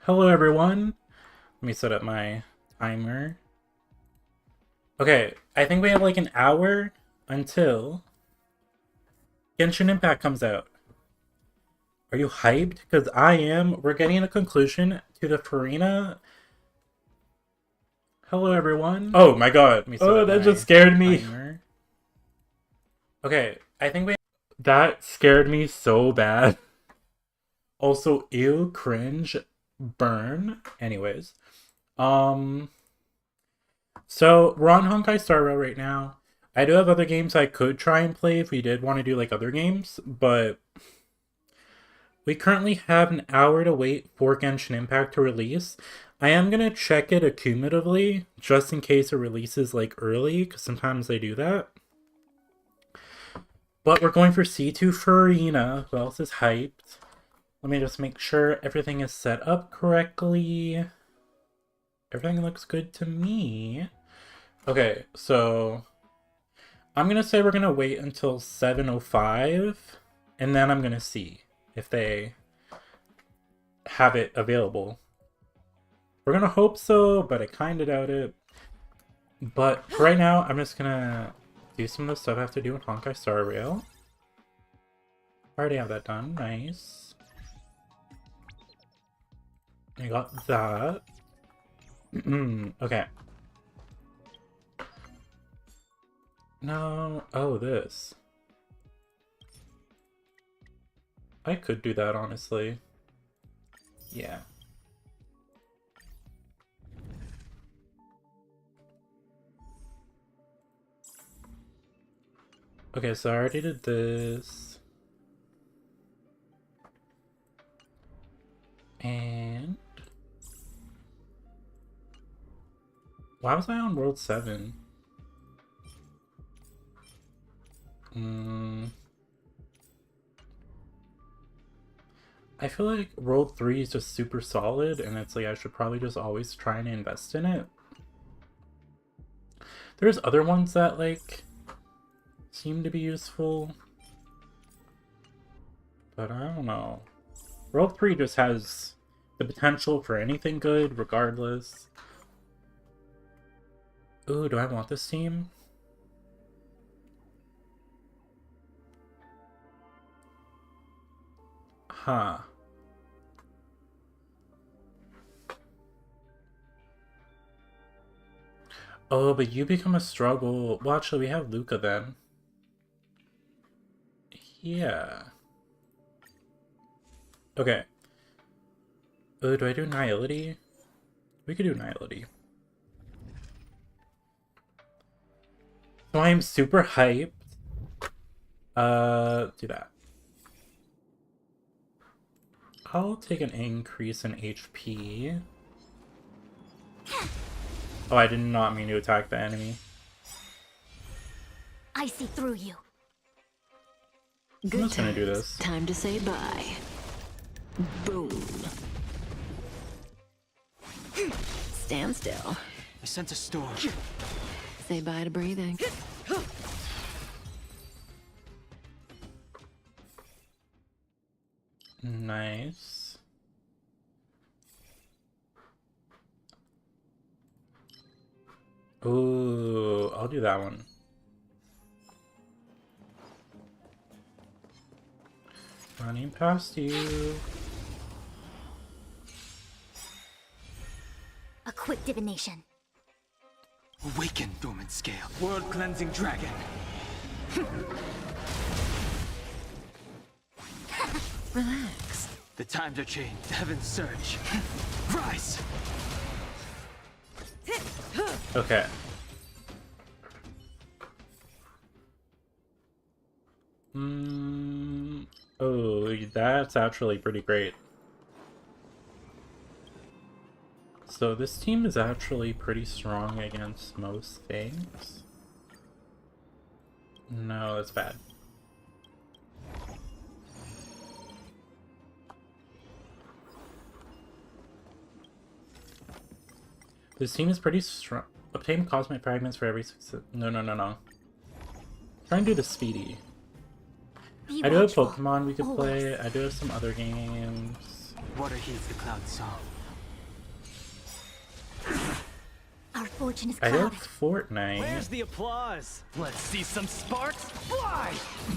Hello everyone. Let me set up my timer. Okay, I think we have like an hour until Genshin Impact comes out. Are you hyped? Because I am. We're getting a conclusion to the Farina. Hello everyone. Oh my god. Let me set up that just scared me. Timer. Okay, I think we. That scared me so bad. Also, ew, cringe, burn. Anyways. So we're on Honkai Star Rail right now. I do have other games I could try and play if we did want to do like other games, but we currently have an hour to wait for Genshin Impact to release. I am gonna check it accumulatively just in case it releases like early, because sometimes they do that. But we're going for C2 Farina. Who else is hyped? Let me just make sure everything is set up correctly. Everything looks good to me. Okay, so I'm gonna say we're gonna wait until 7:05, and then I'm gonna see if they have it available. We're gonna hope so, but I kinda doubt it. But for right now, I'm just gonna do some of the stuff I have to do in Honkai Star Rail. I already have that done. Nice. I got that. Okay. No. Oh, this. I could do that, honestly. Yeah. Okay, so I already did this. And... why was I on World 7? I feel like World 3 is just super solid, and it's like I should probably just always try and invest in it. There's other ones that, like, seem to be useful. But I don't know. World 3 just has the potential for anything good, regardless. Ooh, do I want this team? Huh. Oh, but you become a struggle. Well, actually, we have Luca then. Yeah. Okay. Oh, do I do Nihility? We could do Nihility. So I'm super hyped. Do that. I'll take an increase in HP. Oh, I did not mean to attack the enemy. I see through you. I'm just gonna do this. Time to say bye. Boom. Stand still. I sent a storm. Say bye to breathing. Nice. Ooh, I'll do that one. Running past you. A quick divination. Awaken, dormant scale. World-cleansing dragon. Relax. The times are changed. The heavens surge. Rise! Okay. Oh, that's actually pretty great. So this team is actually pretty strong against most things. No, that's bad. This team is pretty strong. Obtain cosmic fragments for every success. No. Try and do the speedy. I do have Pokemon we could play. I do have some other games. Water heeds the cloud song. Our fortune is I clouded. love Fortnite. Where's the applause? Let's see some sparks fly!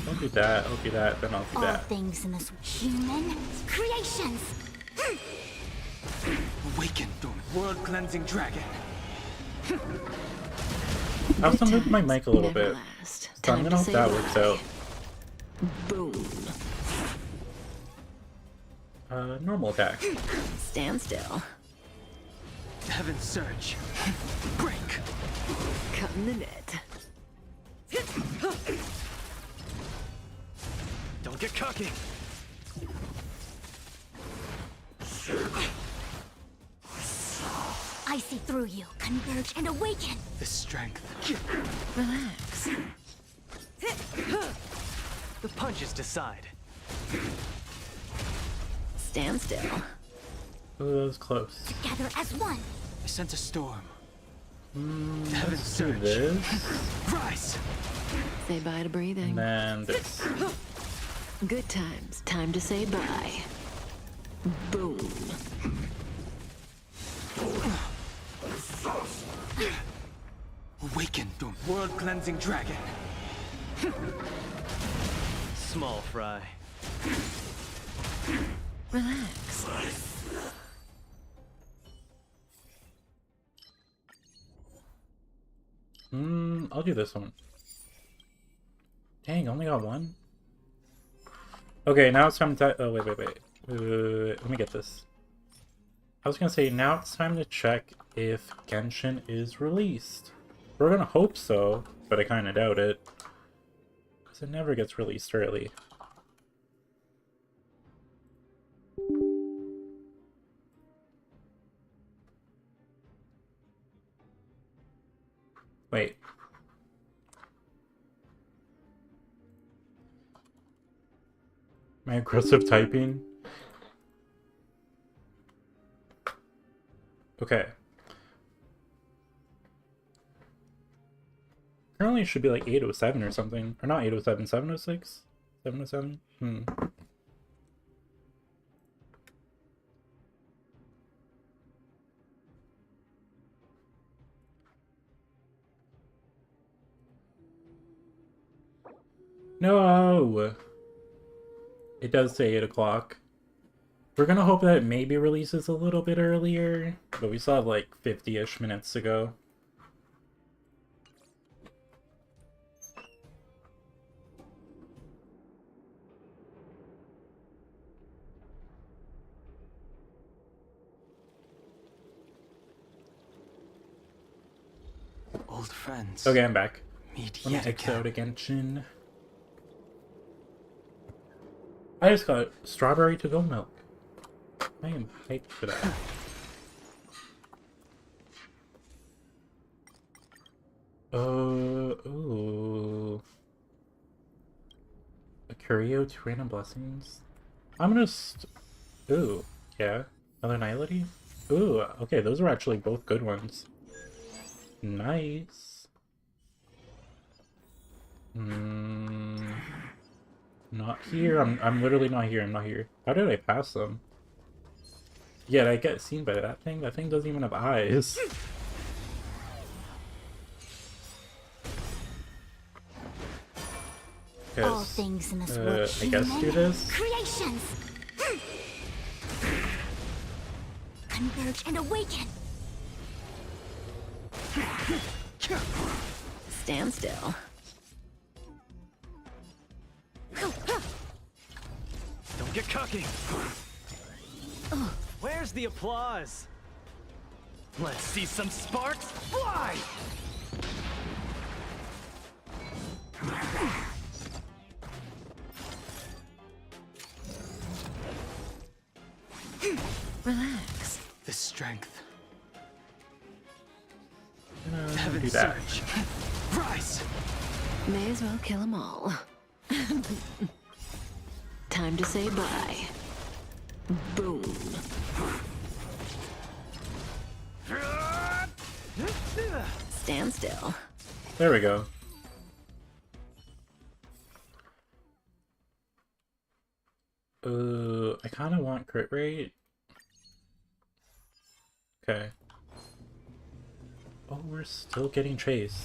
I'll do that, I'll do that, then I'll do All that. things in this human creations. Awaken, dormant world-cleansing dragon. I also moved my mic a little Never bit. last. So I'm Time gonna to hope say that works bye. out. Boom. Normal attack. Stand still. Heaven's surge. Break. Cut in the net. Don't get cocky. I see through you. Converge and awaken. The strength. Relax. The punches decide. Stand still. Oh, that was close. Together as one. I sense a storm. Heaven's Let's do surge. this, Rise. Say bye to breathing. and then this. Good times. Time to say bye. Boom. Awaken, dormant world-cleansing dragon. Small fry. Relax. I'll do this one. Dang, only got one? Okay, now it's time to... Oh, wait. Let me get this. I was gonna say, now it's time to check if Genshin is released. We're gonna hope so, but I kinda doubt it. Because it never gets released early. Wait. My aggressive typing? Okay. Currently it should be like 807 or something. Or not 807, 706? 707? No! It does say 8 o'clock. We're gonna hope that it maybe releases a little bit earlier, but we still have like 50-ish minutes to go. Old friends. Okay, I'm back. Meet Let me yet exit out again. Genshin. I just got strawberry to-go milk. I am hyped for that. Ooh. A curio, 2 random blessings. I'm gonna ooh, yeah. Another nihility? Ooh, okay, those are actually both good ones. Nice. Not here. I'm literally not here. I'm not here. How did I pass them? Yeah, I get seen by that thing? That thing doesn't even have eyes. All things in this world. I guess do this. Creations. Converge and awaken. Stand still. Don't get cocky. Where's the applause? Let's see some sparks fly! Relax. The strength. Do Heaven's that. surge. Rise! May as well kill them all. Time to say bye. Boom. Stand still. There we go. I kind of want crit rate. Okay. Oh, we're still getting chased.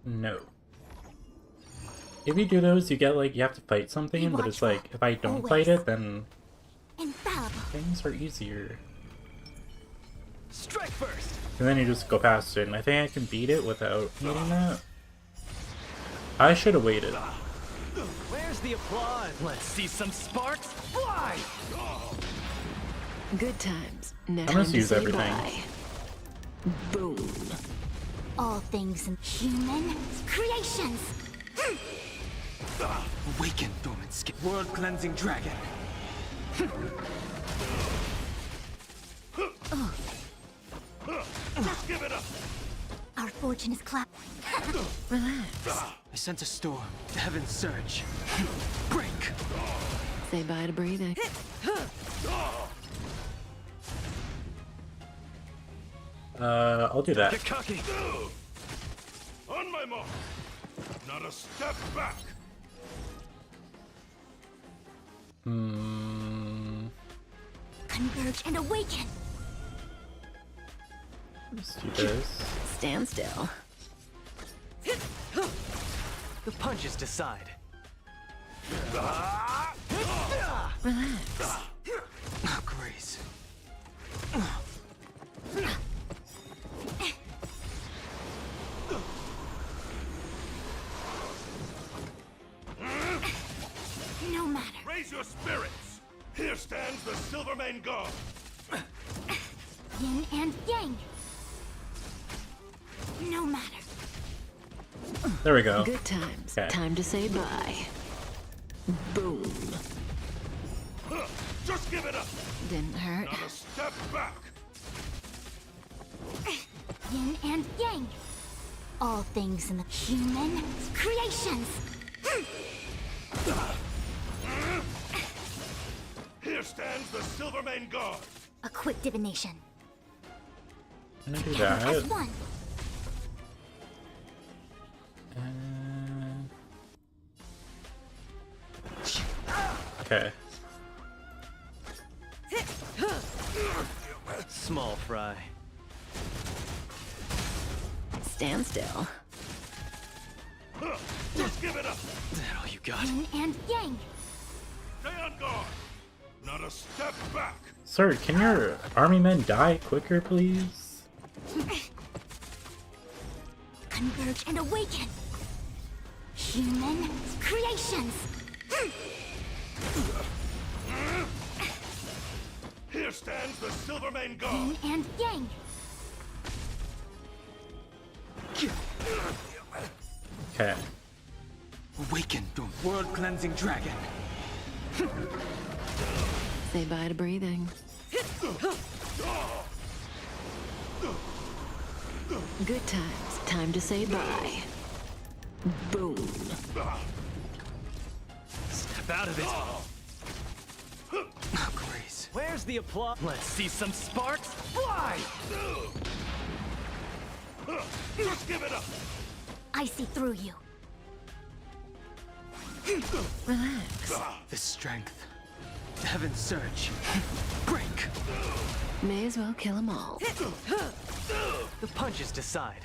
No. If you do those, you get like, you have to fight something, but it's like, if I don't fight it, then Infallible. things are easier. Strike first. And then you just go past it, and I think I can beat it without needing that. I should have waited. Where's the applause? Let's see some sparks fly. Good times. Now I'm gonna time to use say everything. bye. Boom. All things in human creations. Awaken, dormant skin. World cleansing dragon. Just give it up! Our fortune is cloud. Relax. I sense a storm. The heavens surge. Break. Say bye to breathing. I'll do that. Get cocky. On my mark! Not a step back! Converge and awaken. Let's do this. Stand still. The punches decide. Relax. Grace. No matter. Raise your spirits! Here stands the Silvermane God! Yin and yang. No matter. There we go. Good times. Okay. Time to say bye. Boom. Just give it up! Didn't hurt. Not a step back! Yin and yang. All things in the human creations. Here stands the Silvermane God! A quick divination. I'm gonna do Together as that. one. Okay. Small fry. Stand still. Just give it up! Is that all you got? Yin and yang. Stay on guard! Not a step back! Sir, can your army men die quicker, please? Converge and awaken. Human creations. Here stands the Silvermane God! Yin and yang. Okay. Awaken, dormant. World cleansing dragon. Say bye to breathing. Good times. Time to say bye. Boom. Step out of it. Grace. Where's the applause? Let's see some sparks fly. Just give it up! I see through you. Relax. The strength. The heavens surge. Break. May as well kill them all. The punches decide.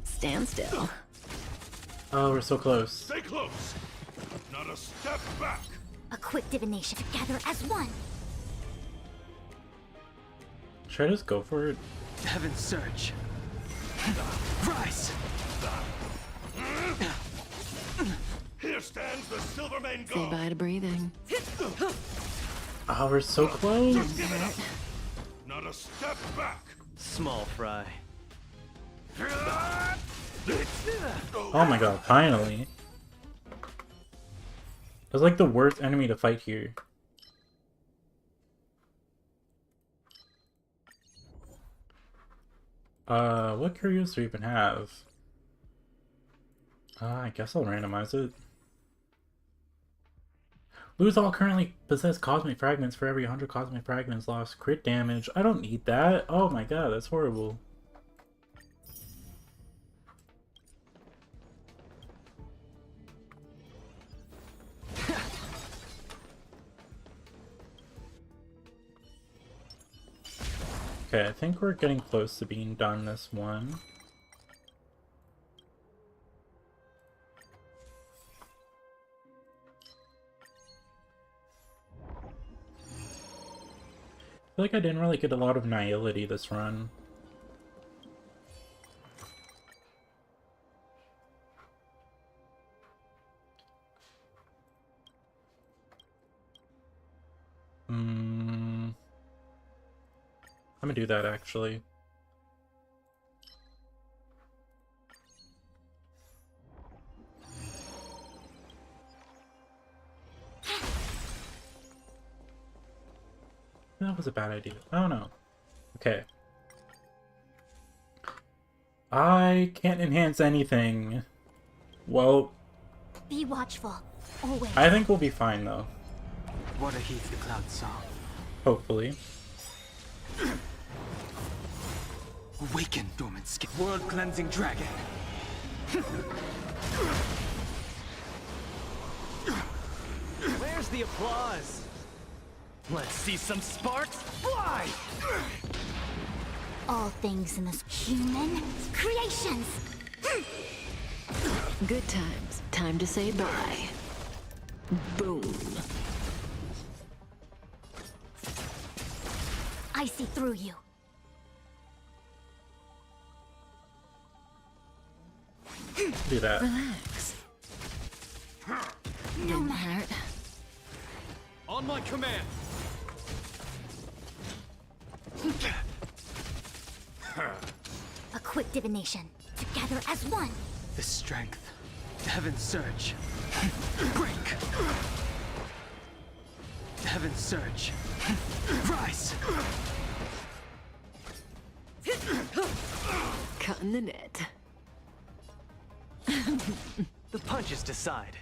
Stand still. Oh, we're so close. Stay close! Not a step back! A quick divination. Together as one. Should I just go for it? The heavens surge. Rise. Here stands the Silvermane Say God! bye to breathing. Oh, we're so close. Just give it up! Not a step back! Small fry. Oh my god, finally. That's like the worst enemy to fight here. What curios do we even have? I guess I'll randomize it. Lose all currently possessed cosmic fragments for every 100 cosmic fragments lost. Crit damage. I don't need that. Oh my god, that's horrible. Okay, I think we're getting close to being done this one. I feel like I didn't really get a lot of nihility this run. I'm gonna do that actually. That was a bad idea. Oh no. Okay. I can't enhance anything. Well, Be watchful, always. I think we'll be fine though. Water heeds the cloud song. Hopefully. Awaken, dormant skin. World cleansing dragon. Where's the applause? Let's see some sparks fly! All things in this human creations. Good times. Time to say bye. Boom. I see through you. Do that. Relax. No Didn't matter. hurt. On my command! A quick divination. Together as one. The strength. Heaven's surge. Break. Heaven's surge. Rise. Cutting the net. The punches decide.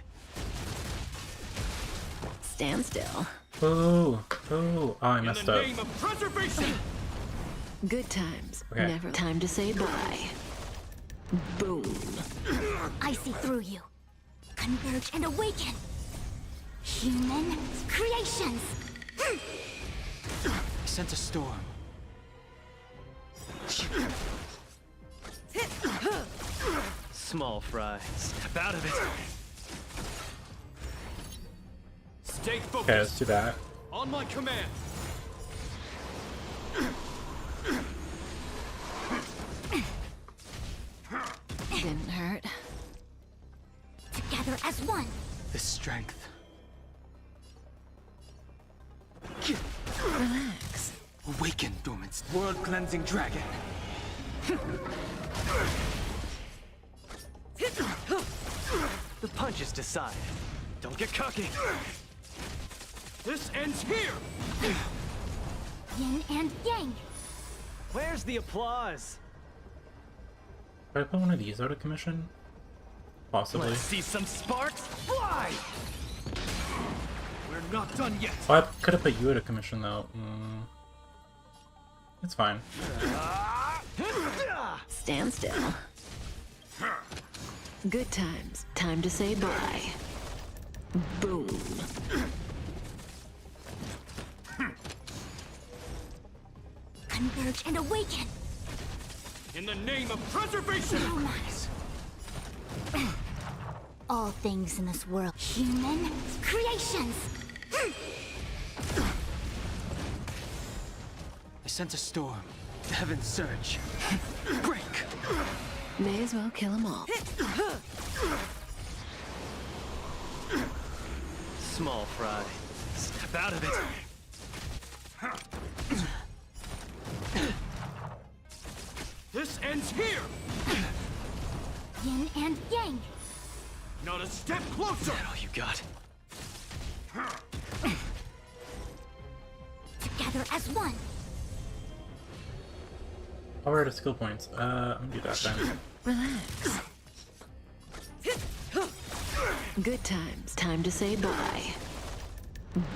Stand still. Oh, oh, I In messed the up. name of preservation! Good times. Okay. Never. Time to say bye. Boom. I see through you. Converge and awaken. Human creations. I sense a storm. Small fry. Step out of it. Stay focused. Okay, let's do that. On my command. Didn't hurt. Together as one. The strength. Relax. Awaken, dormant. World cleansing dragon. The punches decide. Don't get cocky. This ends here. Yin and yang. Where's the applause? Did I put one of these out of commission? Possibly. Let's see some sparks fly! We're not done yet. Oh, I could have put you out of commission though. It's fine. Stand still. Good times. Time to say bye. Boom. Converge and awaken. In the name of preservation! No matter. All things in this world. Human creations. I sense a storm. Heaven's surge. Break. May as well kill them all. Small fry. Step out of it. This ends here! Yin and yang. Not a step closer! That all you got? Together as one. Oh, we're out of skill points. I'm gonna do that then. Relax. Good times. Time to say bye.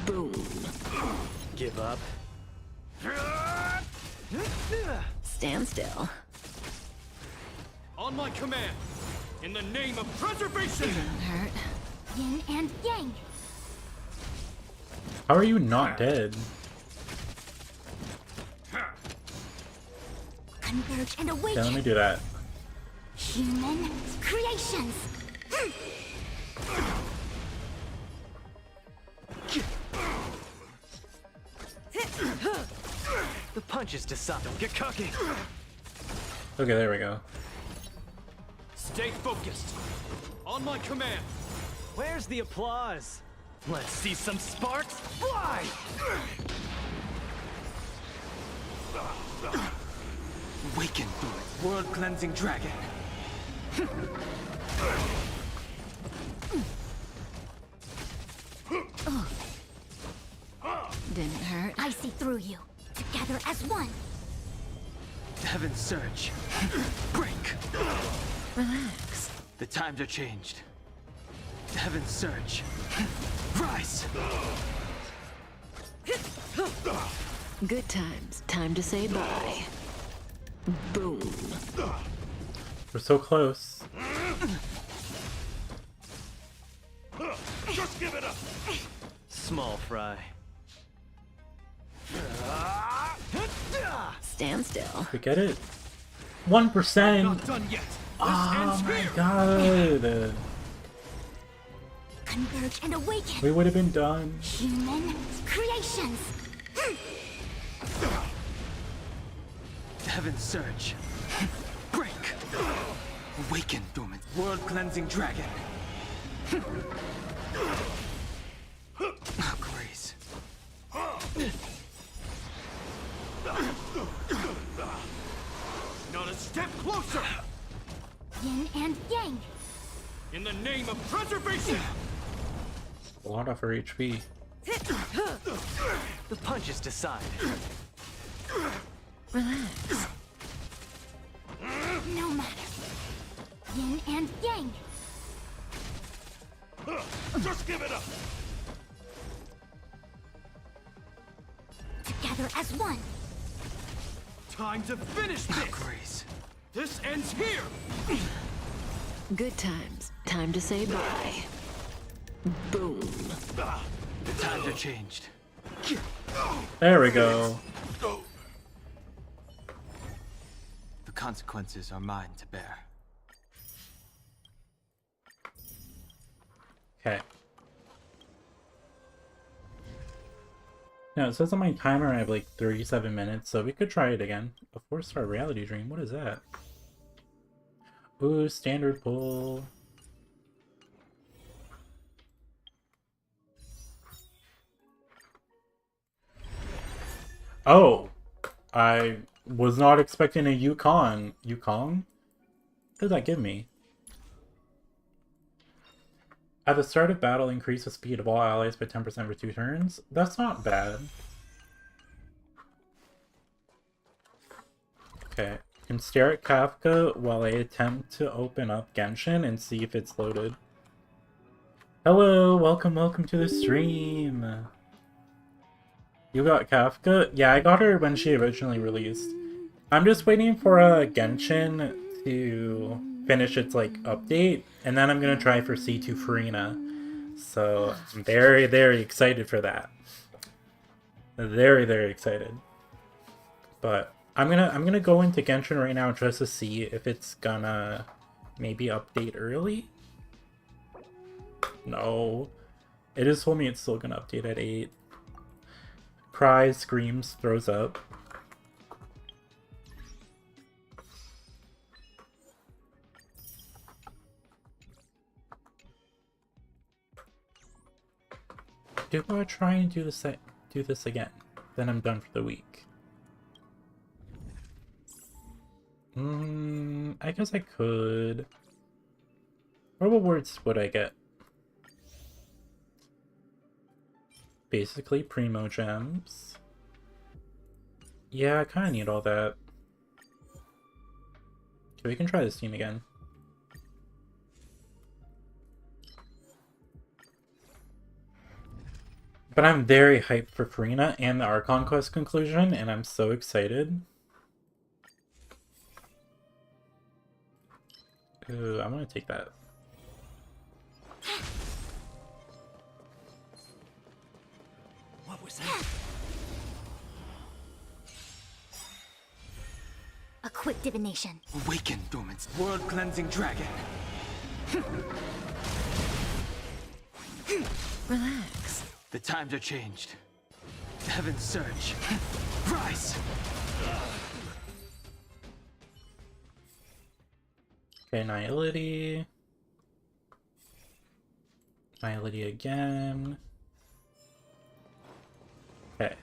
Boom. Give up. Stand still. On my command! In the name of preservation! Didn't hurt. Yin and yang. How are you not dead? Converge and Okay, let me awaken. do that. Human creations. The punches decide. Don't get cocky. Okay, there we go. Stay focused. On my command. Where's the applause? Let's see some sparks fly! Awaken through it, world-cleansing dragon. Didn't hurt. I see through you. Together as one. Heaven surge. Break. Relax. The times are changed. Heaven surge. Rise. Good times. Time to say bye. Boom. We're so close. Just give it up! Small fry. Stand still. We get it. 1%. Not done yet. This Oh ends my here. god. Converge and awaken. We would have been done. Human creations. Heaven surge. Break. Awaken, dormant, world-cleansing dragon. Oh, grace. Not a step closer! Yin and yang. In the name of preservation! A lot of her HP. The punches decide. Relax. No matter. Yin and yang. Just give it up! Together as one. Time to finish Oh, this. grace. This ends here. Good times. Time to say bye. Boom. The times are changed. There we go. The consequences are mine to bear. Okay. Now it says on my timer I have like 37 minutes, so we could try it again. A 4-star reality dream. What is that? Ooh, standard pull. Oh, I was not expecting a Yukon. Yukon? What did that give me? At the start of battle, increase the speed of all allies by 10% for 2 turns. That's not bad. Okay. Can stare at Kafka while I attempt to open up Genshin and see if it's loaded. Hello, welcome to the stream. You got Kafka? Yeah, I got her when she originally released. I'm just waiting for Genshin to finish its like update, and then I'm gonna try for C2 Farina. So I'm very excited for that. Very excited. But I'm gonna go into Genshin right now just to see if it's gonna maybe update early. No, it just told me it's still gonna update at 8. Cries, screams, throws up. Do I try and do this again? Then I'm done for the week. I guess I could. What rewards would I get? Basically, Primo Gems. Yeah, I kind of need all that. Okay, we can try this team again. But I'm very hyped for Farina and the Archon quest conclusion, and I'm so excited. Ooh, I'm gonna take that. What was that? A quick divination. Awaken, dormant. World-cleansing dragon. Relax. The times are changed. Heaven's surge. Rise! Okay, Nihility. Nihility again. Okay.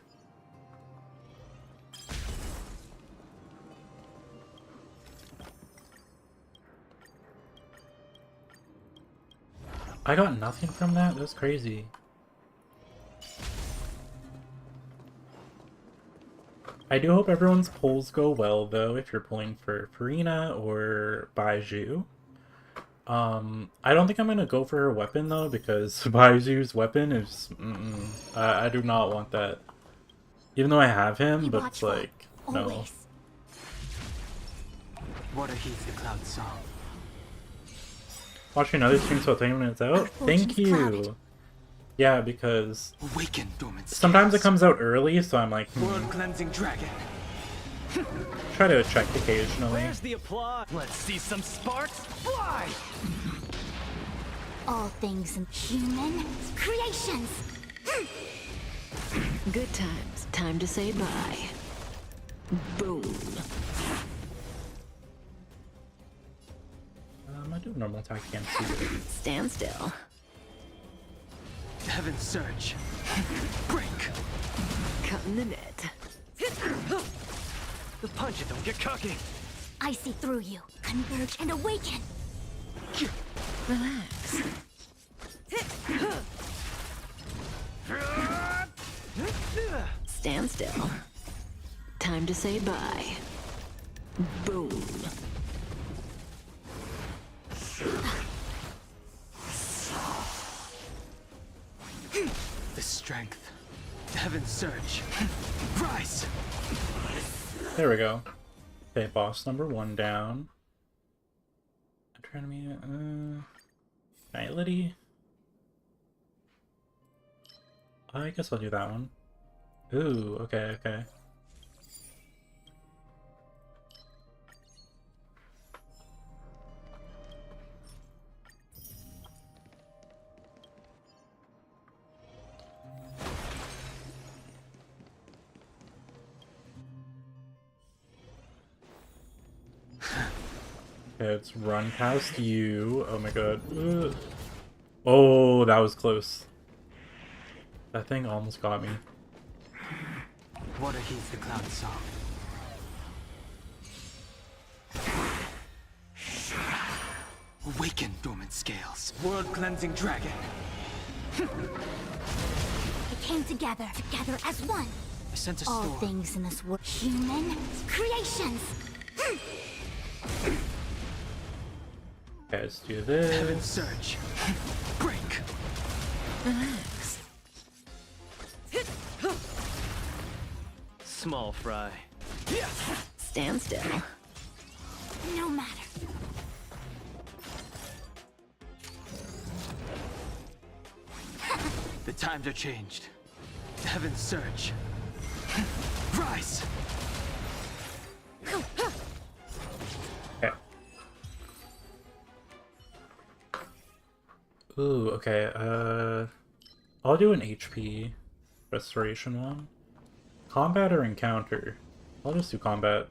I got nothing from that? That's crazy. I do hope everyone's pulls go well, though, if you're pulling for Farina or Baiju. I don't think I'm gonna go for her weapon, though, because Baiju's weapon is... I do not want that. Even though I have him, Be but it's watchful, like, no. always. Water heeds the cloud song. Watching another stream so 20 minutes out? Thank fortune's clouded. you! Yeah, because Awaken, dormant. sometimes it scales. comes out early, so I'm like, World-cleansing dragon. try to check occasionally. Where's the applause? Let's see some sparks fly! All things in human creations. Good times. Time to say bye. Boom. I do normal attack against you. Stand still. Heaven's surge. Break. Cut in the net. The punch it, don't get cocky. I see through you. Converge and awaken. Relax. Stand still. Time to say bye. Boom. The strength. Heaven's surge. Rise! There we go. Okay, boss number 1 down. Anatomy, Nihility. I guess I'll do that one. Ooh, okay, okay. Okay, let's run past you. Oh my god. Ugh. Oh, that was close. That thing almost got me. Water heeds the cloud song. Awaken, dormant scales. World-cleansing dragon. They came together as one. I sense a All storm. things in this world, human creations. Okay, let's do Heaven's this. surge. Break. Relax. Small fry. Stand still. No matter. The times are changed. Heaven's surge. Rise! Okay. Ooh, okay, I'll do an HP restoration one. Combat or encounter? I'll just do combat.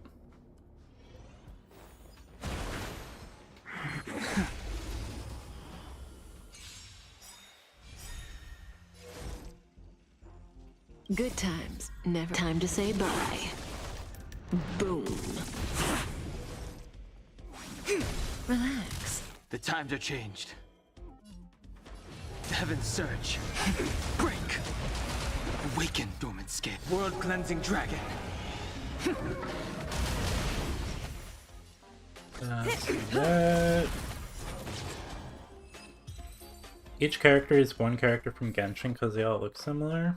Good times. Never. Time to say bye. Boom. Relax. The times are changed. Heaven's surge. Break. Awaken, dormant scale. World-cleansing dragon. That. Each character is one character from Genshin because they all look similar.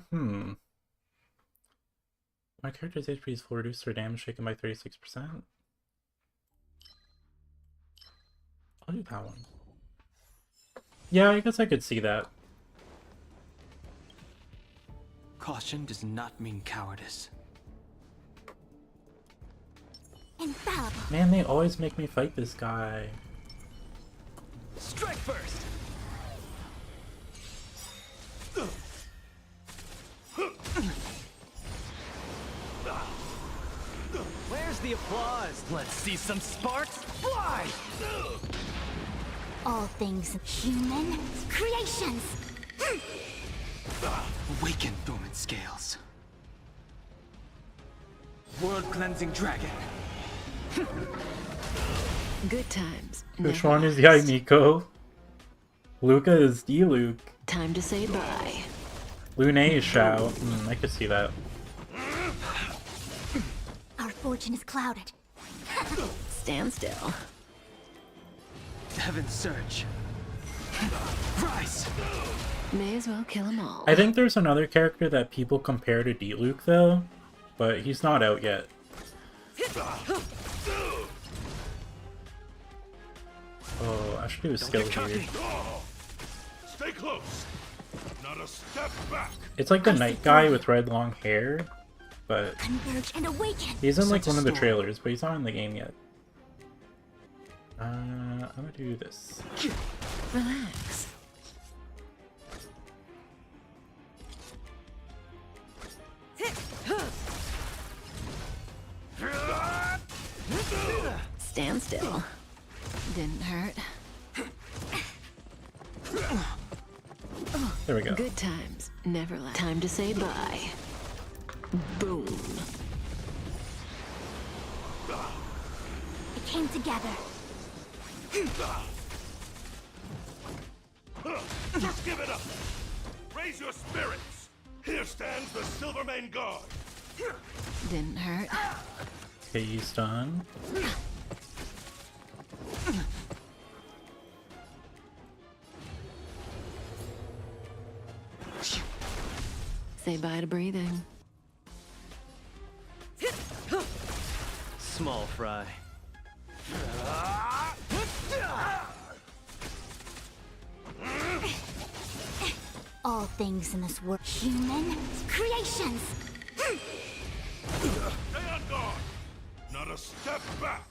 My character's HP is full reduced or damage taken by 36%. I'll do that one. Yeah, I guess I could see that. Caution does not mean cowardice. Infallible. Man, they always make me fight this guy. Strike first! Where's the applause? Let's see some sparks fly! All things human creations. Awaken dormant scales. World-cleansing dragon. Good times. Which never one is last. Yaimiko? Luca is D-Luke. Time to say bye. Lune is Shao. I could see that. Our fortune is clouded. Stand still. Heaven's surge. Rise! May as well kill them all. I think there's another character that people compare to D-Luke though, but he's not out yet. Oh, I should do a skill here. Stay close. Not a step back. It's like the night guy with red long hair, but Converge and awaken. he's in like Such a one of the storm. trailers, but he's not in the game yet. I'm gonna do this. Relax. Stand still. Didn't hurt. There we go. Good times. Never last. Time to say bye. Boom. It came together. Just give it up. Raise your spirits. Here stands the Silvermane Guard. Didn't hurt. Okay, he's done. Say bye to breathing. Small fry. All things in this world human creations. Stay on guard. Not a step back.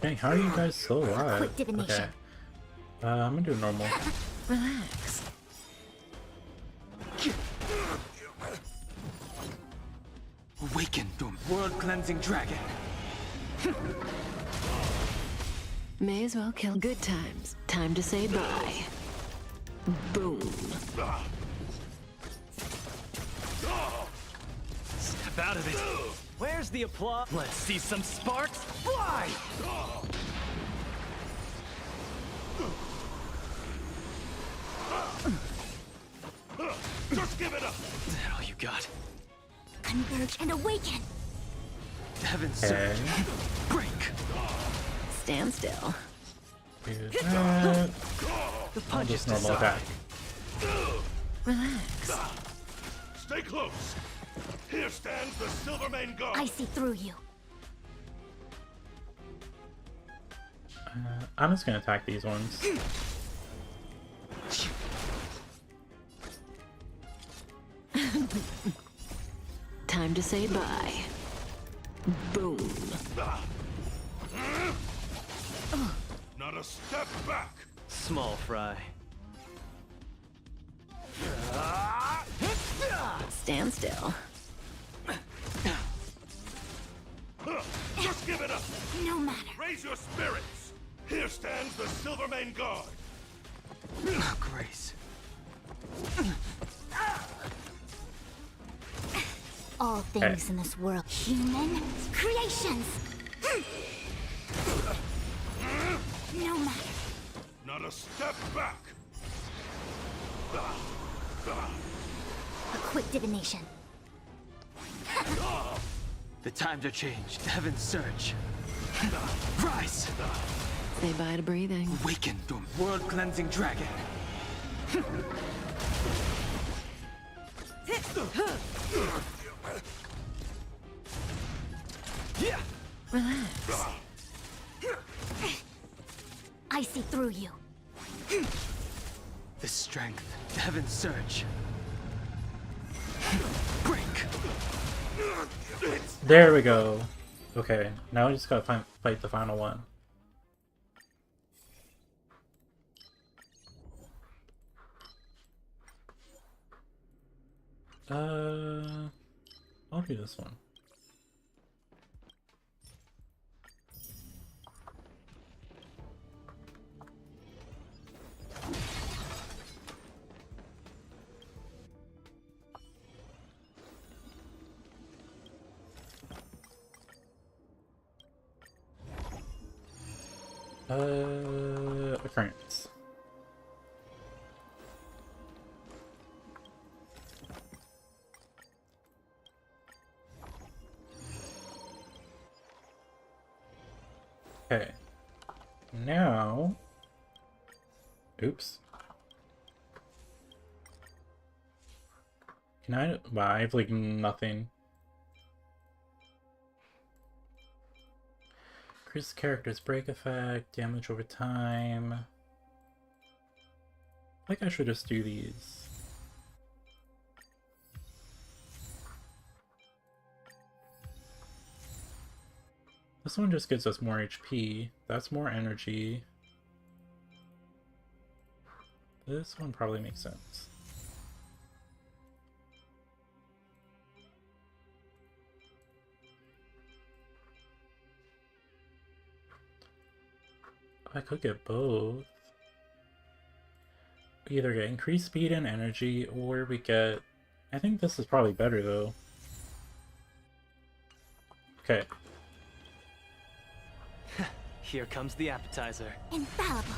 Dang, how are you guys still alive? Quick divination. Okay. I'm gonna do normal. Relax. Awaken dormant world-cleansing dragon. May as well kill good times. Time to say bye. Boom. Step out of it. Where's the applause? Let's see some sparks fly! Just give it up. Is that all you got? Converge and awaken. Heaven's Okay. surge. Break! Stand still. Do that. The I'll punch just is normal attack. Relax. Stay close. Here stands the Silvermane Guard. I see through you. I'm just gonna attack these ones. Time to say bye. Boom. Not a step back. small fry. Stand still. Just give it up. No matter. Raise your spirits. Here stands the Silvermane Guard. Grace. All things in this world, human creations. No matter. Not a step back. A quick divination. The times are changed. Heaven's surge. Rise! Say bye to breathing. Awaken, Doom. World-cleansing dragon. Relax. I see through you. The strength. Heaven's surge. Break! There we go. Okay, now we just gotta fight the final one. I'll do this one. Occurrence. Okay. Now... Oops. Can I... Wow, I have, like, nothing. Increase character's break effect, damage over time. I think I should just do these. This one just gives us more HP. That's more energy. This one probably makes sense. I could get both. We either get increased speed and energy, or we get... I think this is probably better, though. Okay. Here comes the appetizer. Infallible.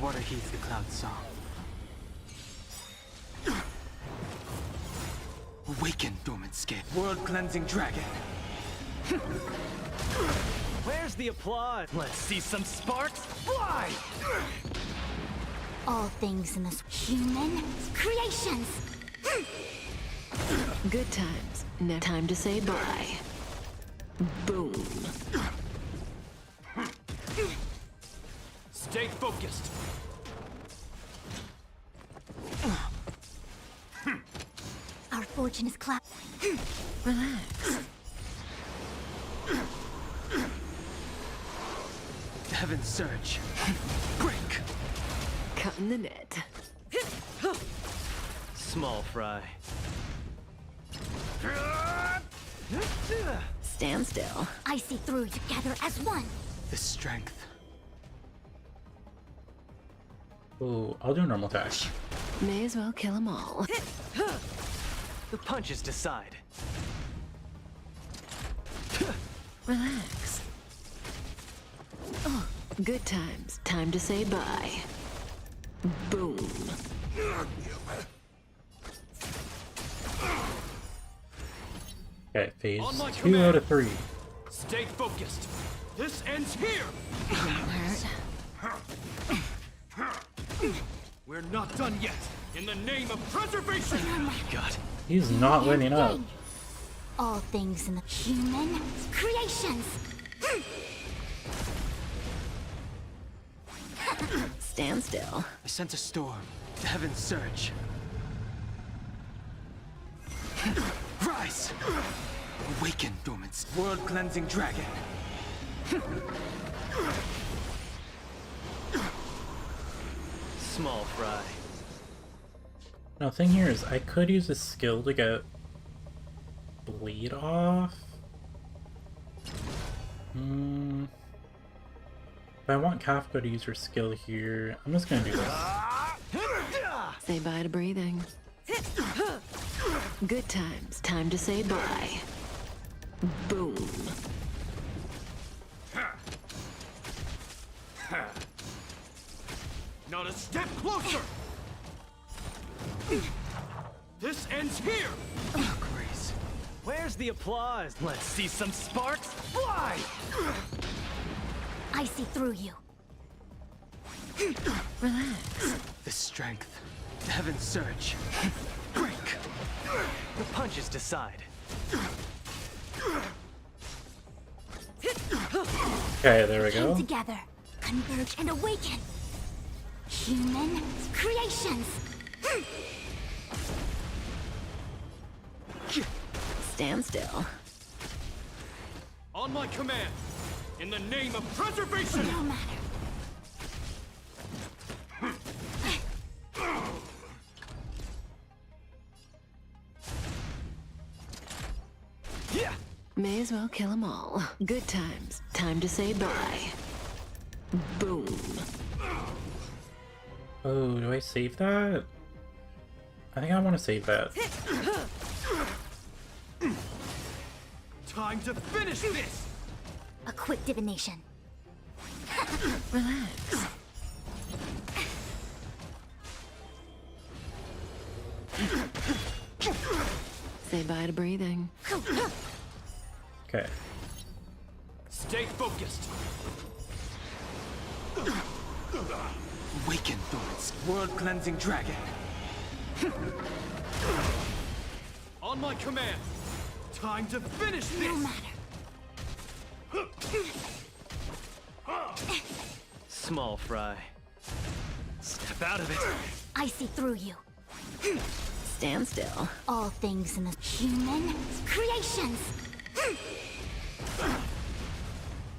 Water heeds the cloud song. Awaken, dormant scale. World-cleansing dragon. Where's the applause? Let's see some sparks fly! All things in this human creations. Good times. Never time to say bye. Boom. Stay focused. Our fortune is cloud. Relax. Heaven's surge. Break. Cutting the net. Small fry. Stand still. I see through together as one. The strength. Ooh, I'll do a normal attack. May as well kill them all. The punches decide. Relax. Oh, good times. Time to say bye. Boom. Okay, phase On my 2 command. out of 3. Stay focused. This ends here. We're not done yet. In the name of preservation. God. He's not letting up. Yang. All things in the human creations. Stand still. I sent a storm. The heavens surge. Rise! Awaken, dormant. World-cleansing dragon. Small fry. Now, the thing here is, I could use a skill to get bleed off. If I want Kafka to use her skill here, I'm just gonna do this. Say bye to breathing. Good times. Time to say bye. Boom. Not a step closer. This ends here. Grace. Where's the applause? Let's see some sparks fly. I see through you. Relax. The strength. The heavens surge. Break. The punches decide. Okay, there we Come go. together, converge and awaken. Human creations. Stand still. On my command. In the name of preservation. No matter. Yeah. May as well kill them all. Good times. Time to say bye. Boom. Oh, do I save that? I think I want to save that. Time to finish this. A quick divination. Relax. Say bye to breathing. Okay. Stay focused. Awaken, Thorns, world-cleansing dragon. On my command. Time to finish this. No matter. Small fry. Step out of it. I see through you. Stand still. All things in the human creations.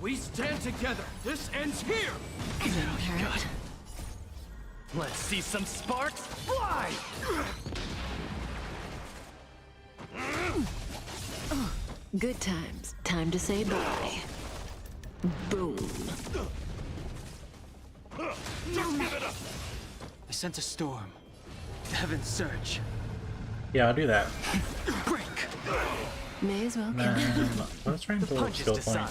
We stand together. This ends here. That'll hurt. Let's see some sparks fly. Good times. Time to say bye. Boom. I sense a storm. The heavens surge. Yeah, I'll do that. Break! May as well kill And him. let's try and pull a Punches skill point. decide.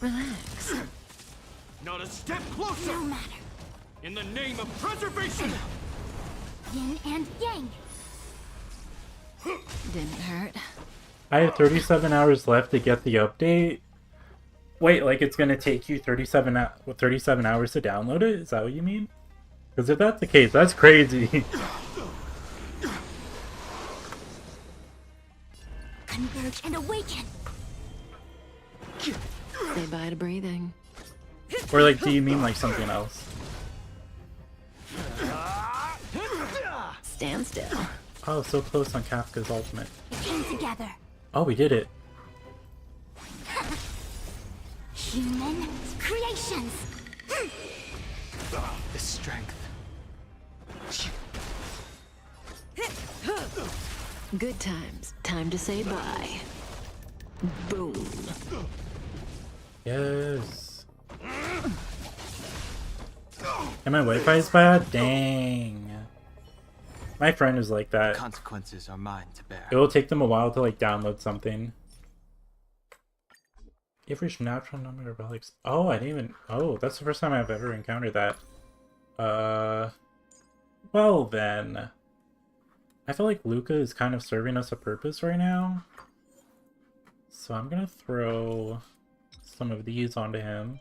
Relax. Not a step closer. No matter. In the name of preservation. Yin and yang. Didn't hurt. I have 37 hours left to get the update. Wait, like it's gonna take you 37 hours to download it? Is that what you mean? Because if that's the case, that's crazy. Converge and awaken. Say bye to breathing. Or like, do you mean like something else? Stand still. Oh, so close on Kafka's ultimate. We came together. Oh, we did it. Human creations. The strength. Good times. Time to say bye. Boom. Yes. And my Wi-Fi is bad? Dang. My friend is like that. Consequences are mine to bear. It will take them a while to like download something. You've reached natural number of relics. Oh, I didn't even... Oh, that's the first time I've ever encountered that. Well then. I feel like Luca is kind of serving us a purpose right now. So I'm gonna throw some of these onto him.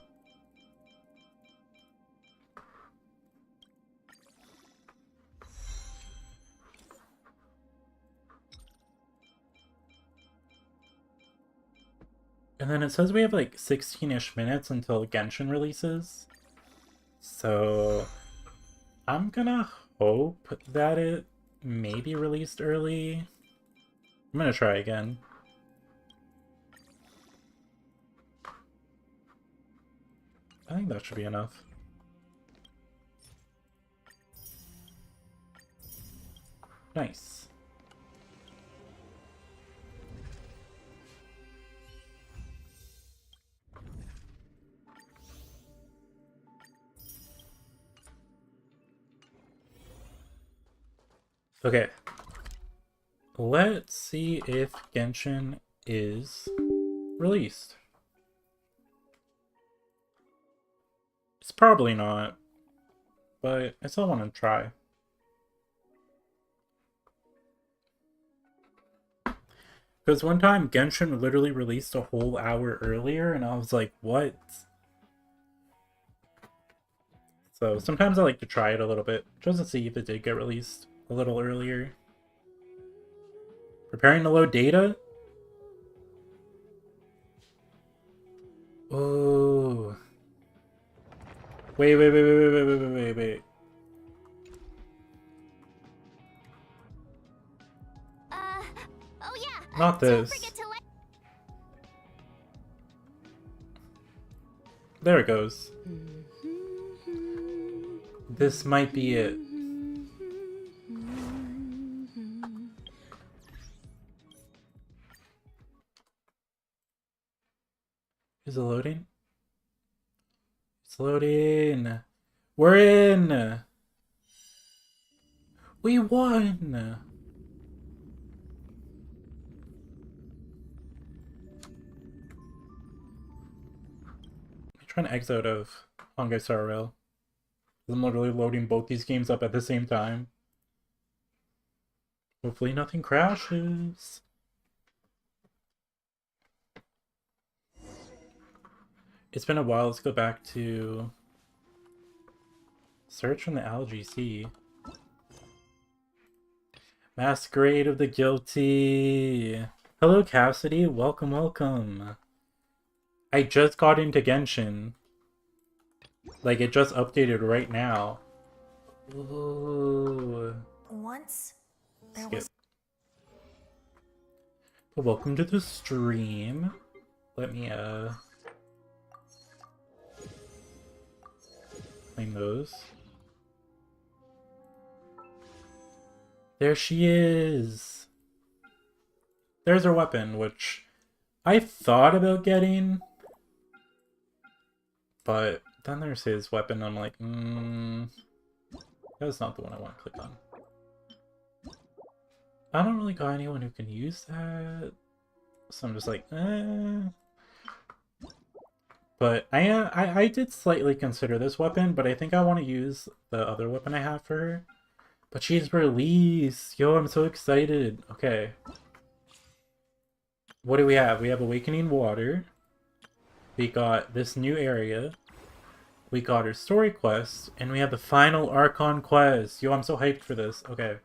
And then it says we have like 16-ish minutes until Genshin releases. So I'm gonna hope that it may be released early. I'm gonna try again. I think that should be enough. Nice. Okay. Let's see if Genshin is released. It's probably not, but I still want to try. Because one time Genshin literally released a whole hour earlier and I was like, what? So sometimes I like to try it a little bit, just to see if it did get released a little earlier. Preparing to load data? Oh. Wait. Not Don't this. forget to like. There it goes. This might be it. Is it loading? It's loading. We're in. We won. I'm trying to exit out of Honkai Star Rail. I'm literally loading both these games up at the same time. Hopefully nothing crashes. It's been a while. Let's go back to search from the LGC. Masquerade of the Guilty. Hello, Cassidy. Welcome, welcome. I just got into Genshin. Like, it just updated right now. Ooh. Once there Skip. Well, welcome to the stream. Let me, claim those. There she is! There's her weapon, which I thought about getting. But then there's his weapon, I'm like, that's not the one I want to click on. I don't really got anyone who can use that. So I'm just like, But I did slightly consider this weapon, but I think I want to use the other weapon I have for her. But she's released! Yo, I'm so excited! Okay. What do we have? We have Awakening Water. We got this new area. We got her story quest. And we have the final Archon quest! Yo, I'm so hyped for this. Okay.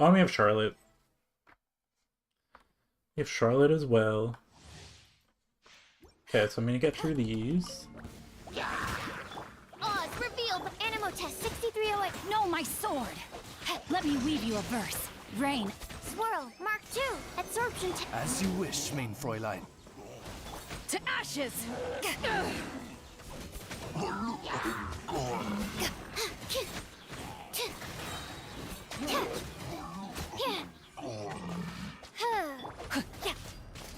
Oh, and we have Charlotte. We have Charlotte as well. Okay, so I'm gonna get through these. Oz revealed. Animo test 6308. No, my sword. Let me weave you a verse. Rain. Swirl. Mark 2. Absorption. As you wish, main Fräulein. To ashes.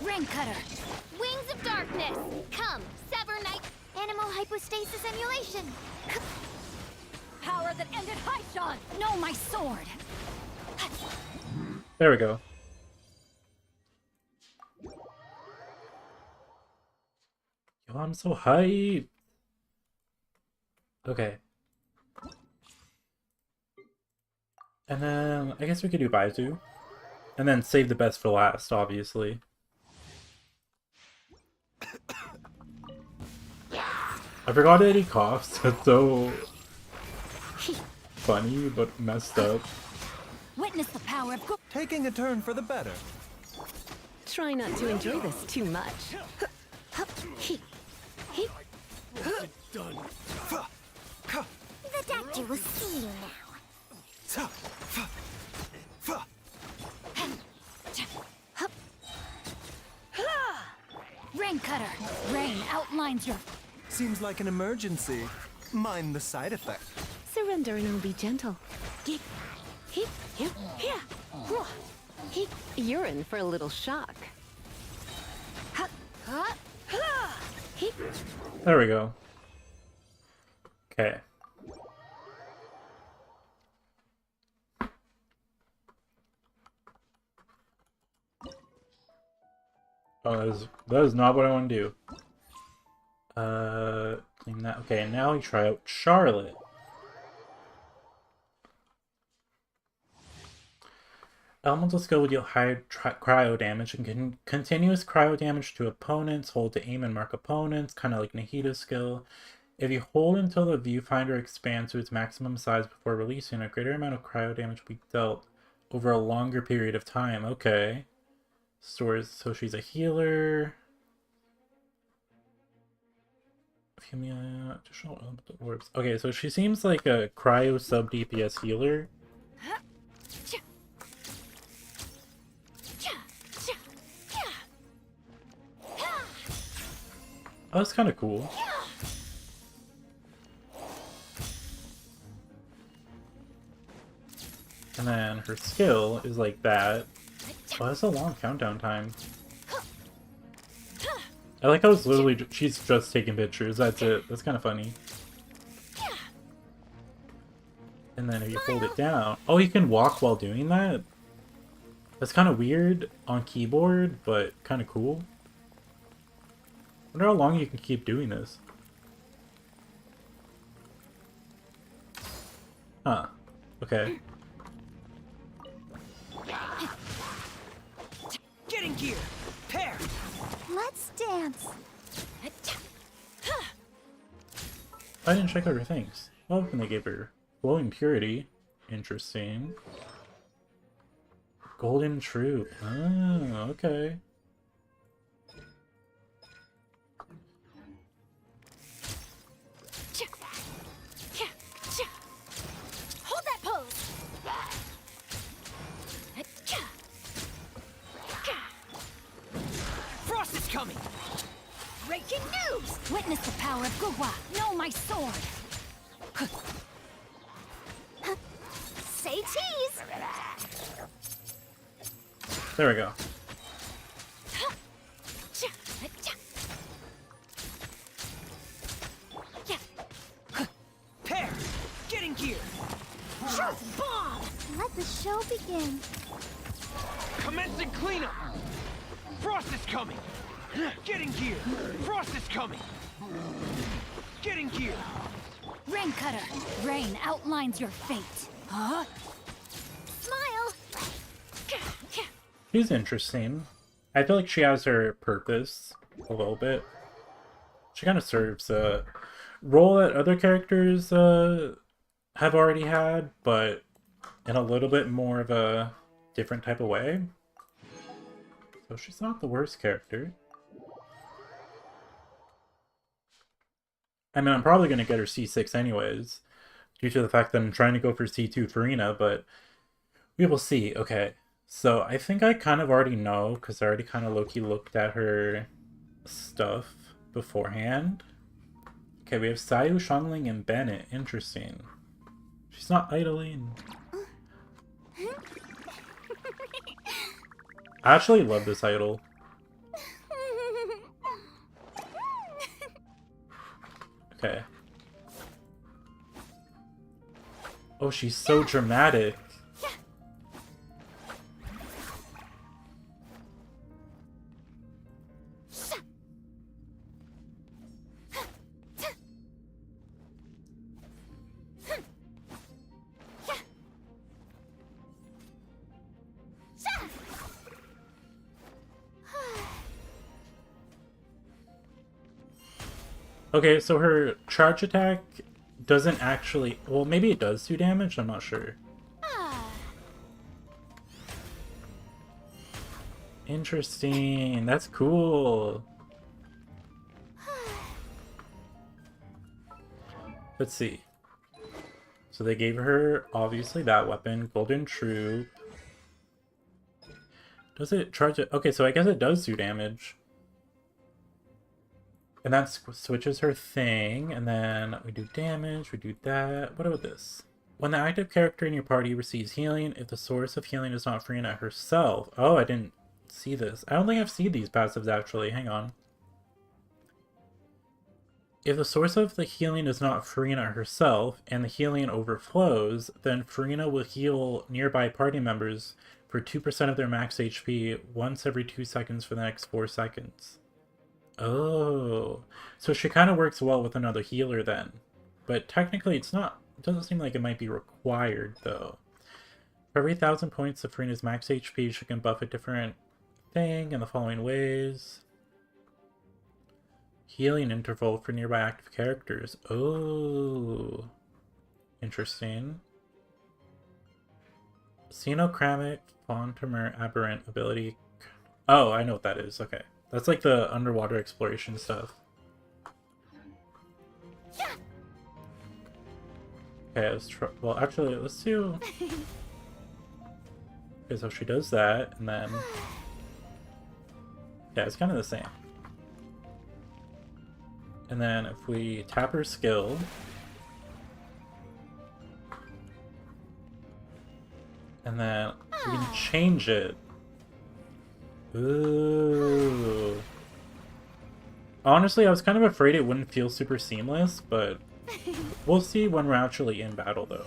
Rain cutter. Wings of darkness. Come, sever night. Animal hypostasis emulation. Power that ended Archon. No, my sword. There we go. Yo, I'm so hyped! Okay. And then, I guess we could do Baizu. And then save the best for last, obviously. I forgot that he coughs. It's so funny, but messed up. Witness the power of Taking a turn for the better. Try not to enjoy this too much. The doctor will see you now. Rain cutter. Rain outlines your. Seems like an emergency. Mind the side effect. Surrender and I'll be gentle. You're in for a little shock. There we go. Okay. Oh, that is not what I want to do. Clean that. Okay, now we try out Charlotte. Elemental skill will deal high cryo damage and continuous cryo damage to opponents. Hold to aim and mark opponents, kind of like Nahita's skill. If you hold until the viewfinder expands to its maximum size before releasing, a greater amount of cryo damage will be dealt over a longer period of time. Okay. Stores, so she's a healer. Additional elemental orbs. Okay, so she seems like a cryo sub DPS healer. Oh, that's kind of cool. And then her skill is like that. Oh, that's a long countdown time. I like how it's literally she's just taking pictures. That's it. That's kind of funny. And then if you hold it down, oh, you can walk while doing that. That's kind of weird on keyboard, but kind of cool. Wonder how long you can keep doing this. Huh. Okay. Get in gear! Pair! Let's dance. I didn't check out her things. Oh, and they gave her glowing purity. Interesting. Golden troop. Oh, okay. Hold that pose. Frost is coming! Breaking news! Witness the power of Gugwa. Know my sword. Say cheese. There we go. Pair! Get in gear! Truth bomb. Let the show begin. Commencing cleanup! Frost is coming! Get in gear! Frost is coming! Get in gear! Rain cutter. Rain outlines your fate. Huh? Smile. She's interesting. I feel like she has her purpose a little bit. She kind of serves a role that other characters have already had, but in a little bit more of a different type of way. So she's not the worst character. I mean, I'm probably going to get her C6 anyways, due to the fact that I'm trying to go for C2 Farina, but we will see. Okay, so I think I kind of already know, because I already kind of low-key looked at her stuff beforehand. Okay, we have Sayu, Shangling, and Bennett. Interesting. She's not idling. I actually love this idol. Okay. Oh, she's so dramatic. Okay, so her charge attack doesn't actually... Well, maybe it does do damage, I'm not sure. Interesting, that's cool. Let's see. So they gave her, obviously, that weapon, Golden Troop. Does it charge it? Okay, so I guess it does do damage. And that switches her thing, and then we do damage, we do that. What about this? When the active character in your party receives healing, if the source of healing is not Farina herself... Oh, I didn't see this. I don't think I've seen these passives, actually. Hang on. If the source of the healing is not Farina herself, and the healing overflows, then Farina will heal nearby party members for 2% of their max HP once every 2 seconds for the next 4 seconds. Oh, so she kind of works well with another healer then. But technically it's not, it doesn't seem like it might be required though. For every 1,000 points of Farina's max HP, she can buff a different thing in the following ways. Healing interval for nearby active characters. Oh, interesting. Xenochromic Fontamer Aberrant ability. Oh, I know what that is. Okay. That's like the underwater exploration stuff. Okay, let's try. Well, actually, let's do. Okay, so she does that, and then. Yeah, it's kind of the same. And then if we tap her skill, and then we can change it. Ooh. Honestly, I was kind of afraid it wouldn't feel super seamless, but we'll see when we're actually in battle, though.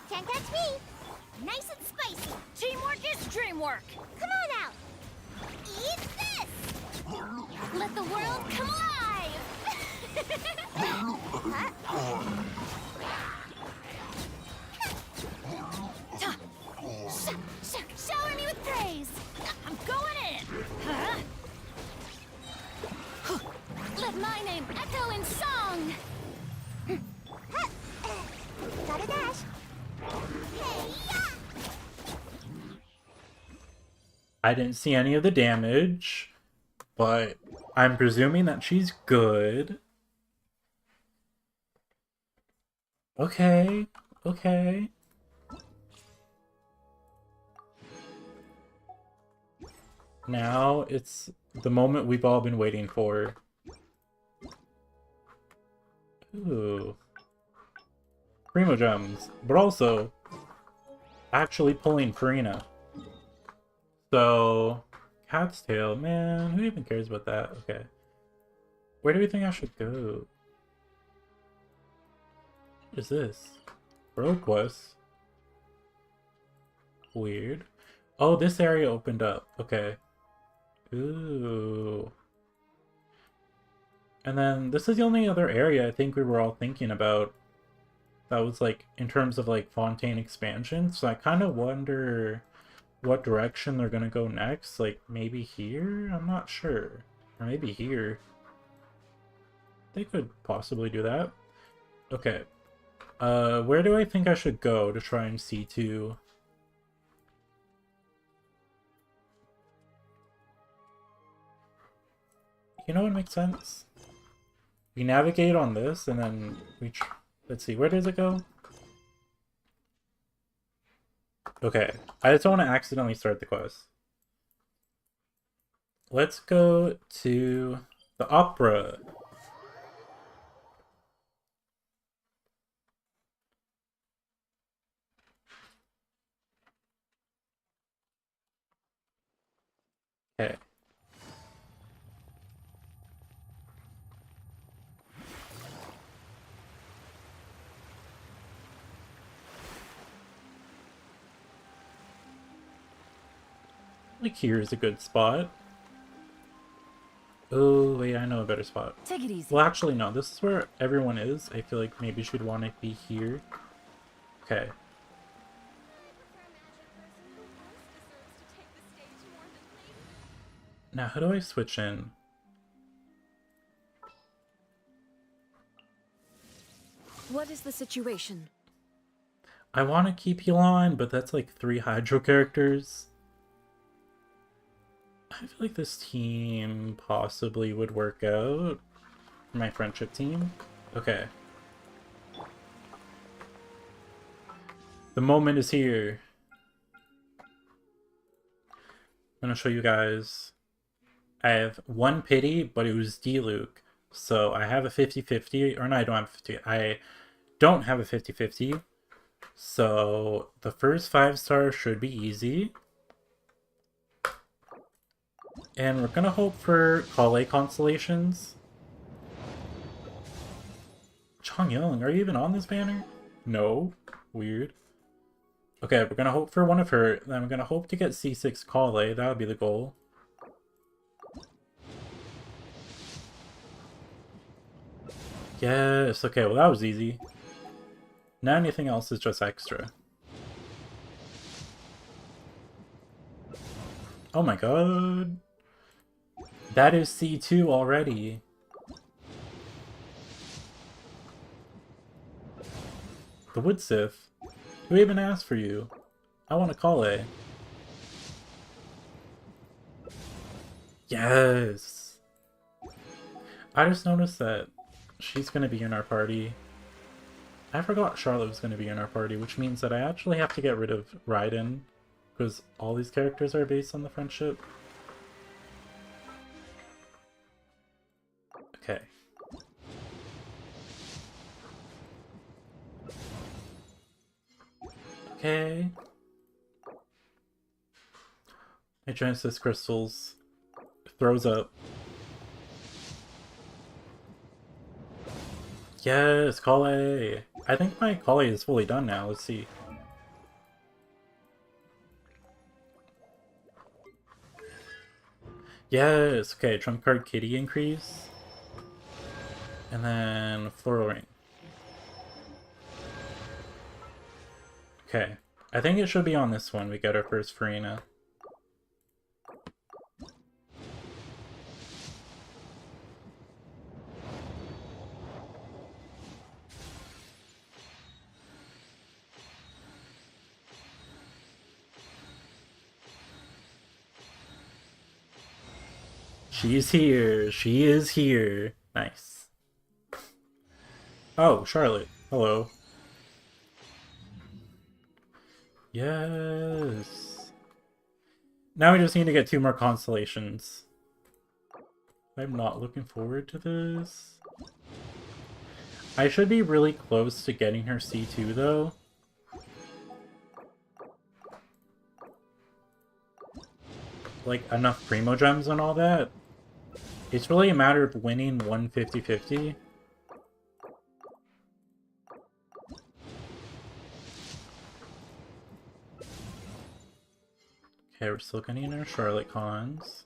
Can't catch me. Nice and spicy. Teamwork is dreamwork. Come on out. Eat this. Let the world come alive. Shower me with praise. I'm going in. Let my name echo in song. Gotta dash. I didn't see any of the damage, but I'm presuming that she's good. Okay, okay. Now it's the moment we've all been waiting for. Ooh. Primo gems, but also actually pulling Farina. So, Cat's Tail, man, who even cares about that? Okay. Where do we think I should go? What is this? Road quest? Weird. Oh, this area opened up. Okay. Ooh. And then this is the only other area I think we were all thinking about that was like in terms of like Fontaine expansion. So I kind of wonder what direction they're gonna go next. Like maybe here? I'm not sure. Or maybe here. They could possibly do that. Okay. Where do I think I should go to try and C2? You know what makes sense? We navigate on this, and then we... Let's see, where does it go? Okay, I just don't want to accidentally start the quest. Let's go to the opera. Okay. Like here's a good spot. Oh, wait, I know a better spot. Take it easy. Well, actually, no. This is where everyone is. I feel like maybe she'd want to be here. Okay. Now, how do I switch in? What is the situation? I want to keep you on, but that's like 3 Hydro characters. I feel like this team possibly would work out. My friendship team. Okay. The moment is here. I'm gonna show you guys. I have 1 pity, but it was D-Luke. So I have a 50-50, or no, I don't have a 50. I don't have a 50-50. So the first 5 stars should be easy. And we're gonna hope for Kale constellations. Changyoung, are you even on this banner? No. Weird. Okay, we're gonna hope for one of her. Then we're gonna hope to get C6 Kale. That would be the goal. Yes, okay, well that was easy. Now anything else is just extra. Oh my god. That is C2 already. The Wood Sith? Who even asked for you? I want to call A. Yes! I just noticed that she's gonna be in our party. I forgot Charlotte was going to be in our party, which means that I actually have to get rid of Raiden, because all these characters are based on the friendship. Okay. Okay. My Genesis crystals throws up. Yes, Kale! I think my Kale is fully done now. Let's see. Yes! Okay, trump card kitty increase. And then floral ring. Okay. I think it should be on this one we get our first Farina. She's here. She is here. Nice. Oh, Charlotte. Hello. Yes. Now we just need to get 2 more constellations. I'm not looking forward to this. I should be really close to getting her C2 though. Like enough Primo Gems and all that. It's really a matter of winning 150-50. Okay, we're still getting our Charlotte cons.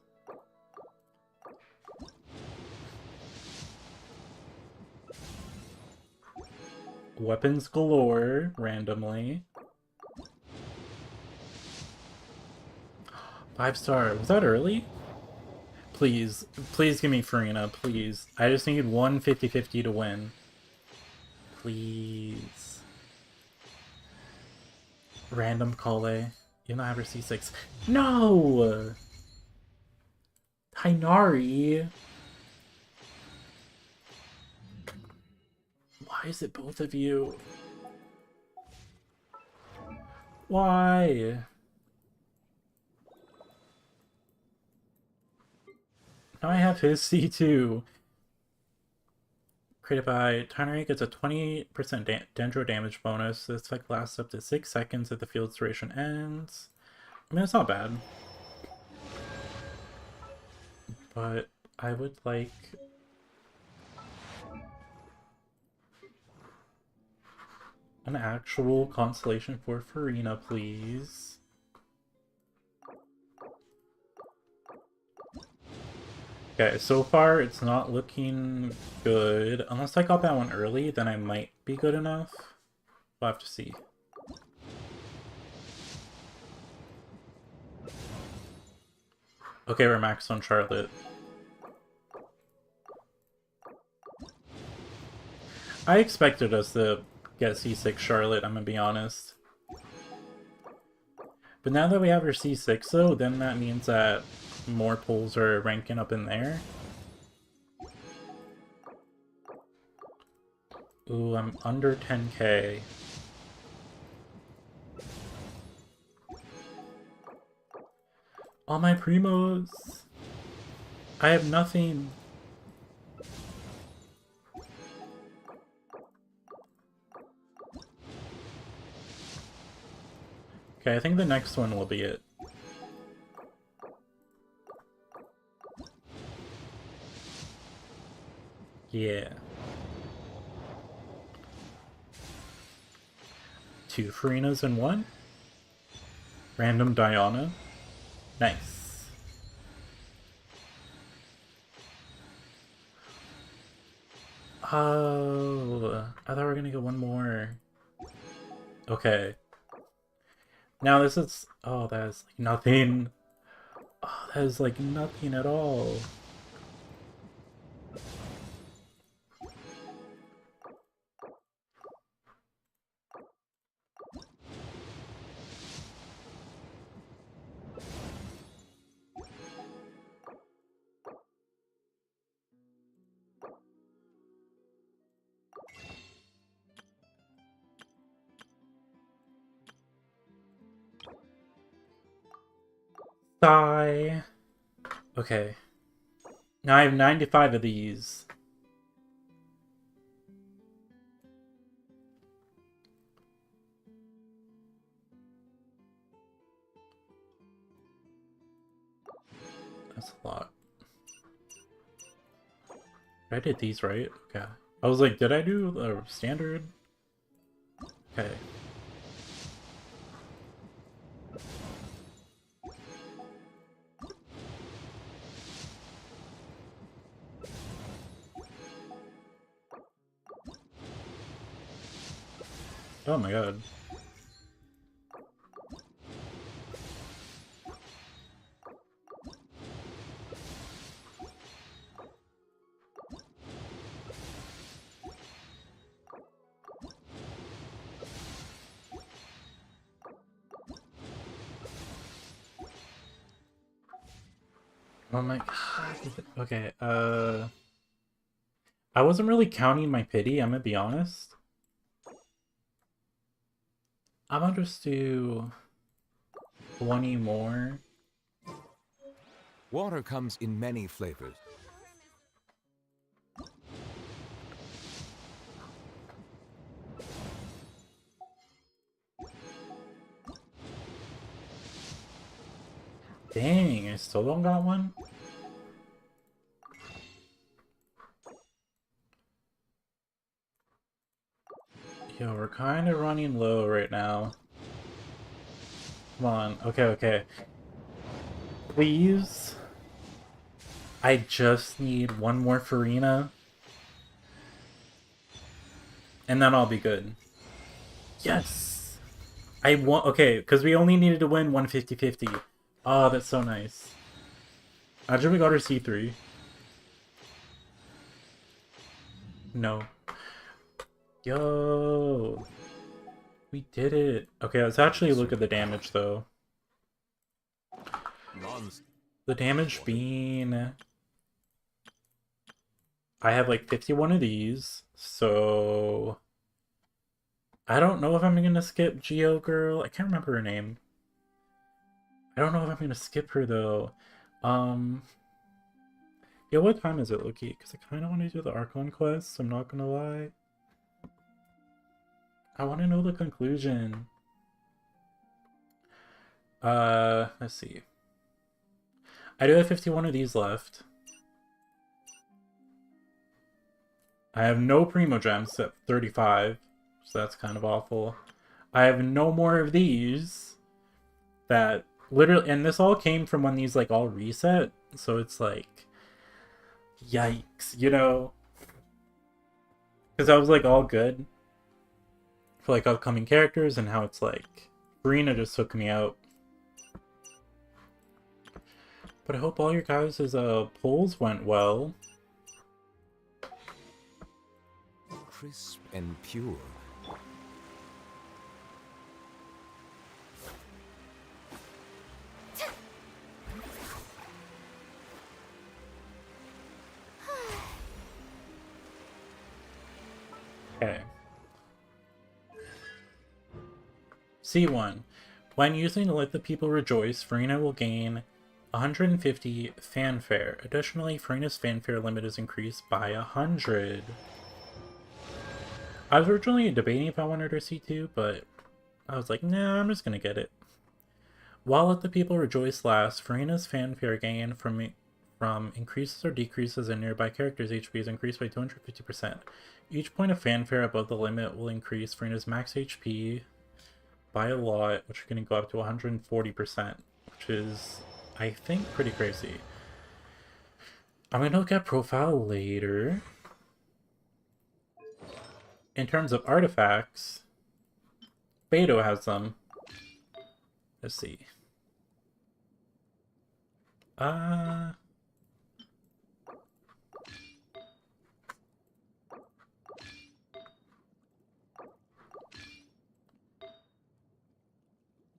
Weapons galore, randomly. 5-star. Was that early? Please. Please give me Farina, please. I just need 150-50 to win. Please. Random Kale. You don't have her C6. No! Tainari! Why is it both of you? Why? Now I have his C2. Created by Tainari gets a 20% Dendro damage bonus. This effect lasts up to 6 seconds if the field's duration ends. I mean, it's not bad. But I would like... an actual constellation for Farina, please. Okay, so far it's not looking good. Unless I got that one early, then I might be good enough. We'll have to see. Okay, we're maxed on Charlotte. I expected us to get C6 Charlotte, I'm gonna be honest. But now that we have her C6 though, then that means that more pulls are ranking up in there. Ooh, I'm under 10k. All my primos! I have nothing. Okay, I think the next one will be it. Yeah. 2 Farinas in 1. Random Diana. Nice. Oh, I thought we were gonna get one more. Okay. Now this is... oh, that is like nothing. Oh, that is like nothing at all. Sigh. Okay. Now I have 95 of these. That's a lot. I did these right? Okay. I was like, did I do the standard? Okay. Oh my god. Oh my god. Okay, I wasn't really counting my pity, I'm gonna be honest. I'm gonna just do 20 more. Water comes in many flavors. Dang, I still don't got one? Yo, we're kind of running low right now. Come on. Okay, okay. Please. I just need one more Farina. And then I'll be good. Yes! I want... Okay, because we only needed to win 150-50. Oh, that's so nice. Imagine we got her C3. No. Yo! We did it! Okay, let's actually look at the damage, though. The damage being... I have like 51 of these, so... I don't know if I'm gonna skip Geo Girl. I can't remember her name. I don't know if I'm gonna skip her, though. Yeah, what time is it, Loki? Because I kind of want to do the Archon quest, I'm not gonna lie. I want to know the conclusion. Let's see. I do have 51 of these left. I have no Primo Gems at 35, so that's kind of awful. I have no more of these that literally, and this all came from when these like all reset, so it's like, yikes, you know? Because I was like all good for like upcoming characters, and how it's like, Farina just took me out. But I hope all your guys' polls went well. Crisp and pure. Okay. C1. When using Let the People Rejoice, Farina will gain 150 fanfare. Additionally, Farina's fanfare limit is increased by 100. I was originally debating if I wanted her C2, but I was like, nah, I'm just gonna get it. While Let the People Rejoice lasts, Farina's fanfare gain from increases or decreases in nearby characters' HP is increased by 250%. Each point of fanfare above the limit will increase Farina's max HP by a lot, which is going to go up to 140%, which is, I think, pretty crazy. I'm going to look at profile later. In terms of artifacts, Beto has them. Let's see.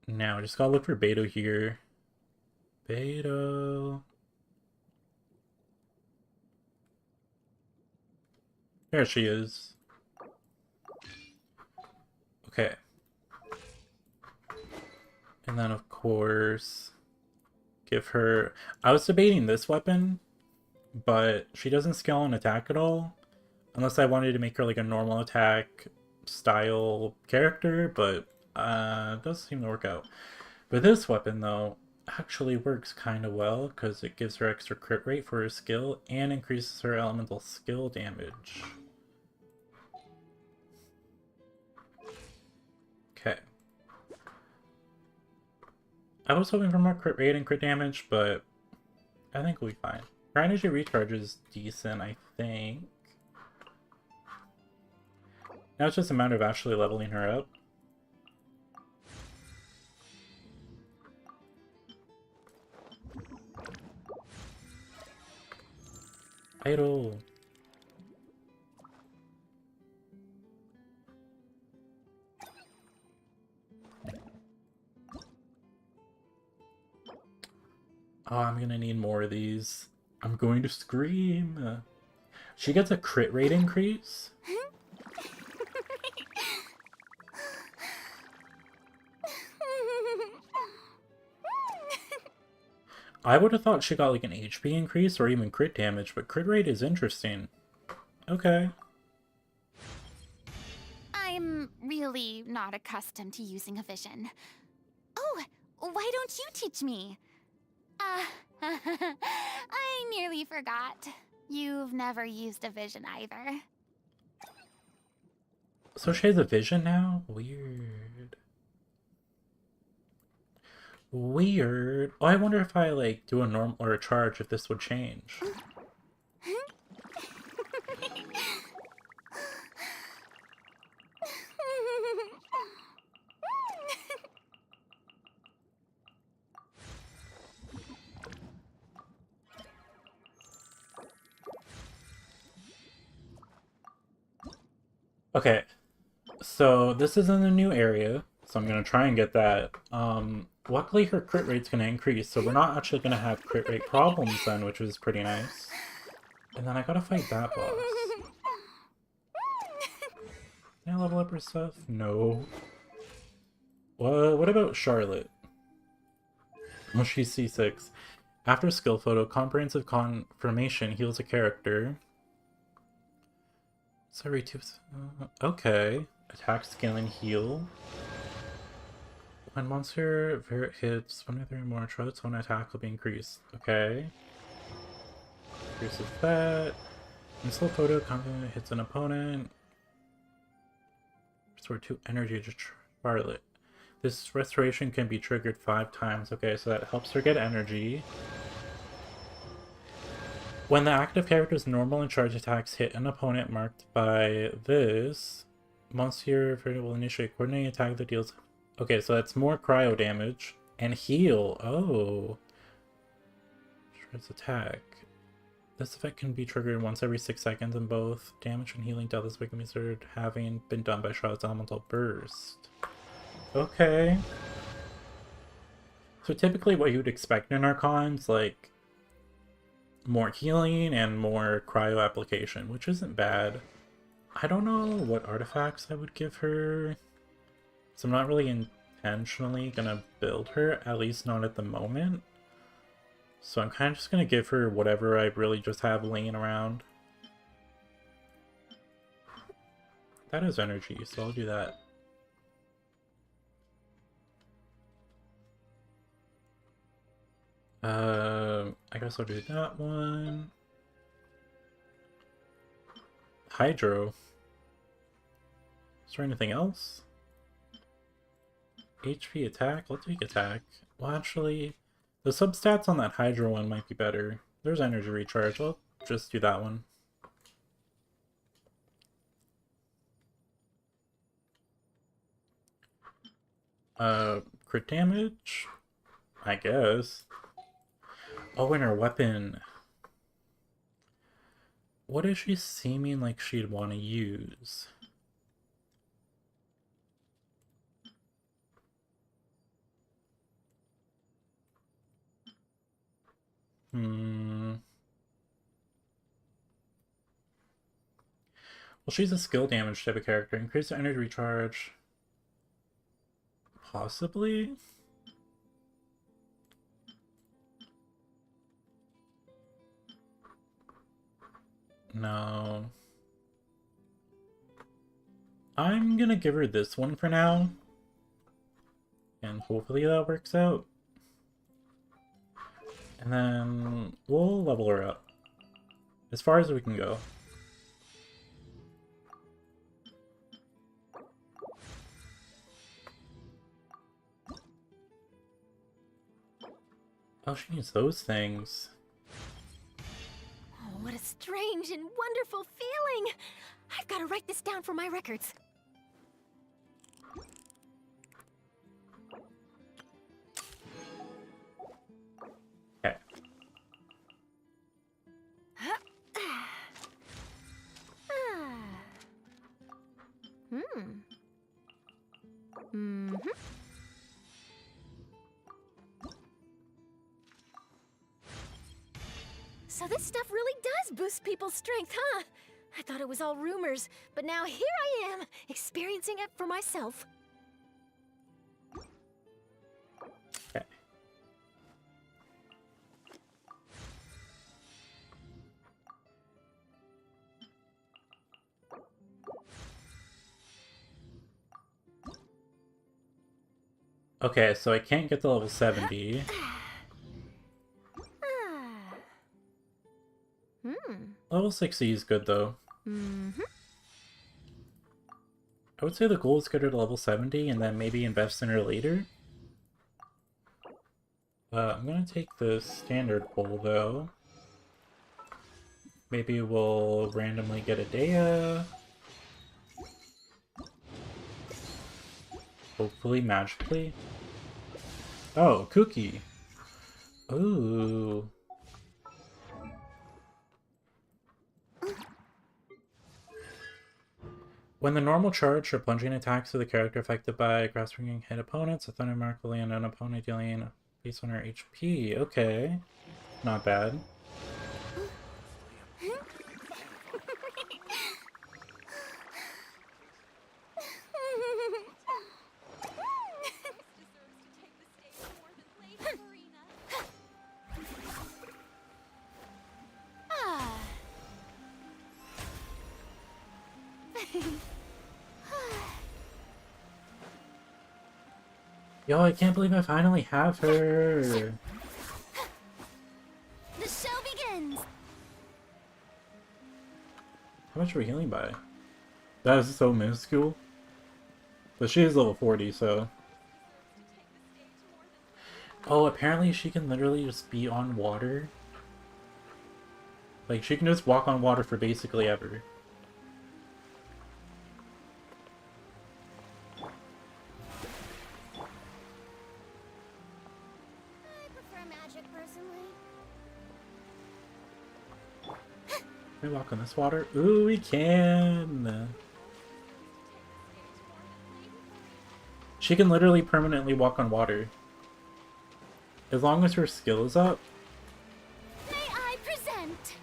Now, just gotta look for Beto here. Beto. There she is. Okay. And then, of course, give her... I was debating this weapon, but she doesn't scale on attack at all. Unless I wanted to make her like a normal attack style character, but it doesn't seem to work out. But this weapon, though, actually works kind of well because it gives her extra crit rate for her skill and increases her elemental skill damage. Okay. I was hoping for more crit rate and crit damage, but I think we'll be fine. Her energy recharge is decent, I think. Now it's just a matter of actually leveling her up. Idle. Oh, I'm gonna need more of these. I'm going to scream. She gets a crit rate increase? I would have thought she got like an HP increase or even crit damage, but crit rate is interesting. Okay. I'm really not accustomed to using a vision. Oh, why don't you teach me? I nearly forgot. You've never used a vision either. So she has a vision now? Weird. Weird. Oh, I wonder if I like do a normal or a charge if this would change. Okay, so this is in a new area, so I'm gonna try and get that. Luckily her crit rate's gonna increase, so we're not actually gonna have crit rate problems then, which is pretty nice. And then I gotta fight that boss. Can I level up her stuff? No. What about Charlotte? Well, she's C6. After skill photo, comprehensive confirmation heals a character. Sorry, okay. Attack, skill, and heal. When monster hits one or three more shots, one attack will be increased. Okay. Increases that. In slow photo, confident hits an opponent. Restore 2 energy to Charlotte. This restoration can be triggered 5 times. Okay, so that helps her get energy. When the active character's normal and charge attacks hit an opponent marked by this, monster will initiate coordinating attack that deals... Okay, so that's more cryo damage. And heal. Oh. Shreds attack. This effect can be triggered once every 6 seconds, and both damage and healing dealt this way can be considered having been done by Charlotte's elemental burst. Okay. So typically what you would expect in Archons, like, more healing and more cryo application, which isn't bad. I don't know what artifacts I would give her, so I'm not really intentionally gonna build her, at least not at the moment. So I'm kind of just gonna give her whatever I really just have laying around. That is energy, so I'll do that. I guess I'll do that one. Hydro. Is there anything else? HP attack? I'll take attack. Well, actually, the substats on that Hydro one might be better. There's energy recharge. I'll just do that one. Crit damage? I guess. Oh, and her weapon. What is she seeming like she'd want to use? Well, she's a skill damage type of character. Increase the energy recharge. Possibly? No. I'm gonna give her this one for now. And hopefully that works out. And then we'll level her up. As far as we can go. Oh, she needs those things. Oh, what a strange and wonderful feeling! I've got to write this down for my records. Okay. So this stuff really does boost people's strength, huh? I thought it was all rumors, but now here I am, experiencing it for myself. Okay. Okay, so I can't get to level 70. Level 60 is good though. I would say the goal is get her to level 70 and then maybe invest in her later. I'm gonna take the standard pull though. Maybe we'll randomly get a Dea. Hopefully magically. Oh, Cookie. Ooh. When the normal charge or plunging attacks of the character affected by grasping hit opponents, a thunder mark will land on an opponent dealing based on her HP. Okay. Not bad. Yo, I can't believe I finally have her. The show begins. How much are we healing by? That is so minuscule. But she is level 40, so... Oh, apparently she can literally just be on water. Like, she can just walk on water for basically ever. I prefer magic personally. Can we walk on this water? Ooh, we can! She can literally permanently walk on water. As long as her skill is up. May I present?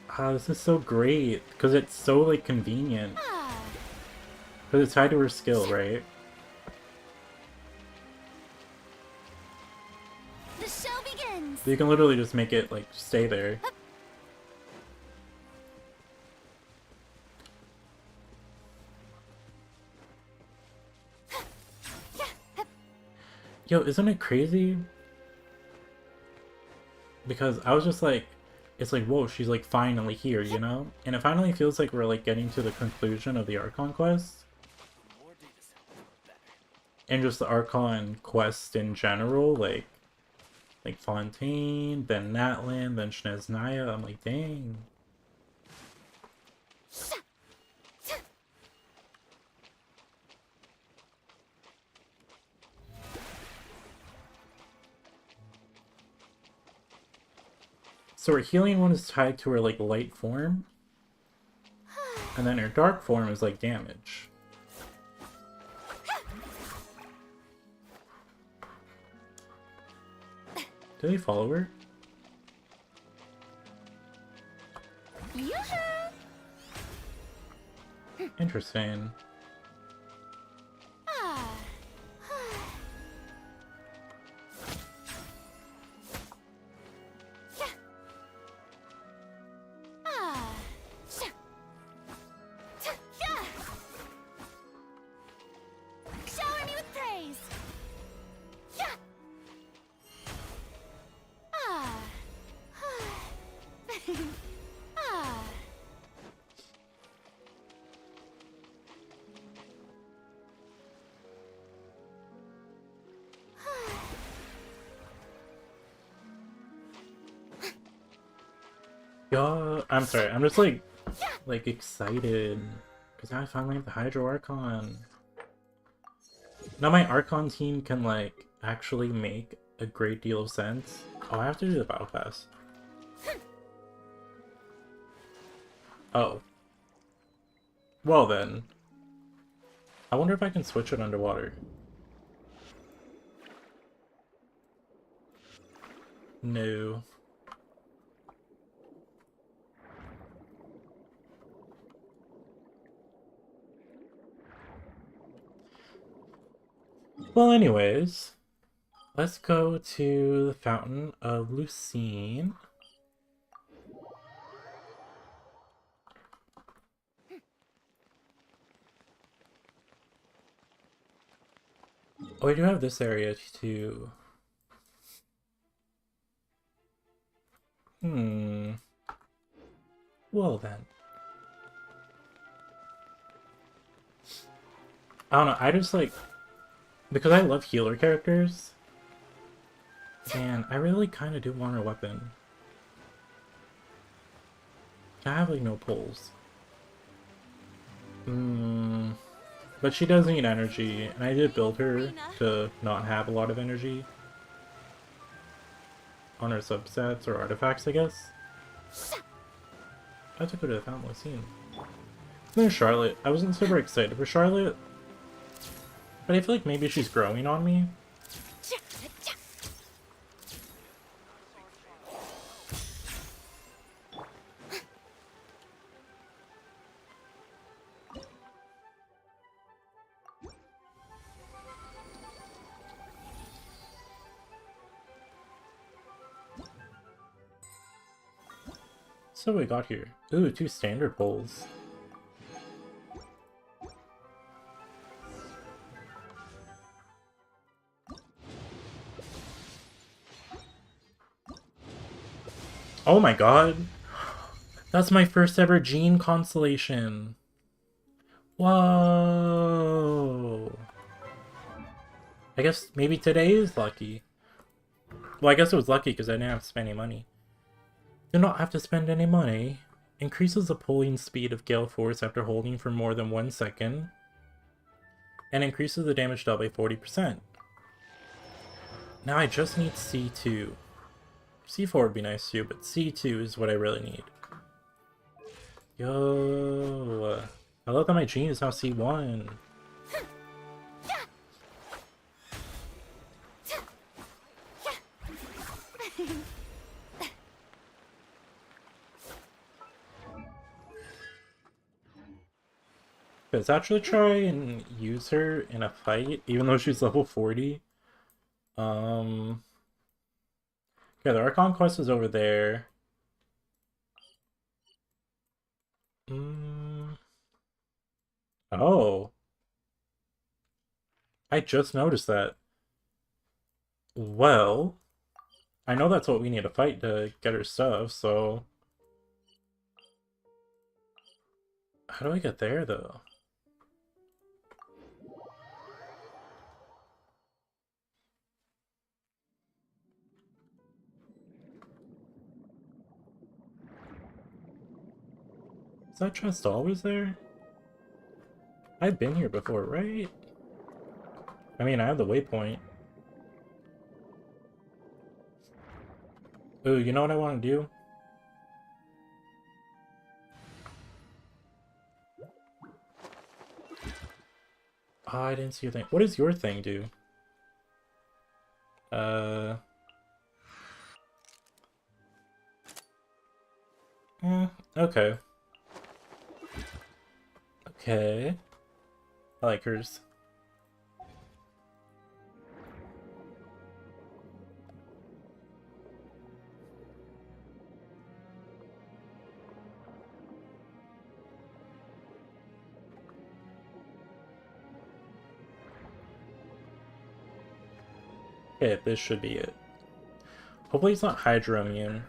Ah, this is so great. Because it's so, like, convenient. Because it's tied to her skill, right? The show begins. You can literally just make it, like, stay there. Yo, isn't it crazy? Because I was just like, it's like, whoa, she's like finally here, you know? And it finally feels like we're like getting to the conclusion of the Archon quest. And just the Archon quest in general, like Fontaine, then Natlan, then Shneznaya. I'm like, dang. So her healing one is tied to her like light form. And then her dark form is like damage. Do they follow her? Yoo-hoo! Interesting. Yo, I'm sorry. I'm just like excited because now I finally have the Hydro Archon. Now my Archon team can like actually make a great deal of sense. Oh, I have to do the Battle Pass. Oh. Well then. I wonder if I can switch it underwater. No. Well, anyways, let's go to the Fountain of Lucine. Oh, I do have this area too. Well then. I don't know, I just like... Because I love healer characters, and I really kind of do want her weapon. I have like no pulls. But she does need energy, and I did build her to not have a lot of energy on her subsets or artifacts, I guess. I have to go to the Fountain of Lucine. Then Charlotte. I wasn't super excited for Charlotte, but I feel like maybe she's growing on me. So what we got here? Ooh, 2 standard pulls. Oh my god! That's my first ever Gene constellation! Whoa! I guess maybe today is lucky. Well, I guess it was lucky because I didn't have to spend any money. Do not have to spend any money. Increases the pulling speed of Gale Force after holding for more than 1 second. And increases the damage dealt by 40%. Now I just need C2. C4 would be nice too, but C2 is what I really need. Yo, I love that my Gene is now C1. Let's actually try and use her in a fight, even though she's level 40. Yeah, the Archon quest is over there. Oh. I just noticed that. Well, I know that's what we need to fight to get her stuff, so... How do I get there, though? Is that chest always there? I've been here before, right? I mean, I have the waypoint. Ooh, you know what I want to do? Oh, I didn't see your thing. What does your thing do? Okay. Okay. I like hers. Okay, this should be it. Hopefully it's not Hydro immune.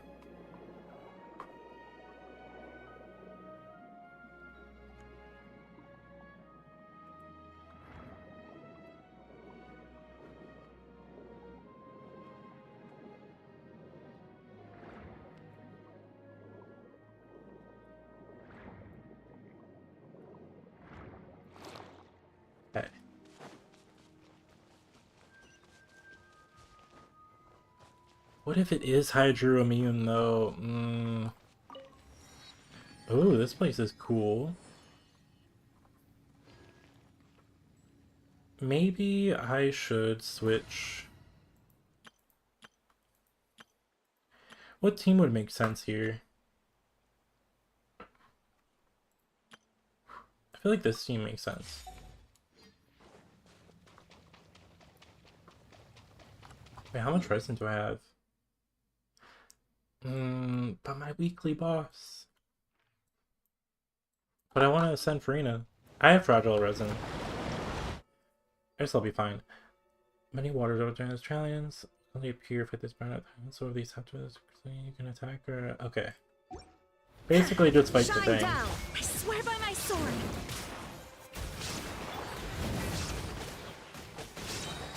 What if it is Hydro immune though? Oh, this place is cool. Maybe I should switch. What team would make sense here? I feel like this team makes sense. Wait, how much resin do I have? But my weekly boss. But I want to send Farina. I have fragile resin. I guess I'll be fine. Many waters over during Australians only appear if it is burned out. So if these have to you can attack or okay. Basically just fight the Shine thing. down! I swear by my sword!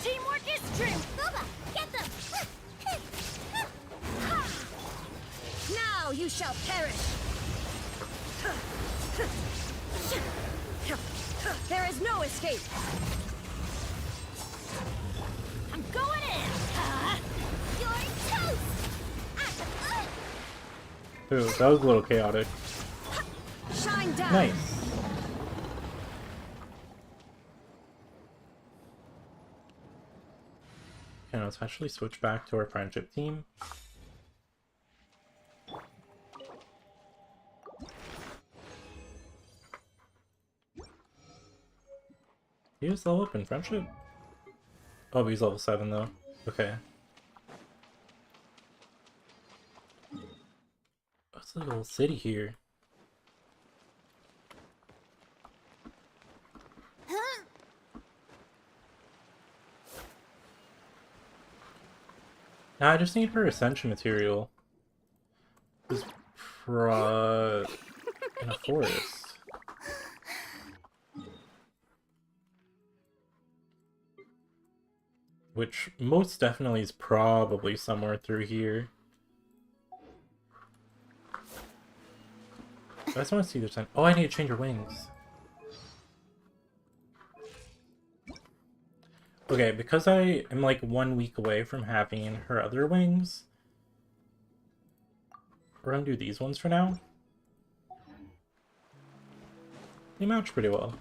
Teamwork is true! Booba, get them! Now you shall perish! There is no escape! I'm going in! You're toast! Ooh, that was a little chaotic. Shine down! Nice. Okay, let's actually switch back to our friendship team. He was level up in friendship? Oh, he's level 7 though. Okay. What's the little city here? Nah, I just need her ascension material. Just for in a forest. Which most definitely is probably somewhere through here. I just want to see their sign. Oh, I need to change her wings. Okay, because I am like 1 week away from having her other wings, we're gonna do these ones for now. They match pretty well.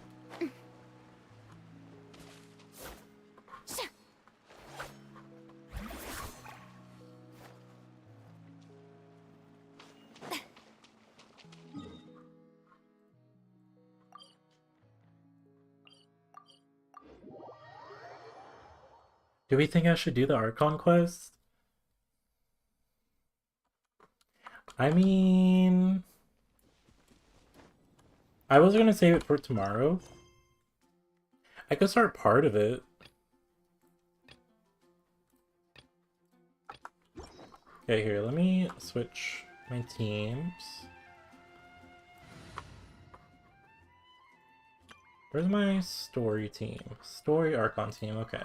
Do we think I should do the Archon quest? I mean, I was gonna save it for tomorrow. I could start part of it. Okay, here, let me switch my teams. Where's my story team? Story Archon team, okay.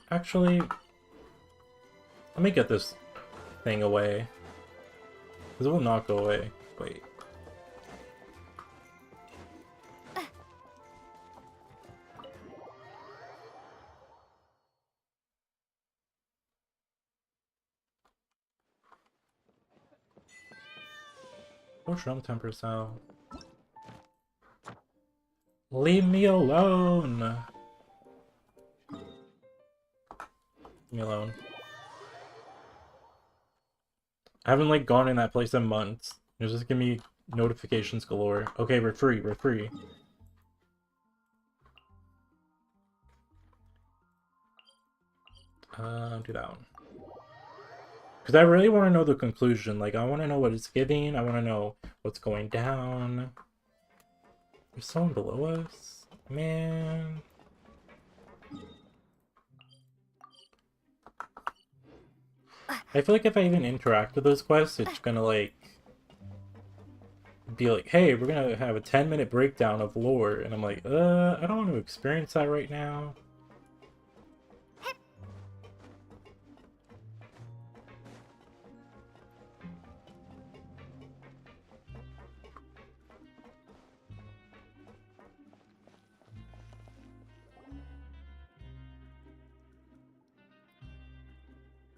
Actually, let me get this thing away. Because it will not go away. Wait. What's wrong, temper cell? Leave me alone! Leave me alone. I haven't like gone in that place in months. It's just give me notifications galore. Okay, we're free, we're free. Do that one. Because I really want to know the conclusion. Like, I want to know what it's giving. I want to know what's going down. There's someone below us? Man. I feel like if I even interact with those quests, it's gonna, like, be like, hey, we're gonna have a 10-minute breakdown of lore. And I'm like, I don't want to experience that right now.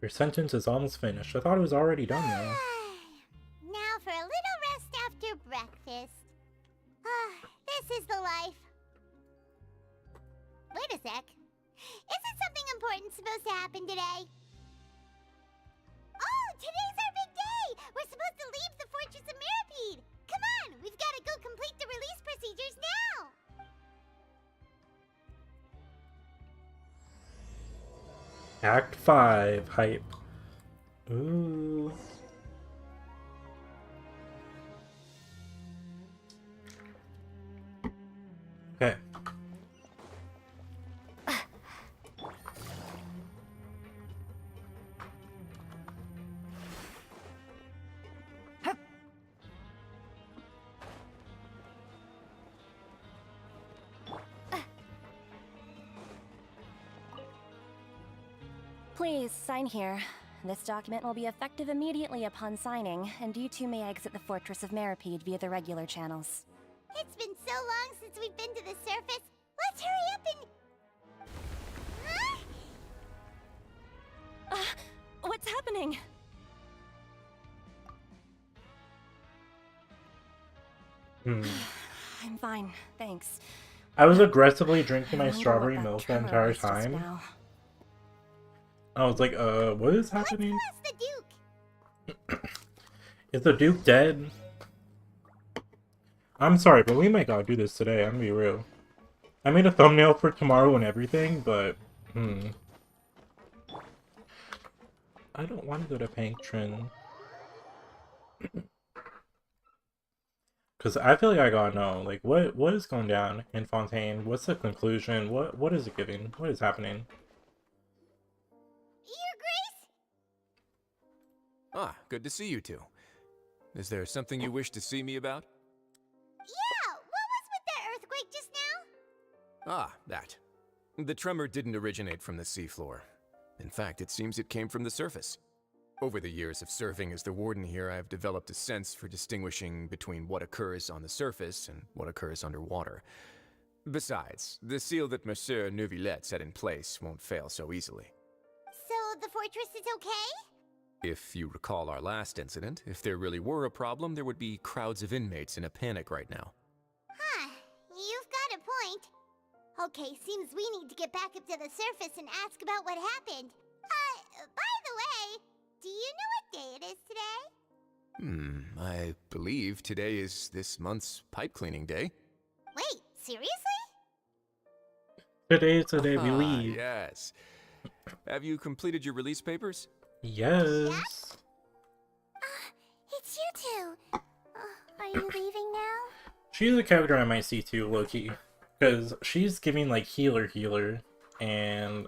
Your sentence is almost finished. I thought it was already done, though. Now for a little rest after breakfast. This is the life. Wait a sec. Isn't something important supposed to happen today? Oh, today's our big day! We're supposed to leave the Fortress of Mirapede! Come on, we've got to go complete the release procedures now! Act 5, hype. Ooh. Okay. Please, sign here. This document will be effective immediately upon signing, and you two may exit the Fortress of Mirapede via the regular channels. It's been so long since we've been to the surface. Let's hurry up and... What's happening? I'm fine, thanks. I was aggressively drinking my I wonder strawberry what that milk the tremor entire was just time. now. I was like, what is happening? Let's the Duke! Is the Duke dead? I'm sorry, but we might gotta do this today, I'm gonna be real. I made a thumbnail for tomorrow and everything, but, I don't want to go to Patron. Because I feel like I gotta know, like, what is going down in Fontaine? What's the conclusion? What is it giving? What is happening? Your Grace? Ah, good to see you two. Is there something you wish to see me about? Yeah, what was with that earthquake just now? Ah, that. The tremor didn't originate from the seafloor. In fact, it seems it came from the surface. Over the years of serving as the warden here, I have developed a sense for distinguishing between what occurs on the surface and what occurs underwater. Besides, the seal that Monsieur Neuvillette set in place won't fail so easily. So the fortress is okay? If you recall our last incident, if there really were a problem, there would be crowds of inmates in a panic right now. Huh, you've got a point. Okay, seems we need to get back up to the surface and ask about what happened. By the way, do you know what day it is today? I believe today is this month's pipe cleaning day. Wait, seriously? Today is the day we Ah, leave. yes. Have you completed your release papers? Yes. It's you two. Are you leaving now? She's a character I might see too, Loki. Because she's giving like healer, and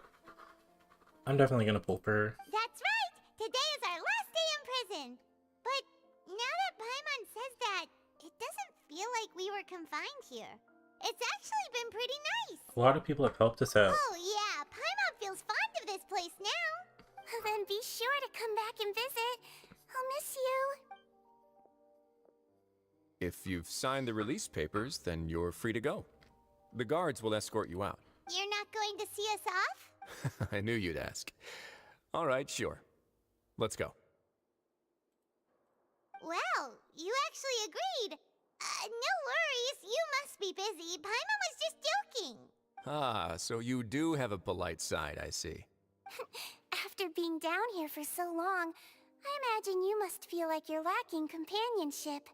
I'm definitely gonna pull for her. That's right! Today is our last day in prison! But now that Paimon says that, it doesn't feel like we were confined here. It's actually been pretty nice! A lot of people have helped us out. Oh yeah, Paimon feels fond of this place now! Then be sure to come back and visit. I'll miss you. If you've signed the release papers, then you're free to go. The guards will escort you out. You're not going to see us off? I knew you'd ask. All right, sure. Let's go. Well, you actually agreed. No worries, you must be busy. Paimon was just joking. Ah, so you do have a polite side, I see. After being down here for so long, I imagine you must feel like you're lacking companionship.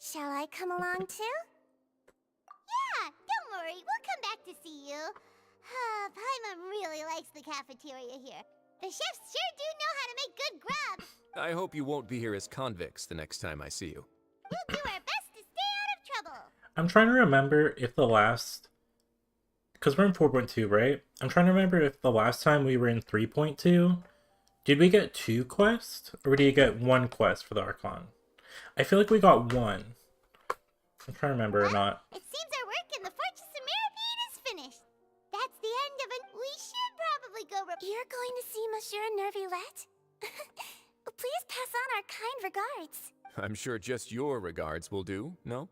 Shall I come along too? Yeah, don't worry, we'll come back to see you. Paimon really likes the cafeteria here. The chefs sure do know how to make good grub. I hope you won't be here as convicts the next time I see you. We'll do our best to stay out of trouble. I'm trying to remember if the last... Because we're in 4.2, right? I'm trying to remember if the last time we were in 3.2, did we get 2 quests? Or did you get 1 quest for the Archon? I feel like we got 1. I'm trying to remember or not. It seems our work in the Fortress of Mirapede is finished. That's the end of it. We should probably go... You're going to see Monsieur Neuvillette? Please pass on our kind regards. I'm sure just your regards will do, no?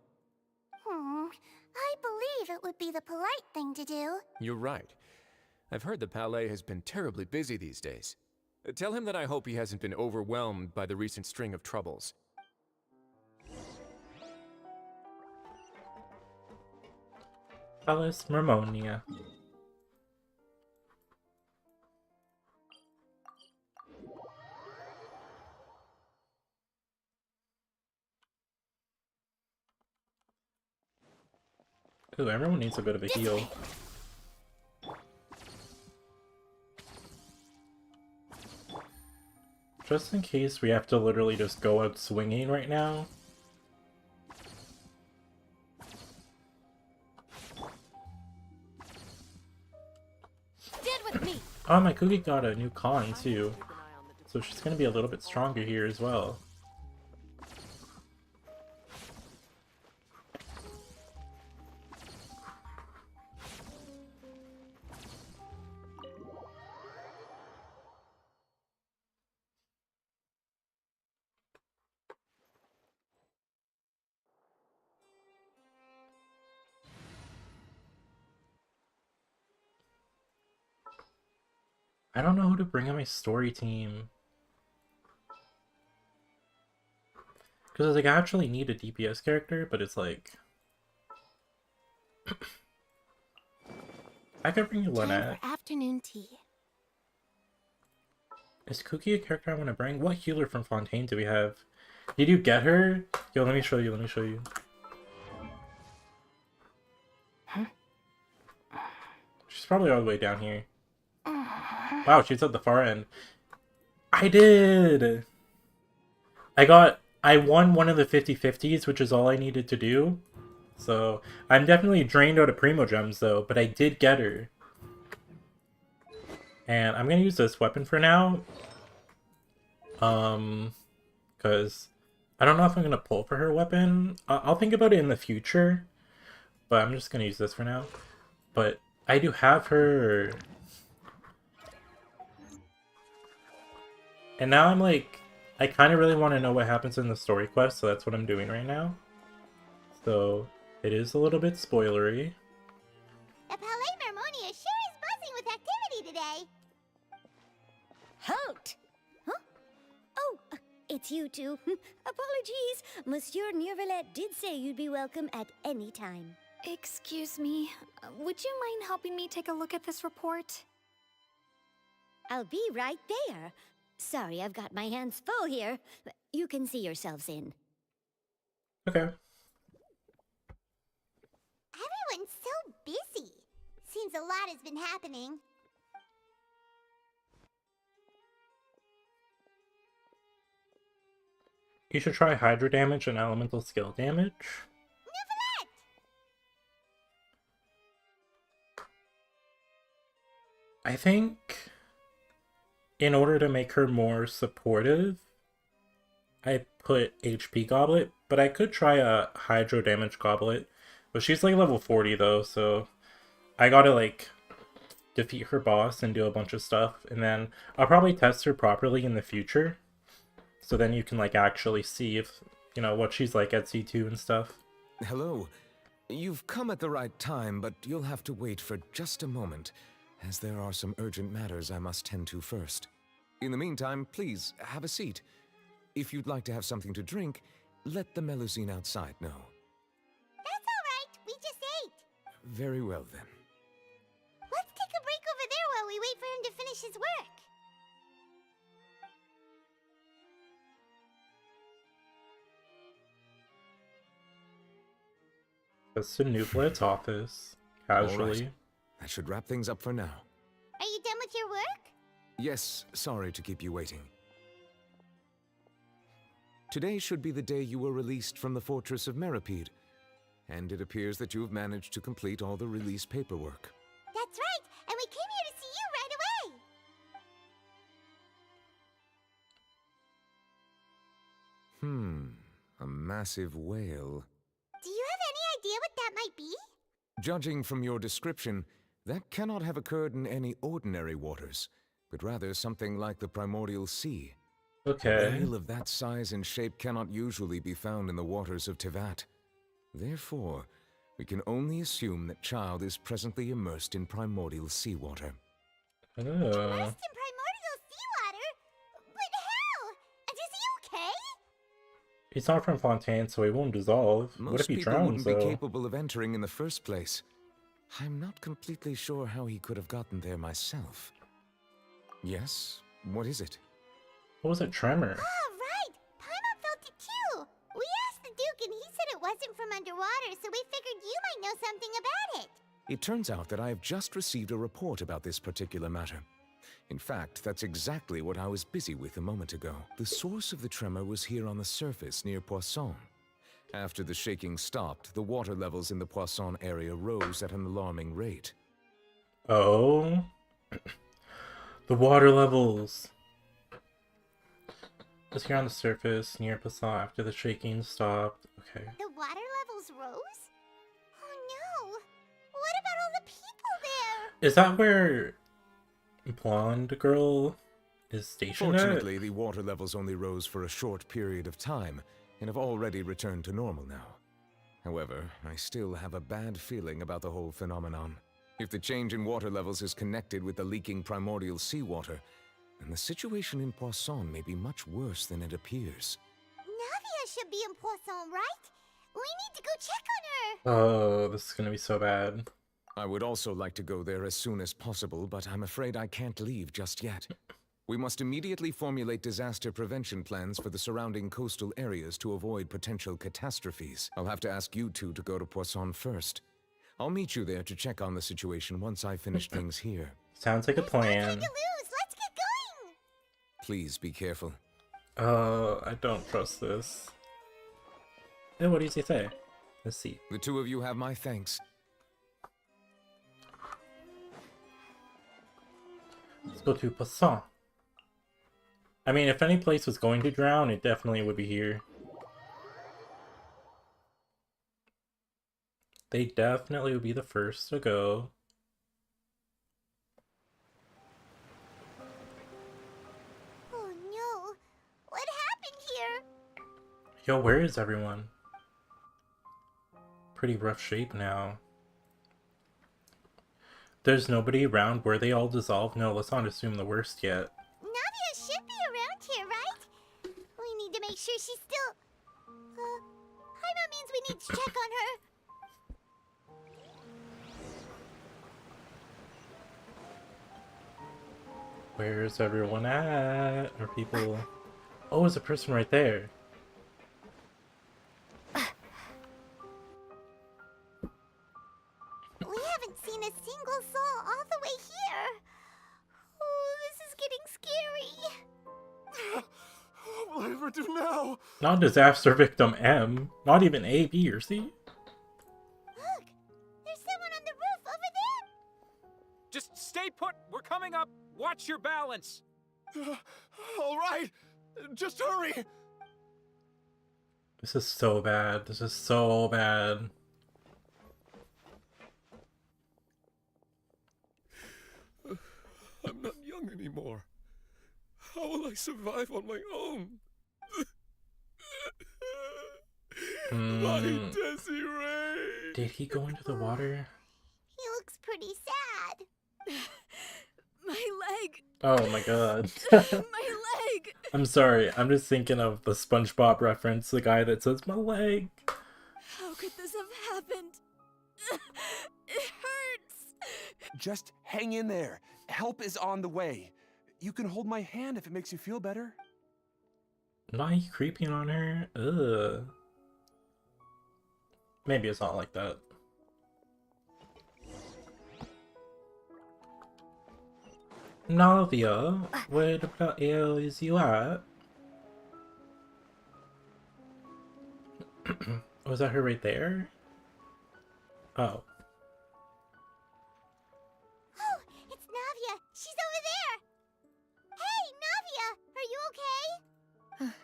I believe it would be the polite thing to do. You're right. I've heard the Palais has been terribly busy these days. Tell him that I hope he hasn't been overwhelmed by the recent string of troubles. Alice Mermonia. Ooh, everyone needs a bit of a heal. Just in case we have to literally just go out swinging right now. Stand with me. Oh, my Cookie got a new con too. So she's gonna be a little bit stronger here as well. I don't know who to bring on my story team. Because like, I actually need a DPS character, but it's like... I could bring you Time Lynette. for afternoon tea. Is Cookie a character I want to bring? What healer from Fontaine do we have? Did you get her? Yo, let me show you, let me show you. Huh? She's probably all the way down here. Wow, she's at the far end. I did! I won one of the 50/50s, which is all I needed to do. So, I'm definitely drained out of Primo Gems though, but I did get her. And I'm gonna use this weapon for now. Because I don't know if I'm gonna pull for her weapon. I'll think about it in the future. But I'm just gonna use this for now. But I do have her. And now I'm like, I kind of really want to know what happens in the story quest, so that's what I'm doing right now. So, it is a little bit spoilery. The Palais Mermonia sure is buzzing with activity today. Halt! Huh? Oh, it's you two. Apologies. Monsieur Neuvillette did say you'd be welcome at any time. Excuse me, would you mind helping me take a look at this report? I'll be right there. Sorry, I've got my hands full here. You can see yourselves in. Okay. Everyone's so busy. Seems a lot has been happening. You should try Hydro damage and Elemental skill damage. Neuvillette! I think in order to make her more supportive, I put HP Goblet, but I could try a Hydro damage Goblet. But she's like level 40 though, so I gotta like defeat her boss and do a bunch of stuff, and then I'll probably test her properly in the future. So then you can like actually see if, you know, what she's like at C2 and stuff. Hello. You've come at the right time, but you'll have to wait for just a moment, as there are some urgent matters I must tend to first. In the meantime, please, have a seat. If you'd like to have something to drink, let the Melusine outside know. That's all right. We just ate. Very well, then. Let's take a break over there while we wait for him to finish his work. That's to Neuvlette's office, casually. All right. That should wrap things up for now. Are you done with your work? Yes, sorry to keep you waiting. Today should be the day you were released from the Fortress of Meripede, and it appears that you've managed to complete all the release paperwork. That's right, and we came here to see you right away. A massive whale. Do you have any idea what that might be? Judging from your description, that cannot have occurred in any ordinary waters, but rather something like the primordial sea. Okay. A whale of that size and shape cannot usually be found in the waters of Tevat. Therefore, we can only assume that Child is presently immersed in primordial seawater. Immersed in primordial seawater? He's not from Fontaine, so he won't dissolve. What if Most he people drowns, wouldn't be though? capable of entering in the first place. I'm not completely sure how he could have gotten there myself. Yes? What is it? What was it, Tremor? Oh, right! Paimon felt it too! We asked the Duke and he said it wasn't from underwater, so we figured you might know something about it. It turns out that I have just received a report about this particular matter. In fact, that's exactly what I was busy with a moment ago. The source of the tremor was here on the surface near Poisson. After the shaking stopped, the water levels in the Poisson area rose at an alarming rate. Oh? The water levels! It's here on the surface near Poisson after the shaking stopped. Okay. The water levels rose? Oh no! What about all the people there? Is that where blonde girl is stationed Fortunately, the water levels only rose for a short period of time, and have already returned to normal now. However, I still have a bad feeling about the whole phenomenon. If the change in water levels is connected with the leaking primordial seawater, then the situation in Poisson may be much worse than it appears. Navia should be in Poisson, right? We need to go check on her! Oh, this is gonna be so bad. I would also like to go there as soon as possible, but I'm afraid I can't leave just yet. We must immediately formulate disaster prevention plans for the surrounding coastal areas to avoid potential catastrophes. I'll have to ask you two to go to Poisson first. I'll meet you there to check on the situation once I finish things here. Sounds like a plan. Let's get going! Please be careful. I don't trust this. Hey, what does he say? Let's see. The two of you have my thanks. Let's go to Poisson. I mean, if any place was going to drown, it definitely would be here. They definitely would be the first to go. Oh no! What happened here? Yo, where is everyone? Pretty rough shape now. There's nobody around where they all dissolve? No, let's not assume the worst yet. Navia should be around here, right? We need to make sure she's still... Paimon means we need to check on her. Where's everyone at? Are people... Oh, there's a person right there. We haven't seen a single soul all the way here. Oh, this is getting scary. What will I ever do now? Not disaster victim M. Not even A, B, or C. Look, there's someone on the roof over there. Just stay put. We're coming up. Watch your balance. All right, just hurry. This is so bad. This is so bad. I'm not young anymore. How will I survive on my own? My Desiree! Did he go into the water? He looks pretty sad. My leg! Oh my god. My leg! I'm sorry, I'm just thinking of the SpongeBob reference, the guy that says, my leg. How could this have happened? It hurts! Just hang in there. Help is on the way. You can hold my hand if it makes you feel better. Not he creeping on her? Ugh. Maybe it's not like that. Navia, where the hell is you at? Was that her right there? Oh. Oh, it's Navia. She's over there. Hey, Navia, are you okay?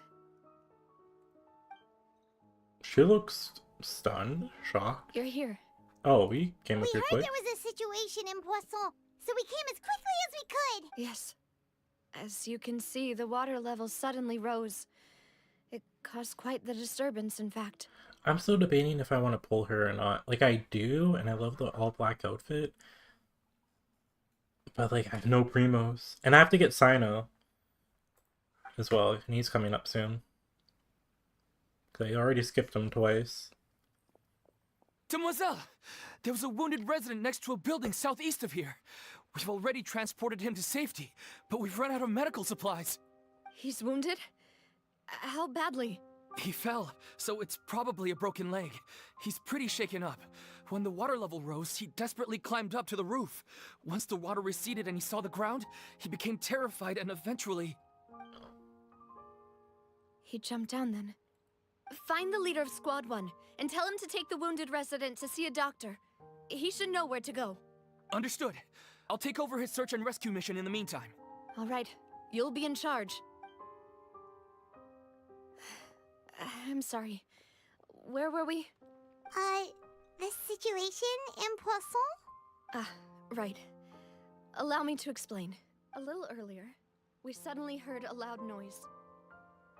She looks stunned, shocked. You're here. Oh, we came up We here heard quick. there was a situation in Poisson, so we came as quickly as we could. Yes. As you can see, the water levels suddenly rose. It caused quite the disturbance, in fact. I'm still debating if I want to pull her or not. Like, I do, and I love the all-black outfit. But, like, I have no primos. And I have to get Sino as well, and he's coming up soon. They already skipped him twice. Demoiselle! There was a wounded resident next to a building southeast of here. We've already transported him to safety, but we've run out of medical supplies. He's wounded? How badly? He fell, so it's probably a broken leg. He's pretty shaken up. When the water level rose, he desperately climbed up to the roof. Once the water receded and he saw the ground, he became terrified and eventually... He jumped down then. Find the leader of Squad 1 and tell him to take the wounded resident to see a doctor. He should know where to go. Understood. I'll take over his search and rescue mission in the meantime. All right. You'll be in charge. I'm sorry. Where were we? The situation in Poisson? Right. Allow me to explain. A little earlier, we suddenly heard a loud noise.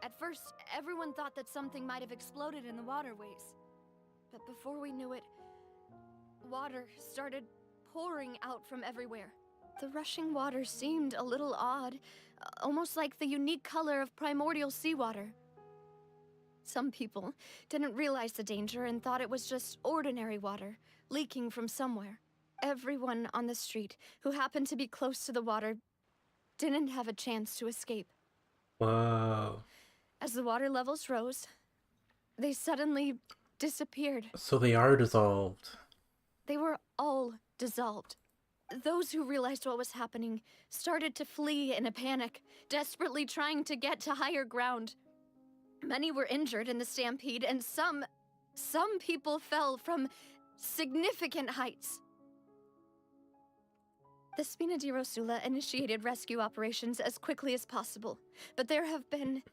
At first, everyone thought that something might have exploded in the waterways. But before we knew it, water started pouring out from everywhere. The rushing water seemed a little odd, almost like the unique color of primordial seawater. Some people didn't realize the danger and thought it was just ordinary water, leaking from somewhere. Everyone on the street who happened to be close to the water didn't have a chance to escape. Wow. As the water levels rose, they suddenly disappeared. So they are dissolved. They were all dissolved. Those who realized what was happening started to flee in a panic, desperately trying to get to higher ground. Many were injured in the stampede, and some people fell from significant heights. The Spina di Rosula initiated rescue operations as quickly as possible, but there have been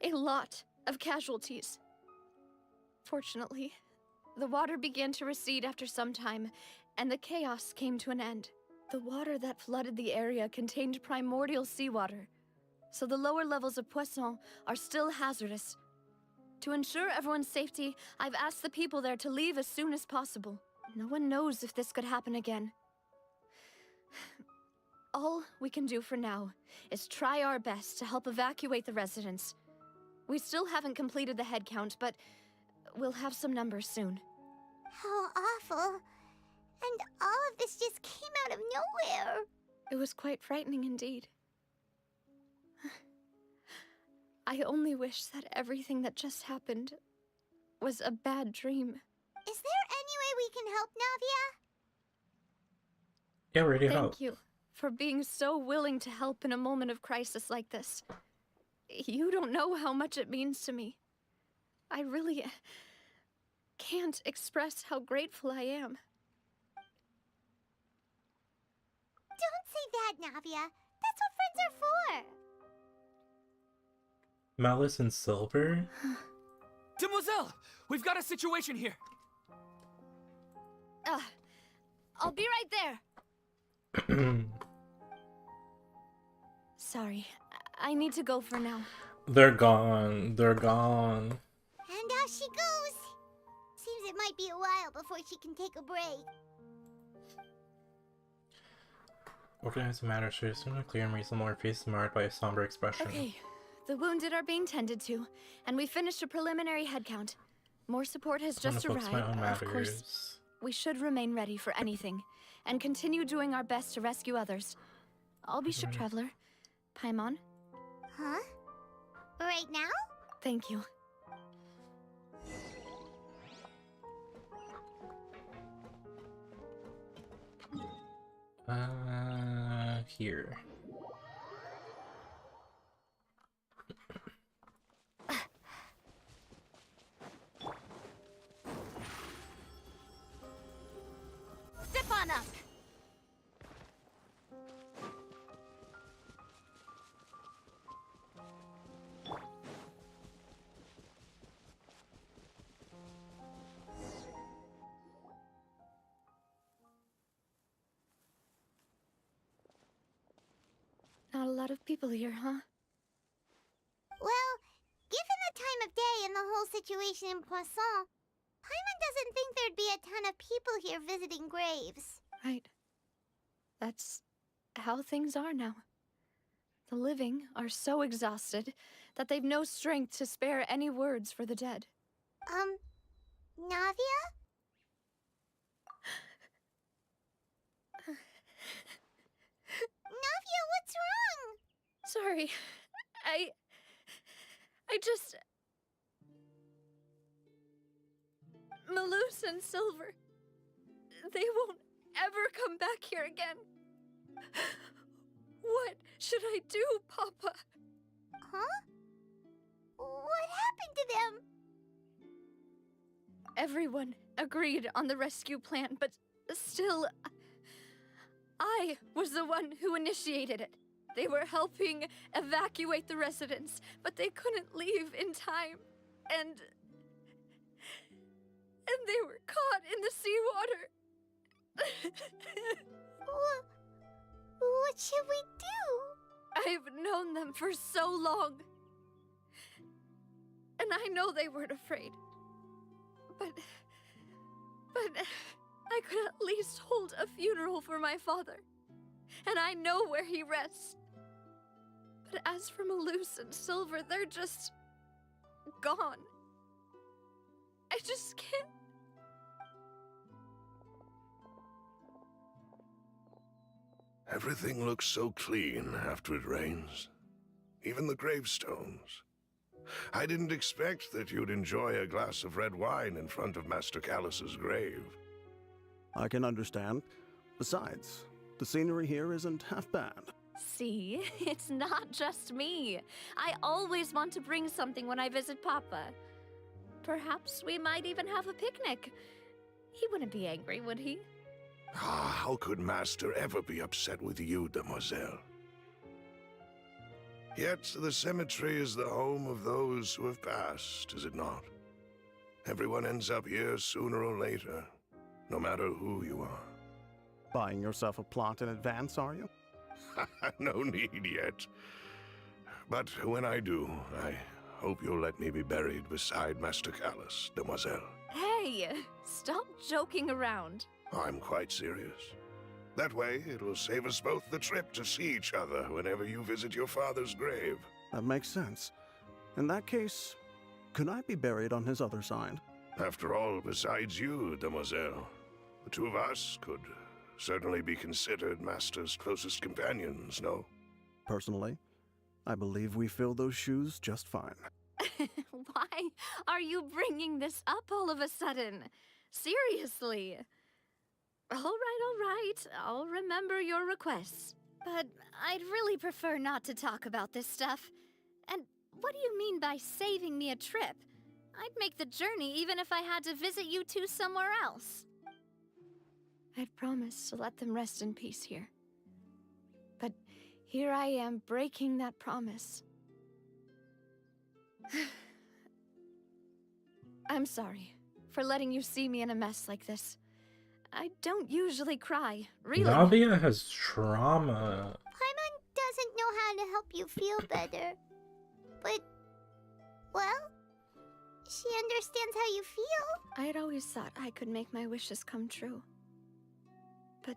a lot of casualties. Fortunately, the water began to recede after some time, and the chaos came to an end. The water that flooded the area contained primordial seawater, so the lower levels of Poisson are still hazardous. To ensure everyone's safety, I've asked the people there to leave as soon as possible. No one knows if this could happen again. All we can do for now is try our best to help evacuate the residents. We still haven't completed the head count, but we'll have some numbers soon. How awful. And all of this just came out of nowhere. It was quite frightening indeed. I only wish that everything that just happened was a bad dream. Is there any way we can help, Navia? Yeah, we're ready to help. Thank you for being so willing to help in a moment of crisis like this. You don't know how much it means to me. I really can't express how grateful I am. Don't say that, Navia. That's what friends are for. Malice and Silver? Demoiselle! We've got a situation here! I'll be right there. Sorry, I need to go for now. They're gone. They're gone. And off she goes. Seems it might be a while before she can take a break. Organize the matter so soon clear and reasonable, her face marred by a somber expression. Okay, the wounded are being tended to, and we finished a preliminary head count. More support has just arrived. Of course, we should remain ready for anything, and continue doing our best to rescue others. I'll be ship traveler. Paimon? Huh? Right now? Thank you. Here. Step on up. Not a lot of people here, huh? Well, given the time of day and the whole situation in Poisson, Paimon doesn't think there'd be a ton of people here visiting graves. Right. That's how things are now. The living are so exhausted that they've no strength to spare any words for the dead. Navia? Navia, what's wrong? Sorry. I just... Malus and Silver. They won't ever come back here again. What should I do, Papa? Huh? What happened to them? Everyone agreed on the rescue plan, but still, I was the one who initiated it. They were helping evacuate the residents, but they couldn't leave in time, and they were caught in the seawater. What should we do? I've known them for so long, and I know they weren't afraid. But I could at least hold a funeral for my father, and I know where he rests. But as for Malus and Silver, they're just gone. I just can't. Everything looks so clean after it rains. Even the gravestones. I didn't expect that you'd enjoy a glass of red wine in front of Master Callus's grave. I can understand. Besides, the scenery here isn't half bad. See, it's not just me. I always want to bring something when I visit Papa. Perhaps we might even have a picnic. He wouldn't be angry, would he? Ah, how could Master ever be upset with you, Demoiselle? Yet the cemetery is the home of those who have passed, is it not? Everyone ends up here sooner or later, no matter who you are. Buying yourself a plot in advance, are you? No need yet. But when I do, I hope you'll let me be buried beside Master Callus, Demoiselle. Hey, stop joking around. I'm quite serious. That way, it will save us both the trip to see each other whenever you visit your father's grave. That makes sense. In that case, could I be buried on his other side? After all, besides you, Demoiselle, the two of us could certainly be considered Master's closest companions, no? Personally, I believe we fill those shoes just fine. Why are you bringing this up all of a sudden? Seriously. All right. I'll remember your requests. But I'd really prefer not to talk about this stuff. And what do you mean by saving me a trip? I'd make the journey even if I had to visit you two somewhere else. I'd promised to let them rest in peace here. But here I am breaking that promise. I'm sorry for letting you see me in a mess like this. I don't usually cry, really. Navia has trauma. Paimon doesn't know how to help you feel better. But, well, she understands how you feel. I had always thought I could make my wishes come true. But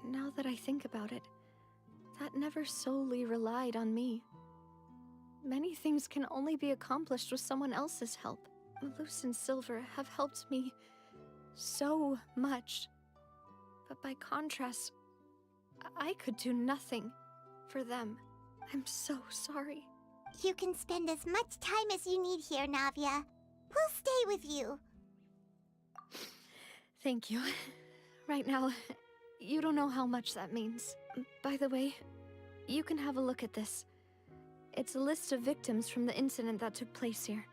now that I think about it, that never solely relied on me. Many things can only be accomplished with someone else's help. Malus and Silver have helped me so much. But by contrast, I could do nothing for them. I'm so sorry. You can spend as much time as you need here, Navia. We'll stay with you. Thank you. Right now, you don't know how much that means. By the way, you can have a look at this. It's a list of victims from the incident that took place here.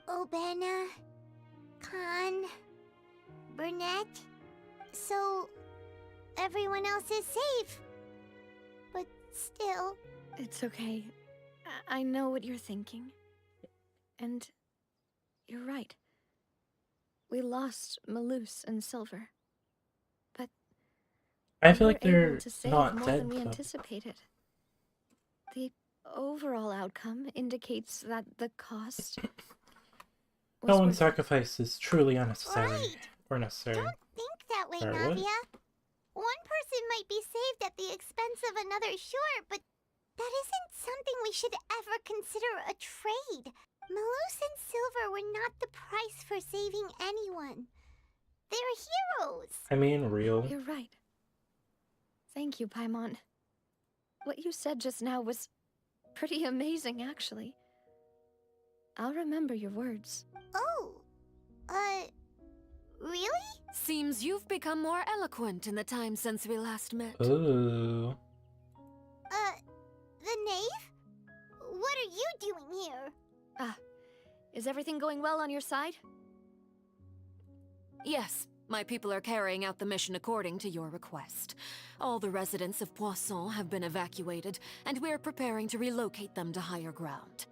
Obena, Khan, Burnett. So, everyone else is safe. But still... It's okay. I know what you're thinking. And you're right. We lost Malus and Silver. But I feel we like were they're able to save not more dead, than we though. anticipated. The overall outcome indicates that the cost No was one's worth it. sacrifice is truly unnecessary. Right. Or necessary. Don't think that way, Sorry, what? Navia. One person might be saved at the expense of another, sure, but That isn't something we should ever consider a trade. Malus and Silver were not the price for saving anyone. They're heroes. I mean, real. You're right. Thank you, Paimon. What you said just now was pretty amazing, actually. I'll remember your words. Oh, really? Seems you've become more eloquent in the time since we last met. Ooh. The knave? What are you doing here? Ah, is everything going well on your side? Yes, my people are carrying out the mission according to your request. All the residents of Poisson have been evacuated, and we're preparing to relocate them to higher ground.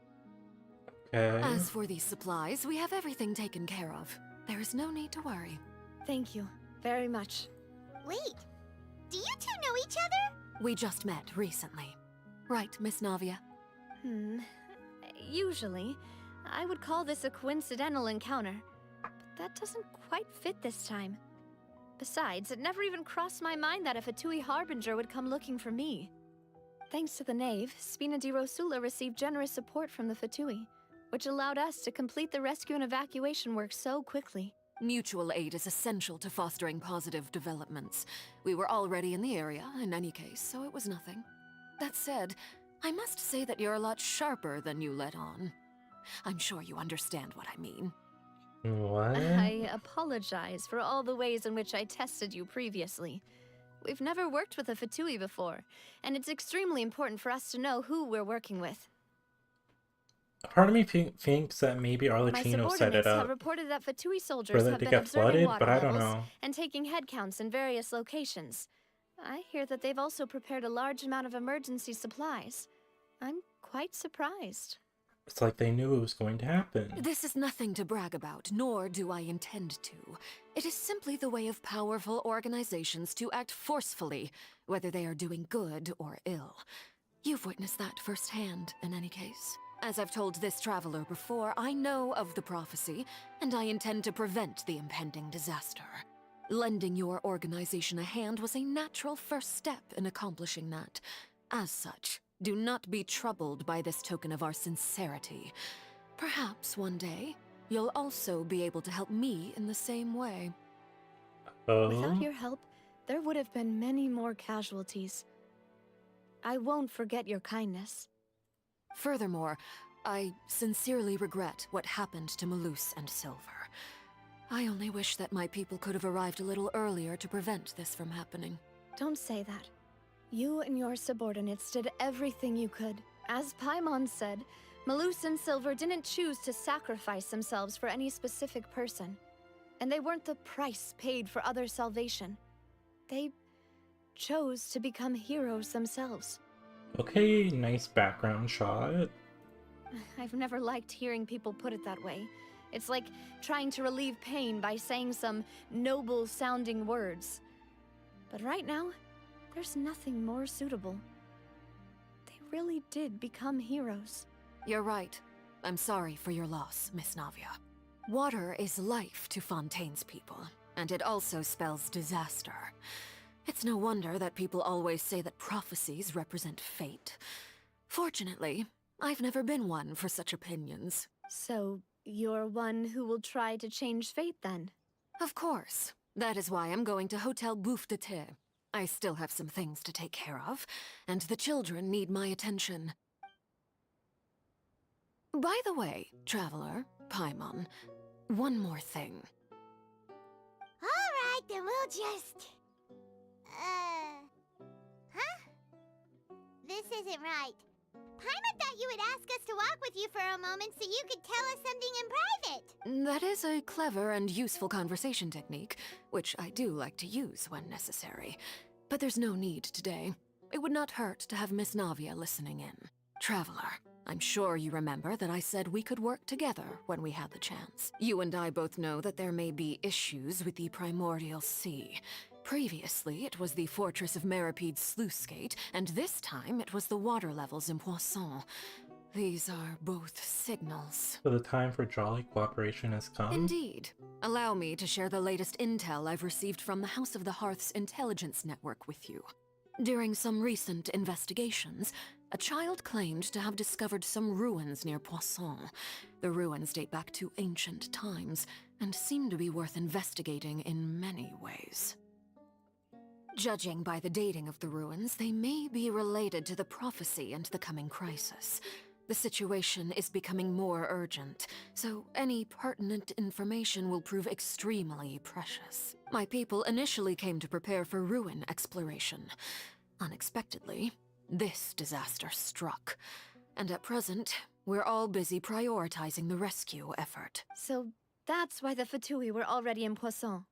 Okay. As for these supplies, we have everything taken care of. There is no need to worry. Thank you very much. Wait, do you two know each other? We just met recently. Right, Miss Navia? Usually, I would call this a coincidental encounter, but that doesn't quite fit this time. Besides, it never even crossed my mind that a Fatui Harbinger would come looking for me. Thanks to the Knave, Spina di Rosula received generous support from the Fatui, which allowed us to complete the rescue and evacuation work so quickly. Mutual aid is essential to fostering positive developments. We were already in the area, in any case, so it was nothing. That said, I must say that you're a lot sharper than you let on. I'm sure you understand what I mean. What? I apologize for all the ways in which I tested you previously. We've never worked with a Fatui before, and it's extremely important for us to know who we're working with. Part of me thinks that maybe My Arlecchino set it subordinates have up reported that Fatui for soldiers them have to been get observing flooded, water but I don't levels know. and taking head counts in various locations. I hear that they've also prepared a large amount of emergency supplies. I'm quite surprised. It's like they knew it was going to happen. This is nothing to brag about, nor do I intend to. It is simply the way of powerful organizations to act forcefully, whether they are doing good or ill. You've witnessed that firsthand, in any case. As I've told this traveler before, I know of the prophecy, and I intend to prevent the impending disaster. Lending your organization a hand was a natural first step in accomplishing that. As such, do not be troubled by this token of our sincerity. Perhaps one day, you'll also be able to help me in the same way. Without your help, there would have been many more casualties. I won't forget your kindness. Furthermore, I sincerely regret what happened to Malus and Silver. I only wish that my people could have arrived a little earlier to prevent this from happening. Don't say that. You and your subordinates did everything you could. As Paimon said, Malus and Silver didn't choose to sacrifice themselves for any specific person. And they weren't the price paid for other salvation. They chose to become heroes themselves. Okay, nice background shot. I've never liked hearing people put it that way. It's like trying to relieve pain by saying some noble-sounding words. But right now, there's nothing more suitable. They really did become heroes. You're right. I'm sorry for your loss, Miss Navia. Water is life to Fontaine's people, and it also spells disaster. It's no wonder that people always say that prophecies represent fate. Fortunately, I've never been one for such opinions. So, you're one who will try to change fate, then? Of course. That is why I'm going to Hotel Bouffe de Thé. I still have some things to take care of, and the children need my attention. By the way, Traveler, Paimon, one more thing. Alright, then we'll just... Huh? This isn't right. Paimon thought you would ask us to walk with you for a moment so you could tell us something in private. That is a clever and useful conversation technique, which I do like to use when necessary. But there's no need today. It would not hurt to have Miss Navia listening in. Traveler, I'm sure you remember that I said we could work together when we had the chance. You and I both know that there may be issues with the Primordial Sea. Previously, it was the Fortress of Meripede's sluice gate, and this time it was the water levels in Poisson. These are both signals. So the time for jolly cooperation has come? Indeed. Allow me to share the latest intel I've received from the House of the Hearth's intelligence network with you. During some recent investigations, A child claimed to have discovered some ruins near Poisson. The ruins date back to ancient times and seem to be worth investigating in many ways. Judging by the dating of the ruins, they may be related to the prophecy and the coming crisis. The situation is becoming more urgent, so any pertinent information will prove extremely precious. My people initially came to prepare for ruin exploration. Unexpectedly, this disaster struck, and at present, we're all busy prioritizing the rescue effort. So that's why the Fatui were already in Poisson.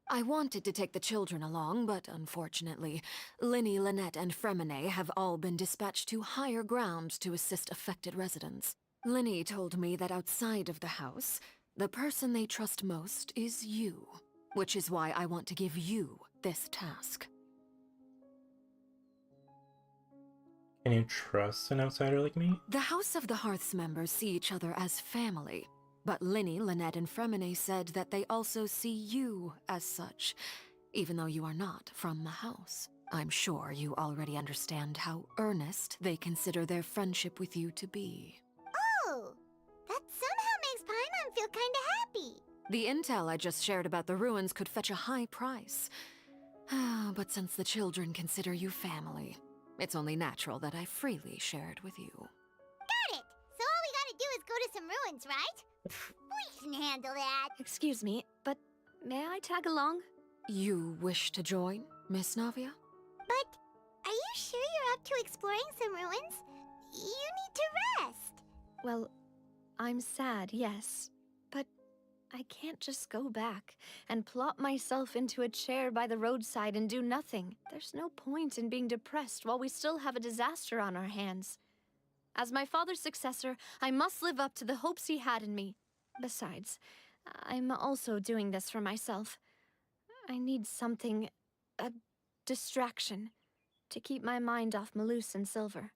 I wanted to take the children along, but unfortunately, Linny, Lynette, and Fremine have all been dispatched to higher ground to assist affected residents. Linny told me that outside of the house, the person they trust most is you, which is why I want to give you this task. Can you trust an outsider like me? The House of the Hearth's members see each other as family, but Linny, Lynette, and Fremine said that they also see you as such, even though you are not from the house. I'm sure you already understand how earnest they consider their friendship with you to be. Oh, that somehow makes Paimon feel kinda happy. The intel I just shared about the ruins could fetch a high price. But since the children consider you family, it's only natural that I freely share it with you. Got it! So all we gotta do is go to some ruins, right? We can handle that. Excuse me, but may I tag along? You wish to join, Miss Navia? But are you sure you're up to exploring some ruins? You need to rest. Well, I'm sad, yes. But I can't just go back and plop myself into a chair by the roadside and do nothing. There's no point in being depressed while we still have a disaster on our hands. As my father's successor, I must live up to the hopes he had in me. Besides, I'm also doing this for myself. I need something, a distraction, to keep my mind off Malus and Silver.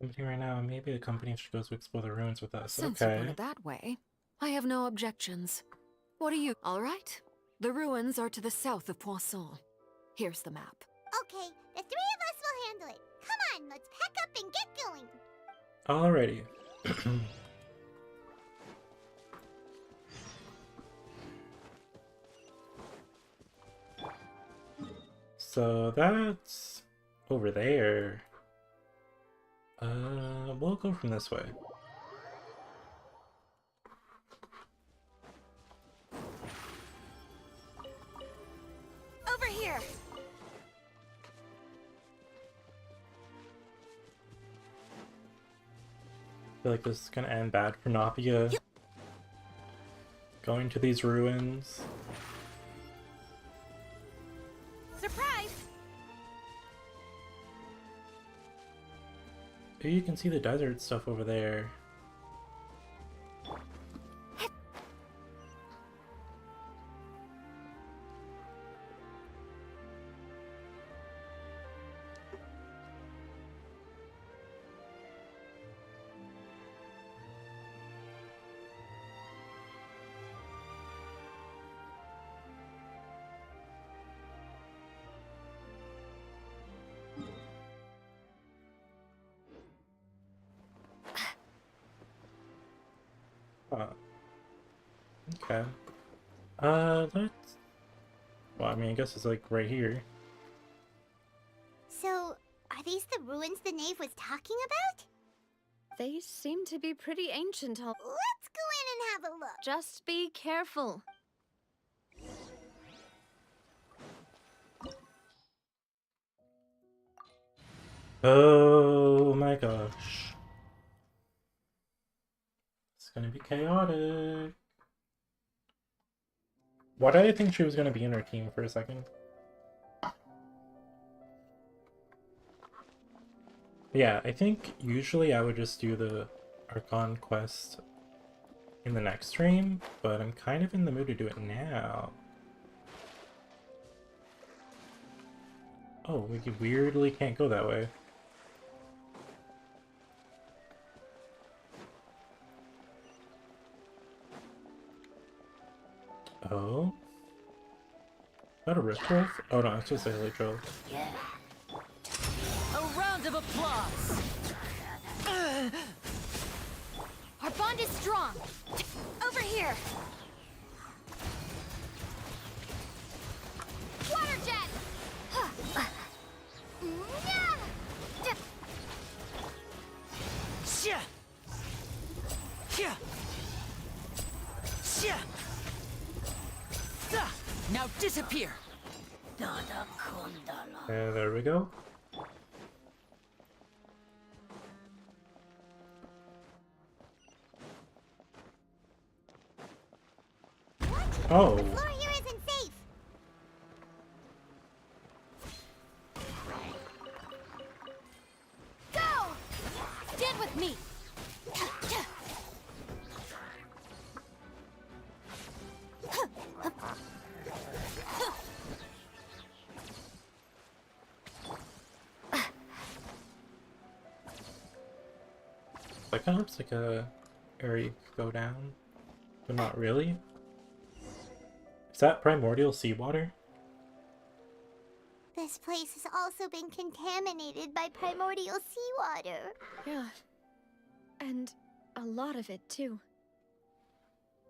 Company right now, maybe the company should go to explore the ruins with us. Since Okay. you put it that way, I have no objections. What do you... All right. The ruins are to the south of Poisson. Here's the map. Okay, the three of us will handle it. Come on, let's pack up and get going. Alrighty. So that's over there. We'll go from this way. Over here! I feel like this is gonna end bad for Navia. Going to these ruins. Surprise! Oh, you can see the desert stuff over there. Okay. Let's... Well, I mean, I guess it's like right here. So, are these the ruins the knave was talking about? They seem to be pretty ancient. Let's go in and have a look. Just be careful. Oh my gosh. It's gonna be chaotic. Why did I think she was gonna be in her team for a second? Yeah, I think usually I would just do the Archon quest in the next stream, but I'm kind of in the mood to do it now. Oh, we weirdly can't go that way. Oh? Is that a Rift Wolf? Oh no, it's just a Elite Troll. Oh of applause. Our bond is strong. Over here. Water jet. Now disappear. There we go. Oh. The floor here isn't safe. Go! Stand with me. That kind of looks like a area you could go down, but not really. Is that primordial seawater? This place has also been contaminated by primordial seawater. Yeah. And a lot of it, too.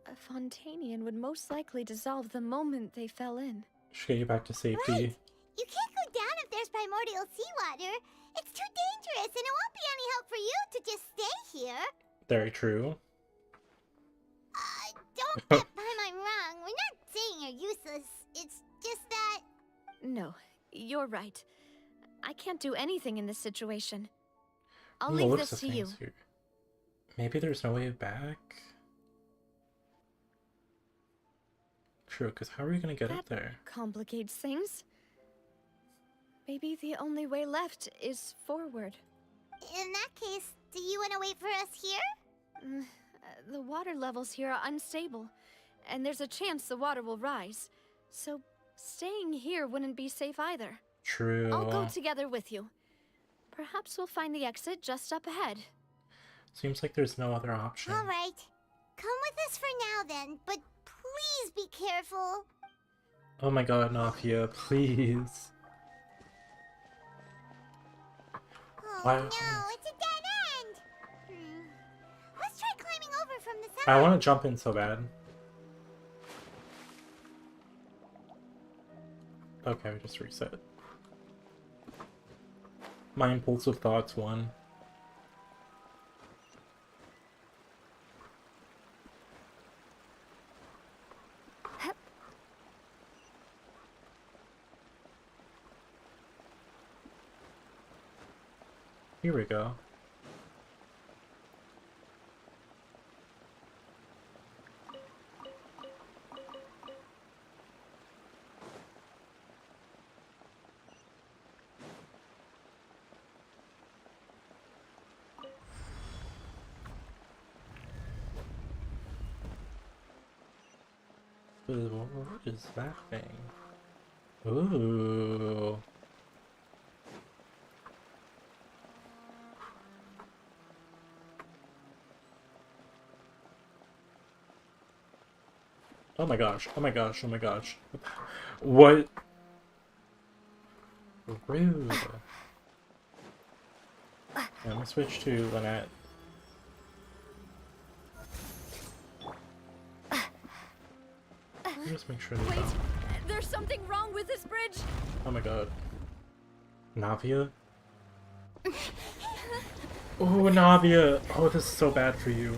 A Fontanian would most likely dissolve the moment they fell in. Should get you back to safety. Right. You can't go down if there's primordial seawater. It's too dangerous, and it won't be any help for you to just stay here. Very true. Don't get my wrong. We're not saying you're useless. It's just that... No, you're right. I can't do anything in this situation. I'll Ooh, leave looks this of to you. things here. Maybe there's no way back? True, because how are we going to get up there? Complicates things. Maybe the only way left is forward. In that case, do you want to wait for us here? The water levels here are unstable, and there's a chance the water will rise. So staying here wouldn't be safe either. True. I'll go together with you. Perhaps we'll find the exit just up ahead. Seems like there's no other option. All right. Come with us for now then, but please be careful. Oh my god, Nafia, please. Oh Why? no, it's a dead end! Let's try climbing over from the side. I want to jump in so bad. Okay, we just reset. My impulsive thoughts won. Here we go. What is that thing? Ooh. Oh my gosh, oh my gosh, oh my gosh. What? Rude. I'm gonna switch to Lynette. Just make sure they Wait, don't. there's something wrong with this bridge. Oh my god. Navia? Oh, Navia! Oh, this is so bad for you.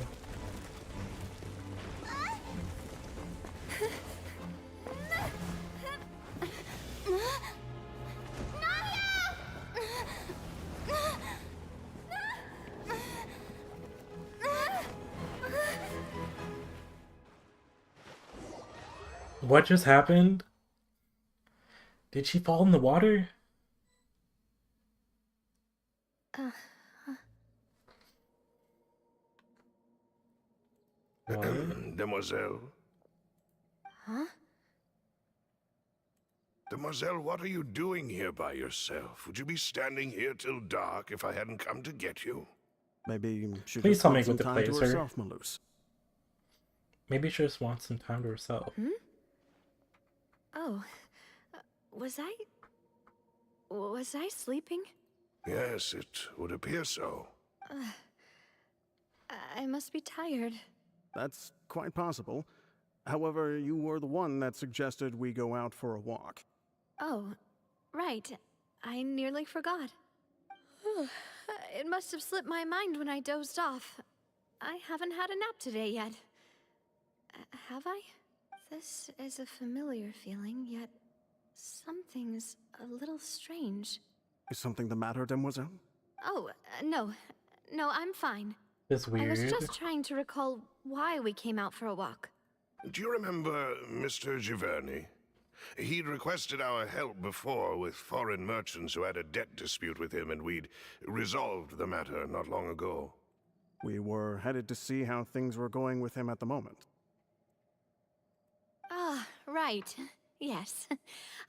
What just happened? Did she fall in the water? What? Demoiselle? Huh? Demoiselle, what are you doing here by yourself? Would you be standing here till dark if I hadn't come to get you? Maybe she Please just tell me wants some with the time to placer. herself, Malus. Maybe she just wants some time to herself. Oh, was I sleeping? Yes, it would appear so. I must be tired. That's quite possible. However, you were the one that suggested we go out for a walk. Oh, right. I nearly forgot. It must have slipped my mind when I dozed off. I haven't had a nap today yet. Have I? This is a familiar feeling, yet something's a little strange. Is something the matter, Demoiselle? Oh, no. No, I'm fine. It's I was weird. just trying to recall why we came out for a walk. Do you remember Mr. Giverny? He'd requested our help before with foreign merchants who had a debt dispute with him, and we'd resolved the matter not long ago. We were headed to see how things were going with him at the moment. Ah, right. Yes.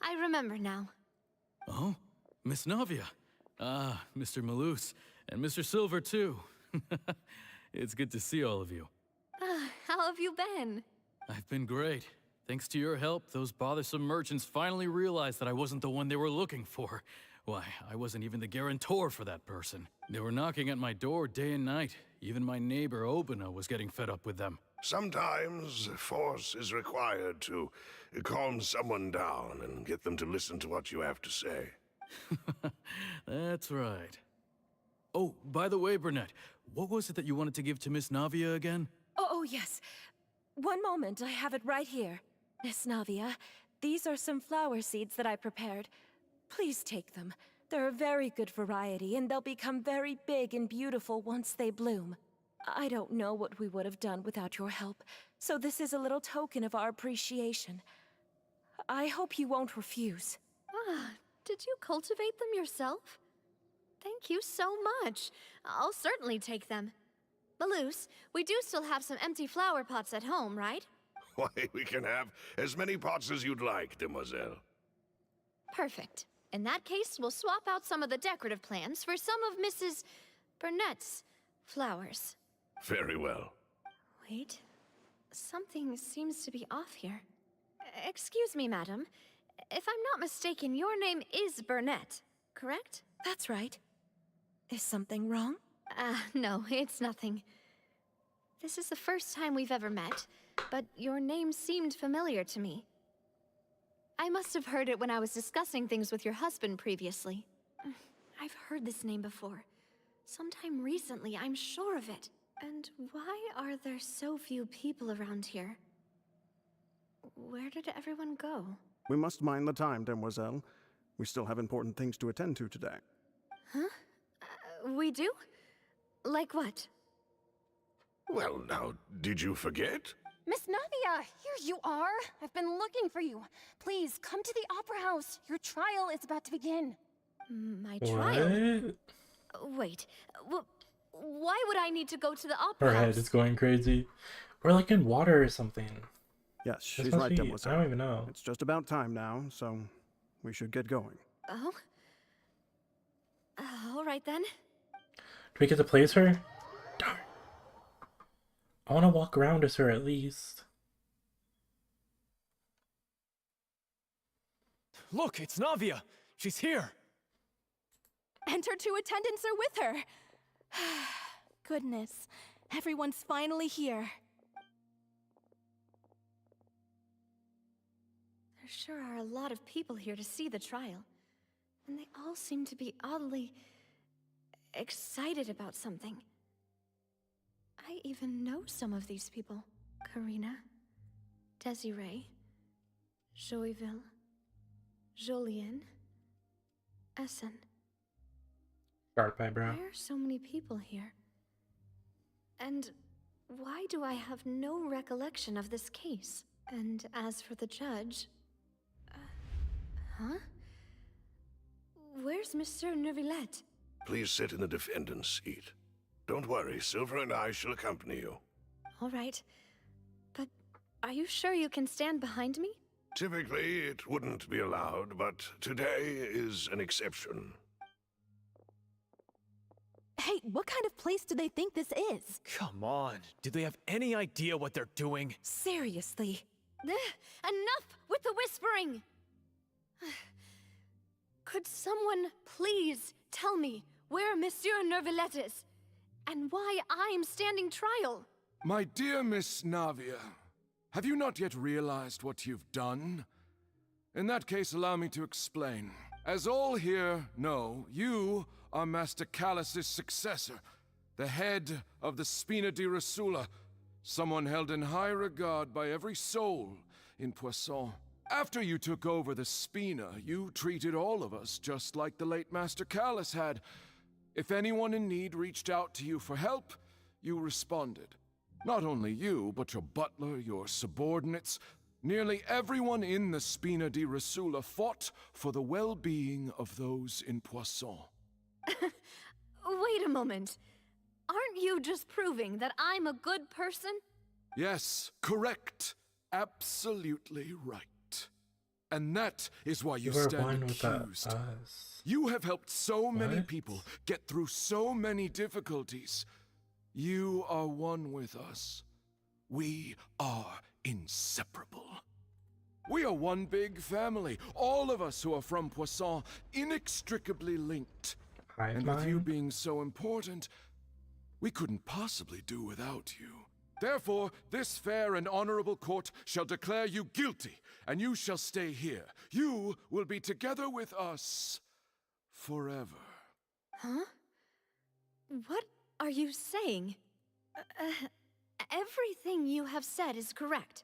I remember now. Oh, Miss Navia. Ah, Mr. Malus, and Mr. Silver, too. It's good to see all of you. How have you been? I've been great. Thanks to your help, those bothersome merchants finally realized that I wasn't the one they were looking for. Why, I wasn't even the guarantor for that person. They were knocking at my door day and night. Even my neighbor, Obina, was getting fed up with them. Sometimes force is required to calm someone down and get them to listen to what you have to say. That's right. Oh, by the way, Burnett, what was it that you wanted to give to Miss Navia again? Oh, yes. One moment, I have it right here. Miss Navia, these are some flower seeds that I prepared. Please take them. They're a very good variety, and they'll become very big and beautiful once they bloom. I don't know what we would have done without your help, so this is a little token of our appreciation. I hope you won't refuse. Ah, did you cultivate them yourself? Thank you so much. I'll certainly take them. Malus, we do still have some empty flower pots at home, right? Why, we can have as many pots as you'd like, demoiselle. Perfect. In that case, we'll swap out some of the decorative plants for some of Mrs. Burnett's flowers. Very well. Wait. Something seems to be off here. Excuse me, madam. If I'm not mistaken, your name is Burnett, correct? That's right. Is something wrong? No, it's nothing. This is the first time we've ever met, but your name seemed familiar to me. I must have heard it when I was discussing things with your husband previously. I've heard this name before. Sometime recently, I'm sure of it. And why are there so few people around here? Where did everyone go? We must mind the time, Demoiselle. We still have important things to attend to today. Huh? We do? Like what? Well, now, did you forget? Miss Navia, here you are. I've been looking for you. Please, come to the Opera House. Your trial is about to begin. My trial? What? Wait, why would I need to go to the Opera Her House? head is going crazy. We're like in water or something. Yes, This she's must right, be- Demoiselle. I don't even know. It's just about time now, so we should get going. Oh? All right then. Do we get to place her? Darn. I want to walk around as her at least. Look, it's Navia. She's here. And her two attendants are with her. Goodness, everyone's finally here. There sure are a lot of people here to see the trial. And they all seem to be oddly excited about something. I even know some of these people. Karina, Desiree, Joyville, Jolien, Essen. Sharp eyebrow. Why are so many people here? And why do I have no recollection of this case? And as for the judge... huh? Where's Monsieur Neuvillette? Please sit in the defendant's seat. Don't worry, Silver and I shall accompany you. All right. But are you sure you can stand behind me? Typically, it wouldn't be allowed, but today is an exception. Hey, what kind of place do they think this is? Come on. Do they have any idea what they're doing? Seriously. Enough with the whispering! Could someone please Tell me where Monsieur Neuvillette is, and why I'm standing trial. My dear Miss Navia, have you not yet realized what you've done? In that case, allow me to explain. As all here know, you are Master Callus's successor, the head of the Spina di Rosula, someone held in high regard by every soul in Poisson. After you took over the Spina, you treated all of us just like the late Master Callus had. If anyone in need reached out to you for help, you responded. Not only you, but your butler, your subordinates, nearly everyone in the Spina di Rosula fought for the well-being of those in Poisson. Wait a moment. Aren't you just proving that I'm a good person? Yes, correct. Absolutely right. And that is why you stand accused. You have helped so many people get through so many difficulties. You are one with us. We are inseparable. We are one big family, all of us who are from Poisson, inextricably linked. And with you being so important, we couldn't possibly do without you. Therefore, this fair and honorable court shall declare you guilty, and you shall stay here. You will be together with us forever. Huh? What are you saying? Everything you have said is correct.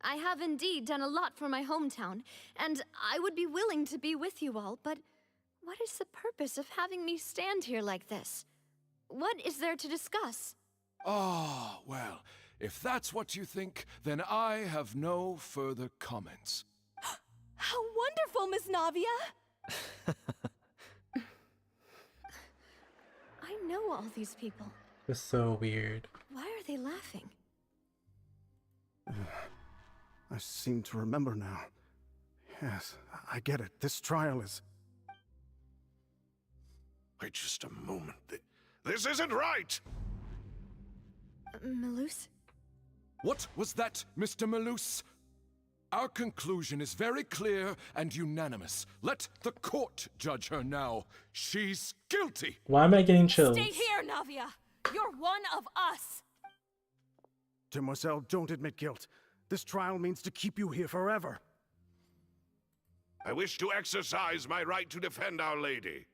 I have indeed done a lot for my hometown, and I would be willing to be with you all, but what is the purpose of having me stand here like this? What is there to discuss? Ah, well, if that's what you think, then I have no further comments. How wonderful, Miss Navia! I know all these people. It's so weird. Why are they laughing? I seem to remember now. Yes, I get it. This trial is... Wait just a moment. This isn't right! Malus? What was that, Mr. Malus? Our conclusion is very clear and unanimous. Let the court judge her now. She's guilty! Why am I getting chills? Stay here, Navia! You're one of us! Demoiselle, don't admit guilt. This trial means to keep you here forever. I wish to exercise my right to defend Our Lady.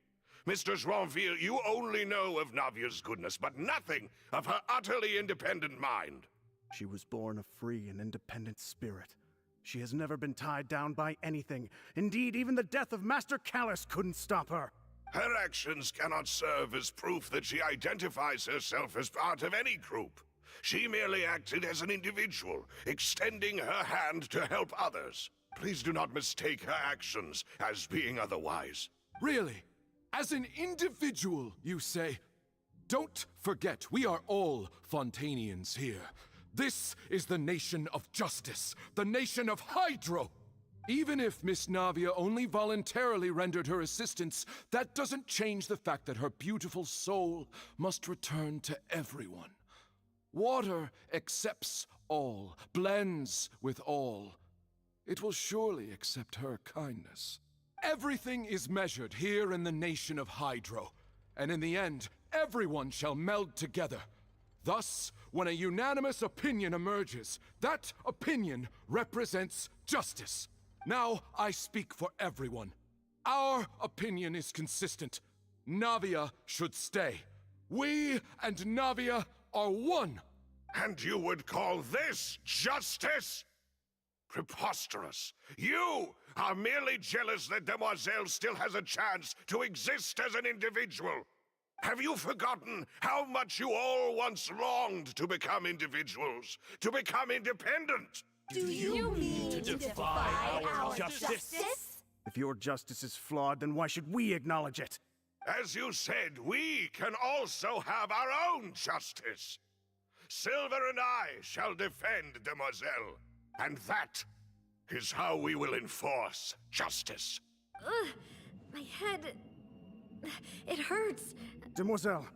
Mr. Joinville, you only know of Navia's goodness, but nothing of her utterly independent mind. She was born a free and independent spirit. She has never been tied down by anything. Indeed, even the death of Master Callus couldn't stop her. Her actions cannot serve as proof that she identifies herself as part of any group. She merely acted as an individual, extending her hand to help others. Please do not mistake her actions as being otherwise. Really? As an individual, you say? Don't forget, we are all Fontanians here. This is the nation of justice, the nation of Hydro. Even if Miss Navia only voluntarily rendered her assistance, that doesn't change the fact that her beautiful soul must return to everyone. Water accepts all, blends with all. It will surely accept her kindness. Everything is measured here in the nation of Hydro, and in the end, everyone shall meld together. Thus, when a unanimous opinion emerges, that opinion represents justice. Now I speak for everyone. Our opinion is consistent. Navia should stay. We and Navia are one. And you would call this justice? Preposterous. You are merely jealous that Demoiselle still has a chance to exist as an individual. Have you forgotten how much you all once longed to become individuals, to become independent? Do you mean to defy our justice? If your justice is flawed, then why should we acknowledge it? As you said, we can also have our own justice. Silver and I shall defend Demoiselle, and that is how we will enforce justice. Ugh, my head... it hurts. Demoiselle.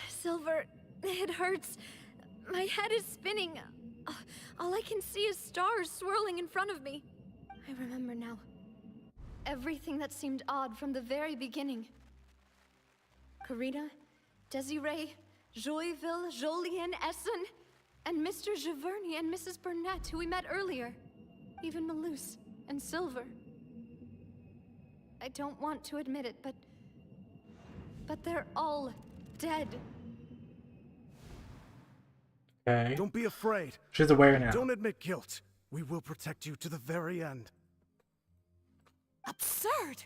Silver, it hurts. My head is spinning. All I can see is stars swirling in front of me. I remember now. everything that seemed odd from the very beginning. Karina, Desiree, Joyville, Jolien, Essen, and Mr. Giverny and Mrs. Burnett, who we met earlier. Even Malus and Silver. I don't want to admit it, but they're all dead. Okay. Don't be afraid. She's aware now. Don't admit guilt. We will protect you to the very end. Absurd!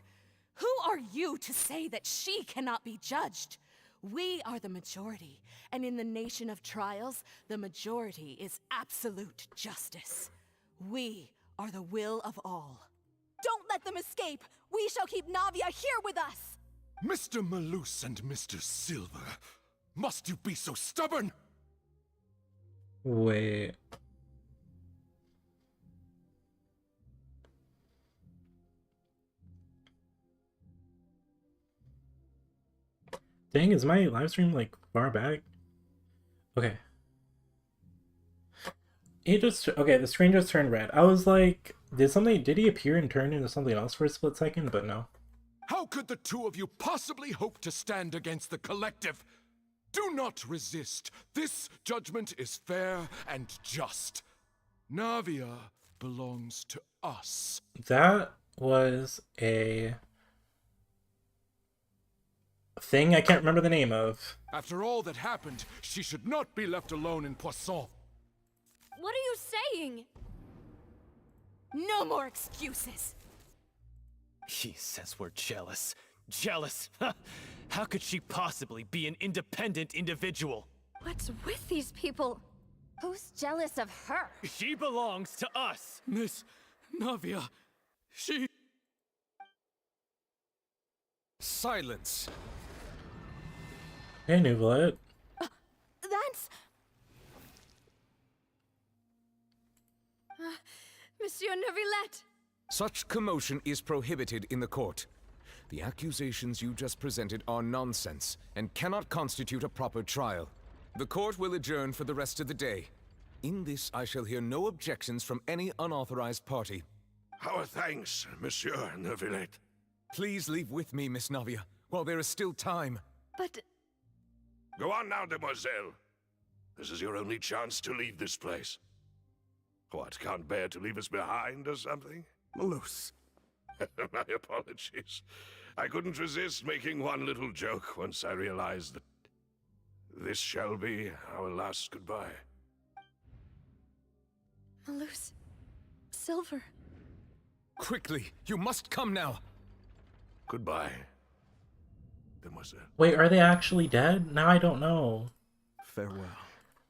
Who are you to say that she cannot be judged? We are the majority, and in the nation of trials, the majority is absolute justice. We are the will of all. Don't let them escape! We shall keep Navia here with us! Mr. Malus and Mr. Silver, must you be so stubborn? Wait. Dang, is my live stream like far back? Okay. Okay, the screen just turned red. I was like, did he appear and turn into something else for a split second? But no. How could the two of you possibly hope to stand against the collective? Do not resist. This judgment is fair and just. Navia belongs to us. That was a thing I can't remember the name of. After all that happened, she should not be left alone in Poisson. What are you saying? No more excuses! He says we're jealous. Jealous? How could she possibly be an independent individual? What's with these people? Who's jealous of her? She belongs to us! Miss Navia, she... Silence! Hey, Nuvalet. That's... Monsieur Neuvillette! Such commotion is prohibited in the court. The accusations you just presented are nonsense and cannot constitute a proper trial. The court will adjourn for the rest of the day. In this, I shall hear no objections from any unauthorized party. Our thanks, Monsieur Neuvillette. Please leave with me, Miss Navia, while there is still time. But... Go on now, demoiselle. This is your only chance to leave this place. What, can't bear to leave us behind or something? Malus. My apologies. I couldn't resist making one little joke once I realized that this shall be our last goodbye. Malus... Silver... Quickly, you must come now! Goodbye, demoiselle. Wait, are they actually dead? Now I don't know. Farewell.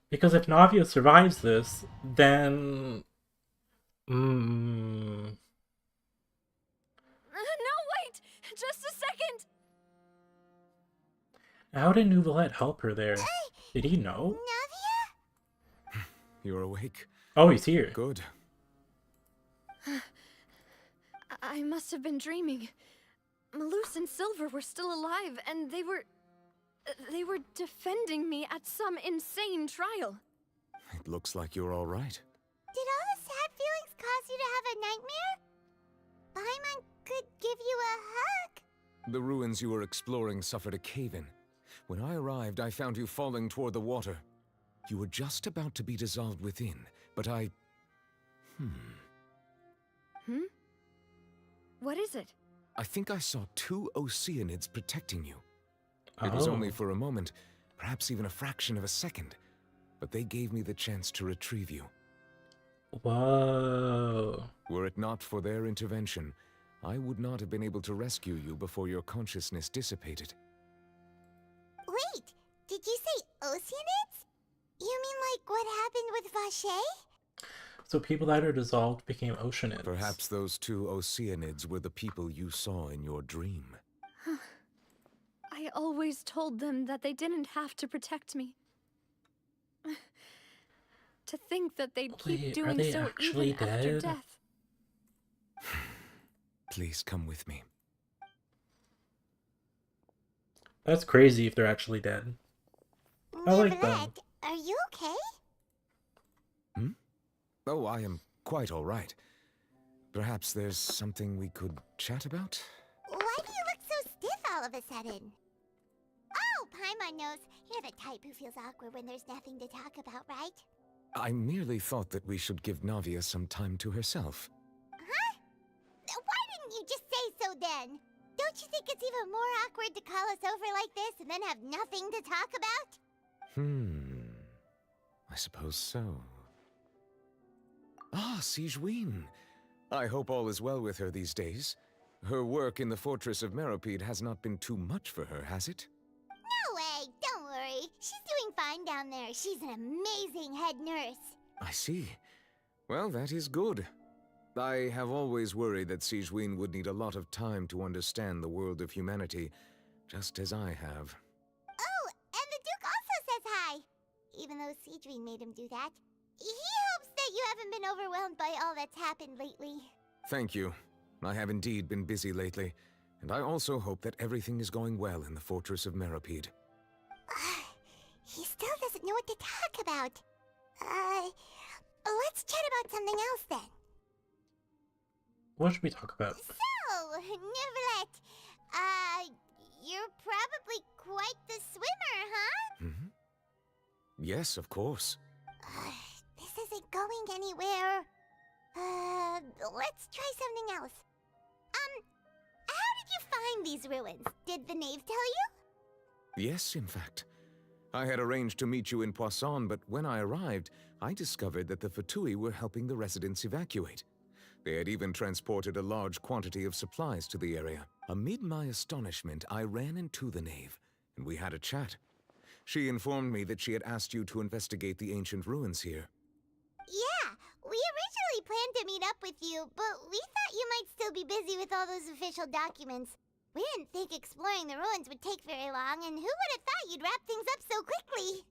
Because if Navia survives this, then... No, wait! Just a second! How did Nuvalet help her there? Did he know? Navia? You're awake. Oh, he's here. Good. I must have been dreaming. Malus and Silver were still alive, and they were defending me at some insane trial. It looks like you're all right. Did all the sad feelings cause you to have a nightmare? Paimon could give you a hug. The ruins you were exploring suffered a cave-in. When I arrived, I found you falling toward the water. You were just about to be dissolved within, but I... What is it? I think I saw 2 Oceanids protecting you. It was only for a moment, perhaps even a fraction of a second, but they gave me the chance to retrieve you. Whoa. Were it not for their intervention, I would not have been able to rescue you before your consciousness dissipated. Wait, did you say Oceanids? You mean like what happened with Vache? So people that are dissolved became Oceanids. Perhaps those 2 Oceanids were the people you saw in your dream. I always told them that they didn't have to protect me. To think that they'd keep doing so even after death. Please come with me. That's crazy if they're actually dead. I like them. Are you okay? Oh, I am quite all right. Perhaps there's something we could chat about? Why do you look so stiff all of a sudden? Oh, Paimon knows. You're the type who feels awkward when there's nothing to talk about, right? I merely thought that we should give Navia some time to herself. Huh? Why didn't you just say so then? Don't you think it's even more awkward to call us over like this and then have nothing to talk about? I suppose so. Ah, Sigewinne. I hope all is well with her these days. Her work in the Fortress of Meropide has not been too much for her, has it? No way, don't worry. She's doing fine down there. She's an amazing head nurse. I see. Well, that is good. I have always worried that Sigewinne would need a lot of time to understand the world of humanity, just as I have. Oh, and the Duke also says hi. Even though Sigewinne made him do that. He hopes that you haven't been overwhelmed by all that's happened lately. Thank you. I have indeed been busy lately, and I also hope that everything is going well in the Fortress of Meropide. He still doesn't know what to talk about. Let's chat about something else then. What should we talk about? So, Neverlet, you're probably quite the swimmer, huh? Yes, of course. This isn't going anywhere. Let's try something else. How did you find these ruins? Did the knave tell you? Yes, in fact. I had arranged to meet you in Poisson, but when I arrived, I discovered that the Fatui were helping the residents evacuate. They had even transported a large quantity of supplies to the area. Amid my astonishment, I ran into the knave, and we had a chat. She informed me that she had asked you to investigate the ancient ruins here. Yeah, we originally planned to meet up with you, but we thought you might still be busy with all those official documents. We didn't think exploring the ruins would take very long, and who would have thought you'd wrap things up so quickly?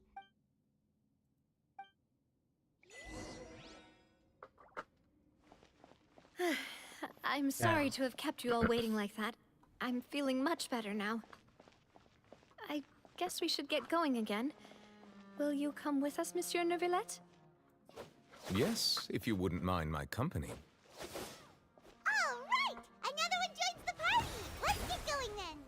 I'm sorry to have kept you all waiting like that. I'm feeling much better now. I guess we should get going again. Will you come with us, Monsieur Neuvillette? Yes, if you wouldn't mind my company. All right! Another one joins the party! Let's get going then!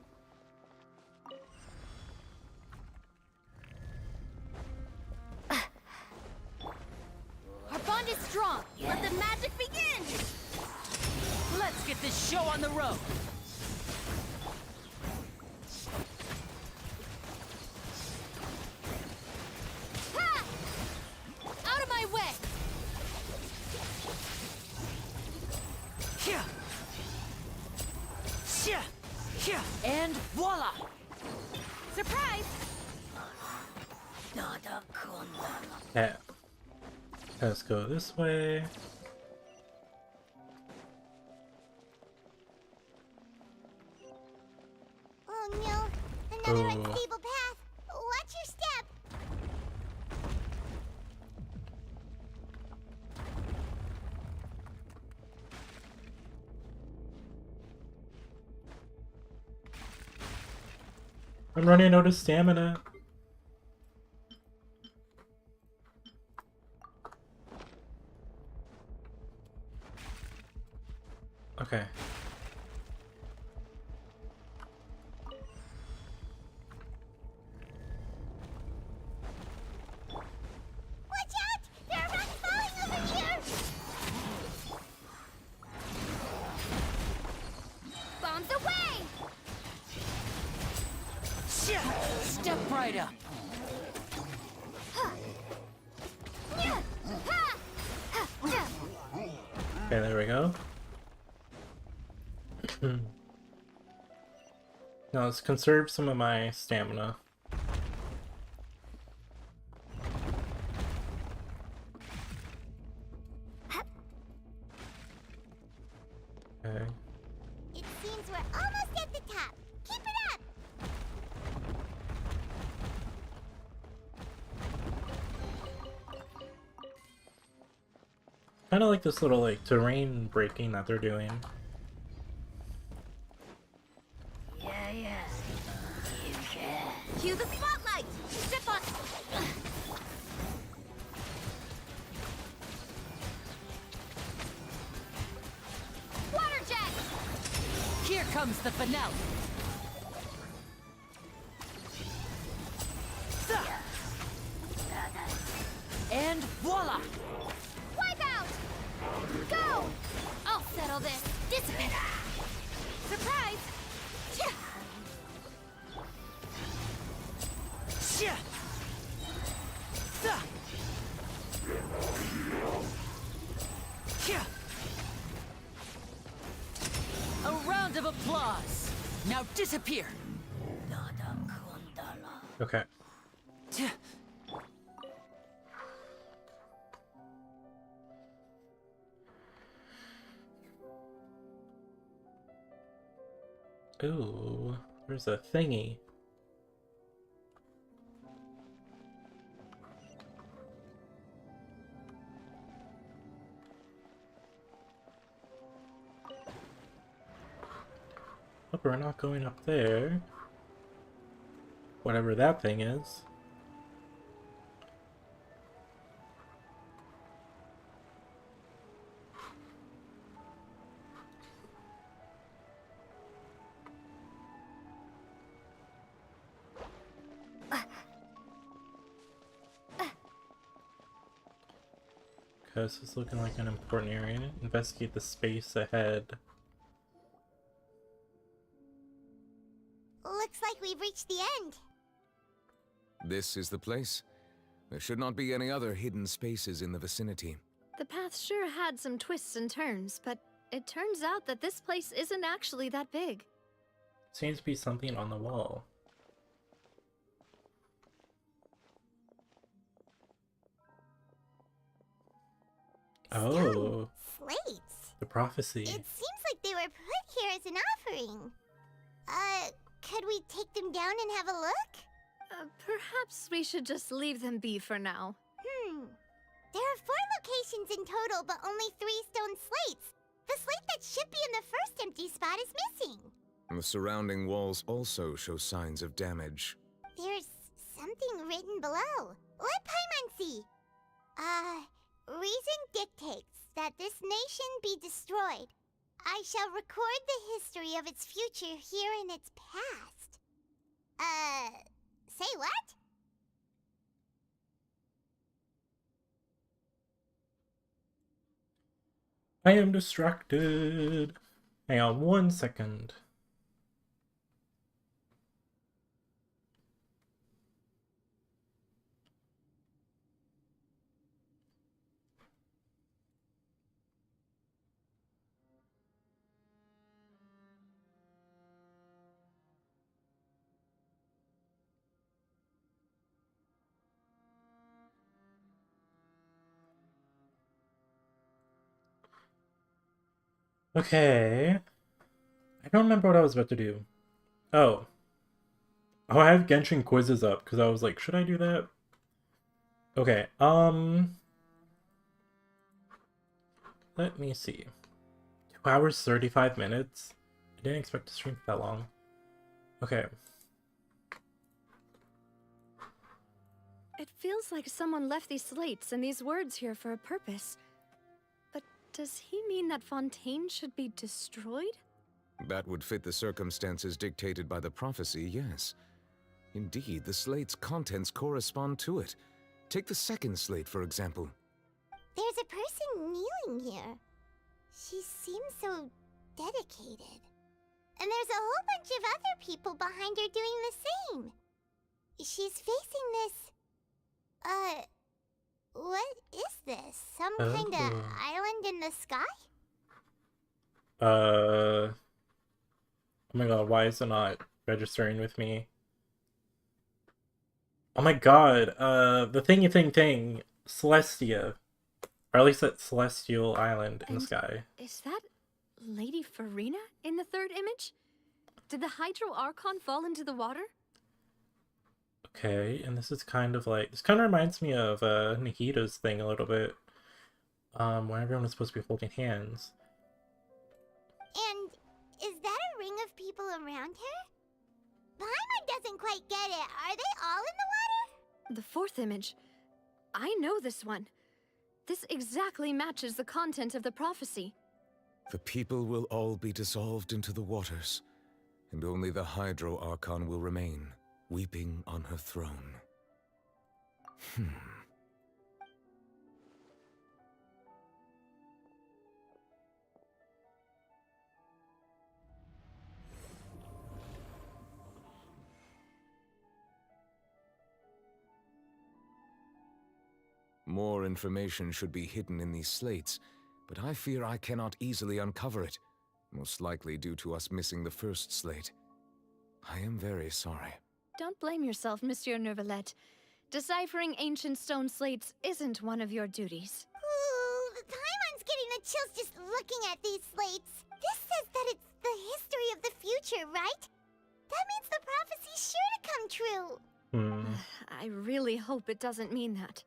Our bond is strong. Let the magic begin! Let's get this show on the road! Ha! Out of my way! Here! Here! Here! And voila! Surprise! Yeah. Let's go this way. Oh no, another unstable path. Watch your step. I'm running out of stamina. Okay. Watch out! There are rocks falling over here! Bombs away! Step right up! Okay, there we go. Now let's conserve some of my stamina. Okay. It seems we're almost at the top. Keep it up! Kind of like this little like terrain breaking that they're doing. Cue the spotlight! Step on... comes the finale. And voila! Wipe out! Go! I'll settle this. Dissipate. Surprise! Chia! Chia! Sa! Chia! A round of applause. Now disappear. Okay. Chia! Ooh, there's a thingy. Hope we're not going up there. Whatever that thing is. This is looking like an important area. Investigate the space ahead. Looks like we've reached the end. This is the place. There should not be any other hidden spaces in the vicinity. The path sure had some twists and turns, but it turns out that this place isn't actually that big. Seems to be something on the wall. Oh, Slates. the prophecy. It seems like they were put here as an offering. Could we take them down and have a look? Perhaps we should just leave them be for now. There are 4 locations in total, but only 3 stone slates. The slate that should be in the first empty spot is missing. The surrounding walls also show signs of damage. There's something written below. Let Paimon see. Reason dictates that this nation be destroyed. I shall record the history of its future here in its past. Say what? I am distracted. Hang on 1 second. Okay. I don't remember what I was about to do. Oh. Oh, I have Genshin quizzes up because I was like, should I do that? Okay, let me see. 2 hours, 35 minutes? I didn't expect to stream for that long. Okay. It feels like someone left these slates and these words here for a purpose. But does he mean that Fontaine should be destroyed? That would fit the circumstances dictated by the prophecy, yes. Indeed, the slate's contents correspond to it. Take the second slate, for example. There's a person kneeling here. She seems so dedicated. And there's a whole bunch of other people behind her doing the same. She's facing this... what is this? Some kind of island in the sky? Oh my god, why is it not registering with me? Oh my god, the thingy thing, Celestia. Or at least that celestial island in the sky. Is that Lady Farina in the third image? Did the Hydro Archon fall into the water? Okay, and this is kind of like, this kind of reminds me of Nikita's thing a little bit. When everyone was supposed to be holding hands. And is that a ring of people around her? Paimon doesn't quite get it. Are they all in the water? The fourth image. I know this one. This exactly matches the content of the prophecy. The people will all be dissolved into the waters, and only the Hydro Archon will remain, weeping on her throne. More information should be hidden in these slates, but I fear I cannot easily uncover it, most likely due to us missing the first slate. I am very sorry. Don't blame yourself, Monsieur Neuvillette. Deciphering ancient stone slates isn't one of your duties. Ooh, Paimon's getting the chills just looking at these slates. This says that it's the history of the future, right? That means the prophecy's sure to come true. I really hope it doesn't mean that.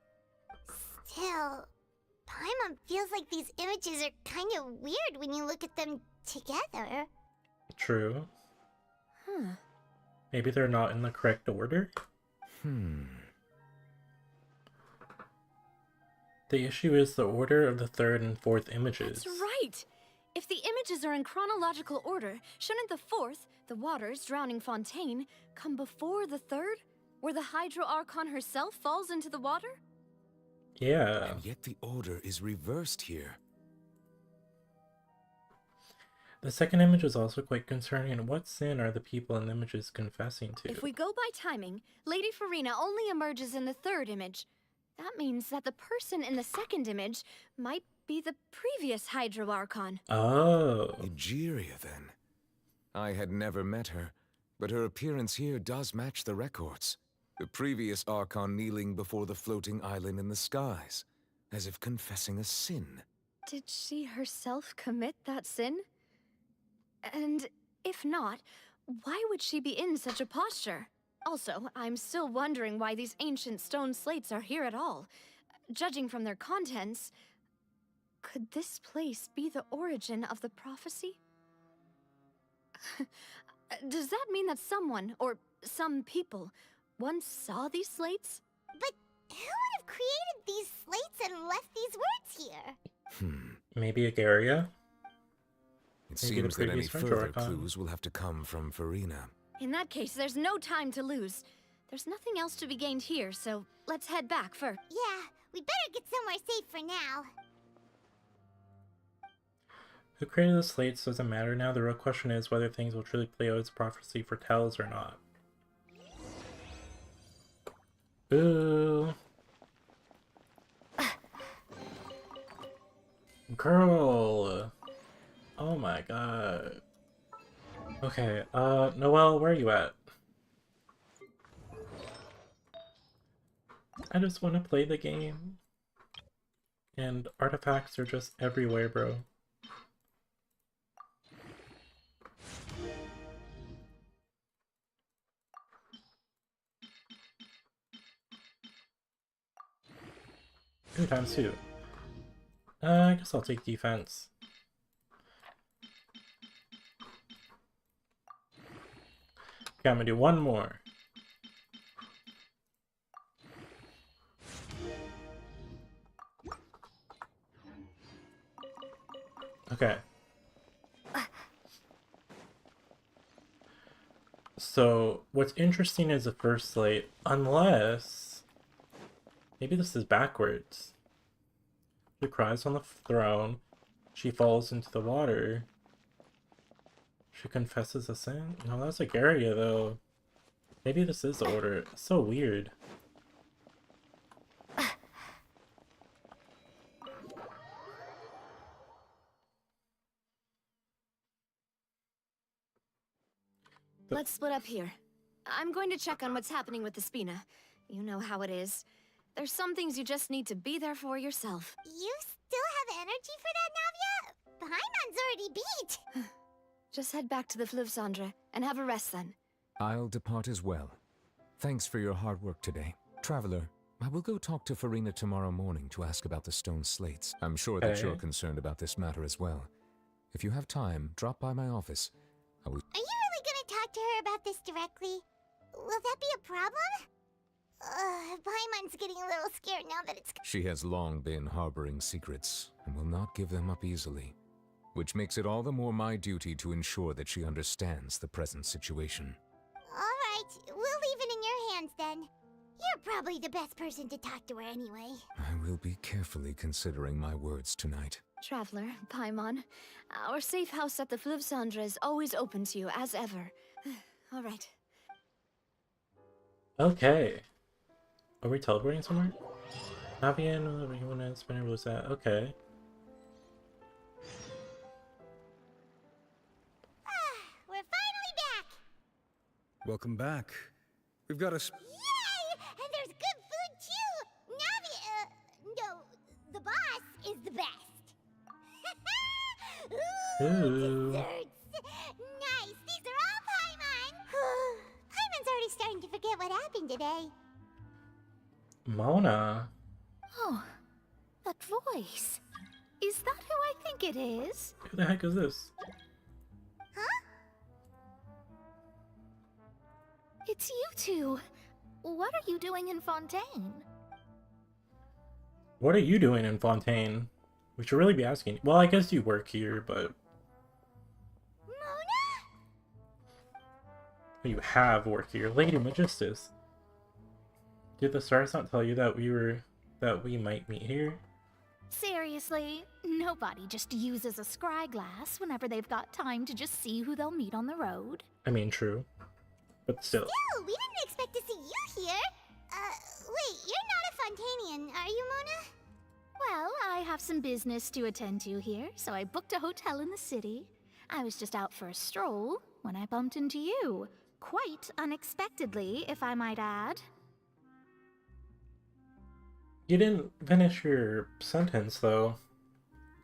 Still, Paimon feels like these images are kind of weird when you look at them together. True. Maybe they're not in the correct order? The issue is the order of the third and fourth images. That's right! If the images are in chronological order, shouldn't the fourth, the waters drowning Fontaine, come before the third, where the Hydro Archon herself falls into the water? Yeah. And yet the order is reversed here. The second image is also quite concerning. What sin are the people in the images confessing to? If we go by timing, Lady Farina only emerges in the third image. That means that the person in the second image might be the previous Hydro Archon. Oh. Egeria, then. I had never met her, but her appearance here does match the records. The previous Archon kneeling before the floating island in the skies, as if confessing a sin. Did she herself commit that sin? And if not, why would she be in such a posture? Also, I'm still wondering why these ancient stone slates are here at all. Judging from their contents, could this place be the origin of the prophecy? Does that mean that someone, or some people, once saw these slates? But who would have created these slates and left these words here? Maybe Egeria? It Maybe seems the that any previous further Archon. clues will have to come from Farina. In that case, there's no time to lose. There's nothing else to be gained here, so let's head back first. Yeah, we better get somewhere safe for now. Who created the slates doesn't matter now. The real question is whether things will truly play out as prophecy foretells or not. Ooh. Girl. Oh my god. Okay, Noelle, where are you at? I just want to play the game. And artifacts are just everywhere, bro. Ooh, times two. I guess I'll take defense. Okay, I'm gonna do one more. Okay. So, what's interesting is the first slate, unless... Maybe this is backwards. She cries on the throne. She falls into the water. She confesses a sin? No, that's Egeria, though. Maybe this is the order. It's so weird. Let's split up here. I'm going to check on what's happening with the Spina. You know how it is. There's some things you just need to be there for yourself. You still have energy for that, Navia? Paimon's already beat! Just head back to the Fleuve Cendre and have a rest then. I'll depart as well. Thanks for your hard work today. Traveler, I will go talk to Farina tomorrow morning to ask about the stone slates. I'm sure that Okay. you're concerned about this matter as well. If you have time, drop by my office. I will... Are you really gonna talk to her about this directly? Will that be a problem? Paimon's getting a little scared now that it's... She has long been harboring secrets and will not give them up easily. which makes it all the more my duty to ensure that she understands the present situation. Alright, we'll leave it in your hands then. You're probably the best person to talk to her anyway. I will be carefully considering my words tonight. Traveler, Paimon, our safe house at the Fleuve Cendre is always open to you, as ever. All right. Okay. Are we teleporting somewhere? Navian, you want to spinner was that? Okay. We're finally back! Welcome back. We've got a Yay! And there's good food too! Navi, no, the boss is the best. Ooh, desserts! Nice, these are all Paimon! Paimon's already starting to forget what happened today. Mona. Oh, that voice. Is that who I think it is? Who the heck is this? Huh? It's you two. What are you doing in Fontaine? What are you doing in Fontaine? We should really be asking. Well, I guess you work here, but... Mona? You have work here. Lady Magistus. Did the stars not tell you that we might meet here? Seriously, nobody just uses a scry glass whenever they've got time to just see who they'll meet on the road. I mean, true. But still. Still, we didn't expect to see you here. Wait, you're not a Fontanian, are you, Mona? Well, I have some business to attend to here, so I booked a hotel in the city. I was just out for a stroll when I bumped into you. Quite unexpectedly, if I might add. You didn't finish your sentence, though.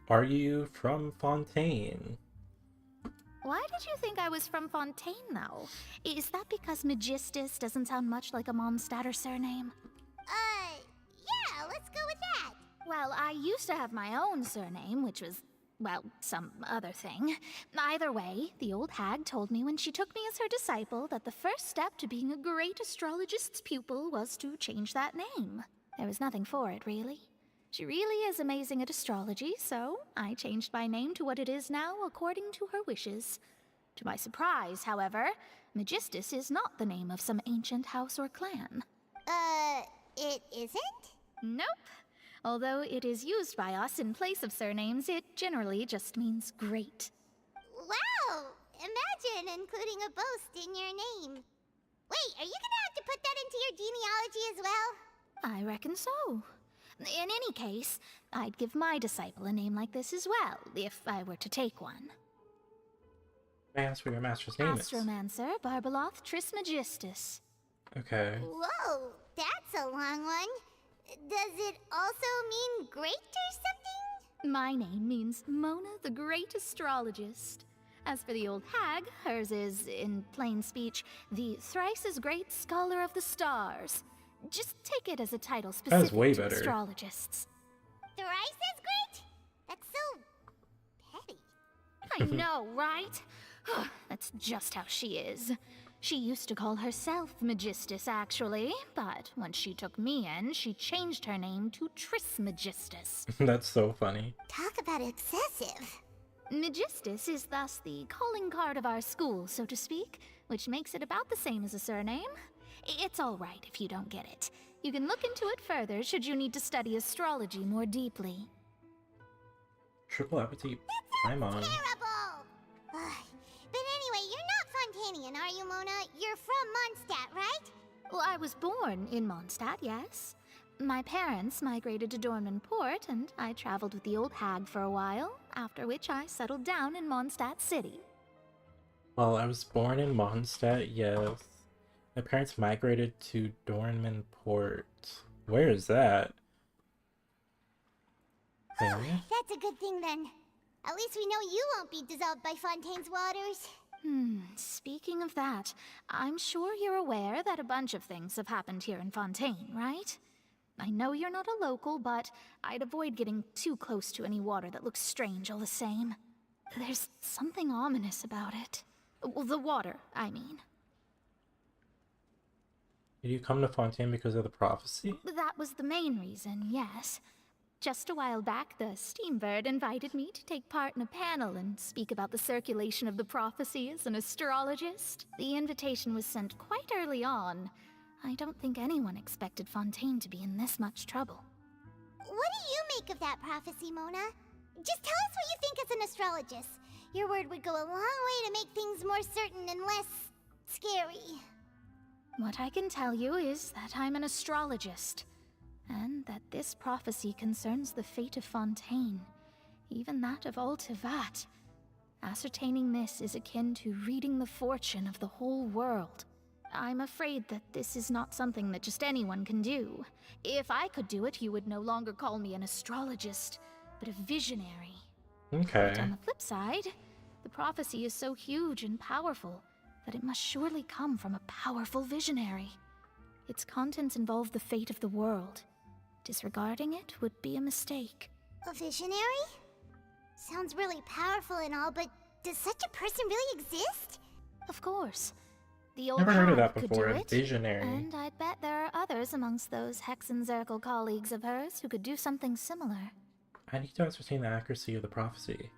Are you from Fontaine? Why did you think I was from Fontaine, though? Is that because Magistus doesn't sound much like a Mondstadter surname? Yeah, let's go with that. Well, I used to have my own surname, which was, well, some other thing. Either way, the old hag told me when she took me as her disciple that the first step to being a great astrologist's pupil was to change that name. There was nothing for it, really. She really is amazing at astrology, so I changed my name to what it is now according to her wishes. To my surprise, however, Magistus is not the name of some ancient house or clan. It isn't? Nope. Although it is used by us in place of surnames, it generally just means great. Wow! Imagine including a boast in your name. Wait, are you gonna have to put that into your genealogy as well? I reckon so. In any case, I'd give my disciple a name like this as well, if I were to take one. I asked what your master's name is. Astromancer Barbeloth Trismegistus. Okay. Whoa, that's a long one. Does it also mean great or something? My name means Mona the Great Astrologist. As for the old hag, hers is, in plain speech, the thrice as great Scholar of the Stars. Just take it as a title specific way to better. Thrice astrologists. as great? That's so petty. I know, right? That's just how she is. She used to call herself Magistus, actually, but once she took me in, she changed her name to Trismegistus. That's so funny. Talk about excessive. Magistus is thus the calling card of our school, so to speak, which makes it about the same as a surname. It's all right if you don't get it. You can look into it further should you need to study astrology more deeply. Triple appetite. I'm on. Terrible! But anyway, you're not Fontanian, are you, Mona? You're from Mondstadt, right? Well, I was born in Mondstadt, yes. My parents migrated to Dornman Port, and I traveled with the old hag for a while, after which I settled down in Mondstadt City. Well, I was born in Mondstadt, yes. My parents migrated to Dornman Port. Where is that? Whew, that's a good thing then. At least we know you won't be dissolved by Fontaine's waters. Speaking of that, I'm sure you're aware that a bunch of things have happened here in Fontaine, right? I know you're not a local, but I'd avoid getting too close to any water that looks strange all the same. There's something ominous about it. Well, the water, I mean. Did you come to Fontaine because of the prophecy? That was the main reason, yes. Just a while back, the Steambird invited me to take part in a panel and speak about the circulation of the prophecy as an astrologist. The invitation was sent quite early on. I don't think anyone expected Fontaine to be in this much trouble. What do you make of that prophecy, Mona? Just tell us what you think as an astrologist. Your word would go a long way to make things more certain and less scary. What I can tell you is that I'm an astrologist, and that this prophecy concerns the fate of Fontaine, even that of Altivat. Ascertaining this is akin to reading the fortune of the whole world. I'm afraid that this is not something that just anyone can do. If I could do it, you would no longer call me an astrologist, but a visionary. Okay. But on the flip side, the prophecy is so huge and powerful that it must surely come from a powerful visionary. Its contents involve the fate of the world. Disregarding it would be a mistake. A visionary? Sounds really powerful and all, but does such a person really exist? Of course. The old Never heard of hag that could before. do A it, visionary. and I'd bet there are others amongst those Hexenzirkel colleagues of hers who could do something similar. I need to ascertain the accuracy of the prophecy.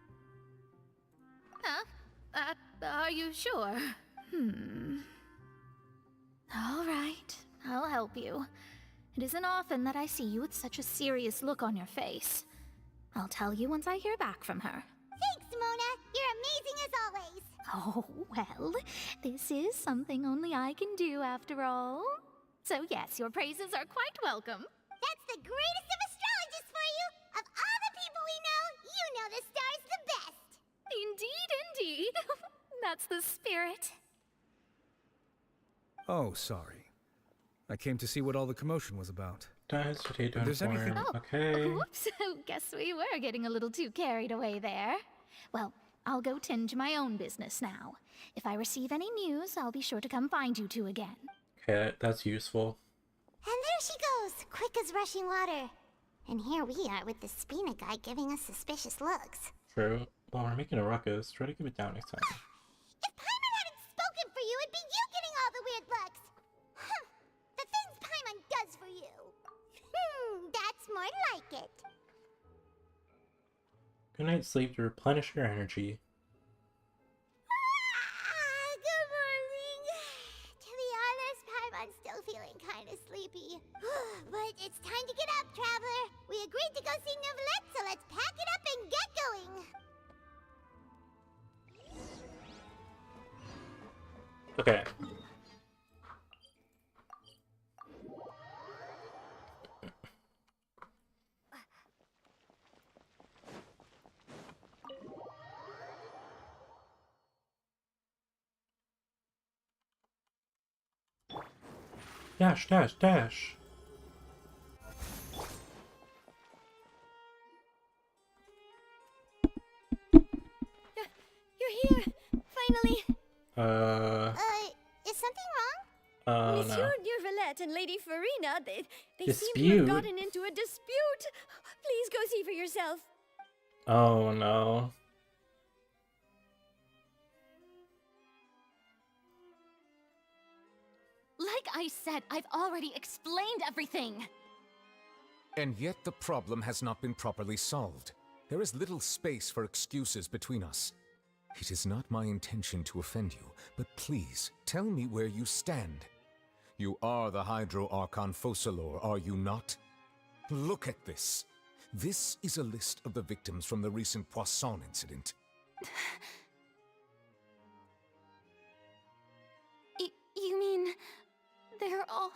Huh? Are you sure? All right, I'll help you. It isn't often that I see you with such a serious look on your face. I'll tell you once I hear back from her. Thanks, Mona. You're amazing as always. Oh, well, this is something only I can do after all. So yes, your praises are quite welcome. That's the greatest of astrologists for you. Of all the people we know, you know the star's the best. Indeed, indeed. That's the spirit. Oh, sorry. I came to see what all the commotion was about. Does If there's anything... Okay. Oops, guess we were getting a little too carried away there. Well, I'll go tend to my own business now. If I receive any news, I'll be sure to come find you two again. Okay, that's useful. And there she goes, quick as rushing water. And here we are with the Spina guy giving us suspicious looks. True. Well, we're making a ruckus. Try to keep it down next time. If Paimon hadn't spoken for you, it'd be you getting all the weird looks. Huh. The things Paimon does for you. That's more like it. Good night's sleep to replenish your energy. Good morning. To be honest, Paimon's still feeling kind of sleepy. But it's time to get up, traveler. We agreed to go see Neuvillette, so let's pack it up and get going. Okay. Dash, dash, dash. You're here! Finally! Is something wrong? Monsieur No. Neuvillette and Lady Farina, they seem to Dispute? have gotten into a dispute. Please go see for yourself. Oh no. Like I said, I've already explained everything. And yet the problem has not been properly solved. There is little space for excuses between us. It is not my intention to offend you, but please, tell me where you stand. You are the Hydro Archon Focalor, are you not? Look at this. This is a list of the victims from the recent Poisson incident. You mean... they're all...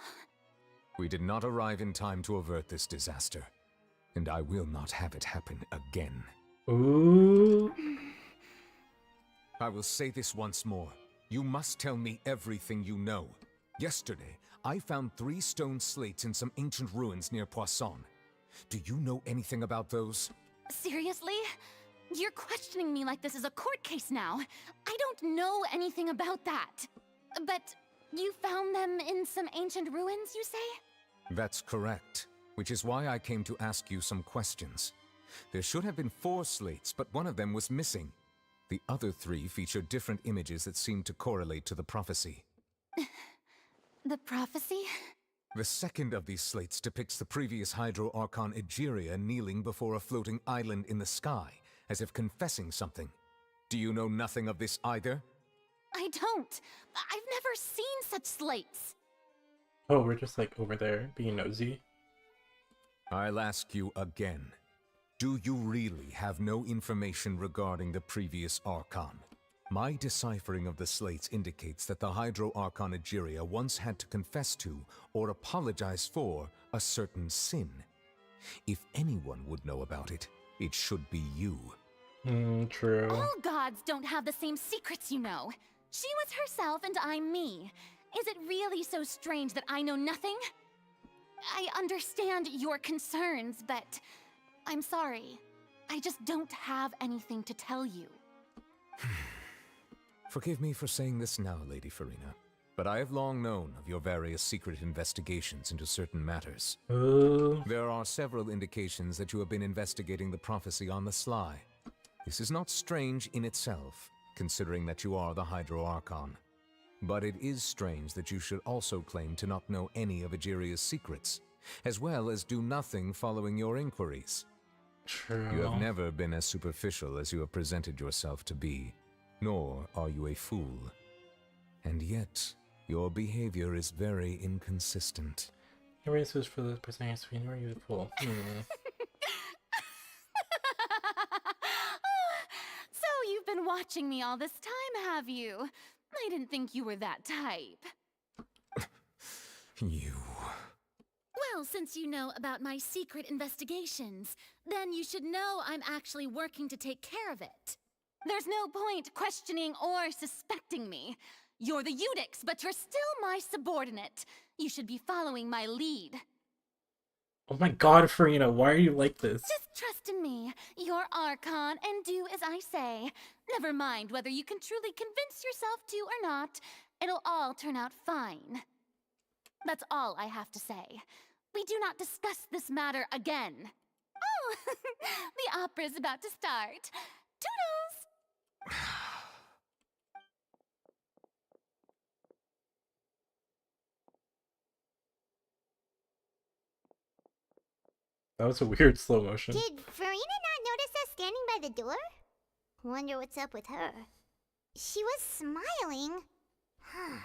We did not arrive in time to avert this disaster, and I will not have it happen again. Ooh. I will say this once more. You must tell me everything you know. Yesterday, I found 3 stone slates in some ancient ruins near Poisson. Do you know anything about those? Seriously? You're questioning me like this is a court case now. I don't know anything about that. But you found them in some ancient ruins, you say? That's correct, which is why I came to ask you some questions. There should have been 4 slates, but one of them was missing. The other 3 featured different images that seemed to correlate to the prophecy. The prophecy? The second of these slates depicts the previous Hydro Archon Egeria kneeling before a floating island in the sky, as if confessing something. Do you know nothing of this either? I don't. I've never seen such slates. Oh, we're just like over there being nosy. I'll ask you again. Do you really have no information regarding the previous Archon? My deciphering of the slates indicates that the Hydro Archon Egeria once had to confess to, or apologize for, a certain sin. If anyone would know about it, it should be you. True. All gods don't have the same secrets, you know. She was herself and I'm me. Is it really so strange that I know nothing? I understand your concerns, but I'm sorry. I just don't have anything to tell you. Forgive me for saying this now, Lady Farina, but I have long known of your various secret investigations into certain matters. There are several indications that you have been investigating the prophecy on the sly. This is not strange in itself, considering that you are the Hydro Archon. But it is strange that you should also claim to not know any of Egeria's secrets, as well as do nothing following your inquiries. True. You have never been as superficial as you have presented yourself to be, nor are you a fool. And yet, your behavior is very inconsistent. Your race was for the person I screen, were you a fool? So you've been watching me all this time, have you? I didn't think you were that type. You... Well, since you know about my secret investigations, then you should know I'm actually working to take care of it. There's no point questioning or suspecting me. You're the Eudix, but you're still my subordinate. You should be following my lead. Oh my god, Farina, why are you like this? Just trust in me. You're Archon, and do as I say. Never mind whether you can truly convince yourself to or not. It'll all turn out fine. That's all I have to say. We do not discuss this matter again. Oh, the opera's about to start. Toodles! That was a weird slow motion. Did Farina not notice us standing by the door? Wonder what's up with her. She was smiling. Huh.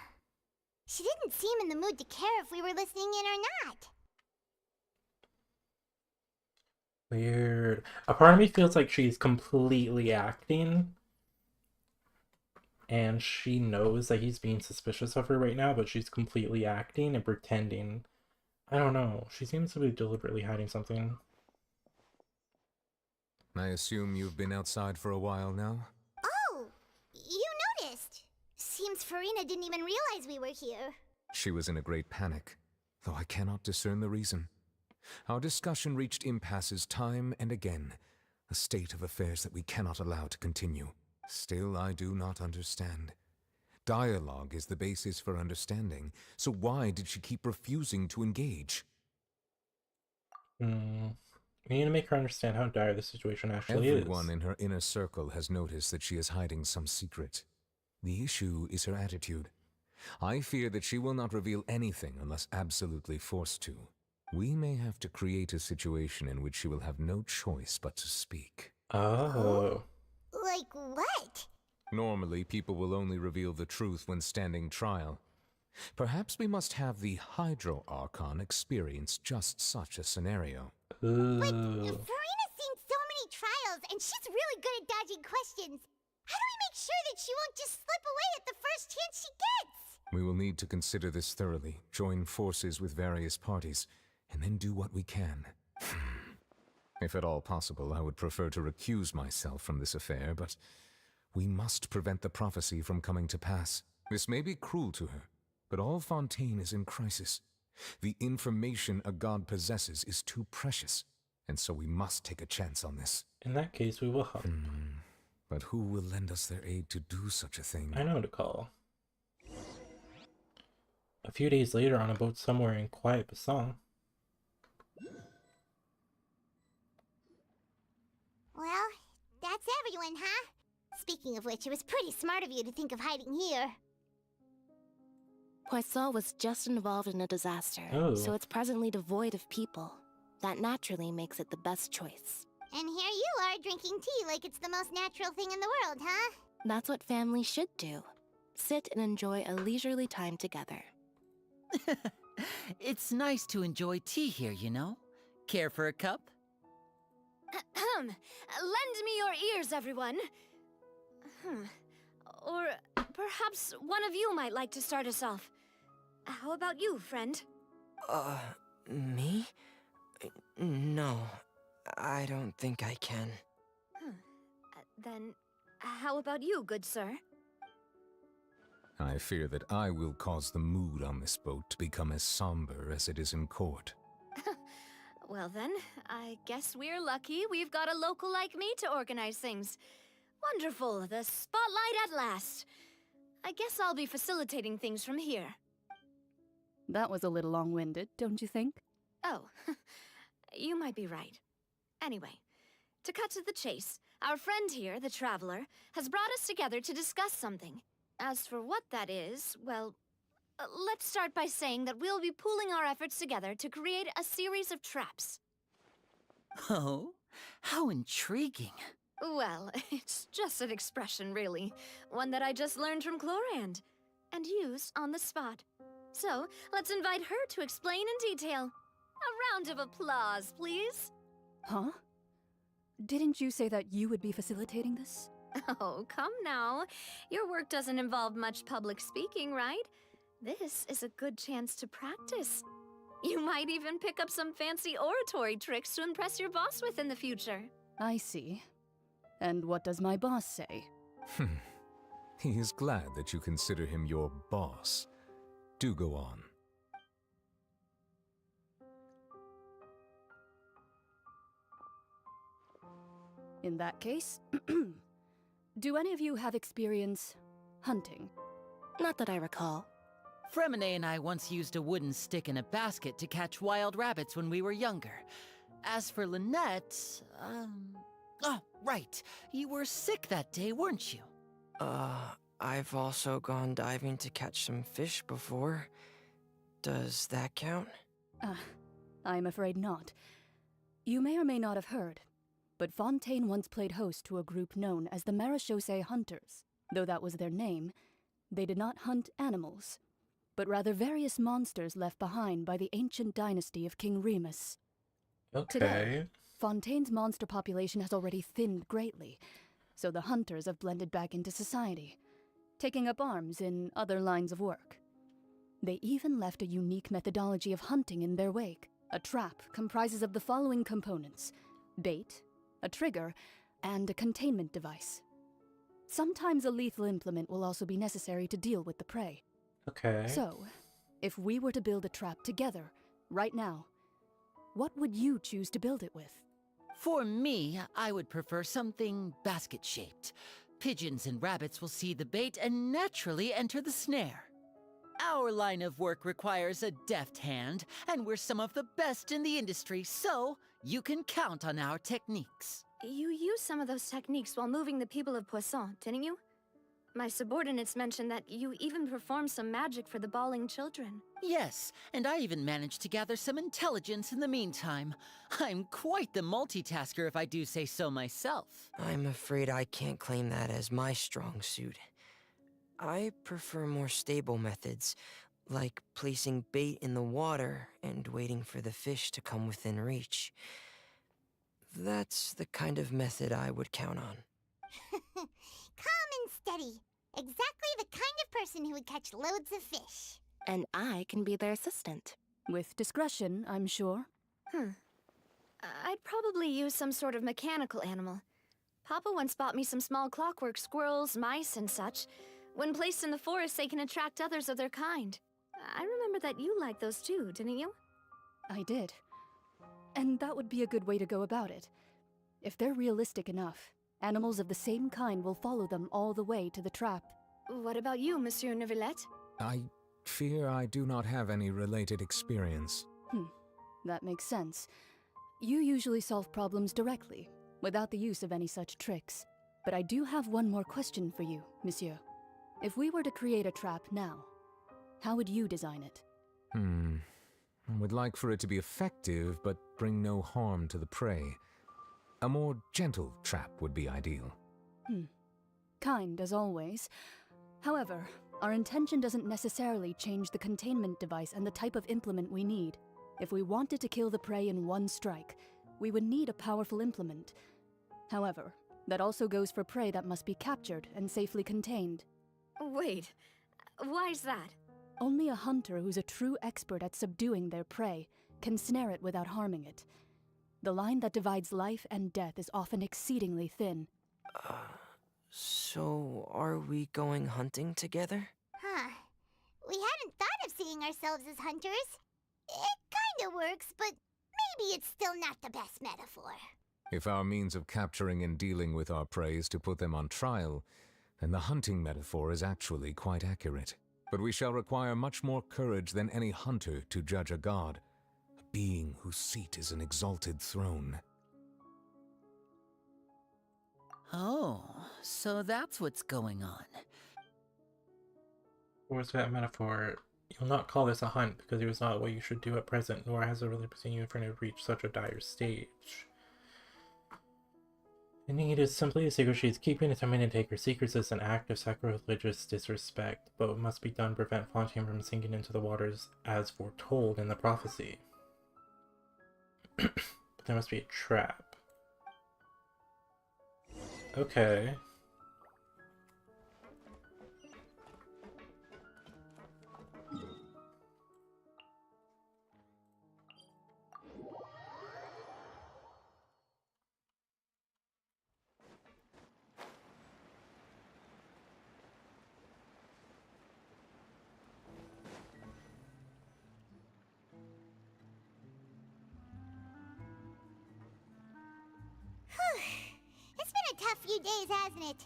She didn't seem in the mood to care if we were listening in or not. Weird. A part of me feels like she's completely acting. And she knows that he's being suspicious of her right now, but she's completely acting and pretending. I don't know. She seems to be deliberately hiding something. I assume you've been outside for a while now? Oh, you noticed. Seems Farina didn't even realize we were here. She was in a great panic, though I cannot discern the reason. Our discussion reached impasses time and again, a state of affairs that we cannot allow to continue. Still, I do not understand. Dialogue is the basis for understanding, so why did she keep refusing to engage? We need to make her understand how dire the situation actually is. Everyone in her inner circle has noticed that she is hiding some secret. The issue is her attitude. I fear that she will not reveal anything unless absolutely forced to. We may have to create a situation in which she will have no choice but to speak. Oh. Like what? Normally, people will only reveal the truth when standing trial. Perhaps we must have the Hydro Archon experience just such a scenario. But Farina's seen so many trials, and she's really good at dodging questions. How do we make sure that she won't just slip away at the first chance she gets? We will need to consider this thoroughly, join forces with various parties, and then do what we can. If at all possible, I would prefer to recuse myself from this affair, but we must prevent the prophecy from coming to pass. This may be cruel to her, but all Fontaine is in crisis. The information a god possesses is too precious, and so we must take a chance on this. In that case, we will help. But who will lend us their aid to do such a thing? I know who to call. A few days later, on a boat somewhere in quiet Basang. Well, that's everyone, huh? Speaking of which, it was pretty smart of you to think of hiding here. Poisson was just involved in a disaster, Oh. so it's presently devoid of people. That naturally makes it the best choice. And here you are drinking tea like it's the most natural thing in the world, huh? That's what families should do. Sit and enjoy a leisurely time together. It's nice to enjoy tea here, you know? Care for a cup? Lend me your ears, everyone. Or perhaps one of you might like to start us off. How about you, friend? Me? No, I don't think I can. Then, how about you, good sir? I fear that I will cause the mood on this boat to become as somber as it is in court. Well then, I guess we're lucky we've got a local like me to organize things. Wonderful, the spotlight at last. I guess I'll be facilitating things from here. That was a little long-winded, don't you think? Oh, you might be right. Anyway, to cut to the chase, our friend here, the Traveler, has brought us together to discuss something. As for what that is, well, let's start by saying that we'll be pooling our efforts together to create a series of traps. Oh, how intriguing. Well, it's just an expression, really. One that I just learned from Chlorand, and used on the spot. So, let's invite her to explain in detail. A round of applause, please. Huh? Didn't you say that you would be facilitating this? Oh, come now. Your work doesn't involve much public speaking, right? This is a good chance to practice. You might even pick up some fancy oratory tricks to impress your boss with in the future. I see. And what does my boss say? He is glad that you consider him your boss. Do go on. In that case, do any of you have experience hunting? Not that I recall. Fremine and I once used a wooden stick in a basket to catch wild rabbits when we were younger. As for Lynette, oh, right. You were sick that day, weren't you? I've also gone diving to catch some fish before. Does that count? I'm afraid not. You may or may not have heard, but Fontaine once played host to a group known as the Marechaussee Hunters. Though that was their name, they did not hunt animals, but rather various monsters left behind by the ancient dynasty of King Remus. Okay. Today, Fontaine's monster population has already thinned greatly, so the hunters have blended back into society, taking up arms in other lines of work. They even left a unique methodology of hunting in their wake. A trap comprises of the following components: bait, a trigger, and a containment device. Sometimes a lethal implement will also be necessary to deal with the prey. Okay. So, if we were to build a trap together, right now, what would you choose to build it with? For me, I would prefer something basket-shaped. Pigeons and rabbits will see the bait and naturally enter the snare. Our line of work requires a deft hand, and we're some of the best in the industry, so you can count on our techniques. You used some of those techniques while moving the people of Poisson, didn't you? My subordinates mentioned that you even performed some magic for the bawling children. Yes, and I even managed to gather some intelligence in the meantime. I'm quite the multitasker if I do say so myself. I'm afraid I can't claim that as my strong suit. I prefer more stable methods, like placing bait in the water and waiting for the fish to come within reach. That's the kind of method I would count on. Calm and steady. Exactly the kind of person who would catch loads of fish. And I can be their assistant. With discretion, I'm sure. I'd probably use some sort of mechanical animal. Papa once bought me some small clockwork squirrels, mice, and such. When placed in the forest, they can attract others of their kind. I remember that you liked those too, didn't you? I did. And that would be a good way to go about it. If they're realistic enough, animals of the same kind will follow them all the way to the trap. What about you, Monsieur Neuvillette? I fear I do not have any related experience. That makes sense. You usually solve problems directly, without the use of any such tricks. But I do have one more question for you, Monsieur. If we were to create a trap now, How would you design it? I would like for it to be effective, but bring no harm to the prey. A more gentle trap would be ideal. Kind, as always. However, our intention doesn't necessarily change the containment device and the type of implement we need. If we wanted to kill the prey in one strike, we would need a powerful implement. However, that also goes for prey that must be captured and safely contained. Wait, why's that? Only a hunter who's a true expert at subduing their prey can snare it without harming it. The line that divides life and death is often exceedingly thin. So are we going hunting together? Huh. We hadn't thought of seeing ourselves as hunters. It kinda works, but maybe it's still not the best metaphor. If our means of capturing and dealing with our prey is to put them on trial, then the hunting metaphor is actually quite accurate. But we shall require much more courage than any hunter to judge a god, a being whose seat is an exalted throne. Oh, so that's what's going on. Where's that metaphor? You'll not call this a hunt, because it was not what you should do at present, nor has it really pursued you for to reach such a dire stage. The need is simply a secret she is keeping. Attempting to take her secrets is an act of sacrilegious disrespect, but what must be done to prevent Fontaine from sinking into the waters as foretold in the prophecy. But there must be a trap. Okay. It's been a tough few days, hasn't it?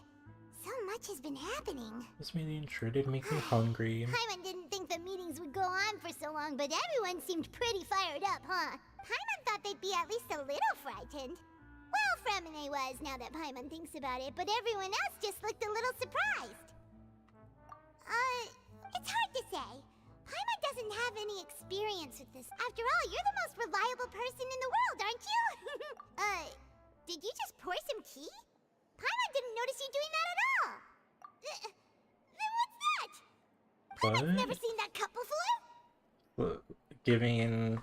So much has been happening. This meeting sure did make me hungry. Paimon didn't think the meetings would go on for so long, but everyone seemed pretty fired up, huh? Paimon thought they'd be at least a little frightened. Well, Fremine was, now that Paimon thinks about it, but everyone else just looked a little surprised. It's hard to say. Paimon doesn't have any experience with this. After all, you're the most reliable person in the world, aren't you? Did you just pour some tea? Paimon didn't notice you doing that at all. Then what's that? Paimon's never seen that cup before. What, giving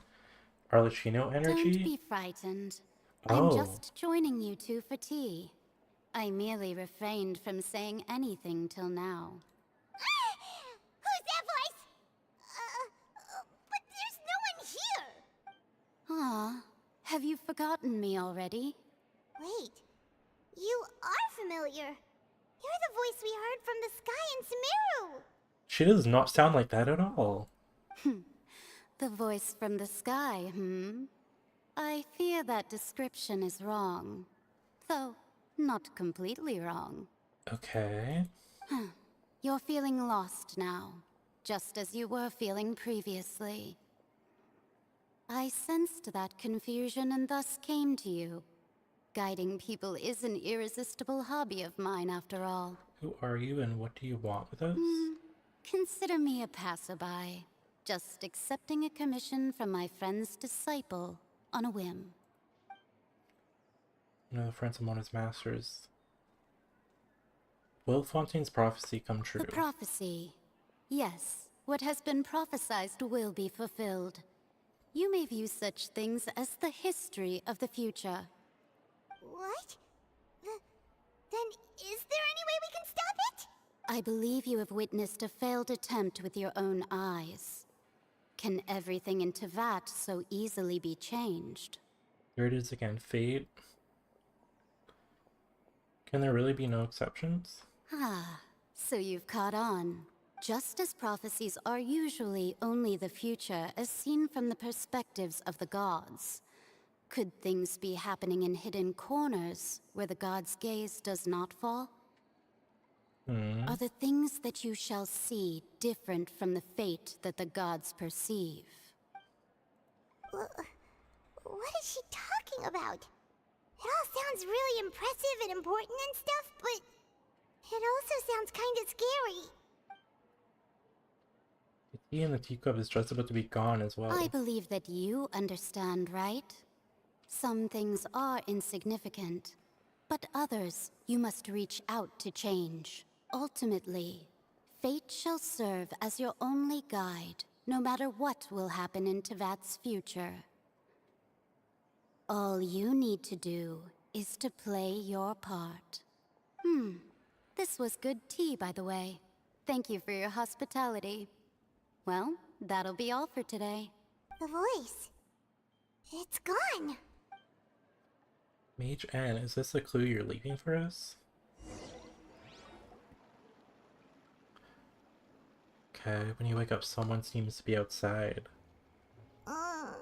Arlecchino energy? Don't be frightened. Oh. I'm just joining you two for tea. I merely refrained from saying anything till now. Who's that voice? But there's no one here. Ah, have you forgotten me already? Wait, you are familiar. You're the voice we heard from the sky in Sumeru. She does not sound like that at all. The voice from the sky, I fear that description is wrong. Though, not completely wrong. Okay. You're feeling lost now, just as you were feeling previously. I sensed that confusion and thus came to you. Guiding people is an irresistible hobby of mine, after all. Who are you and what do you want with us? Consider me a passerby, just accepting a commission from my friend's disciple on a whim. You know, the friends of Mona's masters. Will Fontaine's prophecy come true? The prophecy. Yes, what has been prophesied will be fulfilled. You may view such things as the history of the future. What? Then is there any way we can stop it? I believe you have witnessed a failed attempt with your own eyes. Can everything in Tevat so easily be changed? Here it is again, fate. Can there really be no exceptions? Ah, so you've caught on. Just as prophecies are usually only the future as seen from the perspectives of the gods, could things be happening in hidden corners where the gods' gaze does not fall? Are the things that you shall see different from the fate that the gods perceive? What is she talking about? It all sounds really impressive and important and stuff, but it also sounds kind of scary. It's He in the teacup is just about to be gone as well. I believe that you understand, right? Some things are insignificant, but others you must reach out to change. Ultimately, fate shall serve as your only guide, no matter what will happen in Tevat's future. All you need to do is to play your part. This was good tea, by the way. Thank you for your hospitality. Well, that'll be all for today. The voice. It's gone. Mage N, is this a clue you're leaving for us? Okay, when you wake up, someone seems to be outside. What? I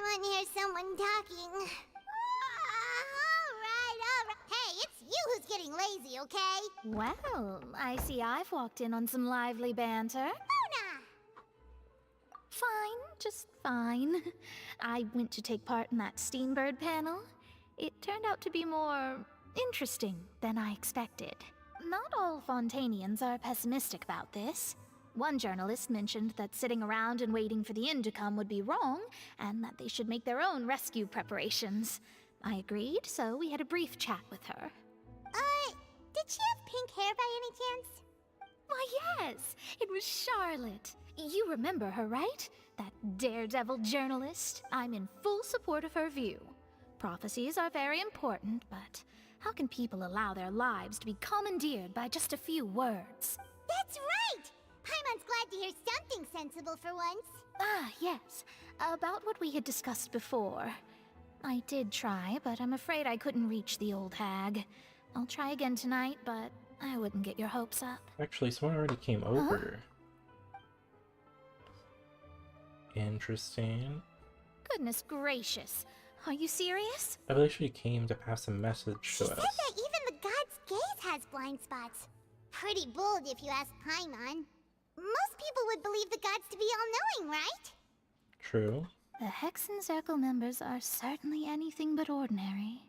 want to hear someone talking. Alright. Hey, it's you who's getting lazy, okay? Well, I see I've walked in on some lively banter. Mona! Fine, just fine. I went to take part in that Steambird panel. It turned out to be more interesting than I expected. Not all Fontanians are pessimistic about this. One journalist mentioned that sitting around and waiting for the end to come would be wrong, and that they should make their own rescue preparations. I agreed, so we had a brief chat with her. Did she have pink hair by any chance? Why, yes, it was Charlotte. You remember her, right? That daredevil journalist. I'm in full support of her view. Prophecies are very important, but how can people allow their lives to be commandeered by just a few words? That's right! Paimon's glad to hear something sensible for once. Ah, yes. About what we had discussed before. I did try, but I'm afraid I couldn't reach the old hag. I'll try again tonight, but I wouldn't get your hopes up. Actually, someone already came over. Interesting. Goodness gracious. Are you serious? I believe she came to pass a message She to said us. that even the god's gaze has blind spots. Pretty bold if you ask Paimon. Most people would believe the gods to be all-knowing, right? True. The Hexen Circle members are certainly anything but ordinary.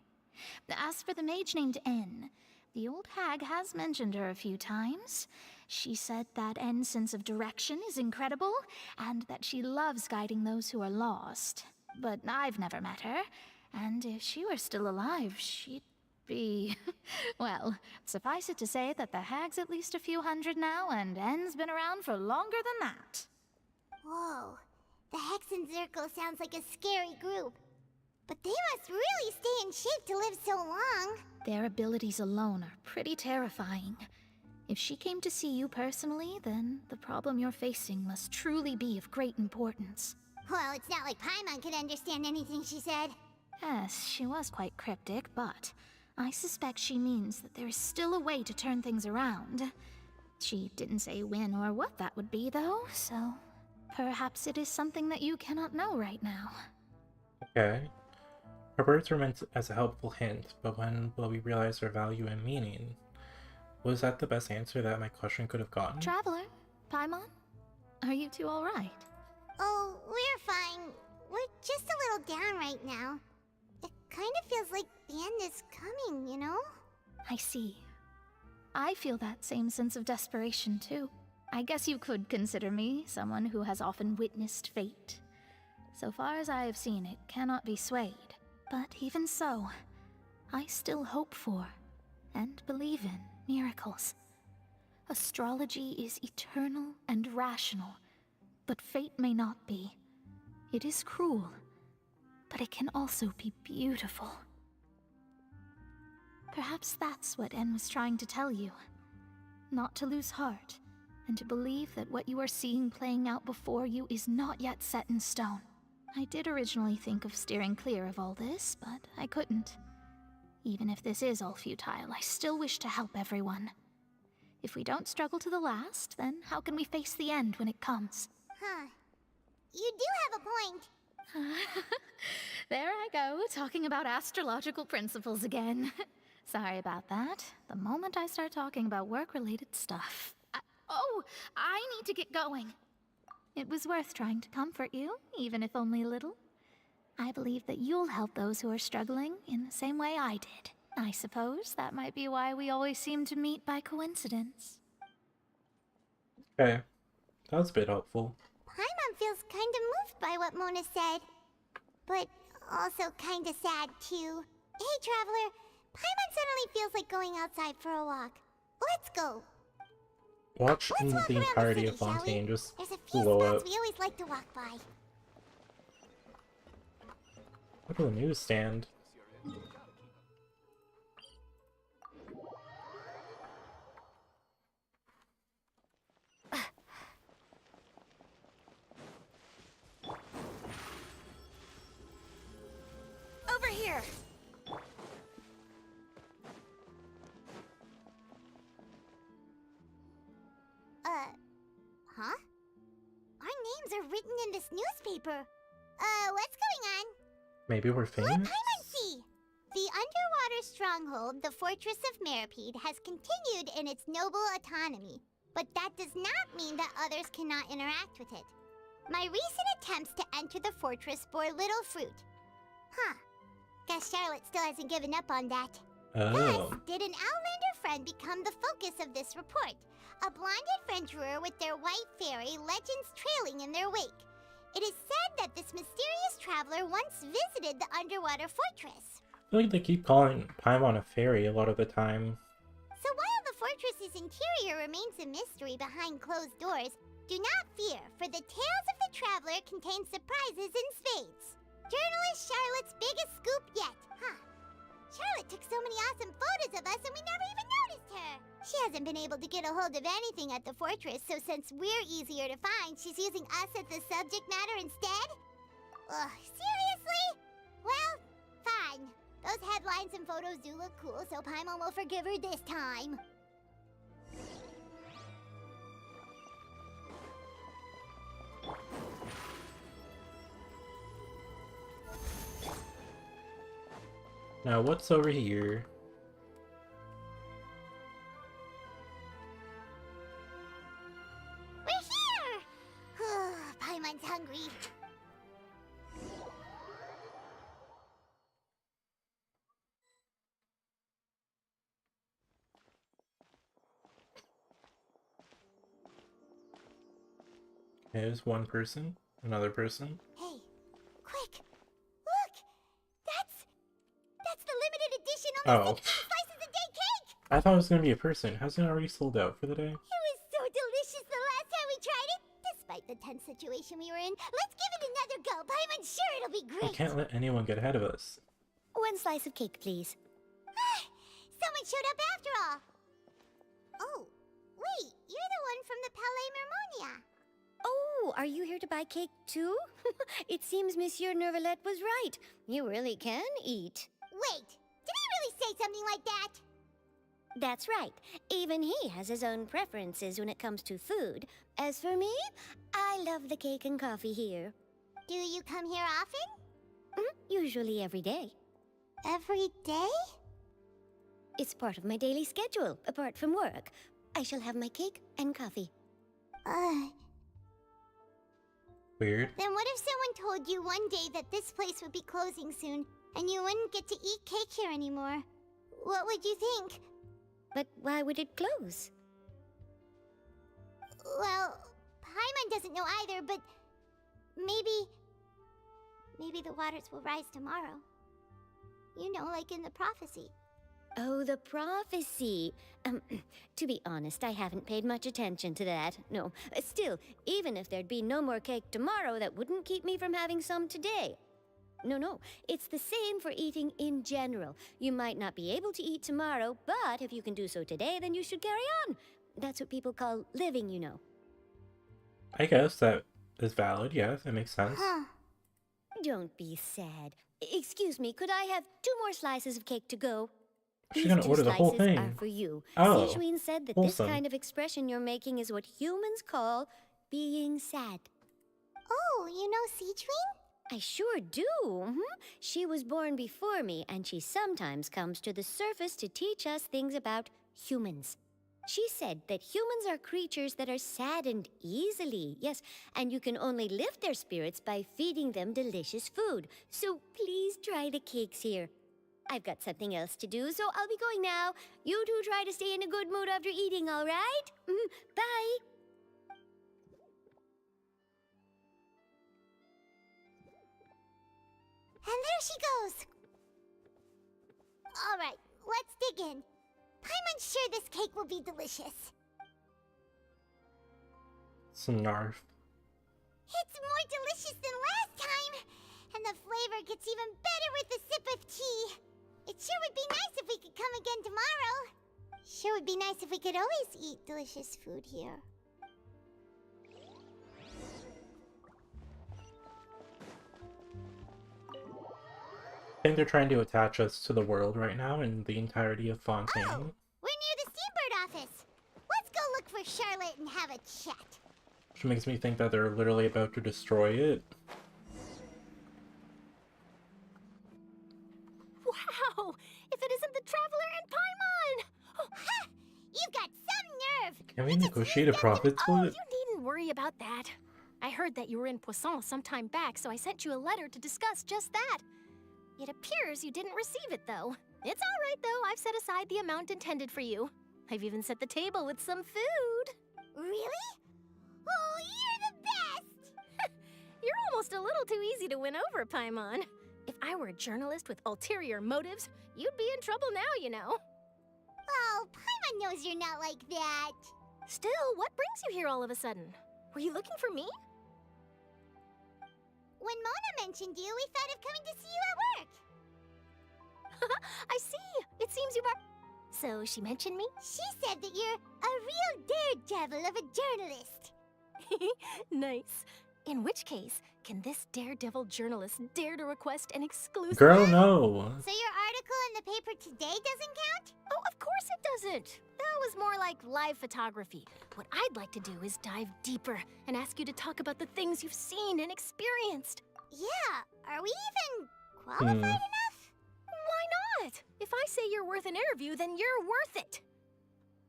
As for the mage named N, the old hag has mentioned her a few times. She said that N's sense of direction is incredible, and that she loves guiding those who are lost. But I've never met her, and if she were still alive, she'd be... well, suffice it to say that the hag's at least a few hundred now, and N's been around for longer than that. Whoa. The Hexen Circle sounds like a scary group. But they must really stay in shape to live so long. Their abilities alone are pretty terrifying. If she came to see you personally, then the problem you're facing must truly be of great importance. Well, it's not like Paimon could understand anything she said. Yes, she was quite cryptic, but I suspect she means that there is still a way to turn things around. She didn't say when or what that would be, though, so perhaps it is something that you cannot know right now. Okay. Her words were meant as a helpful hint, but when will we realize their value and meaning? Was that the best answer that my question could have gotten? Traveler, Paimon, are you two all right? Oh, we're fine. We're just a little down right now. It kind of feels like the end is coming, you know? I see. I feel that same sense of desperation, too. I guess you could consider me someone who has often witnessed fate. So far as I have seen, it cannot be swayed. But even so, I still hope for, and believe in, miracles. Astrology is eternal and rational, but fate may not be. It is cruel, but it can also be beautiful. Perhaps that's what En was trying to tell you. Not to lose heart, and to believe that what you are seeing playing out before you is not yet set in stone. I did originally think of steering clear of all this, but I couldn't. Even if this is all futile, I still wish to help everyone. If we don't struggle to the last, then how can we face the end when it comes? Huh. You do have a point. There I go, talking about astrological principles again. Sorry about that. The moment I start talking about work-related stuff... I need to get going. It was worth trying to comfort you, even if only a little. I believe that you'll help those who are struggling in the same way I did. I suppose that might be why we always seem to meet by coincidence. Okay. That was a bit helpful. Paimon feels kinda moved by what Mona said. But also kinda sad, too. Hey, Traveler. Paimon suddenly feels like going outside for a walk. Let's go. Watch Let's walk the around entirety the of city, shall we? Fontaine just There's a few blow spots up. we always like to walk by. Look at the newsstand. Over here. Huh? Our names are written in this newspaper. What's going on? Maybe we're Let famous? Paimon see! The underwater stronghold, the Fortress of Meripede, has continued in its noble autonomy. But that does not mean that others cannot interact with it. My recent attempts to enter the fortress bore little fruit. Huh. Guess Charlotte still hasn't given up on that. Oh. Thus, did an Outlander friend become the focus of this report? A blonde adventurer with their white fairy, legends trailing in their wake. It is said that this mysterious traveler once visited the underwater fortress. I feel like they keep calling Paimon a fairy a lot of the time. So while the fortress's interior remains a mystery behind closed doors, do not fear, for the tales of the traveler contain surprises in spades. Journalist Charlotte's biggest scoop yet, huh? Charlotte took so many awesome photos of us and we never even noticed her. She hasn't been able to get a hold of anything at the fortress, so since we're easier to find, she's using us as the subject matter instead? Ugh, seriously? Well, fine. Those headlines and photos do look cool, so Paimon will forgive her this time. Now, what's over here? We're here! Paimon's hungry. There's one person, another person. Hey, quick! Look! That's the limited edition only Oh. 16 slices a day cake! I thought it was gonna be a person. How's it already sold out for the day? It was so delicious the last time we tried it! Despite the tense situation we were in, let's give it another go! Paimon's sure it'll be We great! can't let anyone get ahead of us. One slice of cake, please. Someone showed up after all! Oh, wait, you're the one from the Palais Mermonia. Oh, are you here to buy cake too? It seems Monsieur Nervalette was right. You really can eat. Wait, did he really say something like that? That's right. Even he has his own preferences when it comes to food. As for me, I love the cake and coffee here. Do you come here often? Usually every day. Every day? It's part of my daily schedule, apart from work. I shall have my cake and coffee. Weird. Then what if someone told you one day that this place would be closing soon, and you wouldn't get to eat cake here anymore? What would you think? But why would it close? Well, Paimon doesn't know either, but maybe the waters will rise tomorrow. You know, like in the prophecy. Oh, the prophecy. To be honest, I haven't paid much attention to that. No, still, even if there'd be no more cake tomorrow, that wouldn't keep me from having some today. No, it's the same for eating in general. You might not be able to eat tomorrow, but if you can do so today, then you should carry on. That's what people call living, you know. I guess that is valid, yeah, that makes sense. Don't be sad. Excuse me, could I have 2 more slices of cake to go? She's These gonna 2 order the whole slices thing. are for you. Oh, Sichuan said that wholesome. this kind of expression you're making is what humans call being sad. Oh, you know Sichuan? I sure do. She was born before me, and she sometimes comes to the surface to teach us things about humans. She said that humans are creatures that are saddened easily, yes, and you can only lift their spirits by feeding them delicious food. So please try the cakes here. I've got something else to do, so I'll be going now. You two try to stay in a good mood after eating, all right? Bye. there she goes. Alright, let's dig in. Paimon's sure this cake will be delicious. Snarf. It's more delicious than last time! And the flavor gets even better with a sip of tea. It sure would be nice if we could come again tomorrow. Sure would be nice if we could always eat delicious food here. I think they're trying to attach us to the world right now and the entirety of Fontaine. Oh, we're near the Steambird office. Let's go look for Charlotte and have a chat. Which makes me think that they're literally about to destroy it. Wow! If it isn't the Traveler and Paimon! Oh, ha! You've got some nerve! Can we negotiate a profit split? You needn't worry about that. I heard that you were in Poisson some time back, so I sent you a letter to discuss just that. It appears you didn't receive it, though. It's all right, though. I've set aside the amount intended for you. I've even set the table with some food. Really? Oh, you're the best! You're almost a little too easy to win over, Paimon. If I were a journalist with ulterior motives, you'd be in trouble now, you know. Oh, Paimon knows you're not like that. Still, what brings you here all of a sudden? Were you looking for me? When Mona mentioned you, we thought of coming to see you at work. I see. It seems you are... So she mentioned me? She said that you're a real daredevil of a journalist. Nice. In which case, can this daredevil journalist dare to request an exclusive... Girl, no! So your article in the paper today doesn't count? Oh, of course it doesn't. That was more like live photography. What I'd like to do is dive deeper and ask you to talk about the things you've seen and experienced. Yeah, are we even qualified enough? Why not? If I say you're worth an interview, then you're worth it.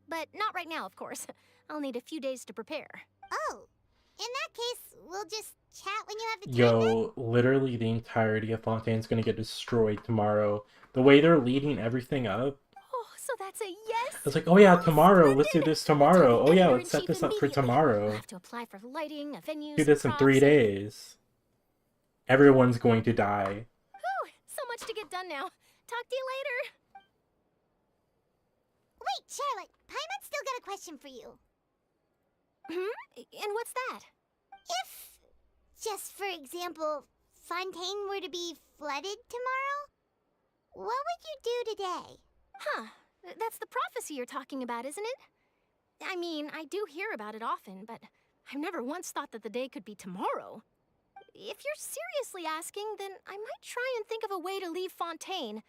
But not right now, of course. I'll need a few days to prepare. Oh, in that case, we'll just chat when you have the time. Yo, literally the entirety of Fontaine's gonna get destroyed tomorrow. The way they're leading everything up. Oh, so that's a yes? It's like, oh yeah, tomorrow, let's do this tomorrow. Oh yeah, let's set this up for tomorrow. We'll have to apply for lighting, venues, Do this in 3 days. Everyone's going to die. Whew, so much to get done now. Talk to you later. Wait, Charlotte, Paimon's still got a question for you. And what's that? If, just for example, Fontaine were to be flooded tomorrow, what would you do today? Huh, that's the prophecy you're talking about, isn't it? I mean, I do hear about it often, but I've never once thought that the day could be tomorrow. If you're seriously asking, then I might try and think of a way to leave Fontaine.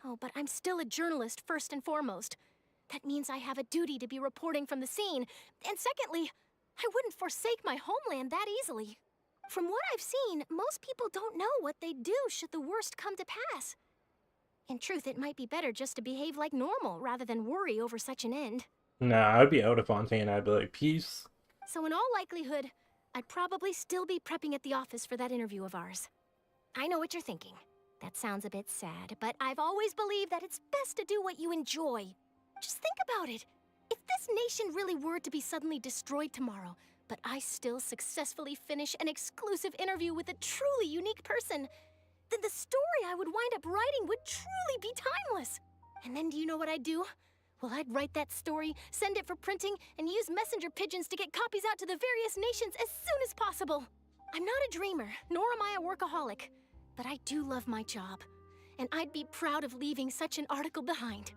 Oh, but I'm still a journalist first and foremost. That means I have a duty to be reporting from the scene. And secondly, I wouldn't forsake my homeland that easily. From what I've seen, most people don't know what they'd do should the worst come to pass. In truth, it might be better just to behave like normal rather than worry over such an end. Nah, I'd be out of Fontaine. I'd be like, peace. So in all likelihood, I'd probably still be prepping at the office for that interview of ours. I know what you're thinking. That sounds a bit sad, but I've always believed that it's best to do what you enjoy. Just think about it. If this nation really were to be suddenly destroyed tomorrow, but I still successfully finish an exclusive interview with a truly unique person, then the story I would wind up writing would truly be timeless. And then do you know what I'd do? Well, I'd write that story, send it for printing, and use messenger pigeons to get copies out to the various nations as soon as possible. I'm not a dreamer, nor am I a workaholic, but I do love my job, and I'd be proud of leaving such an article behind.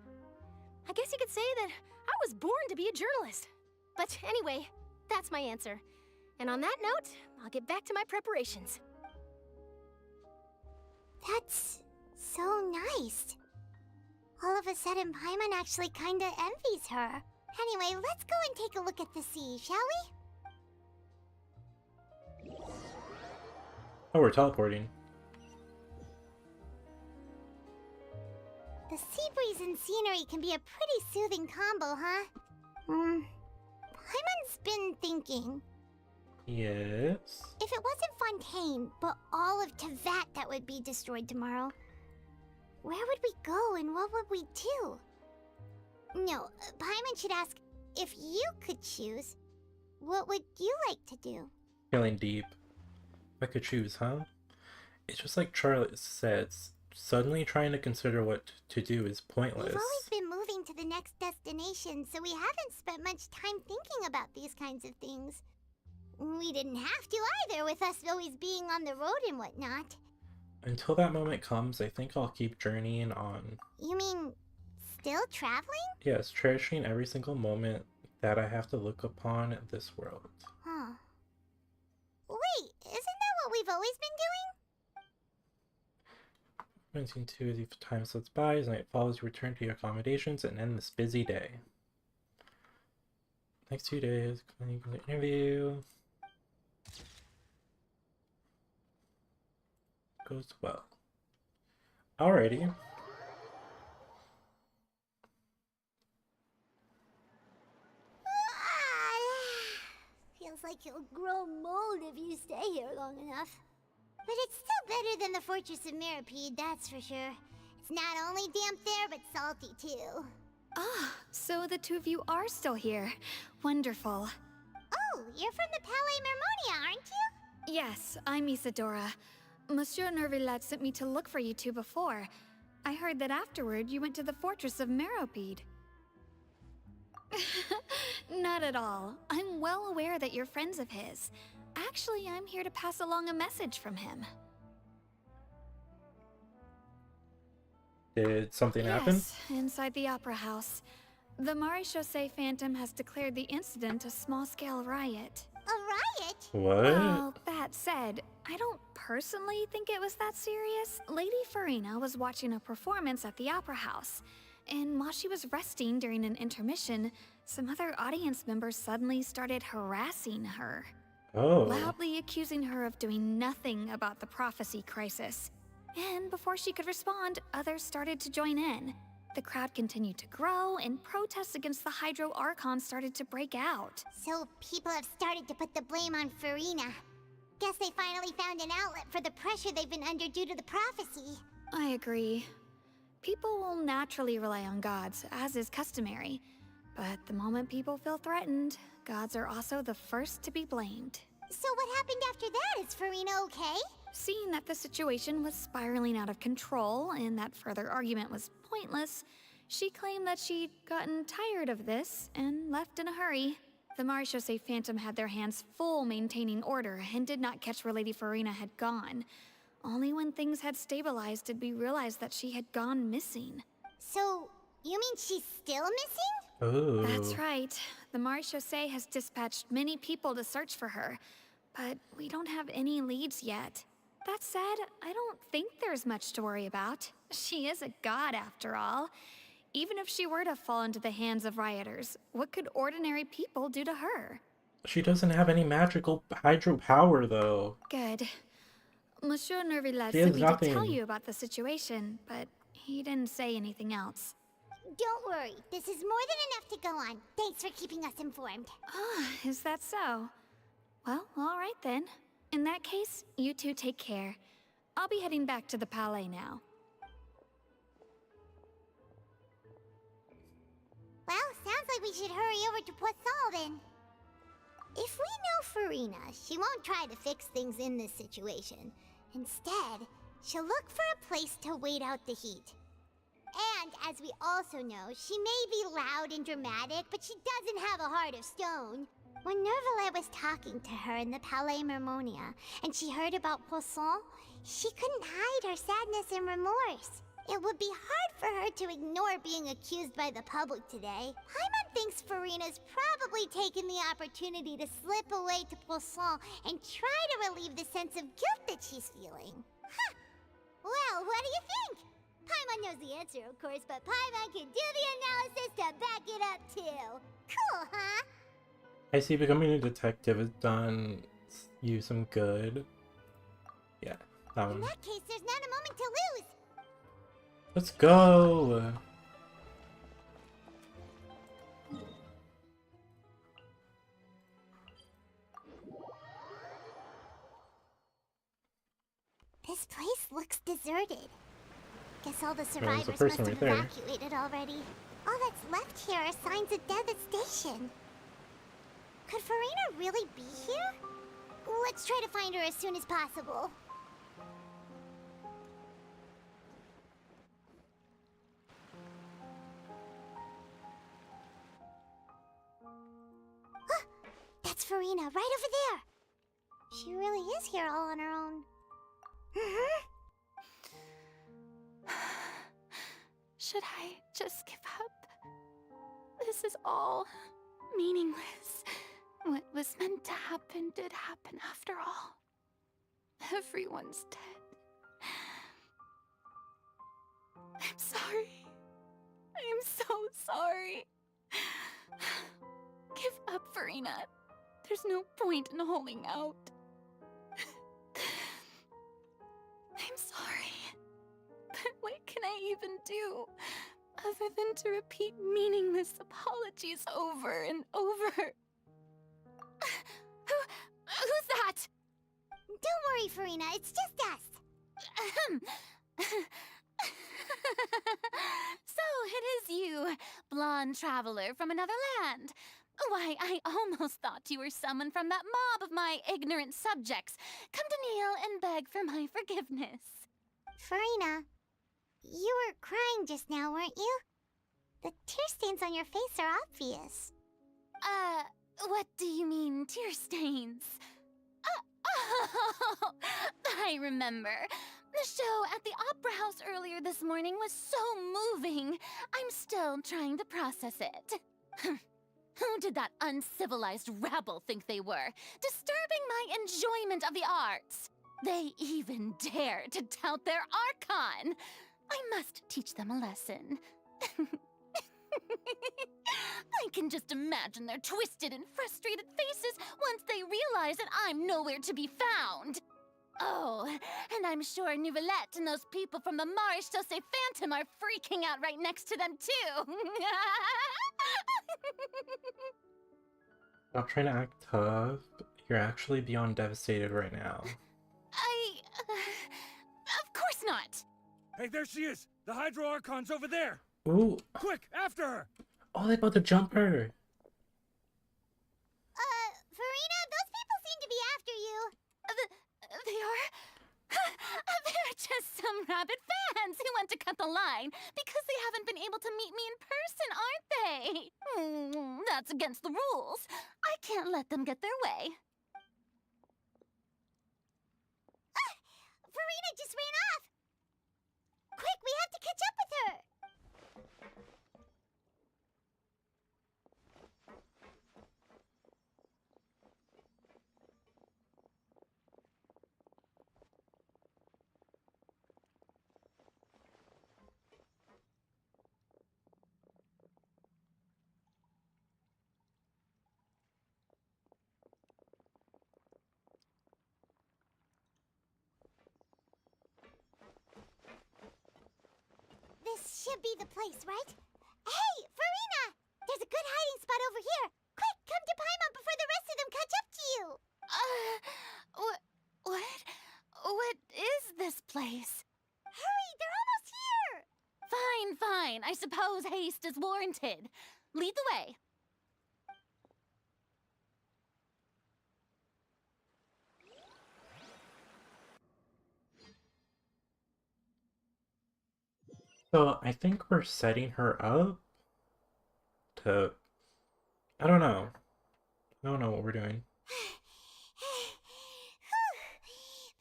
I guess you could say that I was born to be a journalist. But anyway, that's my answer. And on that note, I'll get back to my preparations. That's so nice. All of a sudden, Paimon actually kinda envies her. Anyway, let's go and take a look at the sea, shall we? Oh, we're teleporting. The sea breeze and scenery can be a pretty soothing combo, huh? Paimon's been thinking. Yes? If it wasn't Fontaine, but all of Tevat that would be destroyed tomorrow, where would we go and what would we do? No, Paimon should ask, if you could choose, what would you like to do? Feeling deep. If I could choose, huh? It's just like Charlotte says, suddenly trying to consider what to do is pointless. We've always been moving to the next destination, so we haven't spent much time thinking about these kinds of things. We didn't have to either, with us always being on the road and whatnot. Until that moment comes, I think I'll keep journeying on. You mean, still traveling? Yes, cherishing every single moment that I have to look upon this world. Huh. Wait, isn't that what we've always been doing? 22 as time slips by, as night falls, you return to your accommodations and end this busy day. Next 2 days, completing the interview. Goes well. Alrighty. Feels like you'll grow mold if you stay here long enough. But it's still better than the Fortress of Mirapede, that's for sure. It's not only damp there, but salty too. Ah, so the two of you are still here. Wonderful. Oh, you're from the Palais Mermonia, aren't you? Yes, I'm Isadora. Monsieur Nervillet sent me to look for you two before. I heard that afterward you went to the Fortress of Meropide. Not at all. I'm well aware that you're friends of his. Actually, I'm here to pass along a message from him. Did something happen? Yes, inside the Opera House. The Maréchaussée Phantom has declared the incident a small-scale riot. A riot? What? Well, that said, I don't personally think it was that serious. Lady Farina was watching a performance at the Opera House, and while she was resting during an intermission, some other audience members suddenly started harassing her. Oh. Loudly accusing her of doing nothing about the prophecy crisis. And before she could respond, others started to join in. The crowd continued to grow, and protests against the Hydro Archon started to break out. So people have started to put the blame on Farina. Guess they finally found an outlet for the pressure they've been under due to the prophecy. I agree. People will naturally rely on gods, as is customary. But the moment people feel threatened, gods are also the first to be blamed. So what happened after that? Is Farina okay? Seeing that the situation was spiraling out of control and that further argument was pointless, she claimed that she'd gotten tired of this and left in a hurry. The Maréchaussée Phantom had their hands full maintaining order and did not catch where Lady Farina had gone. Only when things had stabilized did we realize that she had gone missing. So, you mean she's still missing? Oh. That's right. The Maréchaussée has dispatched many people to search for her, but we don't have any leads yet. That said, I don't think there's much to worry about. She is a god after all. Even if she were to fall into the hands of rioters, what could ordinary people do to her? She doesn't have any magical hydro power, though. Good. Monsieur Nervillet She has sent me to tell nothing. you about the situation, but he didn't say anything else. Don't worry, this is more than enough to go on. Thanks for keeping us informed. Ah, is that so? Well, all right then. In that case, you two take care. I'll be heading back to the Palais now. Well, sounds like we should hurry over to Poisson then. If we know Farina, she won't try to fix things in this situation. Instead, she'll look for a place to wait out the heat. And as we also know, she may be loud and dramatic, but she doesn't have a heart of stone. When Nervillet was talking to her in the Palais Mermonia, and she heard about Poisson, she couldn't hide her sadness and remorse. It would be hard for her to ignore being accused by the public today. Paimon thinks Farina's probably taken the opportunity to slip away to Poisson and try to relieve the sense of guilt that she's feeling. Huh! Well, what do you think? Paimon knows the answer, of course, but Paimon can do the analysis to back it up too. Cool, huh? I see becoming a detective has done you some good. Yeah, that In one. that case, there's not a moment to lose. Let's go! This place looks deserted. Guess all the There's a survivors must person have right there. evacuated already. All that's left here are signs of devastation. Could Farina really be here? Let's try to find her as soon as possible. Farina, right over there. She really is here all on her own. Should I just give up? This is all meaningless. What was meant to happen did happen after all. Everyone's dead. I'm sorry. I am so sorry. Give up, Farina. There's no point in holding out. I'm sorry. But what can I even do other than to repeat meaningless apologies over and over? Who's that? Don't worry, Farina, it's just us. So it is you, blonde traveler from another land. Why, I almost thought you were someone from that mob of my ignorant subjects, come to kneel and beg for my forgiveness. Farina, you were crying just now, weren't you? The tear stains on your face are obvious. What do you mean, tear stains? Oh, I remember. The show at the Opera House earlier this morning was so moving. I'm still trying to process it. Who did that uncivilized rabble think they were, disturbing my enjoyment of the arts? They even dare to tout their Archon. I must teach them a lesson. I can just imagine their twisted and frustrated faces once they realize that I'm nowhere to be found. Oh, and I'm sure Nouvellette and those people from the Maréchaussée Phantom are freaking out right next to them, too. Stop trying to act tough. You're actually beyond devastated right now. Of course not. Hey, there she is! The Hydro Archon's over there! Ooh. Quick, after her! Oh, they about to jump her. Farina, those people seem to be after you. They are? They're just some rabid fans who want to cut the line because they haven't been able to meet me in person, aren't they? That's against the rules. I can't let them get their way. Farina just ran off. Quick, we have to catch up with her. This should be the place, right? Hey, Farina! There's a good hiding spot over here. Quick, come to Paimon before the rest of them catch up to you. What? What is this place? Hurry, they're almost here. Fine. I suppose haste is warranted. Lead the way. So I think we're setting her up to... I don't know. I don't know what we're doing.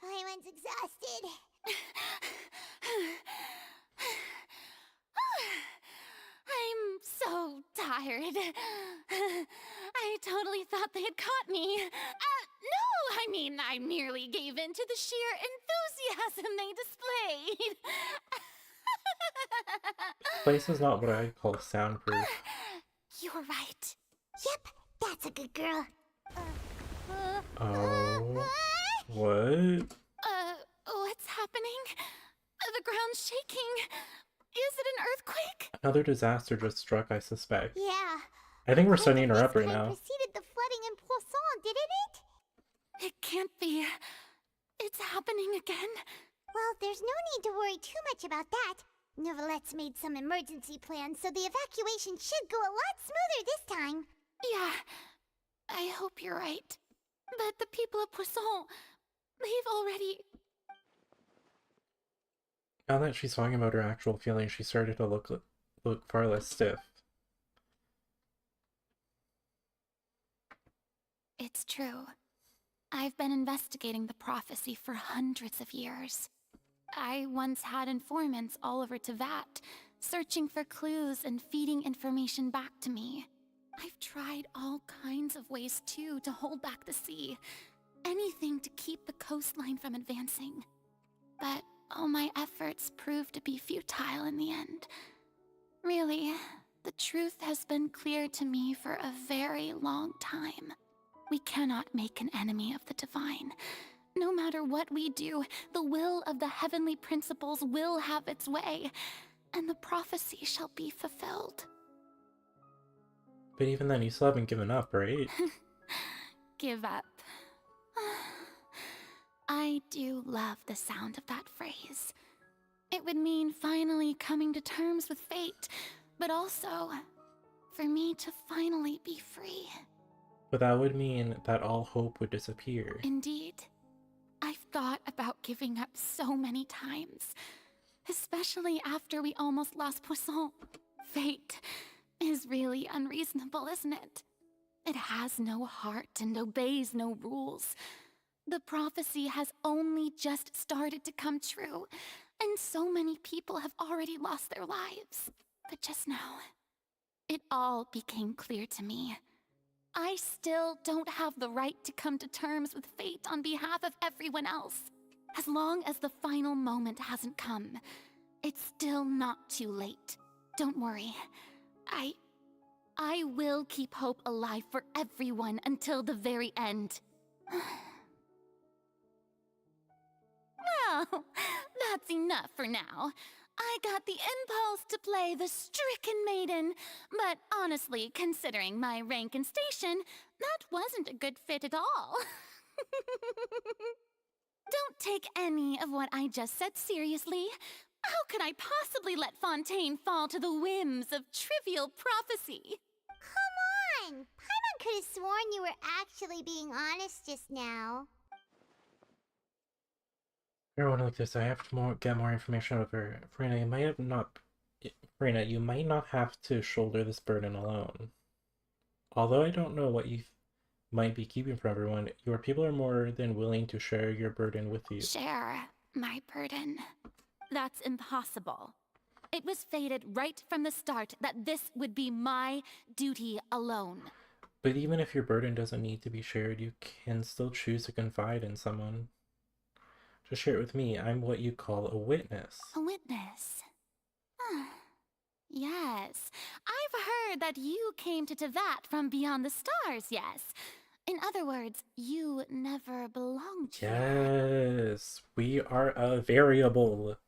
Paimon's exhausted. I'm so tired. I totally thought they had caught me. No, I mean, I merely gave in to the sheer enthusiasm they displayed. This place is not what I call soundproof. You're right. Yep, that's a good girl. Oh. What? What's happening? The ground's shaking. Is it an earthquake? Another disaster just struck, I suspect. Yeah. I think we're setting her up right This now. preceded the flooding in Poisson, didn't it? It can't be. It's happening again. Well, there's no need to worry too much about that. Nouvellette's made some emergency plans, so the evacuation should go a lot smoother this time. Yeah, I hope you're right. But the people of Poisson, they've already... Now that she's talking about her actual feelings, she started to look far less stiff. It It's true. I've been investigating the prophecy for hundreds of years. I once had informants all over Tevat, searching for clues and feeding information back to me. I've tried all kinds of ways, too, to hold back the sea. Anything to keep the coastline from advancing. But all my efforts proved to be futile in the end. Really, the truth has been clear to me for a very long time. We cannot make an enemy of the divine. No matter what we do, the will of the heavenly principles will have its way, and the prophecy shall be fulfilled. But even then, you still haven't given up, right? Give up. I do love the sound of that phrase. It would mean finally coming to terms with fate, but also for me to finally be free. But that would mean that all hope would disappear. Indeed. I've thought about giving up so many times, especially after we almost lost Poisson. Fate is really unreasonable, isn't it? It has no heart and obeys no rules. The prophecy has only just started to come true, and so many people have already lost their lives. But just now, it all became clear to me. I still don't have the right to come to terms with fate on behalf of everyone else. As long as the final moment hasn't come, it's still not too late. Don't worry. I will keep hope alive for everyone until the very end. Well, that's enough for now. I got the impulse to play the stricken maiden, but honestly, considering my rank and station, that wasn't a good fit at all. Don't take any of what I just said seriously. How could I possibly let Fontaine fall to the whims of trivial prophecy? Come on! Paimon could have sworn you were actually being honest just now. Everyone like this, I have to get more information about her. Farina, you might not have to shoulder this burden alone. Although I don't know what you might be keeping from everyone, your people are more than willing to share your burden with you. Share my burden? That's impossible. It was fated right from the start that this would be my duty alone. But even if your burden doesn't need to be shared, you can still choose to confide in someone. Just share it with me. I'm what you call a witness. A witness? Yes. I've heard that you came to Tevat from beyond the stars, yes. In other words, you never belonged here. Yes. We are a variable.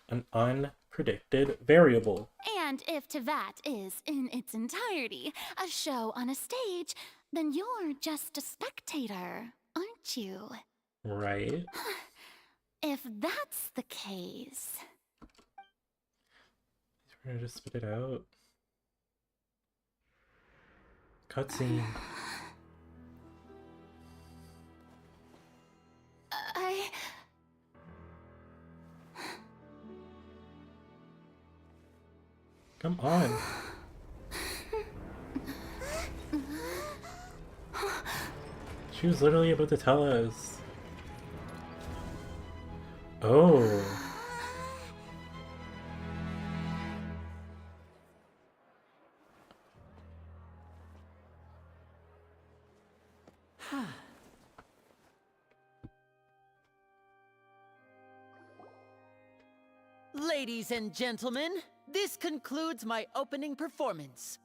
An unpredicted variable. And if Tevat is, in its entirety, a show on a stage, then you're just a spectator, aren't you? Right. If that's the case... We're gonna just spit it out. Cutscene. Come on. She was literally about to tell us. Oh. Ladies and gentlemen, this concludes my opening performance.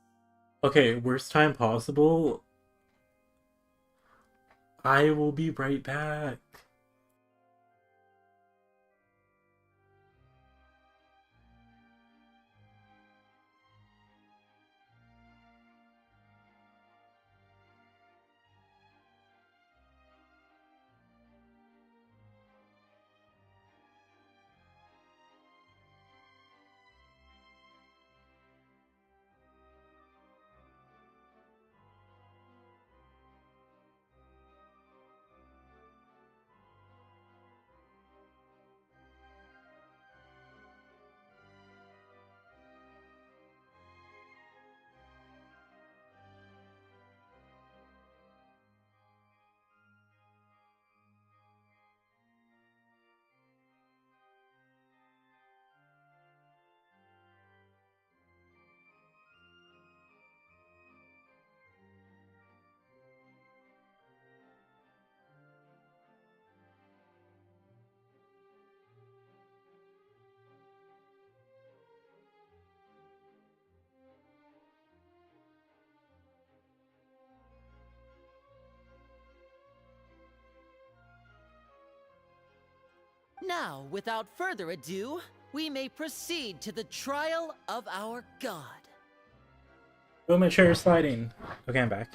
Okay, worst time possible. I will be right back. Now, without further ado, we may proceed to the trial of our god. Oh, my chair is sliding. Okay, I'm back.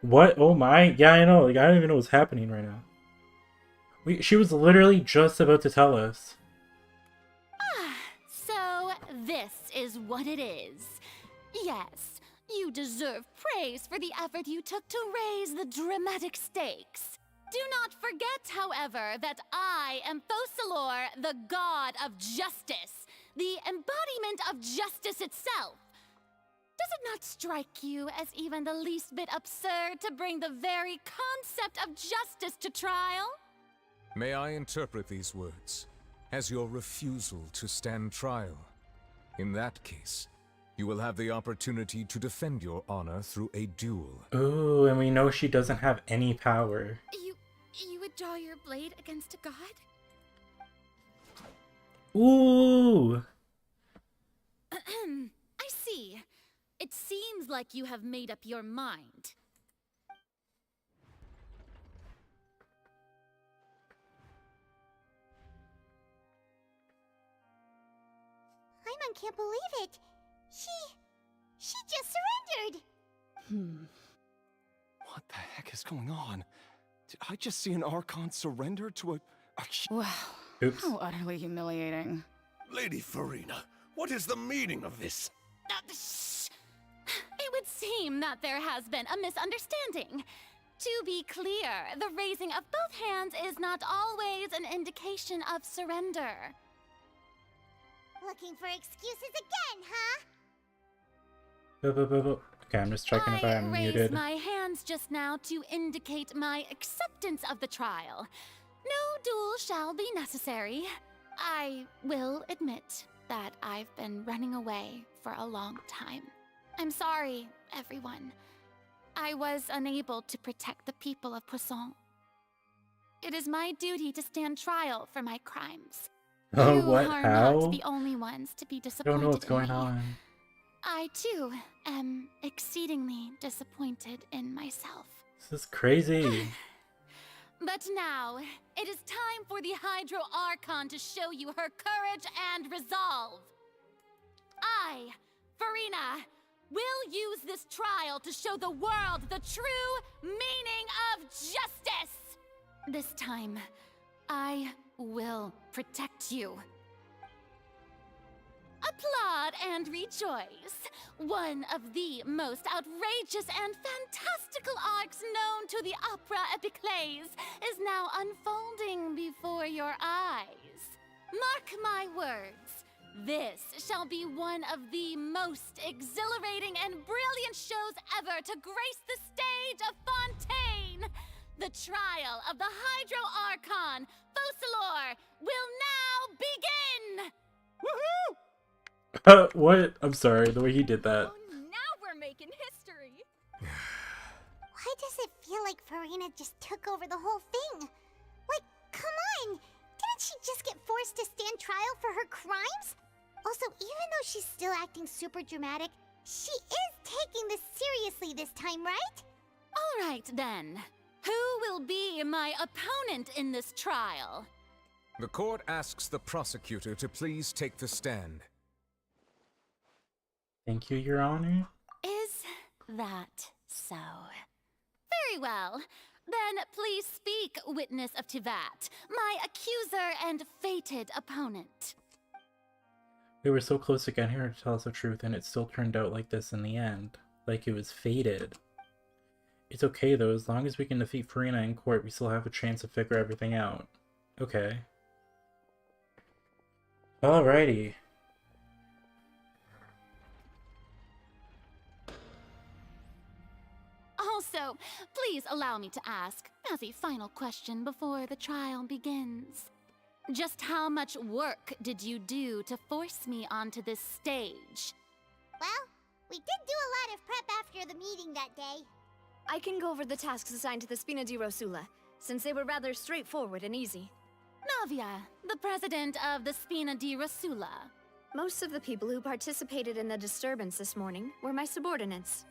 What? Oh my. Yeah, I know. Like, I don't even know what's happening right now. She was literally just about to tell us. So, this is what it is. Yes, you deserve praise for the effort you took to raise the dramatic stakes. Do not forget, however, that I am Focalor, the god of justice, the embodiment of justice itself. Does it not strike you as even the least bit absurd to bring the very concept of justice to trial? May I interpret these words as your refusal to stand trial? In that case, you will have the opportunity to defend your honor through a duel. Ooh, and we know she doesn't have any power. You would draw your blade against a god? Ooh! I see. It seems like you have made up your mind. Paimon can't believe it. She just surrendered. What the heck is going on? Did I just see an Archon surrender to a... Wow. Oops. How utterly humiliating. Lady Farina, what is the meaning of this? It would seem that there has been a misunderstanding. To be clear, the raising of both hands is not always an indication of surrender. Looking for excuses again, huh? Okay, I'm just checking if I'm raised muted. my hands just now to indicate my acceptance of the trial. No duel shall be necessary. I will admit that I've been running away for a long time. I'm sorry, everyone. I was unable to protect the people of Poisson. It is my duty to stand trial for my crimes. Oh, You what? are How? not the only ones to be I disappointed don't know what's in going me. on. I, too, am exceedingly disappointed in myself. This is crazy. But now, it is time for the Hydro Archon to show you her courage and resolve. I, Farina, will use this trial to show the world the true meaning of justice. This time, I will protect you. Applaud and rejoice. One of the most outrageous and fantastical arcs known to the opera epiclese is now unfolding before your eyes. Mark my words. This shall be one of the most exhilarating and brilliant shows ever to grace the stage of Fontaine. The trial of the Hydro Archon, Focalor, will now begin! Woohoo! What? I'm sorry, the way he did that. Now we're making history. Why does it feel like Farina just took over the whole thing? Like, come on! Didn't she just get forced to stand trial for her crimes? Also, even though she's still acting super dramatic, she is taking this seriously this time, right? All right, then. Who will be my opponent in this trial? The court asks the prosecutor to please take the stand. Thank you, Your Honor. Is that so? Very well. Then please speak, witness of Tivat, my accuser and fated opponent. We were so close to getting her to tell us the truth, and it still turned out like this in the end. Like it was fated. It's okay, though. As long as we can defeat Farina in court, we still have a chance to figure everything out. Okay. Alrighty. Also, please allow me to ask, as a final question before the trial begins. Just how much work did you do to force me onto this stage? Well, we did do a lot of prep after the meeting that day. I can go over the tasks assigned to the Spina di Rosula, since they were rather straightforward and easy. Navia, the president of the Spina di Rosula. Most of the people who participated in the disturbance this morning were my subordinates.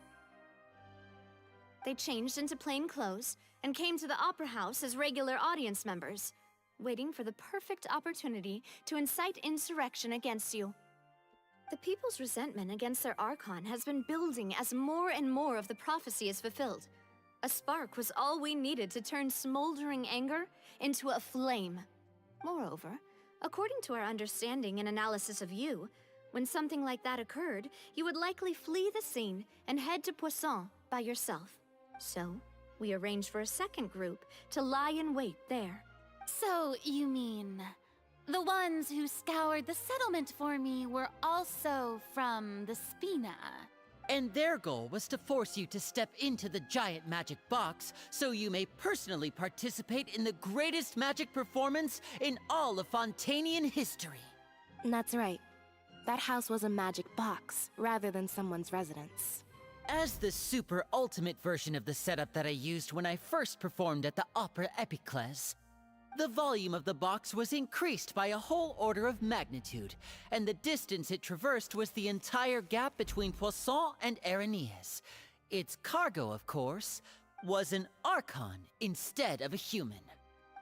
They changed into plain clothes and came to the Opera House as regular audience members. waiting for the perfect opportunity to incite insurrection against you. The people's resentment against their Archon has been building as more and more of the prophecy is fulfilled. A spark was all we needed to turn smoldering anger into a flame. Moreover, according to our understanding and analysis of you, when something like that occurred, you would likely flee the scene and head to Poisson by yourself. So, we arranged for a second group to lie in wait there. So, you mean the ones who scoured the settlement for me were also from the Spina? And their goal was to force you to step into the giant magic box so you may personally participate in the greatest magic performance in all of Fontanian history. That's right. That house was a magic box, rather than someone's residence. As the super ultimate version of the setup that I used when I first performed at the Opera Epiclese, the volume of the box was increased by a whole order of magnitude, and the distance it traversed was the entire gap between Poisson and Areneas. Its cargo, of course, was an Archon instead of a human.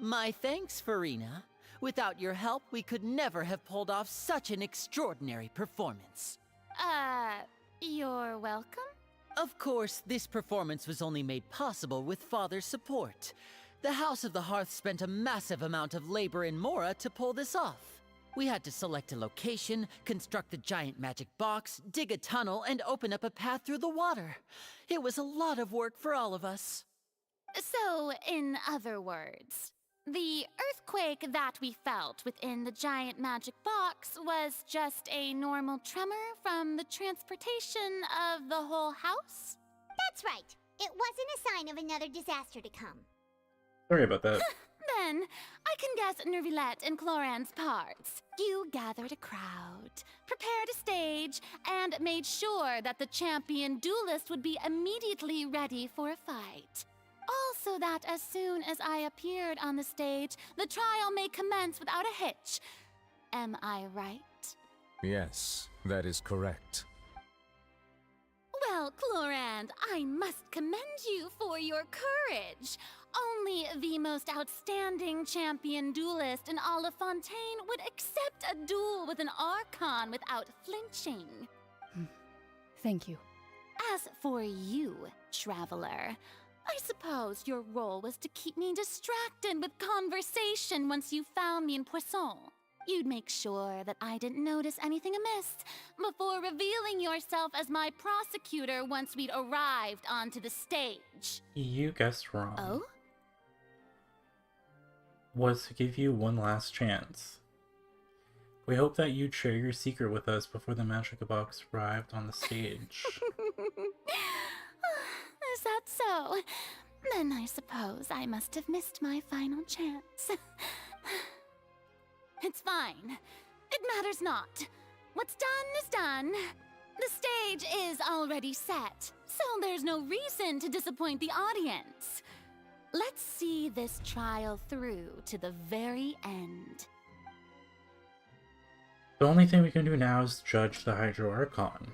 My thanks, Farina. Without your help, we could never have pulled off such an extraordinary performance. You're welcome? Of course, this performance was only made possible with Father's support. The House of the Hearth spent a massive amount of labor in Mora to pull this off. We had to select a location, construct the giant magic box, dig a tunnel, and open up a path through the water. It was a lot of work for all of us. So, in other words, the earthquake that we felt within the giant magic box was just a normal tremor from the transportation of the whole house? That's right. It wasn't a sign of another disaster to come. Sorry about that. Then, I can guess Nervilette and Cloran's parts. You gathered a crowd, prepared a stage, and made sure that the champion duelist would be immediately ready for a fight. Also that as soon as I appeared on the stage, the trial may commence without a hitch. Am I right? Yes, that is correct. Well, Clorand, I must commend you for your courage. Only the most outstanding champion duelist in all of Fontaine would accept a duel with an Archon without flinching. Thank you. As for you, Traveler, I suppose your role was to keep me distracted with conversation once you found me in Poisson. You'd make sure that I didn't notice anything amiss before revealing yourself as my prosecutor once we'd arrived onto the stage. You guessed wrong. Oh? Was to give you one last chance. We hope that you'd share your secret with us before the magic box arrived on the stage. Is that so? Then I suppose I must have missed my final chance. It's fine. It matters not. What's done is done. The stage is already set, so there's no reason to disappoint the audience. Let's see this trial through to the very end. The only thing we can do now is judge the Hydro Archon.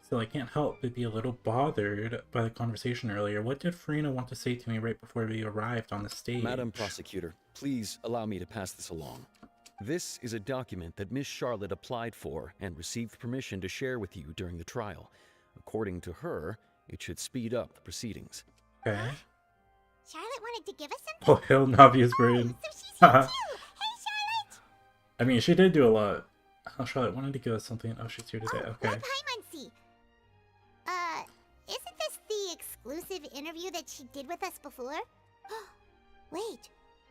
So I can't help but be a little bothered by the conversation earlier. What did Farina want to say to me right before we arrived on the stage? Madam Prosecutor, please allow me to pass this along. This is a document that Miss Charlotte applied for and received permission to share with you during the trial. According to her, it should speed up the proceedings. Okay. Charlotte wanted to give us something? Oh, hell, Navia's brain. So she's here too! Hey, Charlotte! I mean, she did do a lot. Oh, Charlotte wanted to give us something. Oh, she's here today. Okay. Hi, Muncie. Isn't this the exclusive interview that she did with us before? Wait,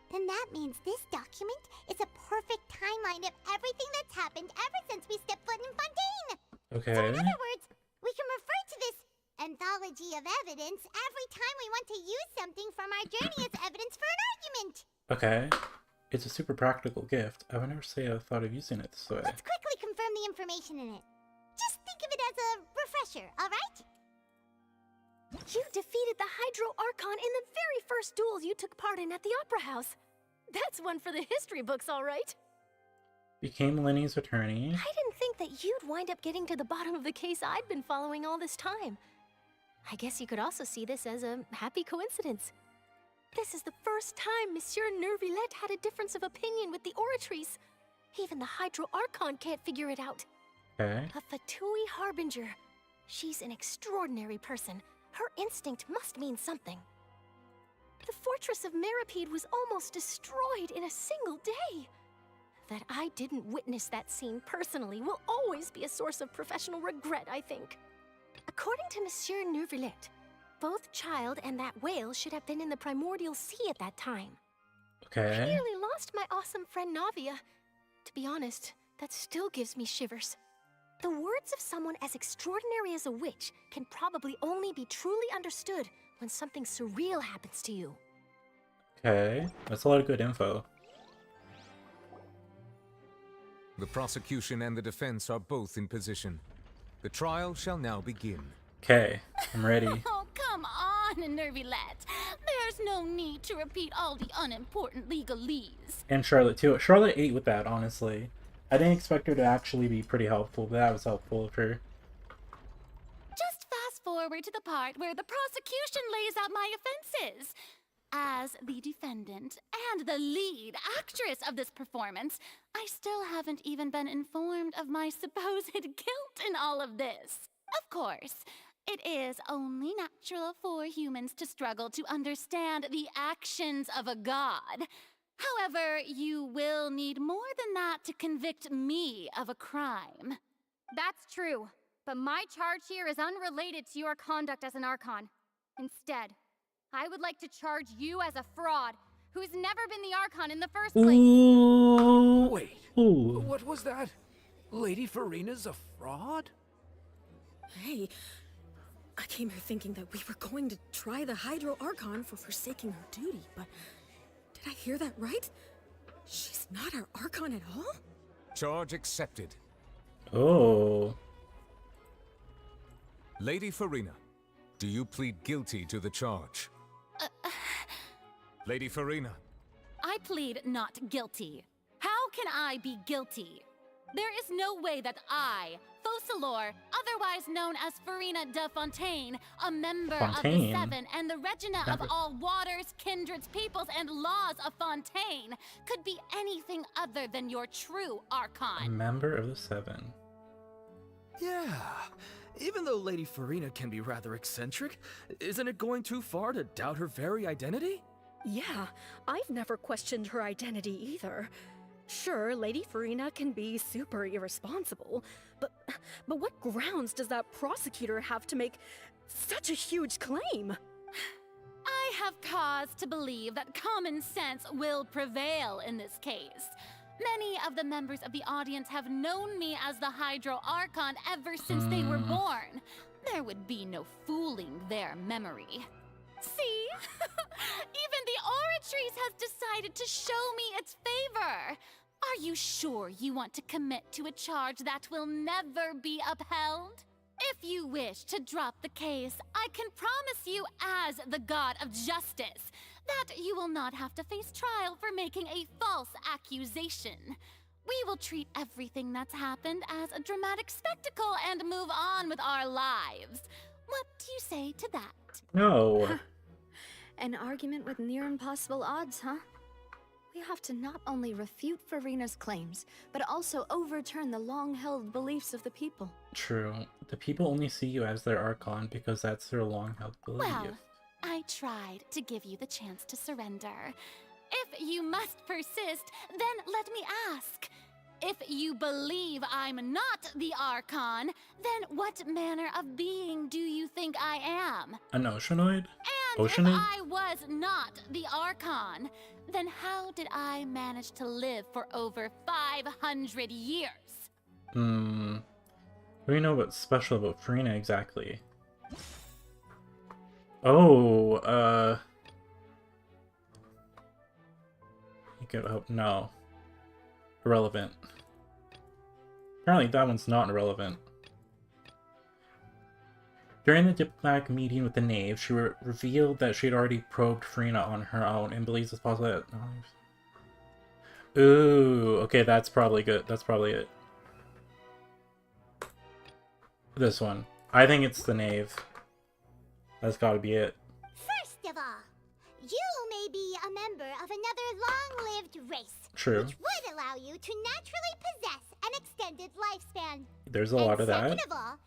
then that means this document is a perfect timeline of everything that's happened ever since we stepped foot in Fontaine. Okay. So in other words, we can refer to this anthology of evidence every time we want to use something from our journey as evidence for an argument. Okay. It's a super practical gift. I would never say I thought of using it this way. Let's quickly confirm the information in it. Just think of it as a refresher, alright? You defeated the Hydro Archon in the very first duels you took part in at the Opera House. That's one for the history books, all right. Became Lenny's attorney. I didn't think that you'd wind up getting to the bottom of the case I'd been following all this time. I guess you could also see this as a happy coincidence. This is the first time Monsieur Nervillette had a difference of opinion with the Oratrice. Even the Hydro Archon can't figure it out. Okay. A Fatui Harbinger. She's an extraordinary person. Her instinct must mean something. The fortress of Meripede was almost destroyed in a single day. That I didn't witness that scene personally will always be a source of professional regret, I think. According to Monsieur Nervillette, both Child and that whale should have been in the primordial sea at that time. I Okay. nearly lost my awesome friend Navia. To be honest, that still gives me shivers. The words of someone as extraordinary as a witch can probably only be truly understood when something surreal happens to you. Okay. That's a lot of good info. The prosecution and the defense are both in position. The trial shall now begin. Okay. I'm ready. Oh, come on, Nervillette. There's no need to repeat all the unimportant legalese. And Charlotte too. Charlotte ate with that, honestly. I didn't expect her to actually be pretty helpful, but that was helpful of her. Just fast forward to the part where the prosecution lays out my offenses. As the defendant and the lead actress of this performance, I still haven't even been informed of my supposed guilt in all of this. Of course, it is only natural for humans to struggle to understand the actions of a god. However, you will need more than that to convict me of a crime. That's true, but my charge here is unrelated to your conduct as an Archon. Instead, I would like to charge you as a fraud who's never been the Archon in the first place. Ooh. Wait, Ooh. what was that? Lady Farina's a fraud? Hey, I came here thinking that we were going to try the Hydro Archon for forsaking her duty, but did I hear that right? She's not our Archon at all? Charge accepted. Oh. Lady Farina, do you plead guilty to the charge? Lady Farina. I plead not guilty. How can I be guilty? There is no way that I, Focalor, otherwise known as Farina de Fontaine, a member of the Seven and the Regina of all waters, kindreds, peoples, and laws of Fontaine, could be anything other than your true A Archon. member of the Seven. Yeah. Even though Lady Farina can be rather eccentric, isn't it going too far to doubt her very identity? Yeah, I've never questioned her identity either. Sure, Lady Farina can be super irresponsible, but what grounds does that prosecutor have to make such a huge claim? I have cause to believe that common sense will prevail in this case. Many of the members of the audience have known me as the Hydro Archon ever since they were born. There would be no fooling their memory. See? Even the Oratrice has decided to show me its favor. Are you sure you want to commit to a charge that will never be upheld? If you wish to drop the case, I can promise you as the God of Justice that you will not have to face trial for making a false accusation. We will treat everything that's happened as a dramatic spectacle and move on with our lives. What do you say to that? No. An argument with near impossible odds, huh? We have to not only refute Farina's claims, but also overturn the long-held beliefs of the people. True. The people only see you as their Archon because that's their long-held belief. Well, I tried to give you the chance to surrender. If you must persist, then let me ask. If you believe I'm not the Archon, then what manner of being do you think I am? An Oceanoid? And Oceanid? if I was not the Archon, then how did I manage to live for over 500 years? What do you know what's special about Farina exactly? Oh, you could hope. No. Irrelevant. Apparently that one's not irrelevant. During the diplomatic meeting with the Knave, she revealed that she had already probed Farina on her own and believes it's possible that... Ooh, okay, that's probably good. That's probably it. This one. I think it's the Knave. That's gotta be it. First of all, You may be a member of another long-lived race. True. Which would allow you to naturally possess an extended lifespan. There's a lot of that. Second of all,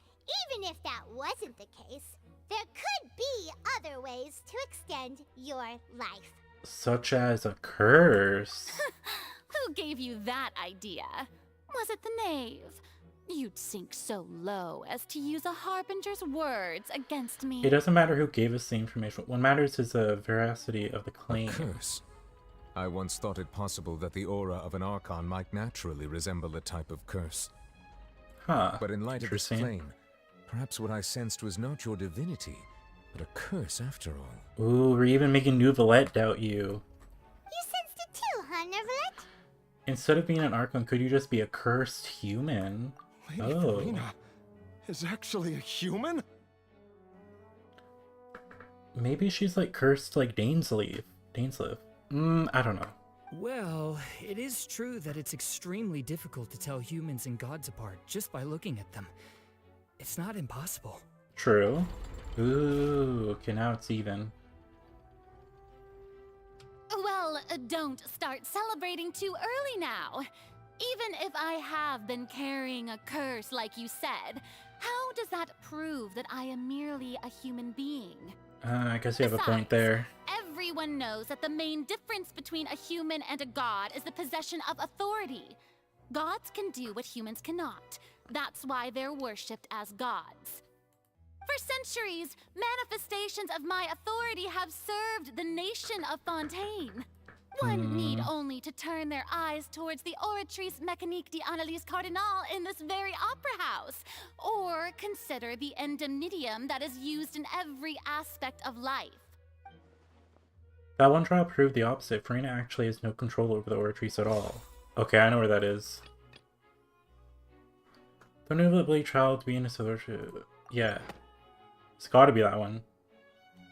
even if that wasn't the case, there could be other ways to extend your life. Such as a curse. Who gave you that idea? Was it the knave? You'd sink so low as to use a harbinger's words against me. It doesn't matter who gave us the information. What matters is the veracity of the claim. A curse? I once thought it possible that the aura of an Archon might naturally resemble a type of curse. Huh. But in light of this Interesting. flame, perhaps what I sensed was not your divinity, but a curse after all. Ooh, we're even making Neuvillette doubt you. You sensed it too, huh, Neuvillette? Instead of being an Archon, could you just be a cursed human? Lady Farina is actually a human? Maybe she's like cursed like Dainsleif. I don't know. Well, it is true that it's extremely difficult to tell humans and gods apart just by looking at them. It's not impossible. True. Ooh, okay, now it's even. Well, don't start celebrating too early now. Even if I have been carrying a curse like you said, how does that prove that I am merely a human being? I guess you have a point there. Everyone knows that the main difference between a human and a god is the possession of authority. Gods can do what humans cannot. That's why they're worshipped as gods. For centuries, manifestations of my authority have served the nation of Fontaine. One need only to turn their eyes towards the Oratrice Mécanique d'Analyse Cardinal in this very opera house, or consider the indemnitium that is used in every aspect of life. That one trial proved the opposite. Farina actually has no control over the Oratrice at all. Okay, I know where that is. The Neuvillette Blade trial to be in a Oratrice. Yeah. It's gotta be that one.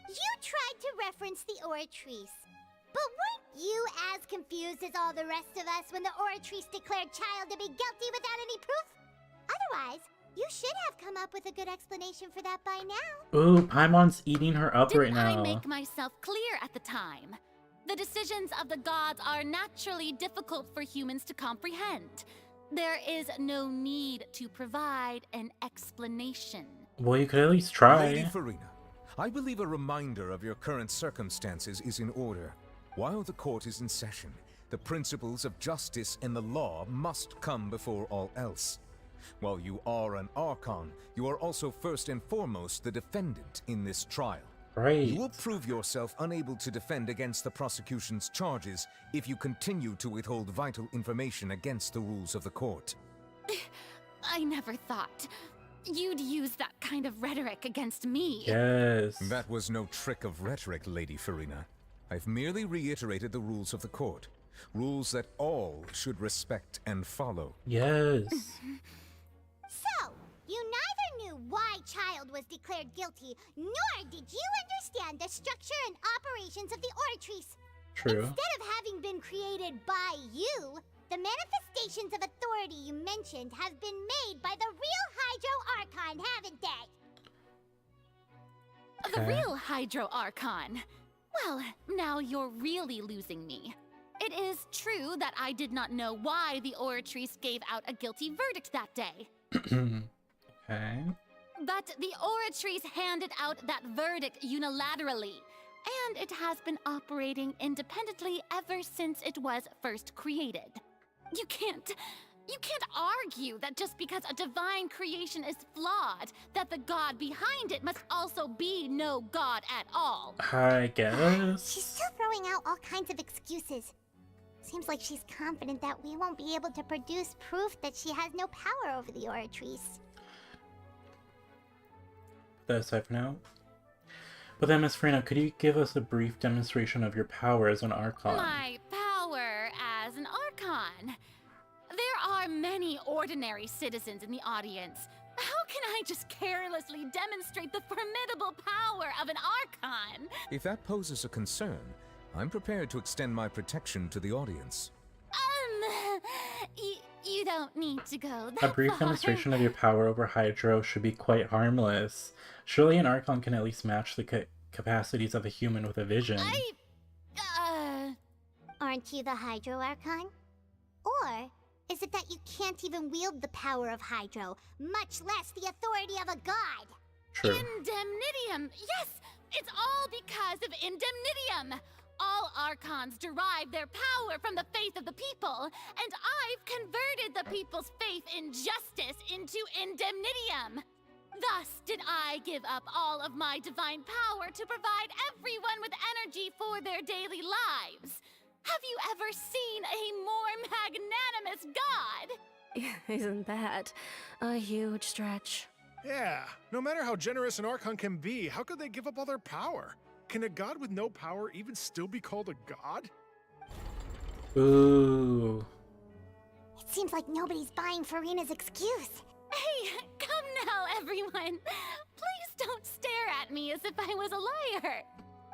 You tried to reference the Oratrice. But weren't you as confused as all the rest of us when the Oratrice declared Child to be guilty without any proof? Otherwise, you should have come up with a good explanation for that by now. Ooh, Paimon's eating her up right Didn't now. I make myself clear at the time? The decisions of the gods are naturally difficult for humans to comprehend. There is no need to provide an explanation. Well, you could at least try. Lady Farina, I believe a reminder of your current circumstances is in order. While the court is in session, the principles of justice and the law must come before all else. While you are an Archon, you are also first and foremost the defendant in this trial. Right. You will prove yourself unable to defend against the prosecution's charges if you continue to withhold vital information against the rules of the court. I never thought you'd use that kind of rhetoric against me. Yes. That was no trick of rhetoric, Lady Farina. I've merely reiterated the rules of the court. Rules that all should respect and follow. Yes. So, you neither knew why Child was declared guilty, nor did you understand the structure and operations of the Oratrice. True. Instead of having been created by you, the manifestations of authority you mentioned have been made by the real Hydro Archon, haven't they? The real Hydro Archon. Well, now you're really losing me. It is true that I did not know why the Oratrice gave out a guilty verdict that day. Okay. But the Oratrice handed out that verdict unilaterally, and it has been operating independently ever since it was first created. You can't argue that just because a divine creation is flawed, that the god behind it must also be no god at all. I guess. She's still throwing out all kinds of excuses. Seems like she's confident that we won't be able to produce proof that she has no power over the Oratrice. Put that aside for now. But then, Miss Farina, could you give us a brief demonstration of your power as an Archon? My power as an Archon. There are many ordinary citizens in the audience. How can I just carelessly demonstrate the formidable power of an Archon? If that poses a concern, I'm prepared to extend my protection to the audience. You don't need to go that A brief far. demonstration of your power over Hydro should be quite harmless. Surely an Archon can at least match the capacities of a human with a vision. Aren't you the Hydro Archon? Or is it that you can't even wield the power of Hydro, much less the authority of a god? True. Indemnitium! Yes! It's all because of Indemnitium! All Archons derive their power from the faith of the people, and I've converted the people's faith in justice into Indemnitium! Thus did I give up all of my divine power to provide everyone with energy for their daily lives. Have you ever seen a more magnanimous god? Isn't that a huge stretch? Yeah, no matter how generous an Archon can be, how could they give up all their power? Can a god with no power even still be called a god? Ooh. It seems like nobody's buying Furina's excuse. Hey, come now, everyone. Please don't stare at me as if I was a liar.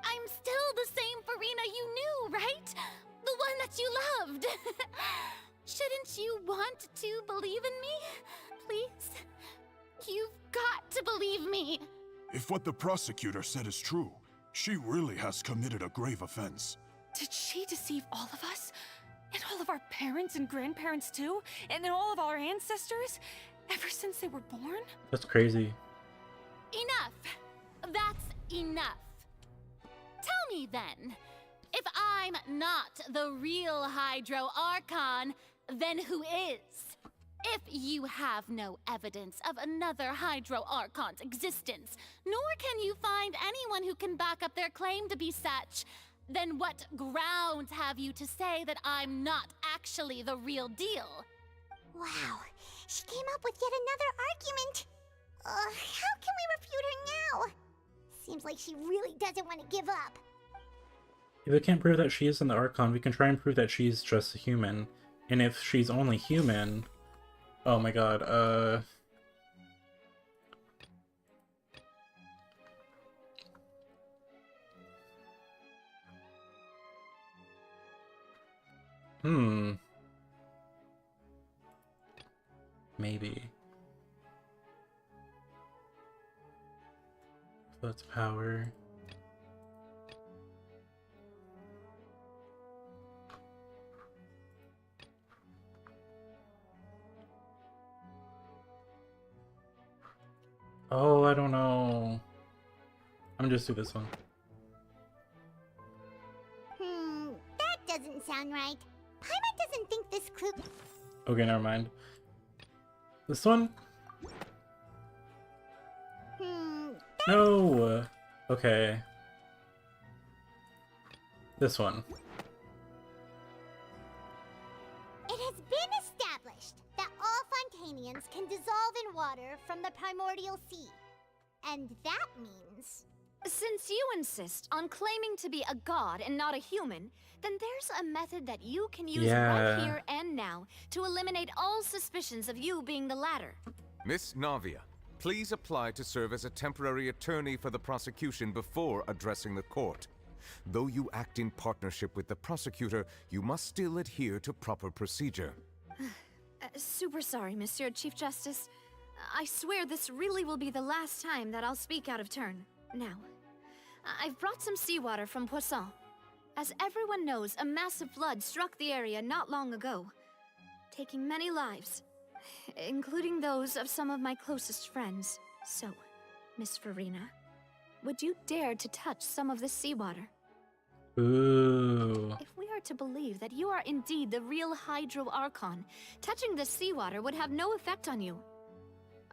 I'm still the same Furina you knew, right? The one that you loved. Shouldn't you want to believe in me? Please? You've got to believe me. If what the prosecutor said is true, she really has committed a grave offense. Did she deceive all of us? And all of our parents and grandparents too? And then all of our ancestors? Ever since they were born? That's crazy. Enough. That's enough. Tell me then, if I'm not the real Hydro Archon, then who is? If you have no evidence of another Hydro Archon's existence, nor can you find anyone who can back up their claim to be such, then what grounds have you to say that I'm not actually the real deal? Wow, she came up with yet another argument. How can we refute her now? Seems like she really doesn't want to give up. If we can't prove that she isn't the Archon, we can try and prove that she's just a human. And if she's only human... Oh my god, Maybe. That's power. Oh, I don't know. I'm gonna just do this one. That doesn't sound right. Paimon doesn't think this clue... Okay, never mind. This one? No! Okay. This one. It has been established that all Fontanians can dissolve in water from the primordial sea. And that means... Since you insist on claiming to be a god and not a human, then there's a method that you can use right here and now to eliminate all suspicions of you being the latter. Miss Navia, please apply to serve as a temporary attorney for the prosecution before addressing the court. Though you act in partnership with the prosecutor, you must still adhere to proper procedure. Super sorry, Monsieur Chief Justice. I swear this really will be the last time that I'll speak out of turn. Now, I've brought some seawater from Poisson. As everyone knows, a massive flood struck the area not long ago, taking many lives, including those of some of my closest friends. So, Miss Furina, would you dare to touch some of this seawater? Ooh. If we are to believe that you are indeed the real Hydro Archon, touching this seawater would have no effect on you.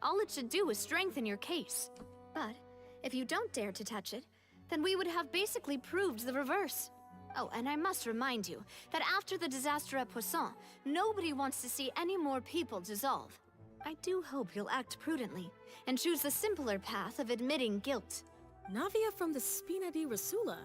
All it should do is strengthen your case. But if you don't dare to touch it, then we would have basically proved the reverse. Oh, and I must remind you that after the disaster at Poisson, nobody wants to see any more people dissolve. I do hope you'll act prudently and choose the simpler path of admitting guilt. Navia from the Spina di Rasula.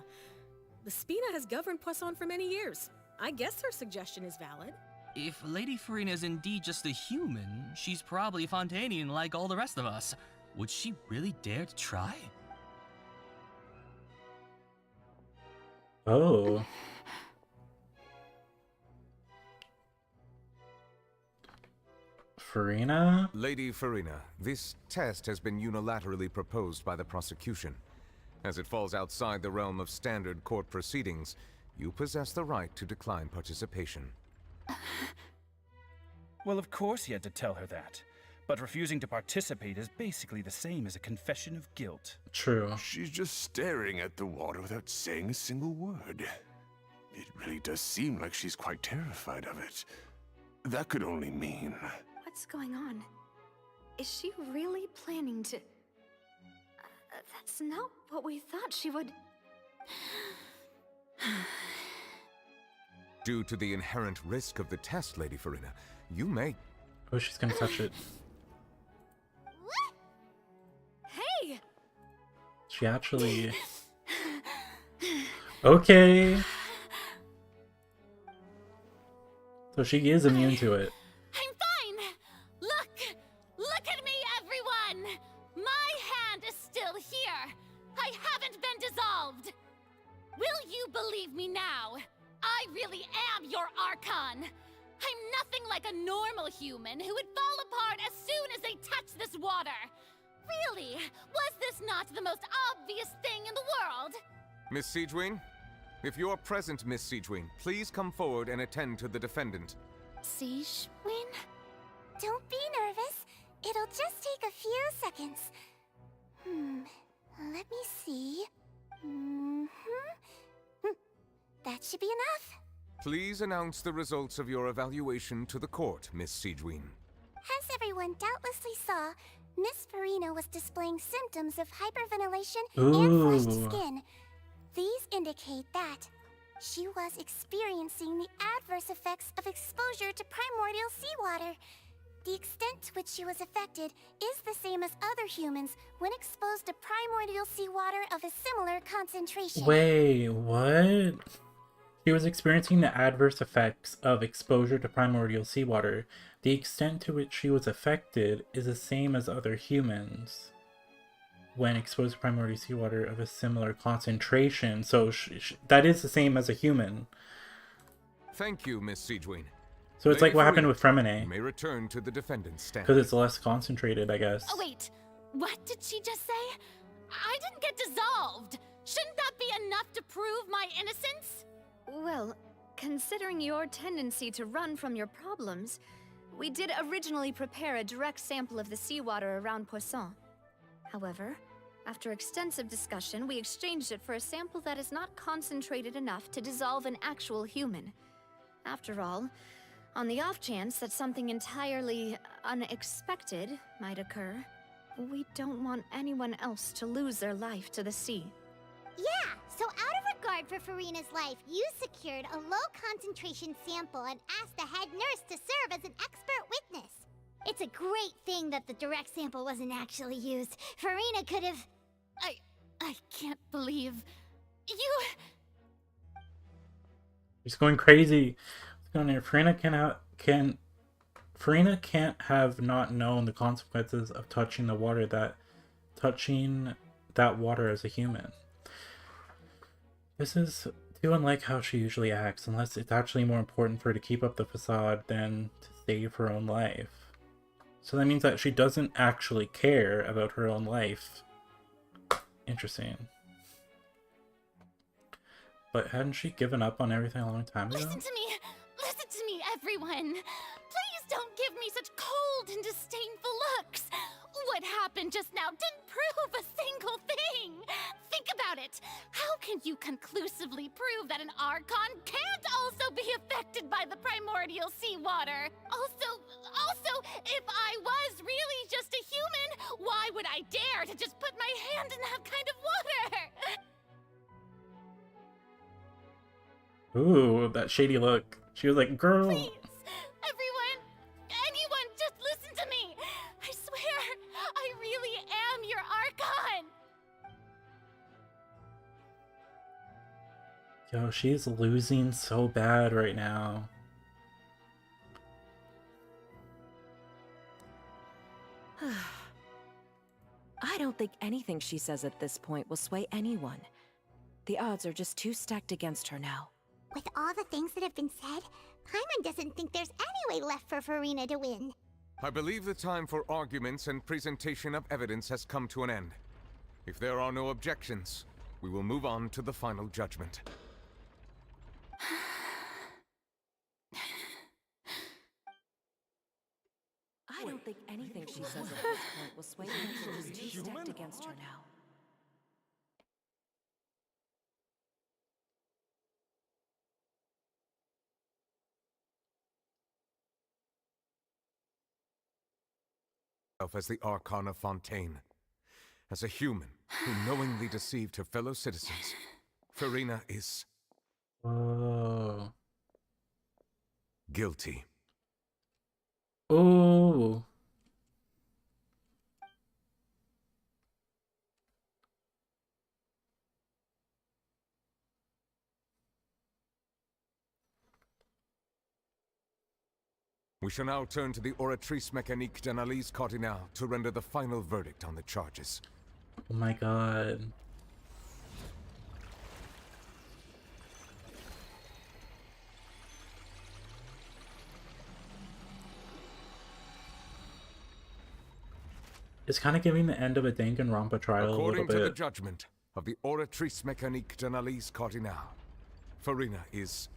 The Spina has governed Poisson for many years. I guess her suggestion is valid. If Lady Furina is indeed just a human, she's probably a Fontanian like all the rest of us. Would she really dare to try? Oh. Furina? Lady Furina, this test has been unilaterally proposed by the prosecution. As it falls outside the realm of standard court proceedings, you possess the right to decline participation. Well, of course he had to tell her that. But refusing to participate is basically the same as a confession of guilt. True. She's just staring at the water without saying a single word. It really does seem like she's quite terrified of it. That could only mean... What's going on? Is she really planning to... that's not what we thought she would... Due to the inherent risk of the test, Lady Farina, you may... Oh, she's gonna touch it. Hey! She actually... Okay. So she is immune to it. I'm fine! Look at me, everyone! My hand is still here! I haven't been dissolved! Will you believe me now? I really am your Archon! I'm nothing like a normal human who would fall apart as soon as they touch this water! Really? Was this not the most obvious thing in the world? Miss Siegewin? If you are present, Miss Siegewin, please come forward and attend to the defendant. Siegewin? Don't be nervous. It'll just take a few seconds. Let me see. That should be enough. Please announce the results of your evaluation to the court, Miss Siegewin. As everyone doubtlessly saw, Miss Farina was displaying symptoms of hyperventilation and flushed skin. These indicate that she was experiencing the adverse effects of exposure to primordial seawater. The extent to which she was affected is the same as other humans when exposed to primordial seawater of a similar concentration. Wait, what? She was experiencing the adverse effects of exposure to primordial seawater. The extent to which she was affected is the same as other humans when exposed to primordial seawater of a similar concentration. So that is the same as a human. Thank you, Miss Siegewin. So it's like what happened with Fremine. You may return to the defendant's stand. Because it's less concentrated, I guess. Oh wait, what did she just say? I didn't get dissolved! Shouldn't that be enough to prove my innocence? Well, considering your tendency to run from your problems, we did originally prepare a direct sample of the seawater around Poisson. However, after extensive discussion, we exchanged it for a sample that is not concentrated enough to dissolve an actual human. After all, on the off chance that something entirely unexpected might occur, we don't want anyone else to lose their life to the sea. Yeah, so out of regard for Farina's life, you secured a low-concentration sample and asked the head nurse to serve as an expert witness. It's a great thing that the direct sample wasn't actually used. Farina could have... I can't believe... You... She's going crazy. What's going on here? Farina can't have not known the consequences of touching that water as a human. This is too unlike how she usually acts, unless it's actually more important for her to keep up the facade than to save her own life. So that means that she doesn't actually care about her own life. Interesting. But hadn't she given up on everything a long time ago? Listen to me, everyone! Please don't give me such cold and disdainful looks! What happened just now didn't prove a single thing! Think about it! How can you conclusively prove that an Archon can't also be affected by the primordial seawater? Also, if I was really just a human, why would I dare to just put my hand in that kind of water? Ooh, that shady look. She was like, girl. Please, anyone, just listen to me! I swear, I really am your Archon! Yo, she's losing so bad right now. I don't think anything she says at this point will sway anyone. The odds are just too stacked against her now. With all the things that have been said, Paimon doesn't think there's any way left for Farina to win. I believe the time for arguments and presentation of evidence has come to an end. If there are no objections, we will move on to the final judgment. Anything she says at this point will sway humans just too stacked against her now. As the Archon of Fontaine. As a human who knowingly deceived her fellow citizens, Furina is... Whoa. Guilty. Oh. We shall now turn to the Oratrice Mécanique d'Analyse Cardinale to render the final verdict on the charges. Oh my god. It's kind of giving the end of a Danganronpa trial According a little to the bit. judgment of the Oratrice Mécanique d'Analyse Cardinale, Furina is...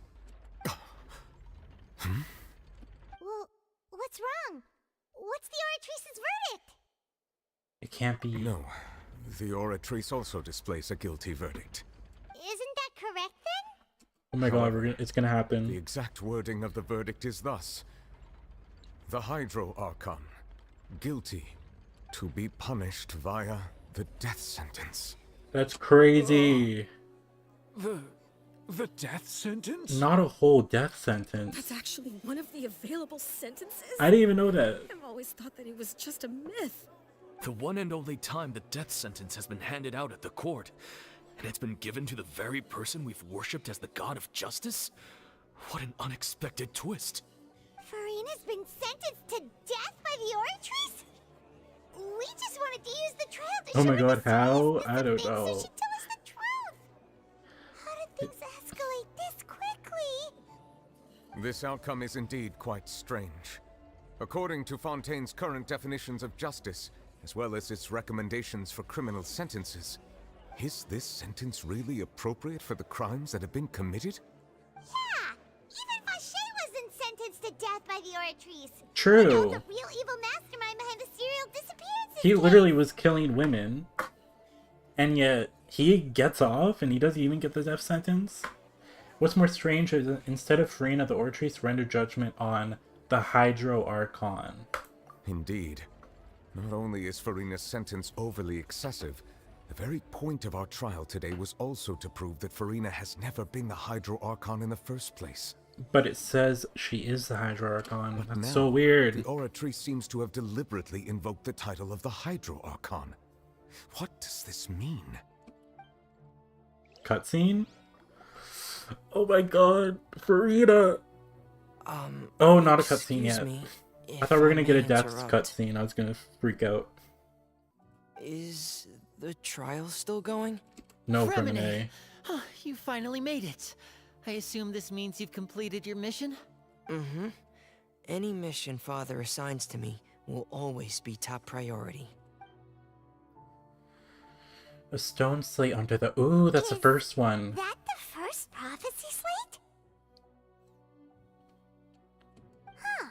Well, what's wrong? What's the Oratrice's verdict? It can't be. No. The Oratrice also displays a guilty verdict. Isn't that correct then? Oh my god, However, it's gonna happen. The exact wording of the verdict is thus. The Hydro Archon, guilty, to be punished via the death sentence. That's crazy. The death sentence? Not a whole death sentence. That's actually one of the available sentences? I didn't even know that. I've always thought that it was just a myth. The one and only time the death sentence has been handed out at the court, and it's been given to the very person we've worshipped as the god of justice? What an unexpected twist. Furina's been sentenced to death by the Oratrice? We just wanted to use the trial to Oh show my her god, the how? seriousness I of don't things know. So she'd tell us the truth. How did things escalate this quickly? This outcome is indeed quite strange. According to Fontaine's current definitions of justice, as well as its recommendations for criminal sentences, is this sentence really appropriate for the crimes that have been committed? Yeah, even Vacher wasn't sentenced to death by the Oratrice. True. You know, the real evil mastermind behind the serial disappearances. He literally was killing women, and yet he gets off and he doesn't even get the death sentence. What's more strange is that instead of Furina, the Oratrice rendered judgment on the Hydro Archon. Indeed. Not only is Furina's sentence overly excessive, the very point of our trial today was also to prove that Furina has never been the Hydro Archon in the first place. But it says she is the Hydro Archon. But That's now, so weird. The Oratrice seems to have deliberately invoked the title of the Hydro Archon. What does this mean? Cutscene? Oh my god, Furina! Oh, not a cutscene yet. I thought we were gonna get a death cutscene. I was gonna freak out. Is the trial still going? No, Fremine. Fremine. Oh, you finally made it. I assume this means you've completed your mission? Mm-hmm. Any mission Father assigns to me will always be top priority. A stone slate under the... Ooh, that's the first one. That the first prophecy slate? Huh.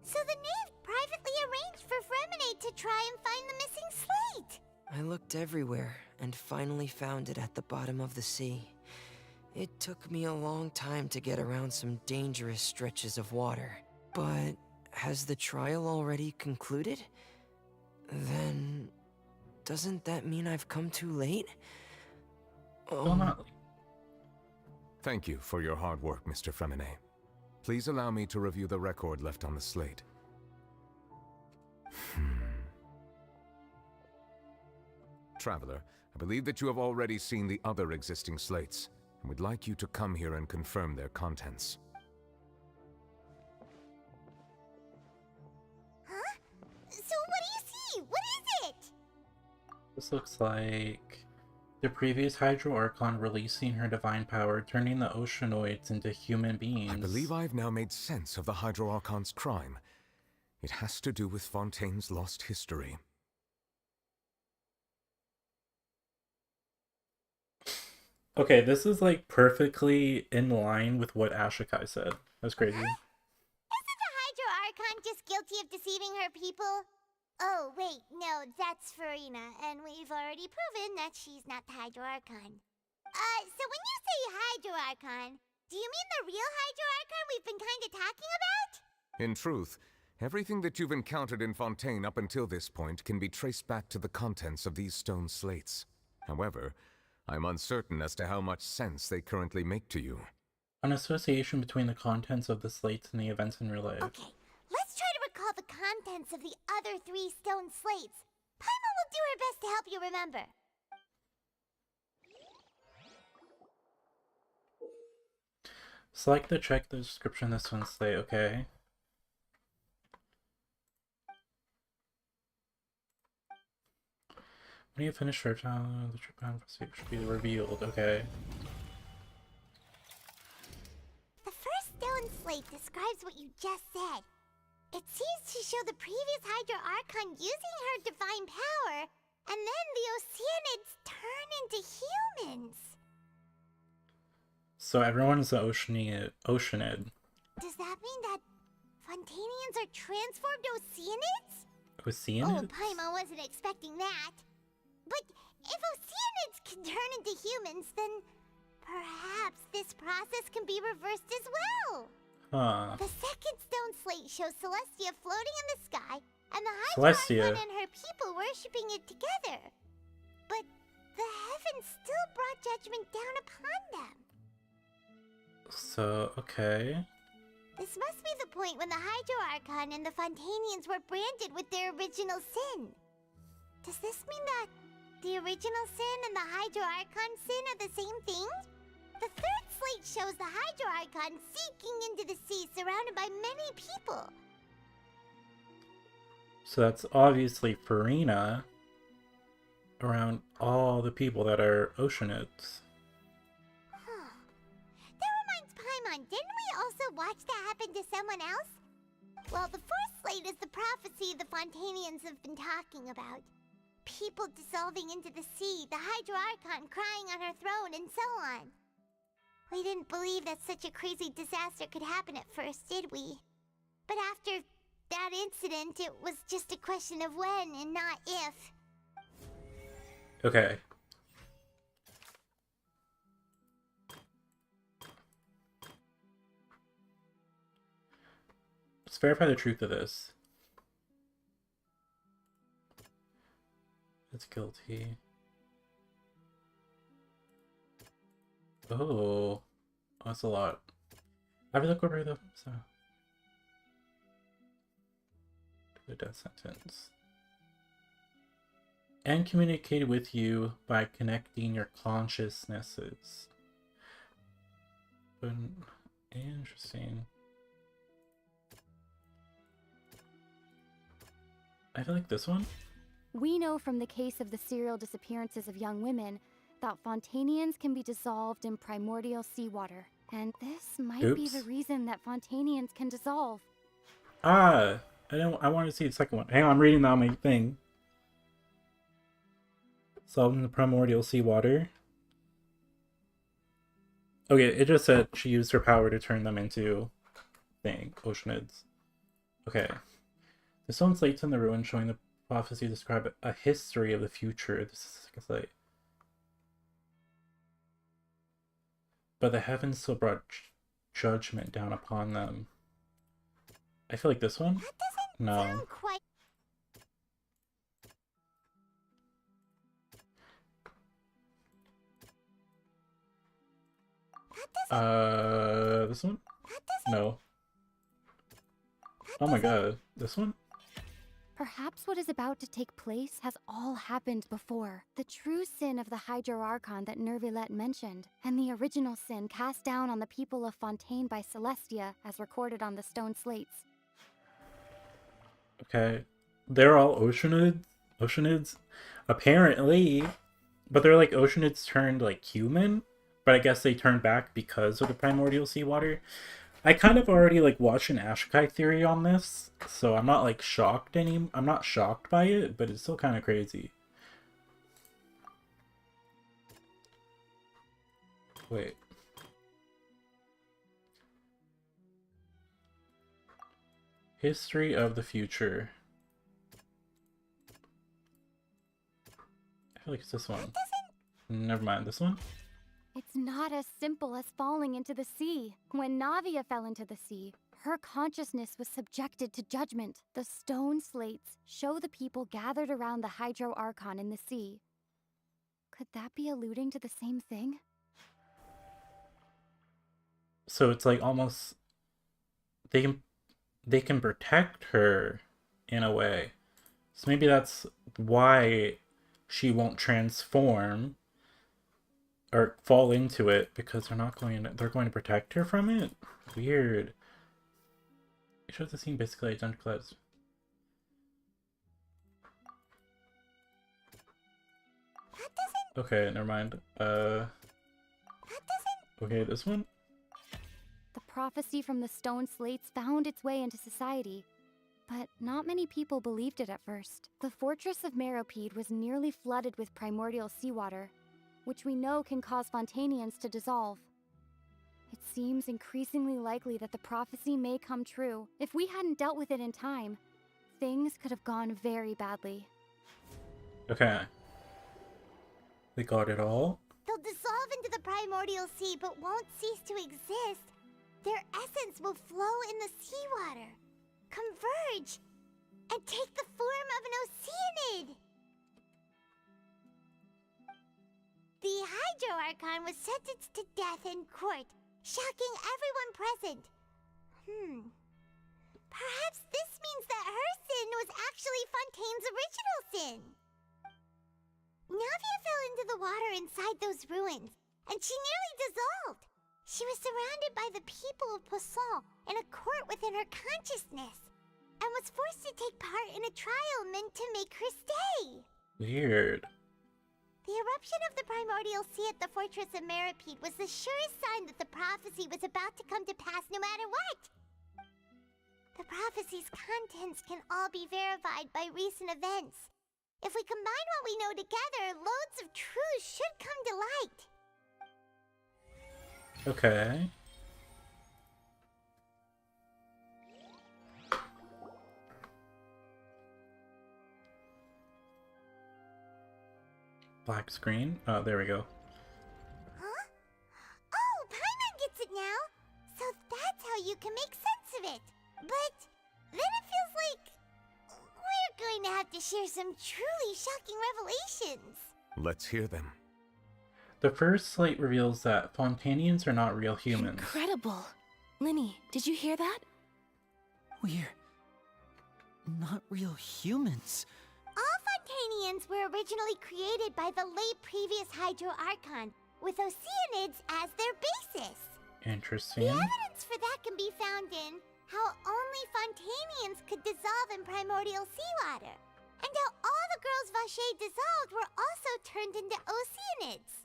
So the knave privately arranged for Fremine to try and find the missing slate. I looked everywhere and finally found it at the bottom of the sea. It took me a long time to get around some dangerous stretches of water. But has the trial already concluded? Then... doesn't that mean I've come too late? Thank you for your hard work, Mr. Fremine. Please allow me to review the record left on the slate. Traveler, I believe that you have already seen the other existing slates, and would like you to come here and confirm their contents. Huh? So what do you see? What is it? This looks like the previous Hydro Archon releasing her divine power, turning the oceanoids into human beings. I believe I've now made sense of the Hydro Archon's crime. It has to do with Fontaine's lost history. Okay, this is like perfectly in line with what Ashikai said. That's crazy. Isn't the Hydro Archon just guilty of deceiving her people? Oh, wait, no, that's Farina, and we've already proven that she's not the Hydro Archon. So when you say Hydro Archon, do you mean the real Hydro Archon we've been kinda talking about? In truth, everything that you've encountered in Fontaine up until this point can be traced back to the contents of these stone slates. However, I'm uncertain as to how much sense they currently make to you. An association between the contents of the slates and the events in real life. Okay, let's try to recall the contents of the other 3 stone slates. Paimon will do her best to help you remember. Select the check the description of this one slate, okay. When you finish search the trip should be revealed, okay. The first stone slate describes what you just said. It seems to show the previous Hydro Archon using her divine power, and then the Oceanids turn into humans. So everyone's an Oceanid. Does that mean that Fontanians are transformed Oceanids? Oceanids? Oh, Paimon wasn't expecting that. But if Oceanids can turn into humans, then perhaps this process can be reversed as well. Huh. The second stone slate shows Celestia floating in the sky, and the Hydro Archon and her people worshipping it together. But the heavens still brought judgment down upon them. So, okay. This must be the point when the Hydro Archon and the Fontanians were branded with their original sin. Does this mean that the original sin and the Hydro Archon sin are the same thing? The third slate shows the Hydro Archon sinking into the sea surrounded by many people. So that's obviously Farina around all the people that are Oceanids. That reminds Paimon, didn't we also watch that happen to someone else? Well, the fourth slate is the prophecy the Fontanians have been talking about. People dissolving into the sea, the Hydro Archon crying on her throne, and so on. We didn't believe that such a crazy disaster could happen at first, did we? But after that incident, it was just a question of when and not if. Okay. Let's verify the truth of this. It's guilty. Oh, that's a lot. I've incorporated them, so. The death sentence. And communicate with you by connecting your consciousnesses. But, interesting. I feel like this one? We know from the case of the serial disappearances of young women that Fontanians can be dissolved in primordial seawater. And this might be the reason that Fontanians can dissolve. Ah! I wanted to see the second one. Hang on, I'm reading that on my thing. Solved in the primordial seawater. Okay, it just said she used her power to turn them into Oceanids. Okay. The stone slates in the ruin showing the prophecy describe a history of the future. This is like a slate. But the heavens still brought judgment down upon them. I feel like this one? No. This one? No. Oh my god, this one? Perhaps what is about to take place has all happened before. The true sin of the Hydro Archon that Nervilette mentioned, and the original sin cast down on the people of Fontaine by Celestia, as recorded on the stone slates. Okay. They're all Oceanids? Apparently. But they're like Oceanids turned like human? But I guess they turned back because of the primordial seawater. I kind of already like watched an Ashikai theory on this, so I'm not like shocked I'm not shocked by it, but it's still kind of crazy. Wait. History of the future. feel like it's this one. Never mind, this one? It's not as simple as falling into the sea. When Navia fell into the sea, her consciousness was subjected to judgment. The stone slates show the people gathered around the Hydro Archon in the sea. Could that be alluding to the same thing? So it's like almost they can protect her in a way. So maybe that's why she won't transform or fall into it, because they're going to protect her from it. Weird. It shows the scene basically identical as okay, never mind. Okay, this one? The prophecy from the stone slates found its way into society, but not many people believed it at first. The fortress of Meropide was nearly flooded with primordial seawater, which we know can cause Fontanians to dissolve. It seems increasingly likely that the prophecy may come true. If we hadn't dealt with it in time, things could have gone very badly. Okay. They got it all? They'll dissolve into the primordial sea but won't cease to exist. Their essence will flow in the seawater, converge, and take the form of an oceanid. The Hydro Archon was sentenced to death in court, shocking everyone present. Perhaps this means that her sin was actually Fontaine's original sin. Navia fell into the water inside those ruins, and she nearly dissolved. She was surrounded by the people of Poisson in a court within her consciousness, and was forced to take part in a trial meant to make her stay. Weird. The eruption of the primordial sea at the fortress of Meropide was the surest sign that the prophecy was about to come to pass no matter what. The prophecy's contents can all be verified by recent events. If we combine what we know together, loads of truths should come to light. Okay. Black screen. Oh, there we go. Huh? Oh, Paimon gets it now! So that's how you can make sense of it. But then it feels like we're going to have to share some truly shocking revelations. Let's hear them. The first slate reveals that Fontanians are not real humans. Incredible. Linny, did you hear that? We're not real humans. All Fontanians were originally created by the late previous Hydro Archon, with oceanids as their basis. Interesting. The evidence for that can be found in how only Fontanians could dissolve in primordial seawater, and how all the girls Vacher dissolved were also turned into oceanids.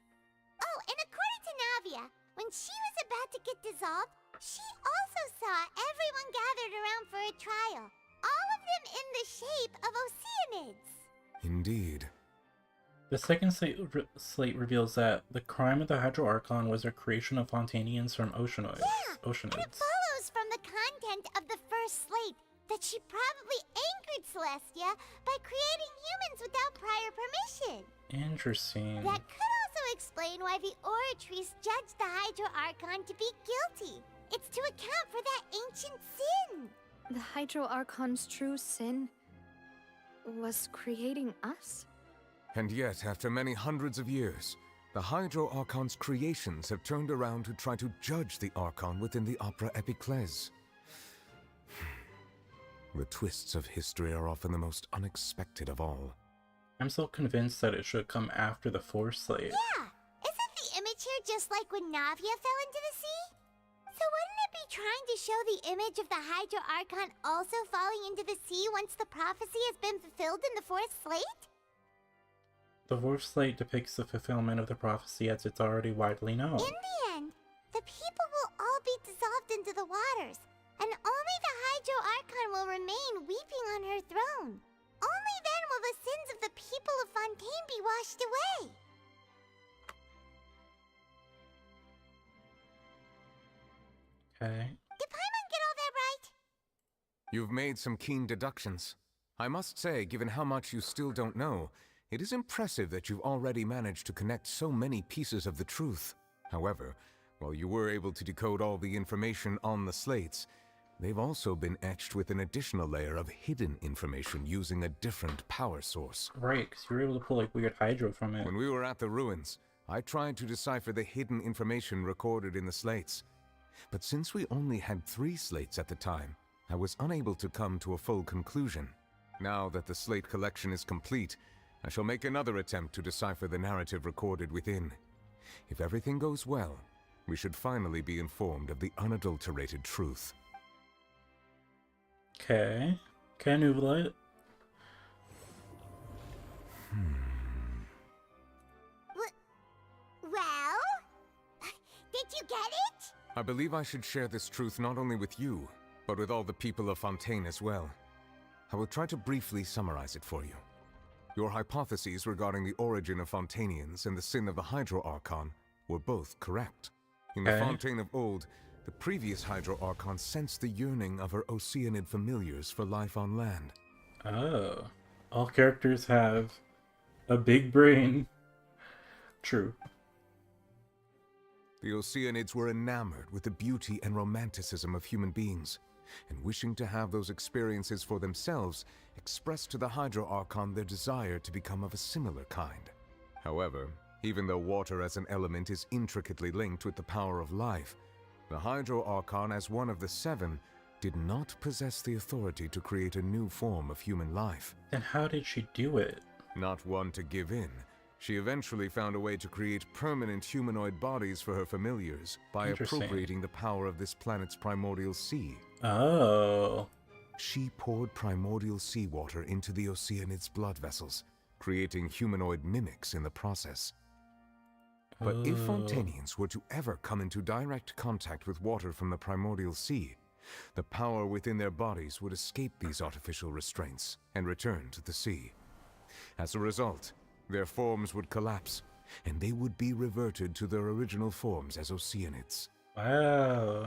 Oh, and according to Navia, when she was about to get dissolved, she also saw everyone gathered around for a trial, all of them in the shape of oceanids. Indeed. The second slate reveals that the crime of the Hydro Archon was a creation of Fontanians from oceanids. And it follows from the content of the first slate that she probably angered Celestia by creating humans without prior permission. Interesting. That could also explain why the Oratrice judged the Hydro Archon to be guilty. It's to account for that ancient sin. The Hydro Archon's true sin was creating us? And yet, after many hundreds of years, the Hydro Archon's creations have turned around to try to judge the Archon within the Opera Epiclese. The twists of history are often the most unexpected of all. I'm so convinced that it should come after the fourth slate. Yeah! Isn't the image here just like when Navia fell into the sea? So wouldn't it be trying to show the image of the Hydro Archon also falling into the sea once the prophecy has been fulfilled in the fourth slate? The fourth slate depicts the fulfillment of the prophecy as it's already widely known. In the end, the people will all be dissolved into the waters, and only the Hydro Archon will remain weeping on her throne. Only then will the sins of the people of Fontaine be washed away. Okay. Did Paimon get all that right? You've made some keen deductions. I must say, given how much you still don't know, It is impressive that you've already managed to connect so many pieces of the truth. However, while you were able to decode all the information on the slates, they've also been etched with an additional layer of hidden information using a different power source. Right, because you were able to pull like weird hydro from it. When we were at the ruins, I tried to decipher the hidden information recorded in the slates. But since we only had 3 slates at the time, I was unable to come to a full conclusion. Now that the slate collection is complete, I shall make another attempt to decipher the narrative recorded within. If everything goes well, we should finally be informed of the unadulterated truth. Okay. Can I noodle it? Well? Did you get it? I believe I should share this truth not only with you, but with all the people of Fontaine as well. I will try to briefly summarize it for you. Your hypotheses regarding the origin of Fontainians and the sin of the Hydro Archon were both correct. In the Fontaine of old, the previous Hydro Archon sensed the yearning of her Oceanid familiars for life on land. Oh. All characters have a big brain. True. The Oceanids were enamored with the beauty and romanticism of human beings, and wishing to have those experiences for themselves, expressed to the Hydro Archon their desire to become of a similar kind. However, even though water as an element is intricately linked with the power of life, the Hydro Archon, as one of the 7, did not possess the authority to create a new form of human life. Then how did she do it? Not one to give in, she eventually found a way to create permanent humanoid bodies for her familiars by appropriating the power of this planet's primordial sea. Oh. She poured primordial seawater into the Oceanid's blood vessels, creating humanoid mimics in the process. But if Fontainians were to ever come into direct contact with water from the primordial sea, the power within their bodies would escape these artificial restraints and return to the sea. As a result, their forms would collapse, and they would be reverted to their original forms as Oceanids. Wow.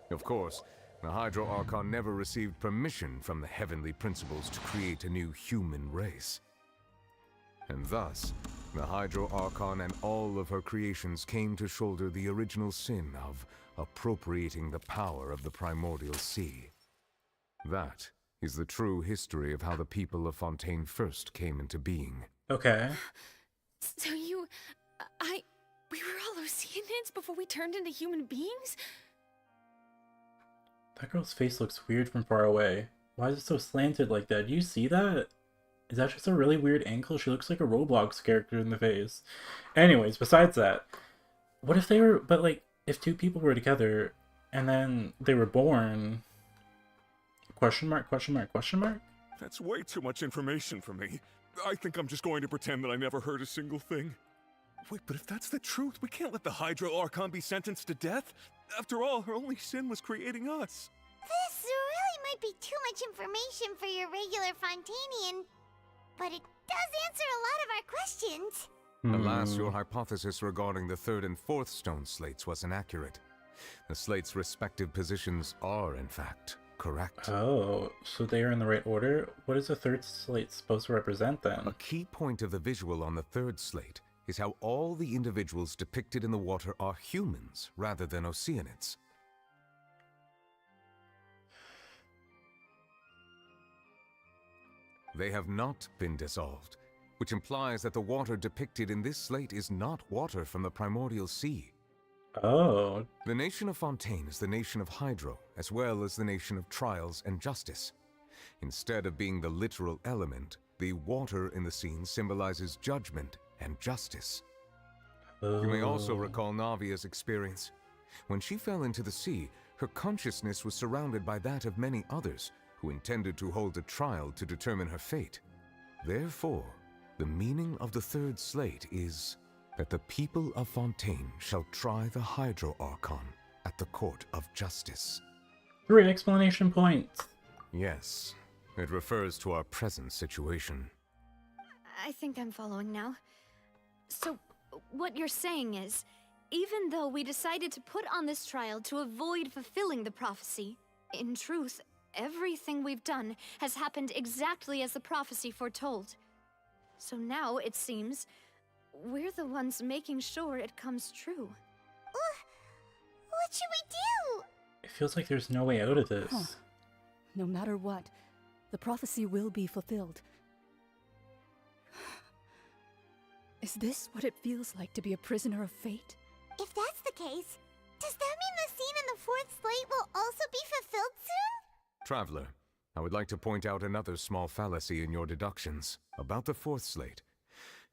Of course, the Hydro Archon never received permission from the heavenly principles to create a new human race. And thus, the Hydro Archon and all of her creations came to shoulder the original sin of appropriating the power of the primordial sea. That is the true history of how the people of Fontaine first came into being. Okay. So we were all Oceanids before we turned into human beings? That girl's face looks weird from far away. Why is it so slanted like that? Do you see that? Is that just a really weird angle? She looks like a Roblox character in the face. Anyways, besides that, what if they were, but like, if 2 people were together and then they were born? Question mark, question mark, question mark? That's way too much information for me. I think I'm just going to pretend that I never heard a single thing. Wait, but if that's the truth, we can't let the Hydro Archon be sentenced to death. After all, her only sin was creating us. This really might be too much information for your regular Fontainian, but it does answer a lot of our questions. Alas, your hypothesis regarding the 3rd and 4th stone slates was inaccurate. The slates' respective positions are, in fact, correct. Oh, so they are in the right order? What is the 3rd slate supposed to represent then? A key point of the visual on the 3rd slate is how all the individuals depicted in the water are humans rather than Oceanids. They have not been dissolved, which implies that the water depicted in this slate is not water from the primordial sea. Oh. The nation of Fontaine is the nation of Hydro, as well as the nation of trials and justice. Instead of being the literal element, the water in the scene symbolizes judgment and justice. You may also recall Navia's experience. When she fell into the sea, her consciousness was surrounded by that of many others who intended to hold a trial to determine her fate. Therefore, the meaning of the 3rd slate is that the people of Fontaine shall try the Hydro Archon at the court of justice. 3 explanation points. Yes, it refers to our present situation. I think I'm following now. So, what you're saying is, even though we decided to put on this trial to avoid fulfilling the prophecy, in truth, everything we've done has happened exactly as the prophecy foretold. So now, it seems, we're the ones making sure it comes true. What should we do? It feels like there's no way out of this. Huh. No matter what, the prophecy will be fulfilled. Is this what it feels like to be a prisoner of fate? If that's the case, does that mean the scene in the fourth slate will also be fulfilled soon? Traveler, I would like to point out another small fallacy in your deductions. About the fourth slate.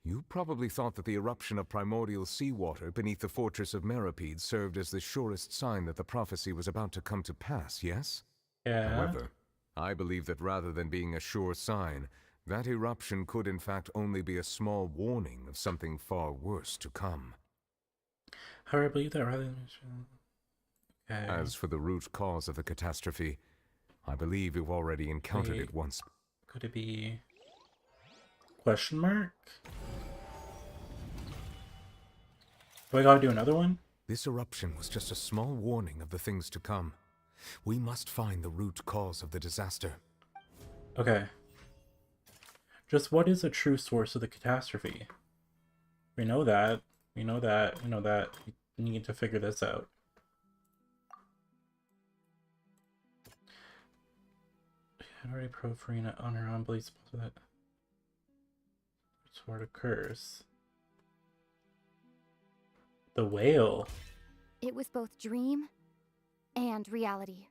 You probably thought that the eruption of primordial seawater beneath the fortress of Meripede served as the surest sign that the prophecy was about to come to pass, yes? Yeah. However, I believe that rather than being a sure sign, that eruption could in fact only be a small warning of something far worse to come. However, I believe that rather than... Okay. As for the root cause of the catastrophe, I believe you've already encountered it once. Could it be... Question mark? Do I gotta do another one? This eruption was just a small warning of the things to come. We must find the root cause of the disaster. Okay. Just what is the true source of the catastrophe? We know that. We know that. We know that. We need to figure this out. I already pro Farina on her own beliefs that sort occurs. The whale. It was both dream and reality.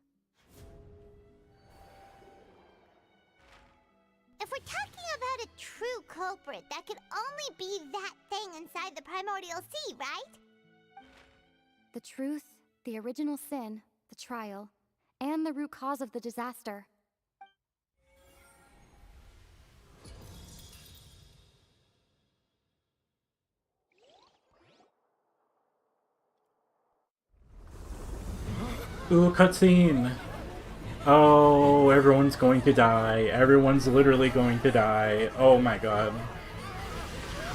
If we're talking about a true culprit, that could only be that thing inside the primordial sea, right? The truth, the original sin, the trial, and the root cause of the disaster. Ooh, cutscene! Oh, everyone's going to die. Everyone's literally going to die. Oh my god.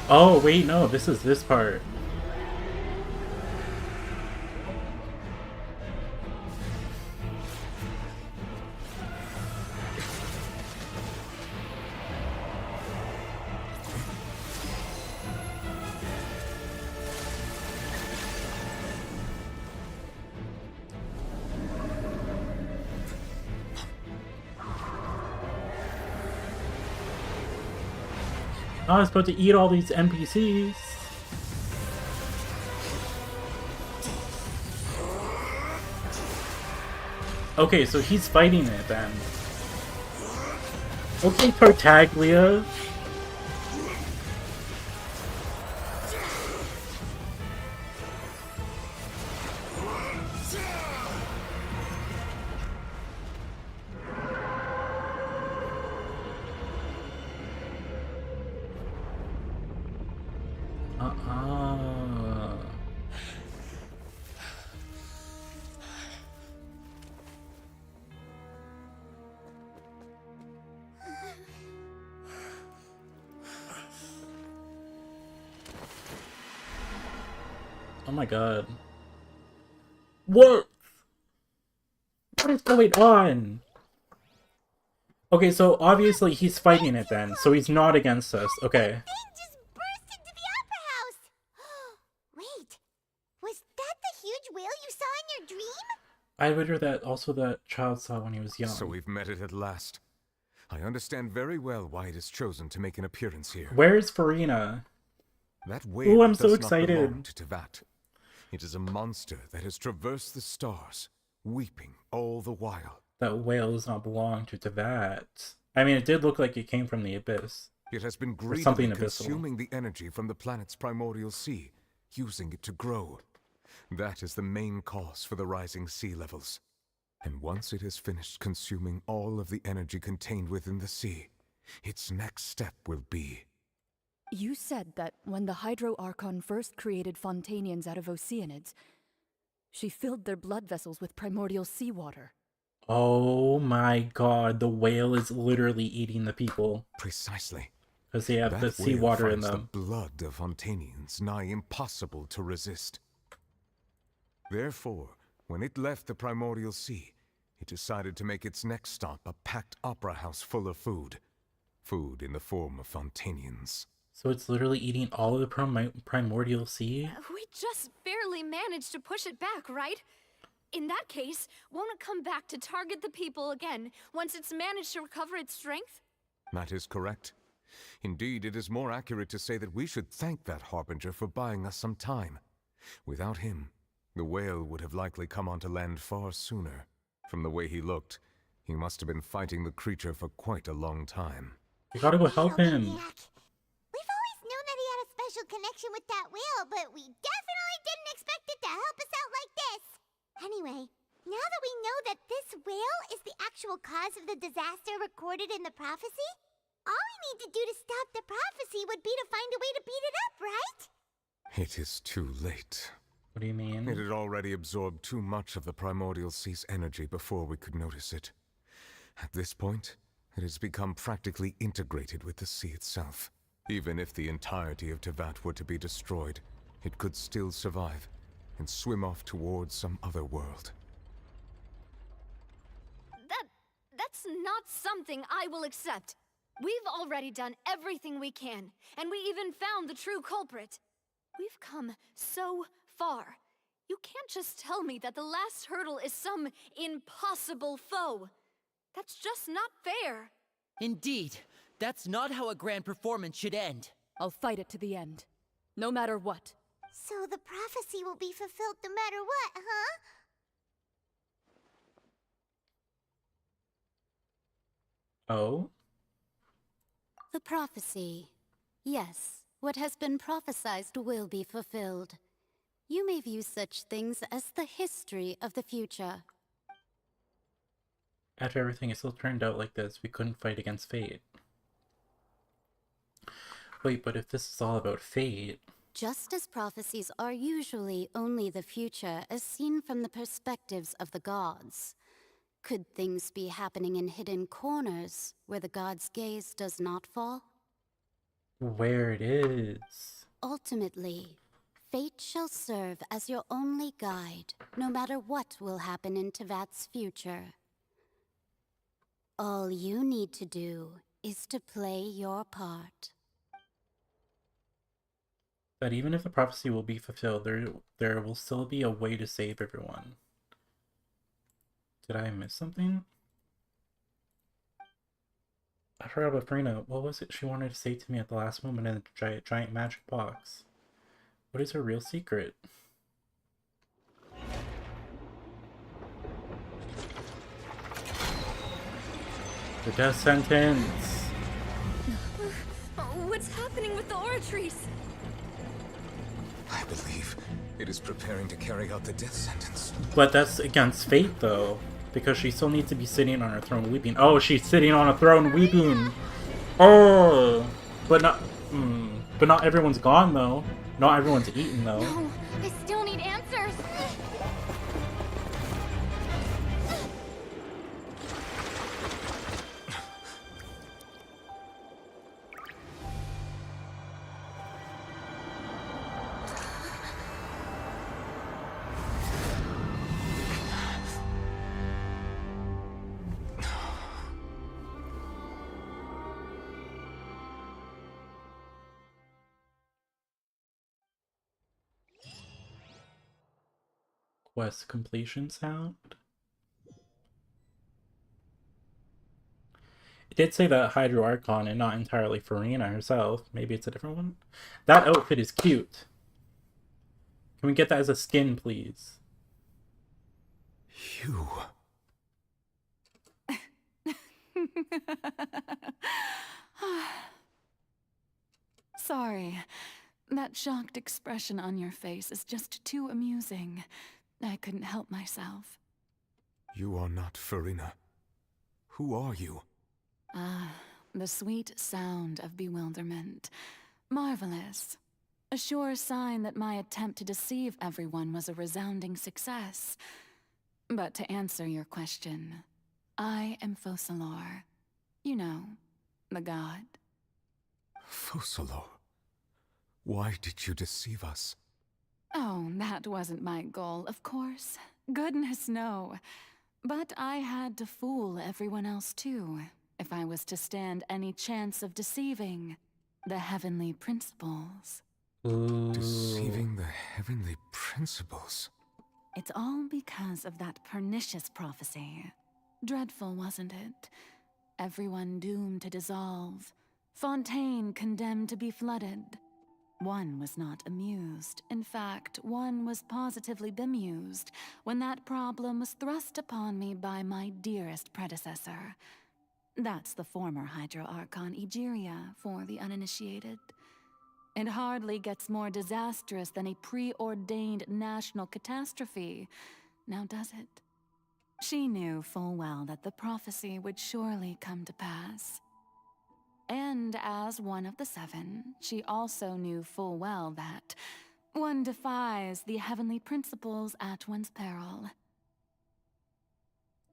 Oh, wait, no, this is this part. I was supposed to eat all these NPCs. Okay, so he's fighting it then. Okay, Tartaglia. Oh my god. What? What is going on? Okay, so obviously he's fighting it then, so he's not against us. Okay. Wait, was that the huge whale you saw in your dream? I wonder that also that child saw when he was young. So we've met it at last. I understand very well why it has chosen to make an appearance here. Where's Farina? That whale Ooh, I'm so does not belong excited. to Tevat. It is a monster that has traversed the stars, weeping all the while. That whale does not belong to Tevat. I mean, it did look like it came from the abyss. It has been Or greedily something abyssal. consuming the energy from the planet's primordial sea, using it to grow. That is the main cause for the rising sea levels. And once it has finished consuming all of the energy contained within the sea, its next step will be... You said that when the Hydro Archon first created Fontanians out of Oceanids, she filled their blood vessels with primordial seawater. Oh my god, the whale is literally eating the people. Precisely. Because they have That the whale seawater in finds them. the blood of Fontanians nigh impossible to resist. Therefore, when it left the primordial sea, it decided to make its next stop a packed opera house full of food. food in the form of Fontanians. So it's literally eating all of the primordial sea? We just barely managed to push it back, right? In that case, won't it come back to target the people again once it's managed to recover its strength? That is correct. Indeed, it is more accurate to say that we should thank that Harbinger for buying us some time. Without him, the whale would have likely come onto land far sooner. From the way he looked, he must have been fighting the creature for quite a long time. We gotta go help him. We've always known that he had a special connection with that whale, but we definitely didn't expect it to help us out like this. Anyway, now that we know that this whale is the actual cause of the disaster recorded in the prophecy, all we need to do to stop the prophecy would be to find a way to beat it up, right? It is too late. What do you mean? It had already absorbed too much of the primordial sea's energy before we could notice it. At this point, it has become practically integrated with the sea itself. Even if the entirety of Tevat were to be destroyed, it could still survive and swim off towards some other world. That's not something I will accept. We've already done everything we can, and we even found the true culprit. We've come so far. You can't just tell me that the last hurdle is some impossible foe. That's just not fair. Indeed, that's not how a grand performance should end. I'll fight it to the end, no matter what. So the prophecy will be fulfilled no matter what, huh? Oh? The prophecy. Yes, what has been prophesied will be fulfilled. You may view such things as the history of the future. After everything, it still turned out like this. We couldn't fight against fate. Wait, but if this is all about fate... Just as prophecies are usually only the future as seen from the perspectives of the gods, could things be happening in hidden corners where the gods' gaze does not fall? Where it is. Ultimately, fate shall serve as your only guide, no matter what will happen in Tevat's future. All you need to do is to play your part. That even if the prophecy will be fulfilled, there will still be a way to save everyone. Did I miss something? I forgot about Farina. What was it she wanted to say to me at the last moment in the giant magic box? What is her real secret? The death sentence! What's happening with the aura trees? I believe it is preparing to carry out the death sentence. But that's against fate, though. Because she still needs to be sitting on her throne weeping. Oh, she's sitting on a throne weeping! Oh! But not everyone's gone, though. Not everyone's eaten, though. No, I still need answers. Quest completion sound? It did say that Hydro Archon and not entirely Farina herself. Maybe it's a different one? That outfit is cute. Can we get that as a skin, please? You... Sorry. That shocked expression on your face is just too amusing. I couldn't help myself. You are not Farina. Who are you? Ah, the sweet sound of bewilderment. Marvelous. A sure sign that my attempt to deceive everyone was a resounding success. But to answer your question, I am Focalor. You know, the god. Focalor? Why did you deceive us? Oh, that wasn't my goal, of course. Goodness, no. But I had to fool everyone else too. if I was to stand any chance of deceiving the heavenly principles. Deceiving the heavenly principles. It's all because of that pernicious prophecy. Dreadful, wasn't it? Everyone doomed to dissolve. Fontaine condemned to be flooded. One was not amused. In fact, one was positively bemused when that problem was thrust upon me by my dearest predecessor. That's the former Hydro Archon Egeria, for the uninitiated. It hardly gets more disastrous than a preordained national catastrophe, now does it? She knew full well that the prophecy would surely come to pass. And as one of the seven, she also knew full well that one defies the heavenly principles at one's peril.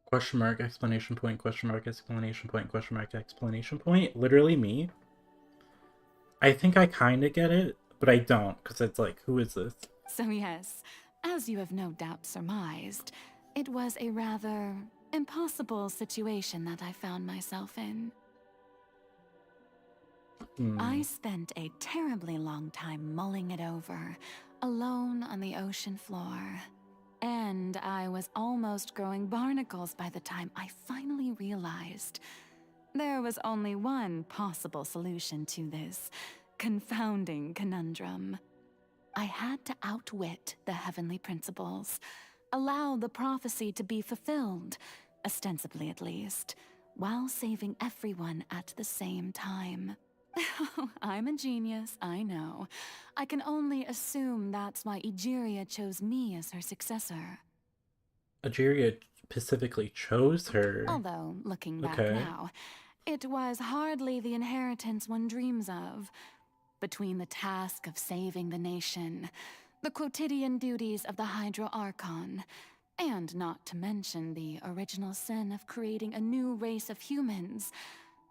Question mark, exclamation point, question mark, exclamation point, question mark, exclamation point. Literally me. I think I kind of get it, but I don't, because it's like, who is this? So yes, as you have no doubt surmised, it was a rather impossible situation that I found myself in. I spent a terribly long time mulling it over, alone on the ocean floor. And I was almost growing barnacles by the time I finally realized there was only one possible solution to this confounding conundrum. I had to outwit the heavenly principles, allow the prophecy to be fulfilled, ostensibly at least, while saving everyone at the same time. I'm a genius, I know. I can only assume that's why Egeria chose me as her successor. Egeria specifically chose her. Although, looking back now, it was hardly the inheritance one dreams of. Between the task of saving the nation, the quotidian duties of the Hydro Archon, and not to mention the original sin of creating a new race of humans,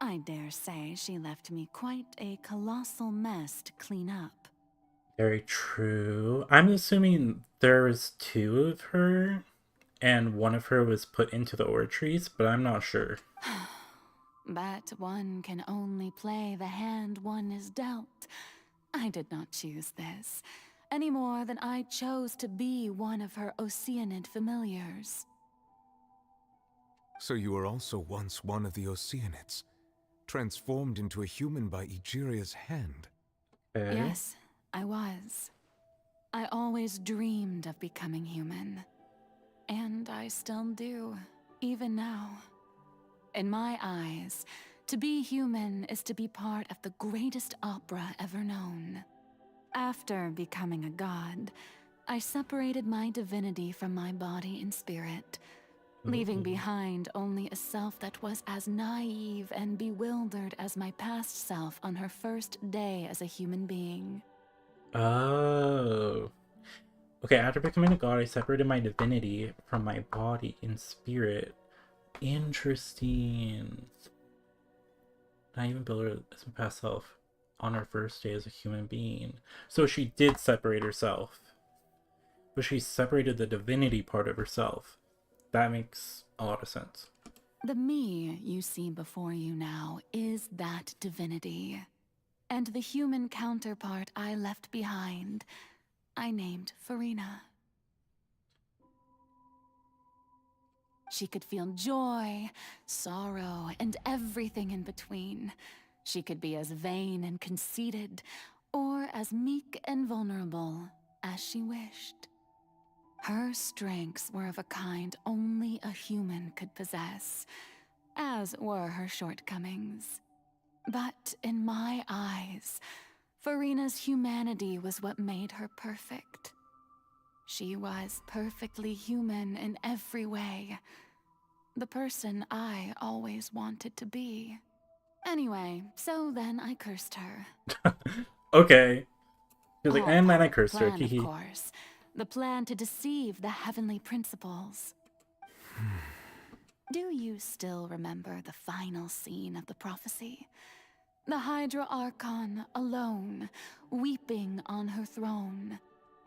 I dare say she left me quite a colossal mess to clean up. Very true. I'm assuming there was two of her, and one of her was put into the Ortrees, but I'm not sure. But one can only play the hand one is dealt. I did not choose this, any more than I chose to be one of her Oceanid familiars. So you were also once one of the Oceanids, transformed into a human by Egeria's hand. Yes, I was. I always dreamed of becoming human. And I still do, even now. In my eyes, to be human is to be part of the greatest opera ever known. After becoming a god, I separated my divinity from my body and spirit, leaving behind only a self that was as naive and bewildered as my past self on her first day as a human being. Oh. Okay, after becoming a god, I separated my divinity from my body and spirit. Interesting. Not even build her as my past self on her first day as a human being. So she did separate herself. But she separated the divinity part of herself. That makes a lot of sense. The me you see before you now is that divinity. And the human counterpart I left behind, I named Farina. She could feel joy, sorrow, and everything in between. She could be as vain and conceited, or as meek and vulnerable as she wished. Her strengths were of a kind only a human could possess, as were her shortcomings. But in my eyes, Farina's humanity was what made her perfect. She was perfectly human in every way. The person I always wanted to be. Anyway, so then I cursed her. Okay. He was like, All and then part I of the cursed her. plan, of course. The plan to deceive the heavenly principles. Do you still remember the final scene of the prophecy? The Hydra Archon alone, weeping on her throne.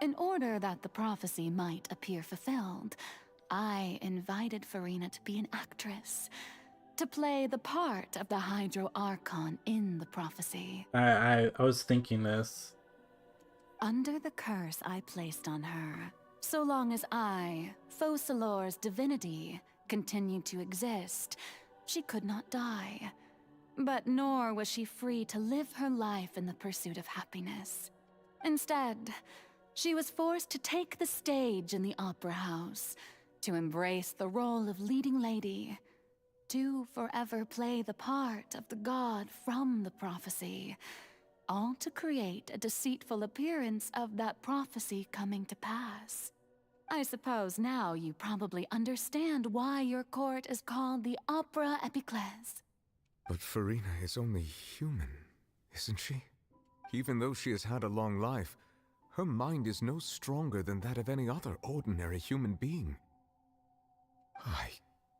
In order that the prophecy might appear fulfilled, I invited Farina to be an actress. to play the part of the Hydro Archon in the prophecy. I was thinking this. Under the curse I placed on her, so long as I, Focalor's divinity, continued to exist, she could not die. But nor was she free to live her life in the pursuit of happiness. Instead, she was forced to take the stage in the opera house, to embrace the role of leading lady, to forever play the part of the god from the prophecy, all to create a deceitful appearance of that prophecy coming to pass. I suppose now you probably understand why your court is called the Opera Epiclese. But Farina is only human, isn't she? Even though she has had a long life, her mind is no stronger than that of any other ordinary human being. I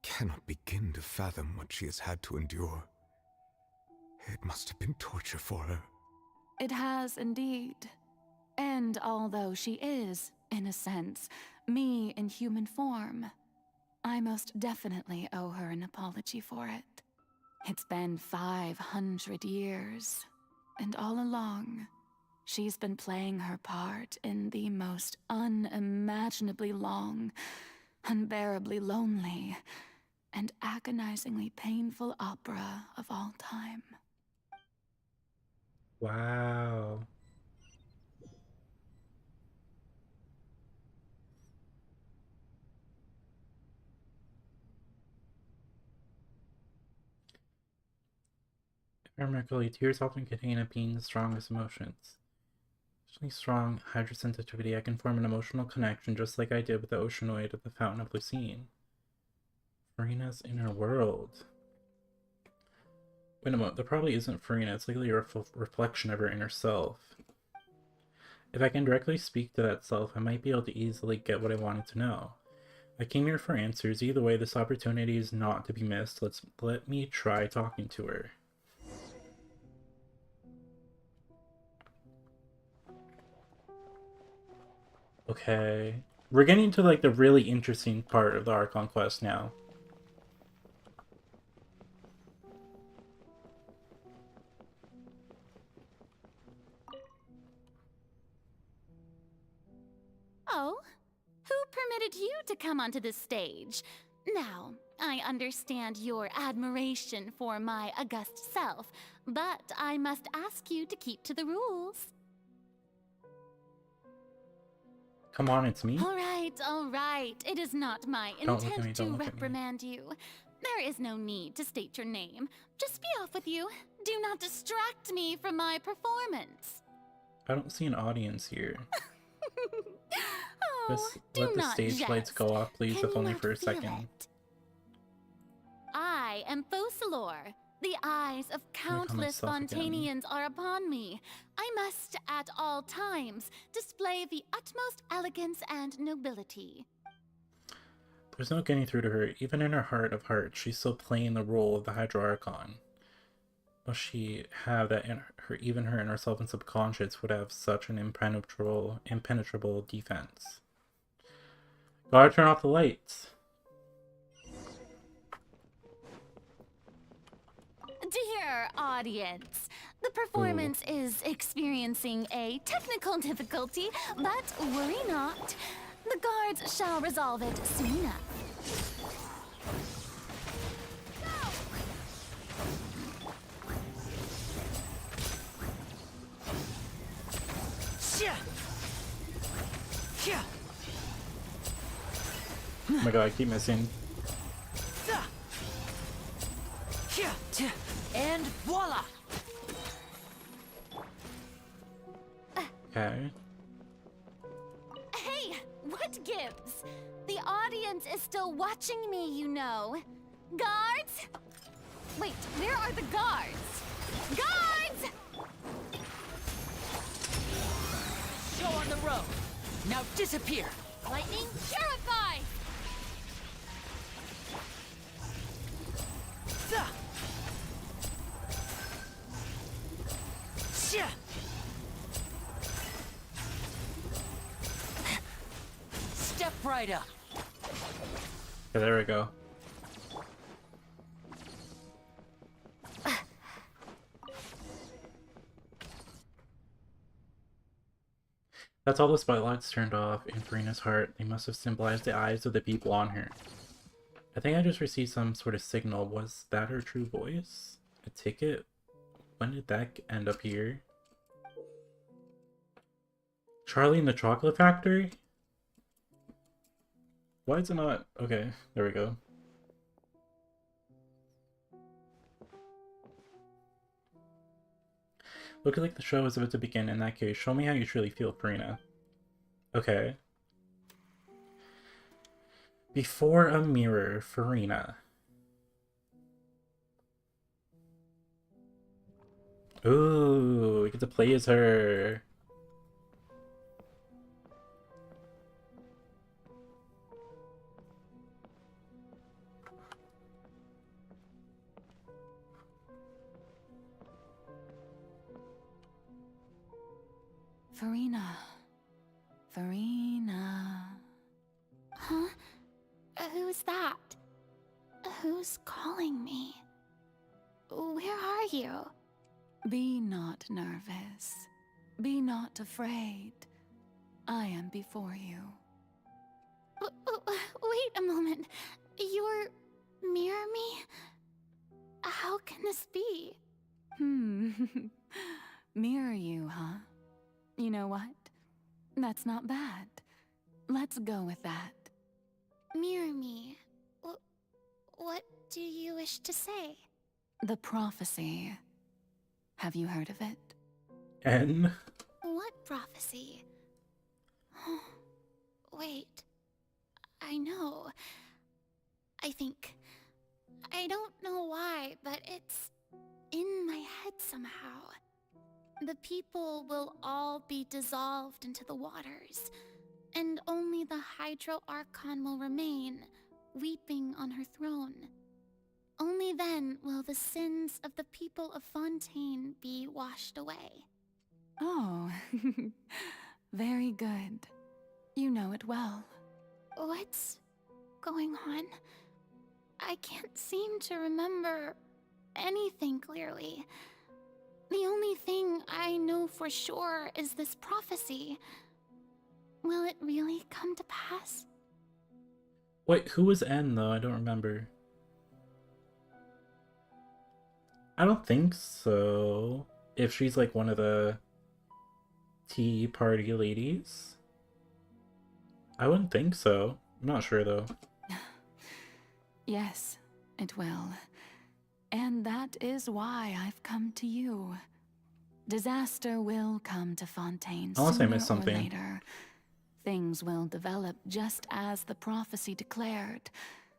cannot begin to fathom what she has had to endure. It must have been torture for her. It has indeed. And although she is, in a sense, me in human form, I most definitely owe her an apology for it. It's been 500 years, and all along, she's been playing her part in the most unimaginably long, unbearably lonely, and agonizingly painful opera of all time. Wow. Ironically, tears often contain a being's strongest emotions. Especially strong hydrosensitivity, I can form an emotional connection just like I did with the oceanoid at the Fountain of Lucine. Farina's inner world. Wait a moment, that probably isn't Farina, it's likely a reflection of her inner self. If I can directly speak to that self, I might be able to easily get what I wanted to know. I came here for answers. Either way, this opportunity is not to be missed. Let me try talking to her. Okay. We're getting to like the really interesting part of the Archon quest now. Oh? Who permitted you to come onto the stage? Now, I understand your admiration for my august self, but I must ask you to keep to the rules. Come on, it's me. All right. It is not my Don't look at me, intent don't to look at me. reprimand you. There is no need to state your name. Just be off with you. Do not distract me from my performance. I don't see an audience here. Oh, Just do let the not stage lights jest. go off, please, Can if you only not for a feel second. it? I am Focalor. The eyes of countless myself again. Fontanians are upon me. I must, at all times, display the utmost elegance and nobility. There's no getting through to her. Even in her heart of hearts, she's still playing the role of the Hydro Archon. Must she have that in her? Even her inner self and subconscious would have such an impenetrable defense. Gotta turn off the lights. Dear audience, the performance is experiencing a technical difficulty, but worry not. The guards shall resolve it soon enough. Oh my god, I keep missing. And voila! Okay. Hey, what gives? The audience is still watching me, you know. Guards? Wait, where are the guards? Guards! Show on the road. Now disappear. Lightning, purify! Step right up. Okay, there we go. That's all the spotlights turned off in Farina's heart. They must have symbolized the eyes of the people on her. I think I just received some sort of signal. Was that her true voice? A ticket? When did that end up here? Charlie in the Chocolate Factory? Why is it not? Okay, there we go. Looking like the show is about to begin. In that case, show me how you truly feel, Farina. Okay. Before a mirror, Farina. Ooh, we get to play as her. Farina. Farina. Huh? Who's that? Who's calling me? Where are you? Be not nervous. Be not afraid. I am before you. Wait a moment. You're mirror me? How can this be? Mirror you, huh? You know what? That's not bad. Let's go with that. Mirror me. What do you wish to say? The prophecy. Have you heard of it? N? What prophecy? Wait. I know. I think. I don't know why, but it's in my head somehow. The people will all be dissolved into the waters, and only the Hydro Archon will remain, weeping on her throne. Only then will the sins of the people of Fontaine be washed away. Oh, very good. You know it well. What's going on? I can't seem to remember anything clearly. The only thing I know for sure is this prophecy. Will it really come to pass? Wait, who was N though? I don't remember. I don't think so. If she's like one of the tea party ladies. I wouldn't think so. I'm not sure though. Yes, it will. And that is why I've come to you. Disaster will come to Fontaine Unless I sooner missed something. or later. Things will develop just as the prophecy declared.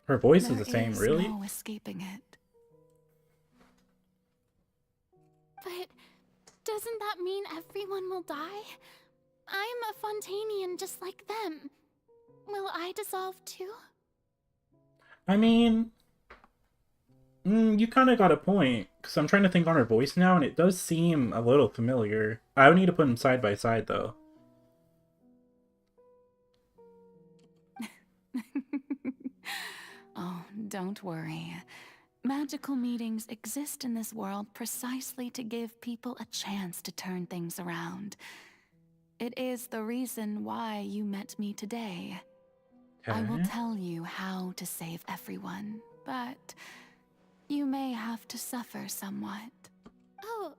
Her voice is There the same, is really? no escaping it. But doesn't that mean everyone will die? I'm a Fontainian just like them. Will I dissolve too? I mean, you kind of got a point. Because I'm trying to think on her voice now, and it does seem a little familiar. I would need to put them side by side, though. Oh, don't worry. Magical meetings exist in this world precisely to give people a chance to turn things around. It is the reason why you met me today. I will Okay. tell you how to save everyone, but you may have to suffer somewhat. Oh,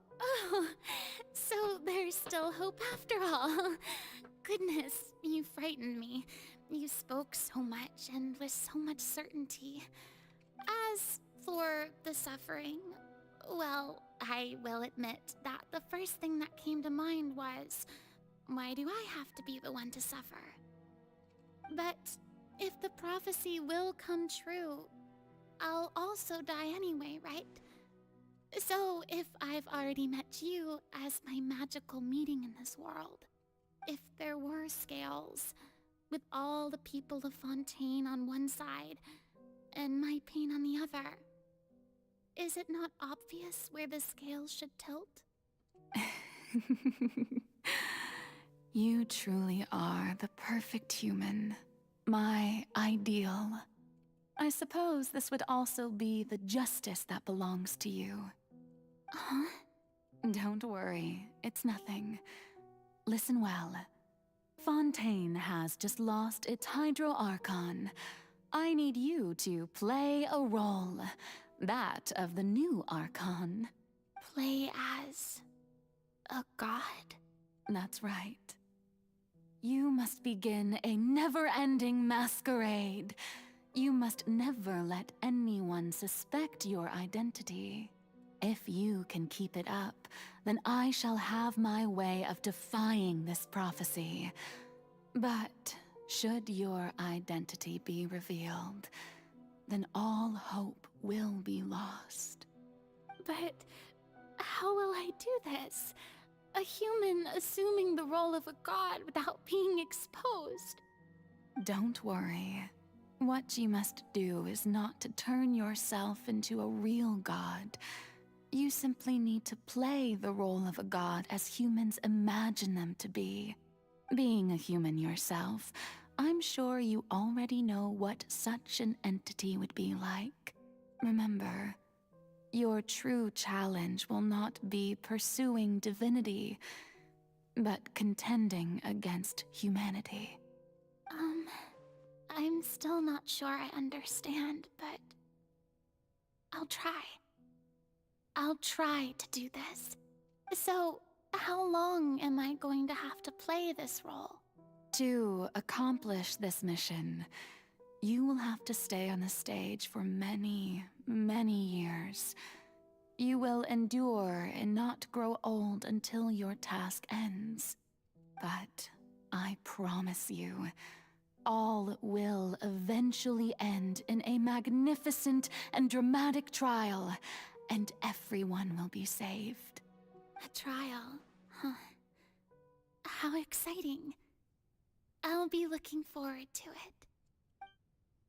so there's still hope after all. Goodness, you frightened me. You spoke so much and with so much certainty. As for the suffering, well, I will admit that the first thing that came to mind was, why do I have to be the one to suffer? But if the prophecy will come true, I'll also die anyway, right? So if I've already met you as my magical meeting in this world, if there were scales, with all the people of Fontaine on one side, and my pain on the other, is it not obvious where the scales should tilt? You truly are the perfect human. My ideal. I suppose this would also be the justice that belongs to you. Huh? Don't worry, it's nothing. Listen well. Fontaine has just lost its Hydro Archon. I need you to play a role. That of the new Archon. Play as a god? That's right. You must begin a never-ending masquerade. You must never let anyone suspect your identity. If you can keep it up, then I shall have my way of defying this prophecy. But should your identity be revealed, then all hope will be lost. But how will I do this? A human assuming the role of a god without being exposed. Don't worry. What you must do is not to turn yourself into a real god. You simply need to play the role of a god as humans imagine them to be. Being a human yourself, I'm sure you already know what such an entity would be like. Remember, your true challenge will not be pursuing divinity, but contending against humanity. I'm still not sure I understand, but I'll try. I'll try to do this. So, how long am I going to have to play this role? To accomplish this mission, you will have to stay on the stage for many, many years. You will endure and not grow old until your task ends. But I promise you, all will eventually end in a magnificent and dramatic trial, and everyone will be saved. A trial, huh? How exciting. I'll be looking forward to it.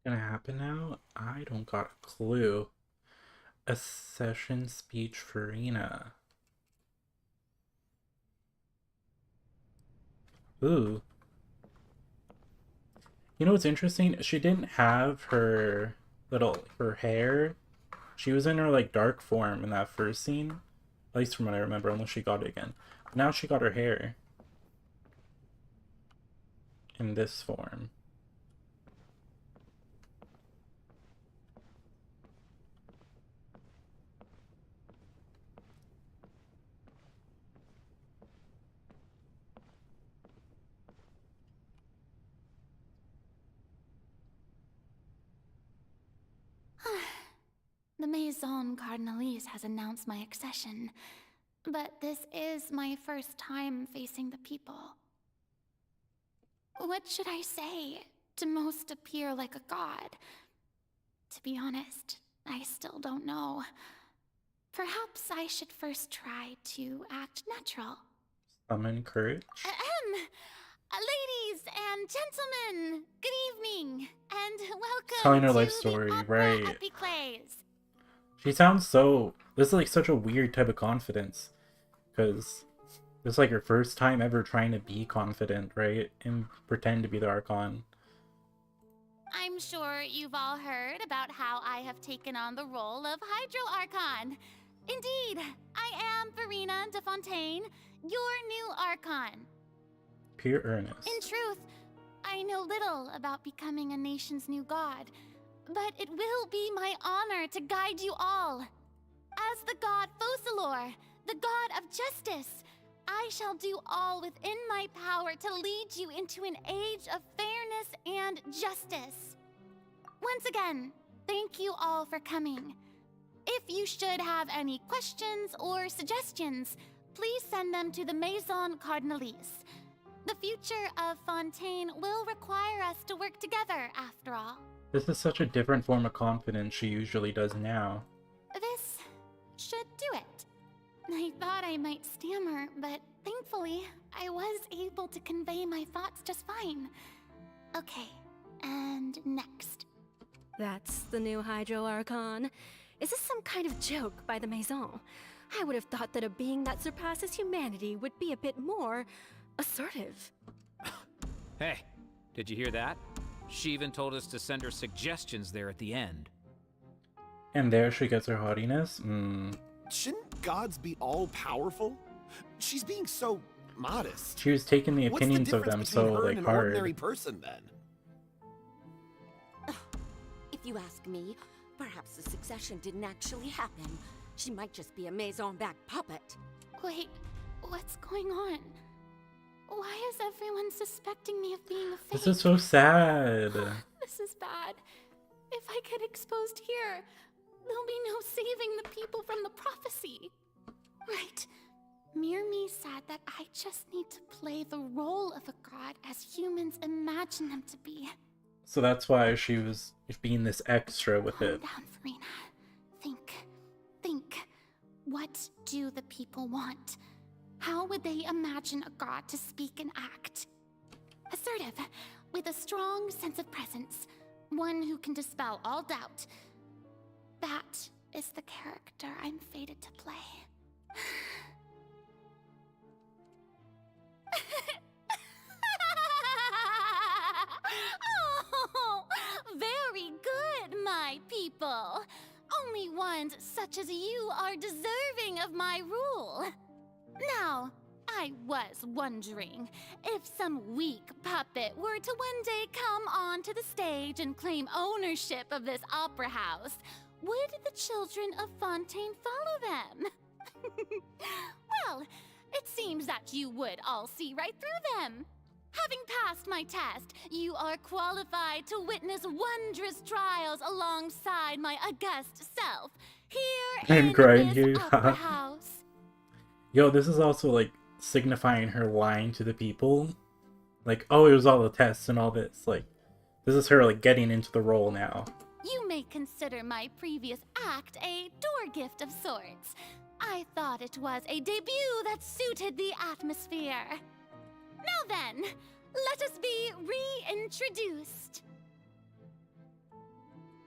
Gonna happen now? I don't got a clue. A session speech for Rena. Ooh. You know what's interesting? She didn't have her hair. She was in her like dark form in that first scene. At least from what I remember, unless she got it again. But now she got her hair. In this form. The Maison Cardinalise has announced my accession, but this is my first time facing the people. What should I say to most appear like a god? To be honest, I still don't know. Perhaps I should first try to act natural. Summon courage. Ladies and gentlemen, good evening, and welcome Telling her to life the story, Opera right? Epiclese. She sounds so... This is like such a weird type of confidence. Because this is like her first time ever trying to be confident, right? And pretend to be the Archon. I'm sure you've all heard about how I have taken on the role of Hydro Archon. Indeed, I am Verena de Fontaine, your new Archon. Pure earnest. In truth, I know little about becoming a nation's new god, but it will be my honor to guide you all. As the god Focalor, the god of justice, I shall do all within my power to lead you into an age of fairness and justice. Once again, thank you all for coming. If you should have any questions or suggestions, please send them to the Maison Cardinalise. The future of Fontaine will require us to work together, after all. This is such a different form of confidence she usually does now. This should do it. I thought I might stammer, but thankfully, I was able to convey my thoughts just fine. Okay, and next. That's the new Hydro Archon. Is this some kind of joke by the Maison? I would have thought that a being that surpasses humanity would be a bit more assertive. Hey, did you hear that? She even told us to send her suggestions there at the end. And there she gets her haughtiness? Shouldn't gods be all-powerful? She's being so modest. She was taking the What's the opinions of difference them between so her like and an hard. ordinary person then? If you ask me, perhaps the succession didn't actually happen. She might just be a maison-back puppet. Wait, what's going on? Why is everyone suspecting me of being a fake? This is so sad. This is bad. If I get exposed here, there'll be no saving the people from the prophecy. Right. Mirmi said that I just need to play the role of a god as humans imagine them to be. So that's why she was being this extra with it. Calm down, Farina. Think. What do the people want? How would they imagine a god to speak and act? Assertive, with a strong sense of presence. One who can dispel all doubt. That is the character I'm fated to play. Oh, very good, my people. Only ones such as you are deserving of my rule. Now, I was wondering if some weak puppet were to one day come onto the stage and claim ownership of this opera house, would the children of Fontaine follow them? Well, it seems that you would all see right through them. Having passed my test, you are qualified to witness wondrous trials alongside my august self here I'm in crying this here. opera house. Yo, this is also like signifying her lying to the people. Like, oh, it was all the tests and all this. Like, this is her like getting into the role now. You may consider my previous act a door gift of sorts. I thought it was a debut that suited the atmosphere. Now then, let us be reintroduced.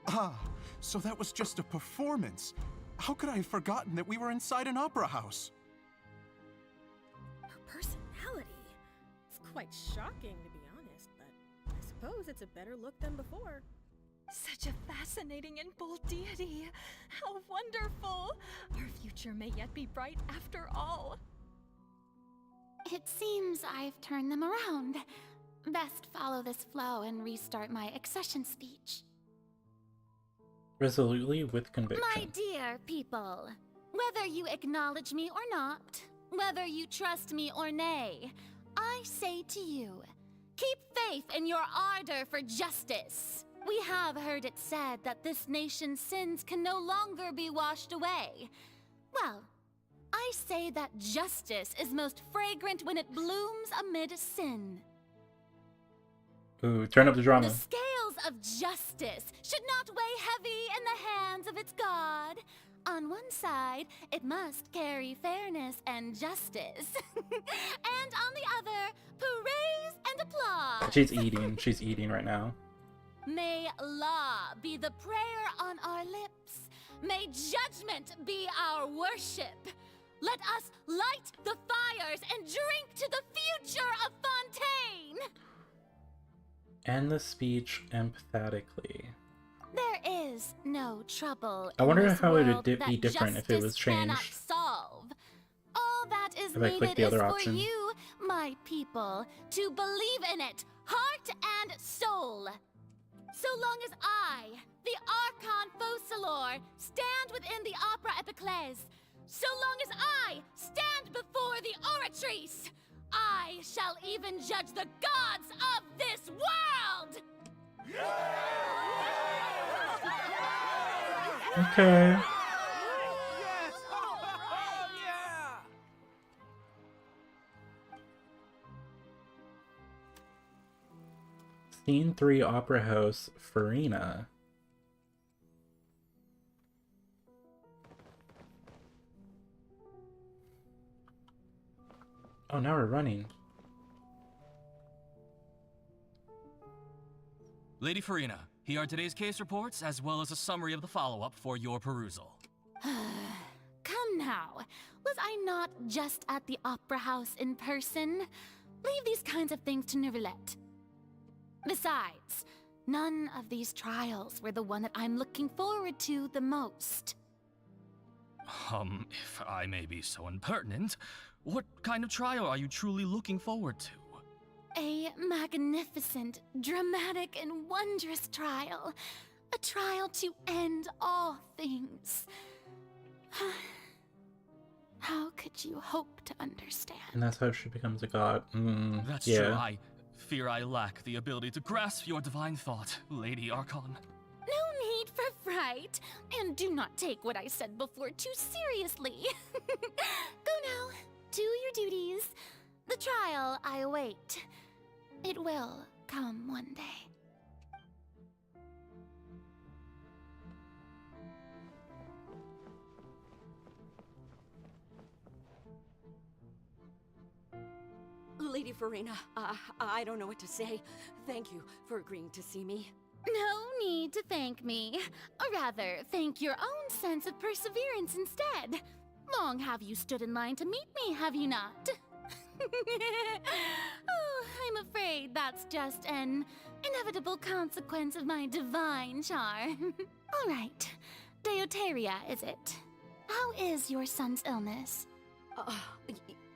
Ah, so that was just a performance. How could I have forgotten that we were inside an opera house? Her personality. It's quite shocking, to be honest, but I suppose it's a better look than before. Such a fascinating and bold deity. How wonderful! Our future may yet be bright after all. It seems I've turned them around. Best follow this flow and restart my accession speech. Resolutely with conviction. My dear people, whether you acknowledge me or not, whether you trust me or nay, I say to you, keep faith in your ardor for justice. We have heard it said that this nation's sins can no longer be washed away. Well, I say that justice is most fragrant when it blooms amid sin. Ooh, turn up the drama. The scales of justice should not weigh heavy in the hands of its God. On one side, it must carry fairness and justice. And on the other, praise and applause. She's eating. She's eating right now. May law be the prayer on our lips. May judgment be our worship. Let us light the fires and drink to the future of Fontaine. End the speech emphatically. There is no trouble. I wonder in this how it would world be that different if it was justice cannot changed. All that is If I click needed the is other for option. you, my people, to believe in it, heart and soul. So long as I, the Archon Focalor, stand within the Opera Epiclese, so long as I stand before the Oratrice, I shall even judge the gods of this world! Okay. Scene 3 Opera House, Farina. Oh, now we're running. Lady Farina, here are today's case reports, as well as a summary of the follow-up for your perusal. Come now, was I not just at the Opera House in person? Leave these kinds of things to Neuvillette. Besides, none of these trials were the one that I'm looking forward to the most. If I may be so impertinent, What kind of trial are you truly looking forward to? A magnificent, dramatic, and wondrous trial. A trial to end all things. How could you hope to understand? And that's how she becomes a god. That's yeah. true. I fear I lack the ability to grasp your divine thought, Lady Archon. No need for fright, and do not take what I said before too seriously. Go now, do your duties. The trial I await. It will come one day. Lady Farina, I don't know what to say. Thank you for agreeing to see me. No need to thank me. Or rather, thank your own sense of perseverance instead. Long have you stood in line to meet me, have you not? Oh, I'm afraid that's just an inevitable consequence of my divine charm. All right, Deoteria, is it? How is your son's illness?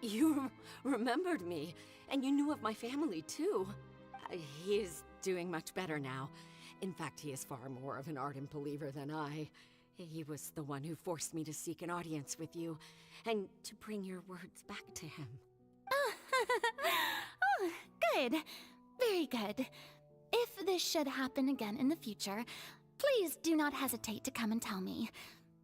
You remembered me, and you knew of my family, too. He is doing much better now. In fact, he is far more of an ardent believer than I. He was the one who forced me to seek an audience with you, and to bring your words back to him. Oh, good. Very good. If this should happen again in the future, please do not hesitate to come and tell me.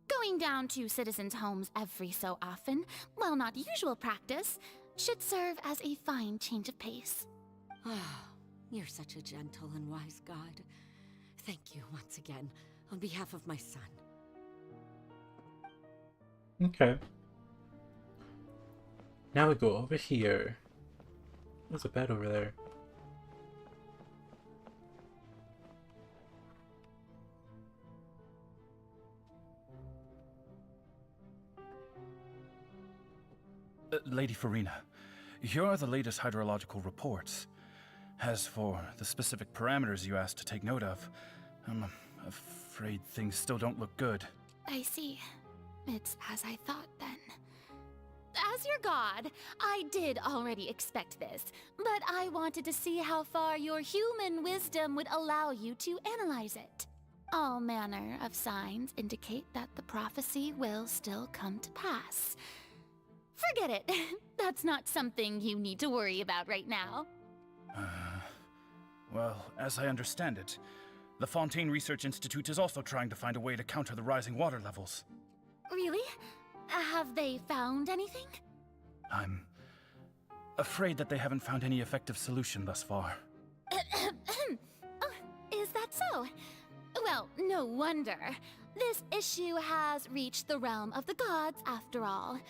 Going down to citizens' homes every so often, while not usual practice, should serve as a fine change of pace. You're such a gentle and wise god. Thank you once again, on behalf of my son. Okay. Now we go over here. There's a bed over there. Lady Farina, here are the latest hydrological reports. As for the specific parameters you asked to take note of, I'm afraid things still don't look good. I see. It's as I thought then. As your god, I did already expect this, but I wanted to see how far your human wisdom would allow you to analyze it. All manner of signs indicate that the prophecy will still come to pass. Forget it. That's not something you need to worry about right now. Well, as I understand it, the Fontaine Research Institute is also trying to find a way to counter the rising water levels. Really? Have they found anything? I'm afraid that they haven't found any effective solution thus far. Oh, is that so? Well, no wonder. This issue has reached the realm of the gods, after all.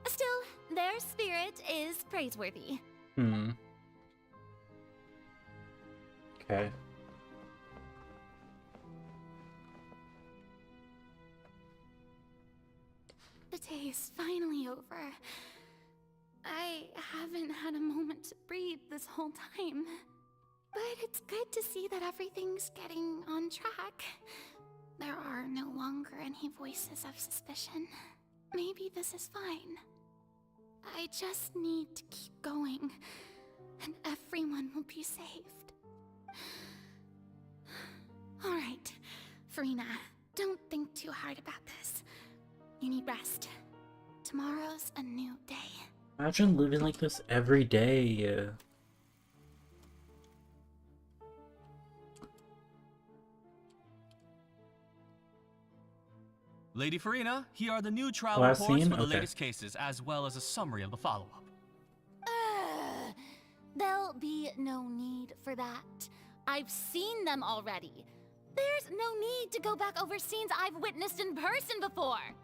Still, their spirit is praiseworthy. Okay. The day is finally over. I haven't had a moment to breathe this whole time. But it's good to see that everything's getting on track. There are no longer any voices of suspicion. Maybe this is fine. I just need to keep going, and everyone will be saved. All right, Farina, don't think too hard about this. You need rest. Tomorrow's a new day. Imagine living like this every day. Lady Farina, here are the new trial Last reports scene? for the Okay. latest cases, as well as a summary of the follow-up. There'll be no need for that. I've seen them already. There's no need to go back over scenes I've witnessed in person before.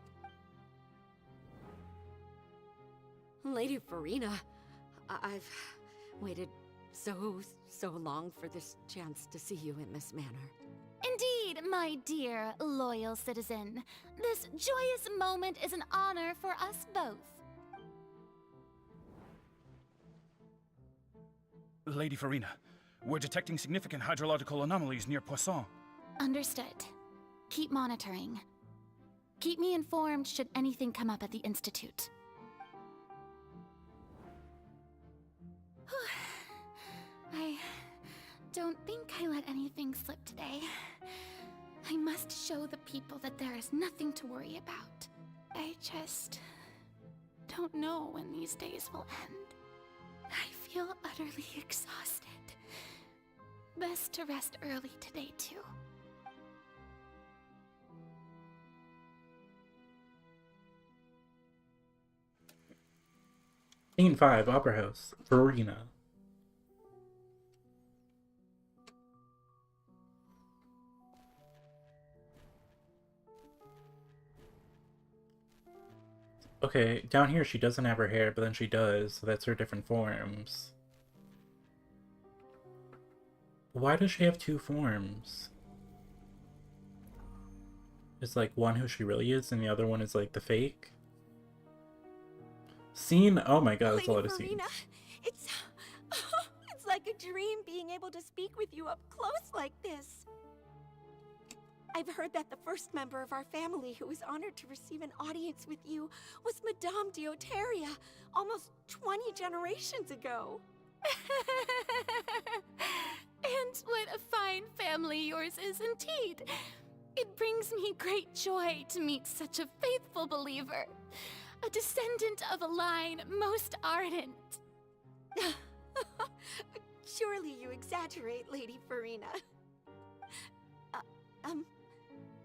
Lady Farina, I've waited so long for this chance to see you in this manner. Indeed, my dear, loyal citizen. This joyous moment is an honor for us both. Lady Farina, we're detecting significant hydrological anomalies near Poisson. Understood. Keep monitoring. Keep me informed should anything come up at the Institute. don't think I let anything slip today. I must show the people that there is nothing to worry about. I just don't know when these days will end. I feel utterly exhausted. Best to rest early today, too. Scene 5, Opera House, Verena. Okay, down here she doesn't have her hair, but then she does, so that's her different forms. Why does she have two forms? Is like one who she really is, and the other one is like the fake? Scene? Oh my god, that's a lot of scenes. It's like a dream being able to speak with you up close like this. I've heard that the first member of our family who was honored to receive an audience with you was Madame Deoteria, almost 20 generations ago. And what a fine family yours is indeed. It brings me great joy to meet such a faithful believer, a descendant of a line most ardent. Surely you exaggerate, Lady Farina.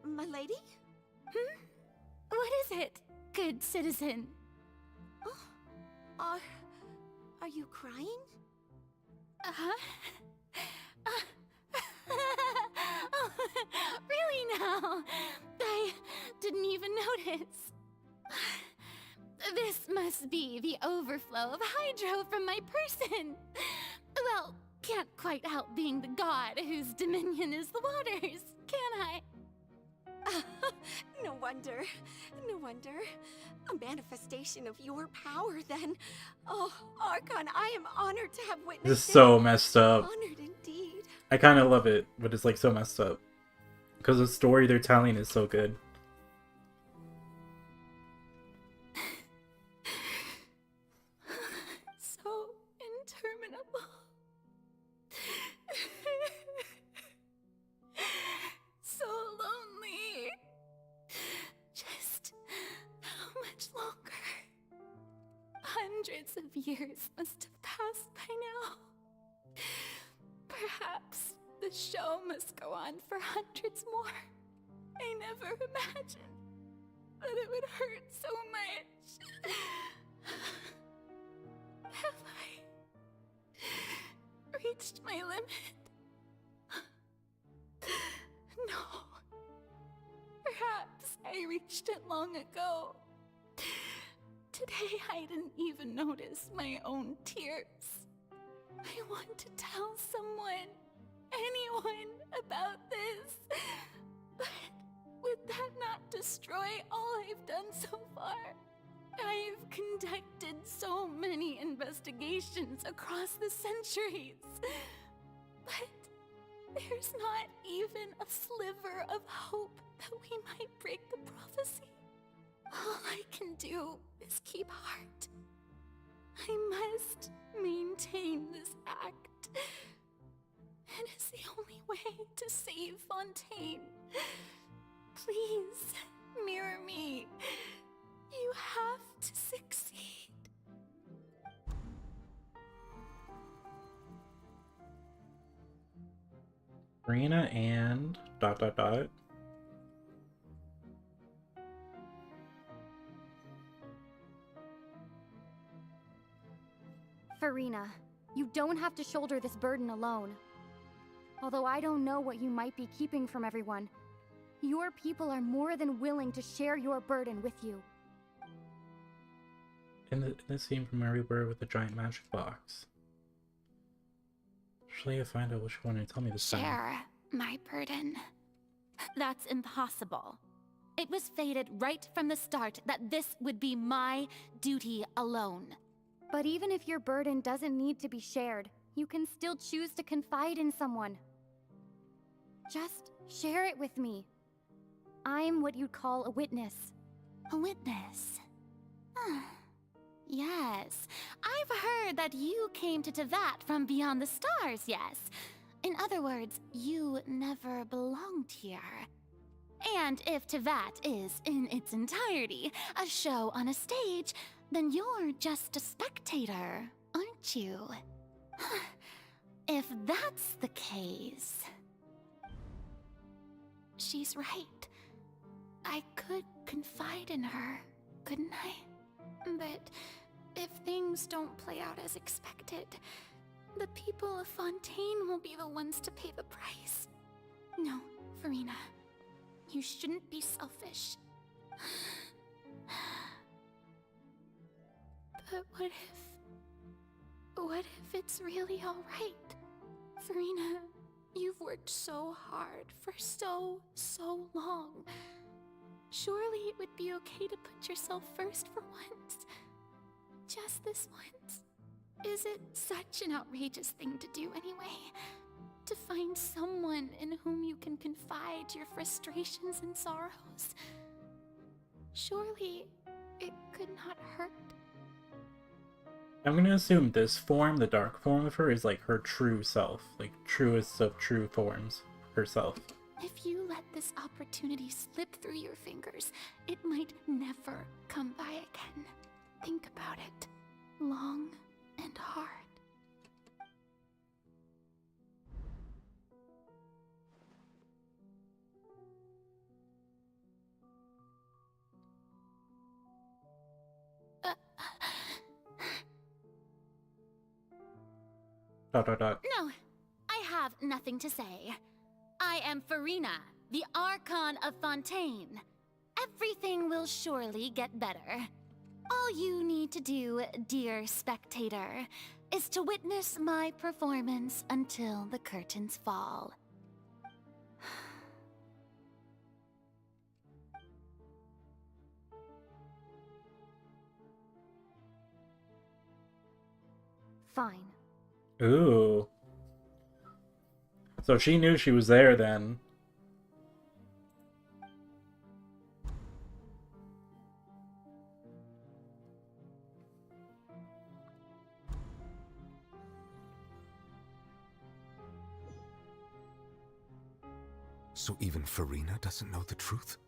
My lady? What is it, good citizen? Oh, are you crying? Uh-huh. Oh, really now? I didn't even notice. This must be the overflow of hydro from my person. Well, can't quite help being the god whose dominion is the waters, can I? No wonder. No wonder. A manifestation of your power, then. Oh, Archon, I am honored to have witnessed This is so messed up. Honored indeed. I kind of love it, but it's like so messed up. Because the story they're telling is so good. So interminable. So lonely. Just how much longer? Hundreds of years must have passed by now. Perhaps the show must go on for hundreds more. I never imagined that it would hurt so much. Have I reached my limit? No. Perhaps I reached it long ago. Today I didn't even notice my own tears. I want to tell someone, anyone, about this. But would that not destroy all I've done so far? I've conducted so many investigations across the centuries. But there's not even a sliver of hope that we might break the prophecy. All I can do is keep heart. I must maintain this act. It is the only way to save Fontaine. Please, mirror me. You have to succeed. Verena and ... Farina, you don't have to shoulder this burden alone. Although I don't know what you might be keeping from everyone, your people are more than willing to share your burden with you. In this scene from where we were with the giant magic box. Surely I find out which one and tell me this time. Share my burden. That's impossible. It was fated right from the start that this would be my duty alone. But even if your burden doesn't need to be shared, you can still choose to confide in someone. Just share it with me. I'm what you'd call a witness. A witness? Yes, I've heard that you came to Tevat from beyond the stars, yes. In other words, you never belonged here. And if Tevat is, in its entirety, a show on a stage, then you're just a spectator, aren't you? If that's the case... She's right. I could confide in her, couldn't I? But if things don't play out as expected, the people of Fontaine will be the ones to pay the price. No, Farina. You shouldn't be selfish. But what if it's really alright? Farina, you've worked so hard for so long. Surely it would be okay to put yourself first for once. Just this once. Is it such an outrageous thing to do anyway? To find someone in whom you can confide your frustrations and sorrows? Surely it could not hurt. I'm gonna assume this form, the dark form of her, is like her true self. Like, truest of true forms. Herself. If you let this opportunity slip through your fingers, it might never come by again. Think about it. Long and hard. Dot dot dot. No, I have nothing to say. I am Farina, the Archon of Fontaine. Everything will surely get better. All you need to do, dear spectator, is to witness my performance until the curtains fall. Fine. Ooh. So she knew she was there then. So even Farina doesn't know the truth?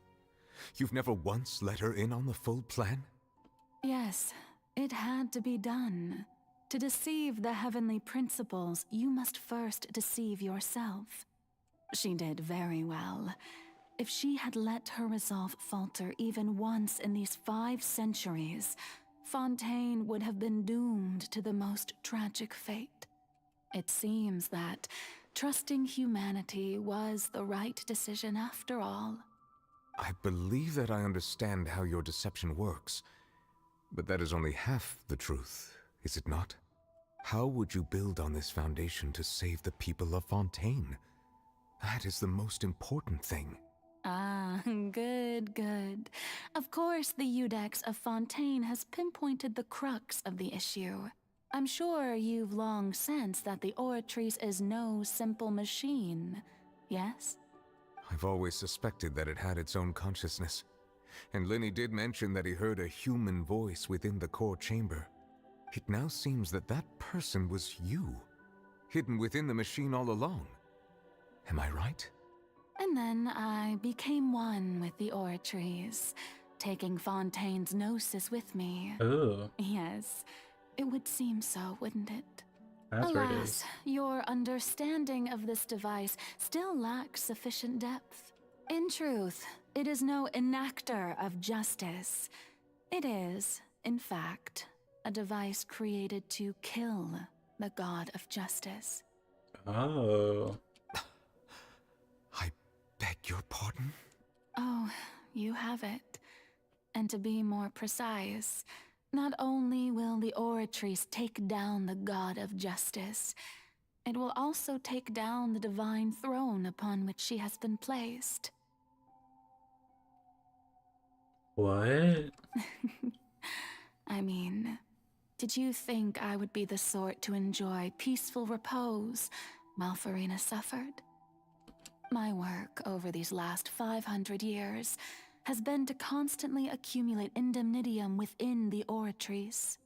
You've never once let her in on the full plan? Yes, it had to be done. To deceive the heavenly principles, you must first deceive yourself. She did very well. If she had let her resolve falter even once in these 5 centuries, Fontaine would have been doomed to the most tragic fate. It seems that trusting humanity was the right decision after all. I believe that I understand how your deception works, but that is only half the truth, is it not? How would you build on this foundation to save the people of Fontaine? That is the most important thing. Ah, good. Of course, the Iudex of Fontaine has pinpointed the crux of the issue. I'm sure you've long sensed that the Oratrice is no simple machine, yes? I've always suspected that it had its own consciousness. And Lenny did mention that he heard a human voice within the core chamber. It now seems that that person was you, hidden within the machine all along. Am I right? And then I became one with the Oratrice, taking Fontaine's gnosis with me. Ooh. Yes, it would seem so, wouldn't it? That's where it is. Alas, your understanding of this device still lacks sufficient depth. In truth, it is no enactor of justice. It is, in fact, a device created to kill the god of justice. Oh. I beg your pardon? Oh, you have it. And to be more precise, not only will the Oratrice take down the god of justice, it will also take down the divine throne upon which she has been placed. What? I mean, did you think I would be the sort to enjoy peaceful repose while Farina suffered? My work over these last 500 years has been to constantly accumulate indemnitium within the Oratrice.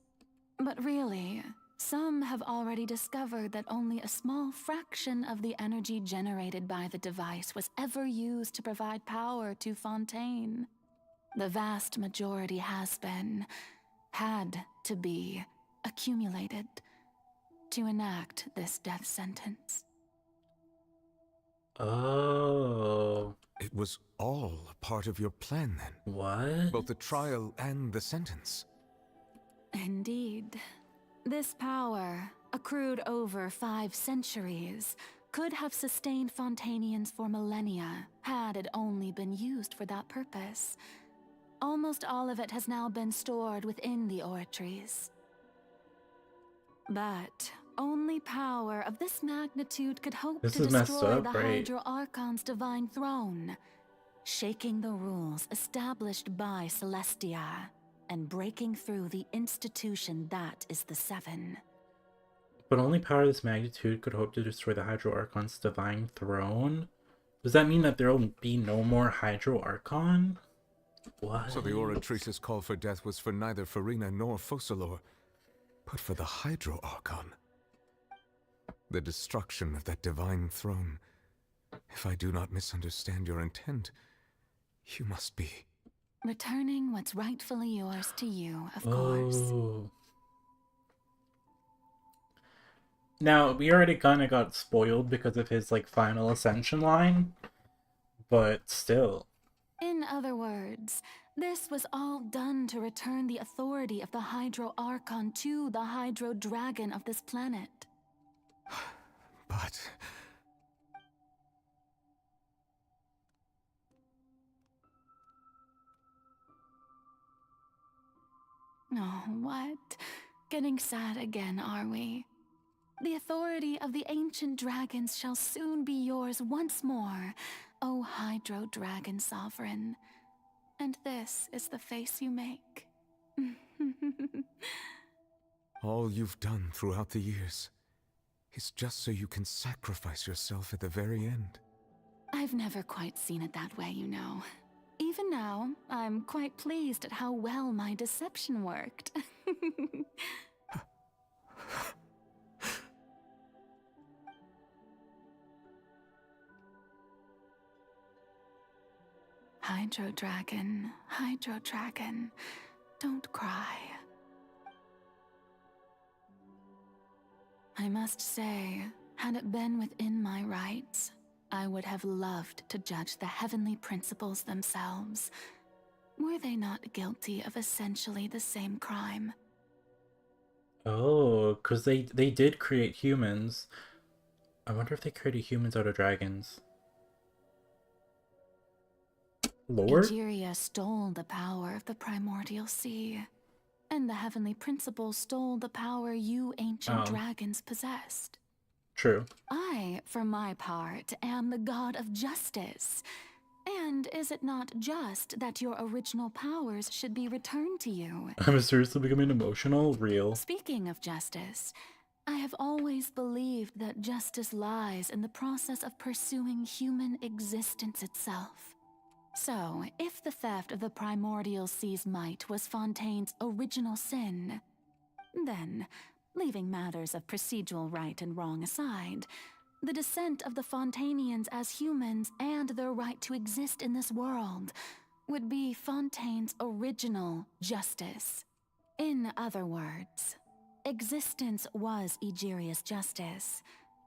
But really, Some have already discovered that only a small fraction of the energy generated by the device was ever used to provide power to Fontaine. The vast majority has been, had to be, accumulated to enact this death sentence. Oh. It was all a part of your plan then? What? Both the trial and the sentence? Indeed. This power, accrued over 5 centuries, could have sustained Fontainians for millennia had it only been used for that purpose. Almost all of it has now been stored within the oratories. But only power of this magnitude could hope This to is messed destroy up, the right? Hydro Archon's divine throne, shaking the rules established by Celestia, and breaking through the institution that is the Seven. But only power of this magnitude could hope to destroy the Hydro Archon's divine throne? Does that mean that there will be no more Hydro Archon? What? So the Oratrice's call for death was for neither Farina nor Focalor, but for the Hydro Archon. The destruction of that divine throne. If I do not misunderstand your intent, you must be... Returning what's rightfully yours to you, of course. Now, we already kind of got spoiled because of his, like, final ascension line, but still. In other words, this was all done to return the authority of the Hydro Archon to the Hydro Dragon of this planet. But... Oh, what? Getting sad again, are we? The authority of the ancient dragons shall soon be yours once more, O Hydro Dragon Sovereign. And this is the face you make. all you've done throughout the years is just so you can sacrifice yourself at the very end. I've never quite seen it that way, you know. Even now, I'm quite pleased at how well my deception worked. Hydro Dragon, don't cry. I must say, had it been within my rights, I would have loved to judge the heavenly principles themselves. Were they not guilty of essentially the same crime? Oh, because they did create humans. I wonder if they created humans out of dragons. Lord? Egeria stole the power of the primordial sea, and the heavenly principles stole the power you ancient dragons possessed. True. I, for my part, am the god of justice. And is it not just that your original powers should be returned to you? I'm seriously becoming emotional? Real. Speaking of justice, I have always believed that justice lies in the process of pursuing human existence itself. So, if the theft of the primordial sea's might was Fontaine's original sin, then, leaving matters of procedural right and wrong aside, the descent of the Fontainians as humans and their right to exist in this world would be Fontaine's original justice. In other words, existence was Egeria's justice,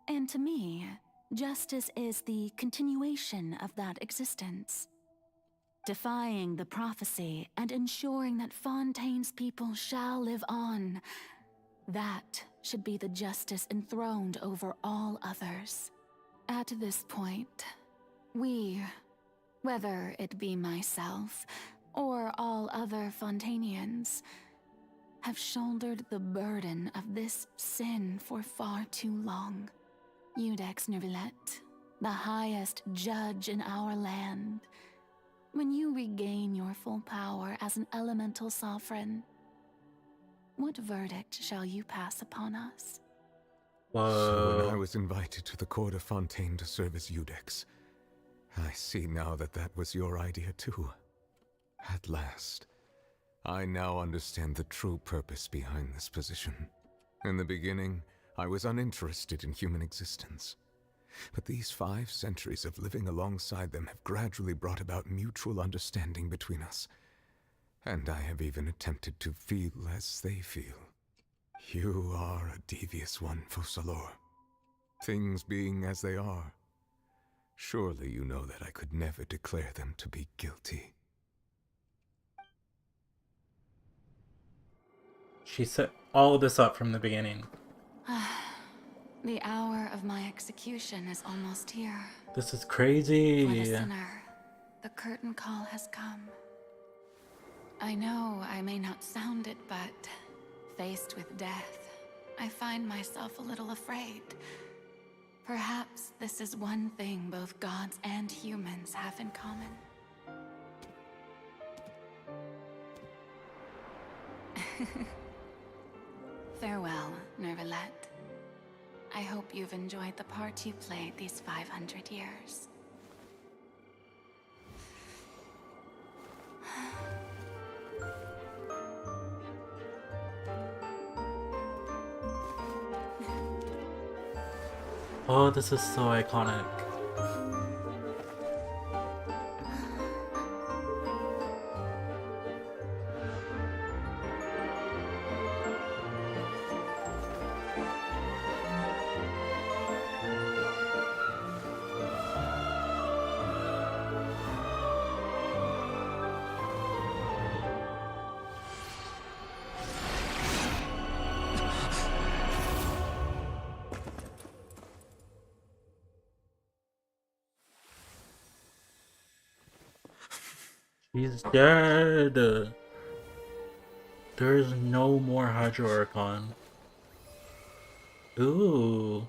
and to me, justice is the continuation of that existence. Defying the prophecy and ensuring that Fontaine's people shall live on, that should be the justice enthroned over all others. At this point, we, whether it be myself or all other Fontainians, have shouldered the burden of this sin for far too long. Iudex Nervillet, the highest judge in our land, when you regain your full power as an elemental sovereign, what verdict shall you pass upon us? So when I was invited to the court of Fontaine to serve as Iudex, I see now that that was your idea too. At last, I now understand the true purpose behind this position. In the beginning, I was uninterested in human existence. But these 5 centuries of living alongside them have gradually brought about mutual understanding between us. And I have even attempted to feel as they feel. You are a devious one, Focalor. Things being as they are, surely you know that I could never declare them to be guilty. She set all of this up from the beginning. The hour of my execution is almost here. This is crazy. For the sinner, the curtain call has come. I know I may not sound it, but faced with death, I find myself a little afraid. Perhaps this is one thing both gods and humans have in common. Farewell, Nervalette. I hope you've enjoyed the part you played these 500 years. Oh, this is so iconic. He's dead. There's no more Hydro Archon. Ooh.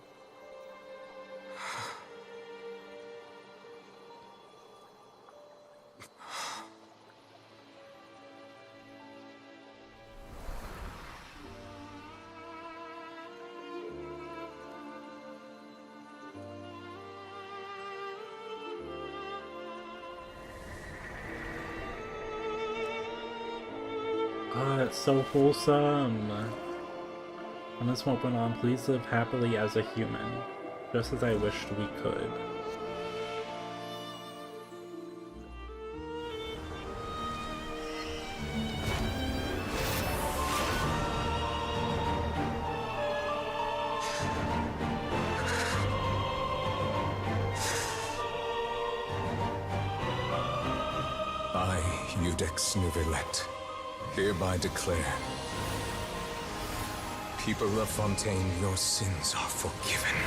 Ah, it's so wholesome. When this moment went on, please live happily as a human, just as I wished we could. I, Eudex Nervalette, hereby declare, people of Fontaine, your sins are forgiven.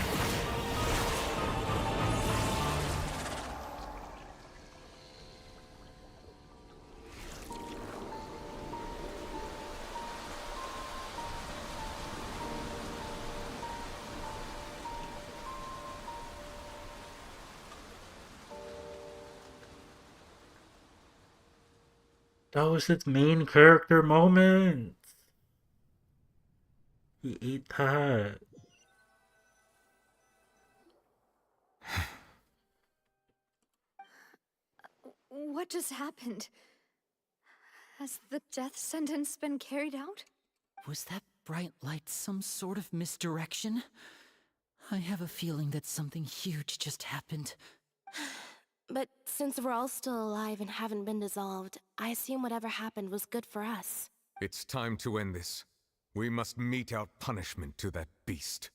That was his main character moment. He ate that. What just happened? Has the death sentence been carried out? Was that bright light some sort of misdirection? I have a feeling that something huge just happened. But since we're all still alive and haven't been dissolved, I assume whatever happened was good for us. It's time to end this. We must mete out punishment to that beast.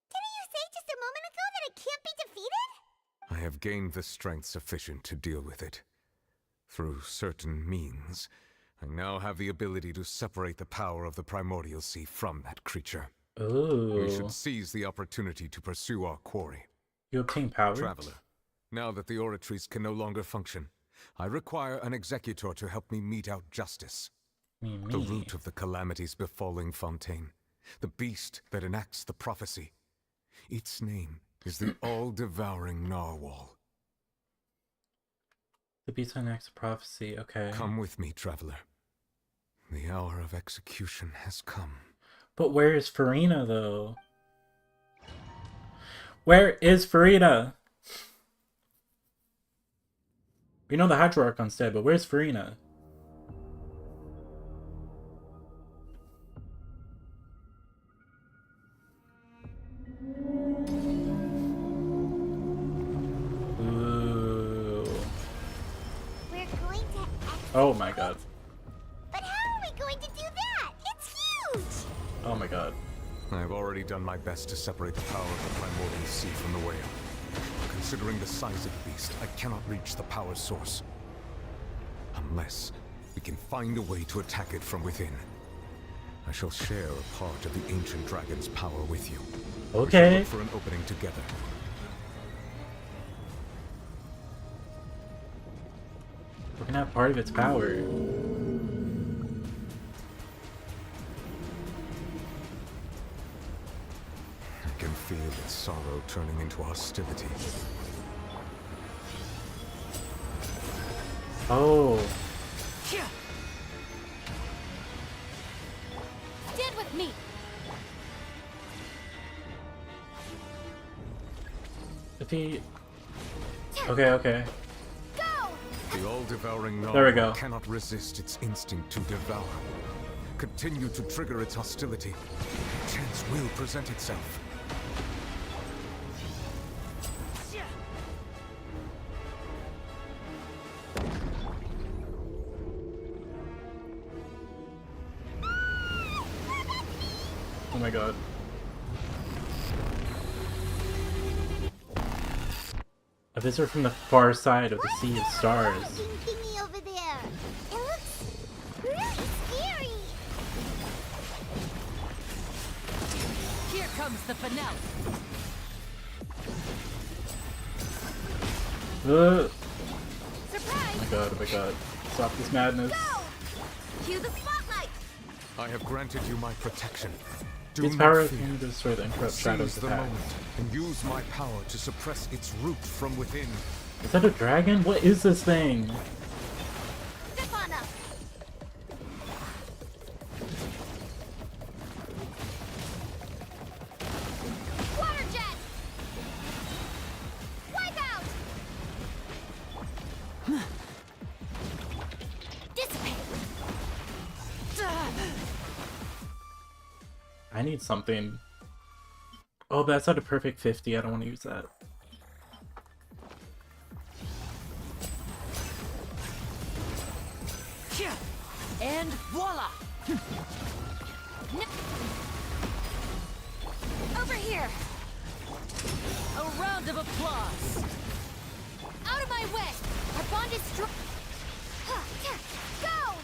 Didn't you say just a moment ago that it can't be defeated? I have gained the strength sufficient to deal with it. Through certain means, I now have the ability to separate the power of the Primordial Sea from that creature. Ooh. We should seize the opportunity to pursue our quarry. You obtain power? Traveler, now that the oratories can no longer function, I require an executor to help me mete out justice. The root of the calamities befalling Fontaine. The beast that enacts the prophecy. Its name is the all-devouring Narwhal. The beast that enacts the prophecy, okay. Come with me, traveler. The hour of execution has come. But where is Farina, though? Where is Farina? We know the Hydro Archon's dead, but where's Farina? Oh my god. But how are we going to do that? It's huge! Oh my god. I've already done my best to separate the power of the primordial sea from the whale. Considering the size of the beast, I cannot reach the power source. Unless we can find a way to attack it from within. I shall share a part of the ancient dragon's power with you. We shall Okay. look for an opening together. We're gonna have part of its power. I can feel its sorrow turning into hostility. Oh. Stand with me. If he... Okay, okay. The all-devouring There we go. Narwhal cannot resist its instinct to devour. Continue to trigger its hostility. Chance will present itself. Oh my god. A visitor from the far side of the Sea of Stars. Looking thingy over there. It looks really scary. Here comes the finale. Oh my god, oh my god. Stop this madness. Cue the spotlight. I have granted you my protection. Do Its not power fear. can destroy the interrupt shadows Seize the attack. moment and use my power to suppress its root from within. Is that a dragon? What is this thing? Step on up. Water jet. Wipe out. Dissipate. I need something. Oh, but that's at a perfect 50. I don't want to use that. And voila! Over here. A round of applause. Out of my way. Our bond is strong. Go.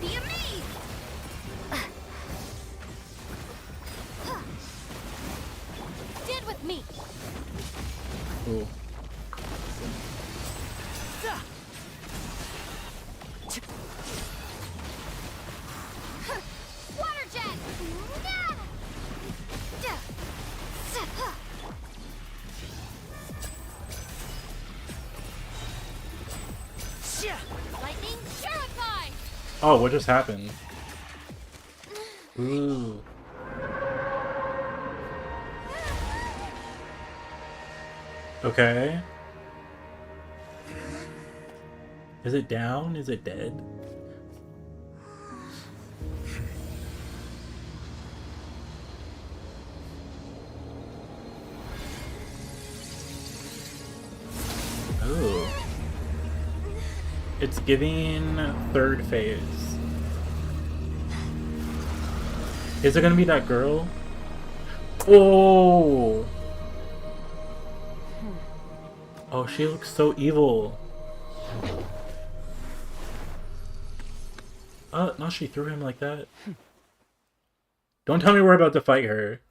Be amazed. Stand with me. Ooh. Water jet. Lightning purified. Oh, what just happened? Ooh. Okay. Is it down? Is it dead? Oh. It's giving third phase. Is it gonna be that girl? Oh! Oh, she looks so evil. Now she threw him like that. Don't tell me we're about to fight her.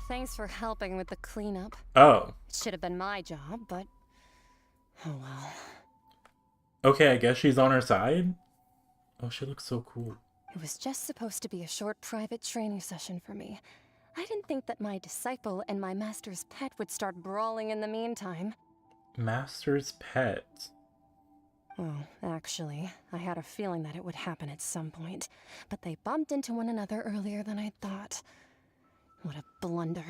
Thanks for helping with the cleanup. Oh. It should have been my job, but oh well. Okay, I guess she's on her side? Oh, she looks so cool. It was just supposed to be a short private training session for me. I didn't think that my disciple and my master's pet would start brawling in the meantime. Master's pet. Well, actually, I had a feeling that it would happen at some point, but they bumped into one another earlier than I thought. What a blunder.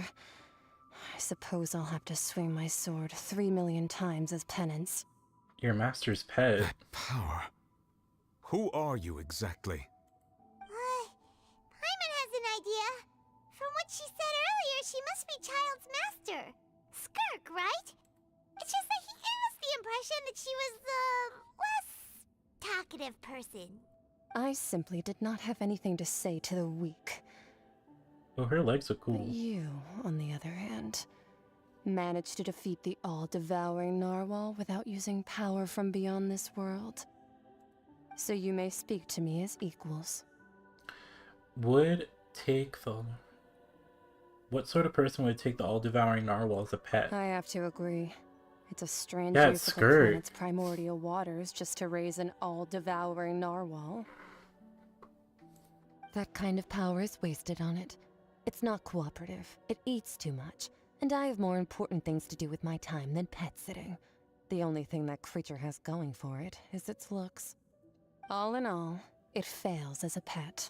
I suppose I'll have to swing my sword 3 million times as penance. Your master's pet. Power. Who are you exactly? Paimon has an idea. From what she said earlier, she must be Child's master. Skirk, right? It's just that he gave us the impression that she was the less talkative person. I simply did not have anything to say to the weak. Oh, her legs are cool. But you, on the other hand, managed to defeat the all-devouring narwhal without using power from beyond this world. So you may speak to me as equals. Would take the... What sort of person would take the all-devouring narwhal as a pet? I have to agree. It's a strange Yeah, use it's of the Skirk. planet's primordial waters just to raise an all-devouring narwhal. That kind of power is wasted on it. It's not cooperative. It eats too much. And I have more important things to do with my time than pet sitting. The only thing that creature has going for it is its looks. All in all, it fails as a pet.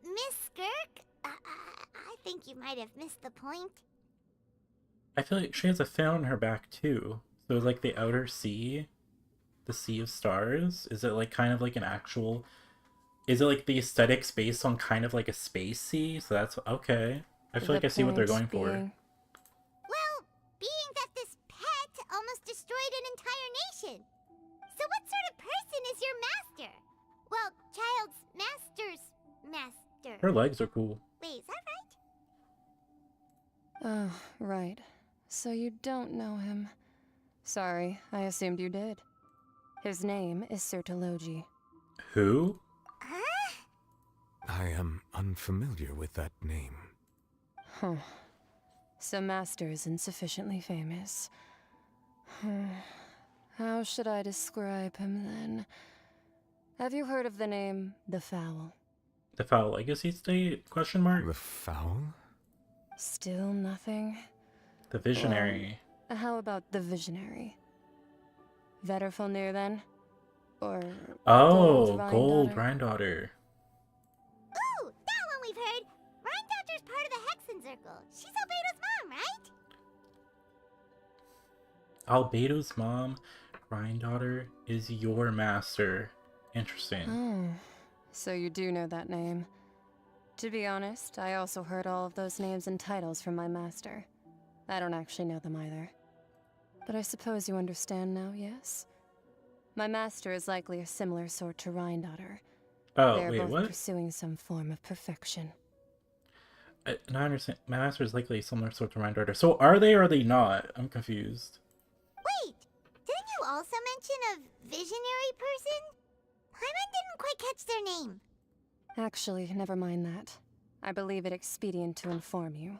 Miss Skirk? I think you might have missed the point. I feel like she has a fin on her back too. So like the outer sea, the sea of stars, is it like kind of like an actual... Is it like the aesthetics based on kind of like a space sea? So that's okay. I feel like I see what they're going for. Well, being that this pet almost destroyed an entire nation. So what sort of person is your master? Well, Child's master's master. Her legs are cool. Wait, is that right? Oh, right. So you don't know him. Sorry, I assumed you did. His name is Sir Taloji. Who? I am unfamiliar with that name. Huh. So Master isn't sufficiently famous. How should I describe him then? Have you heard of the name The Fowl? The Foul Legacy State? Question mark? The Foul? Still nothing? The Visionary. How about the Visionary? Vetterfulnir then? Or Oh, Gold Gold Rhine-Daughter? Rhine-Daughter. Ooh, that one we've heard. Rhine-Daughter's part of the Hexen Circle. She's Albedo's mom, right? Albedo's mom, Rhine-Daughter, is your master. Interesting. Oh, so you do know that name. To be honest, I also heard all of those names and titles from my master. I don't actually know them either. But I suppose you understand now, yes? My master is likely a similar sort to Rhine-Daughter. Oh, They're wait, both what? pursuing some form of perfection. I understand. My master is likely a similar sort to Rhine-Daughter. So are they or are they not? I'm confused. Wait, didn't you also mention a visionary person? Paimon didn't quite catch their name. Actually, never mind that. I believe it expedient to inform you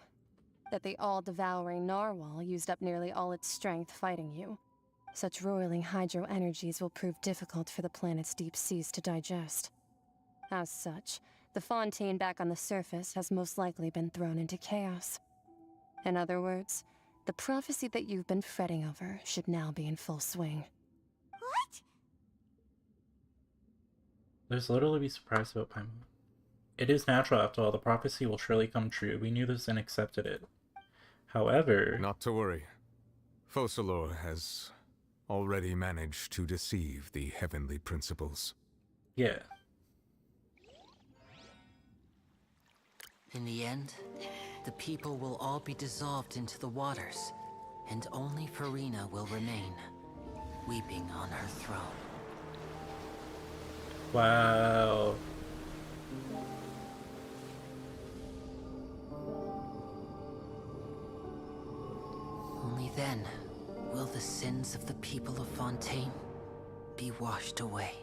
that the all-devouring narwhal used up nearly all its strength fighting you. Such roiling hydro energies will prove difficult for the planet's deep seas to digest. As such, the fontaine back on the surface has most likely been thrown into chaos. In other words, the prophecy that you've been fretting over should now be in full swing. What? There's little to be surprised about Paimon. It is natural after all, the prophecy will surely come true. We knew this and accepted it. However... Not to worry. Focalor has already managed to deceive the heavenly principles. Yeah. In the end, the people will all be dissolved into the waters, and only Farina will remain, weeping on her throne. Wow. Only then will the sins of the people of Fontaine be washed away.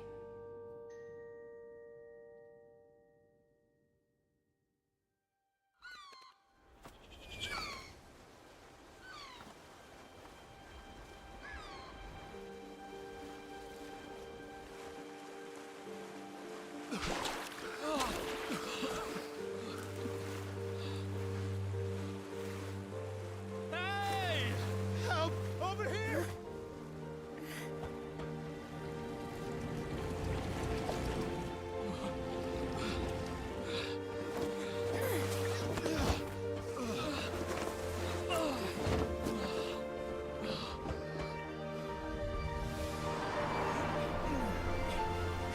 Hey! Help! Over here!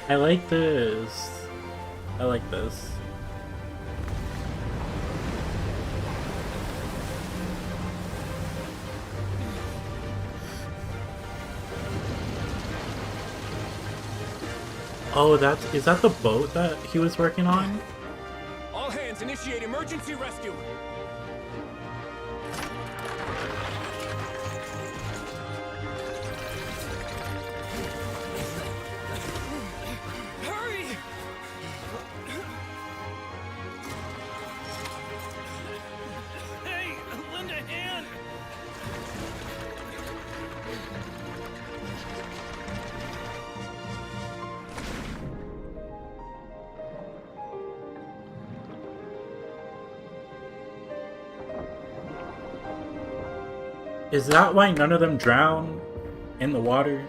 I like this. I like this. Oh, is that the boat that he was working on? All hands, initiate emergency rescue. Hurry! Hey, lend a hand! Is that why none of them drown in the water?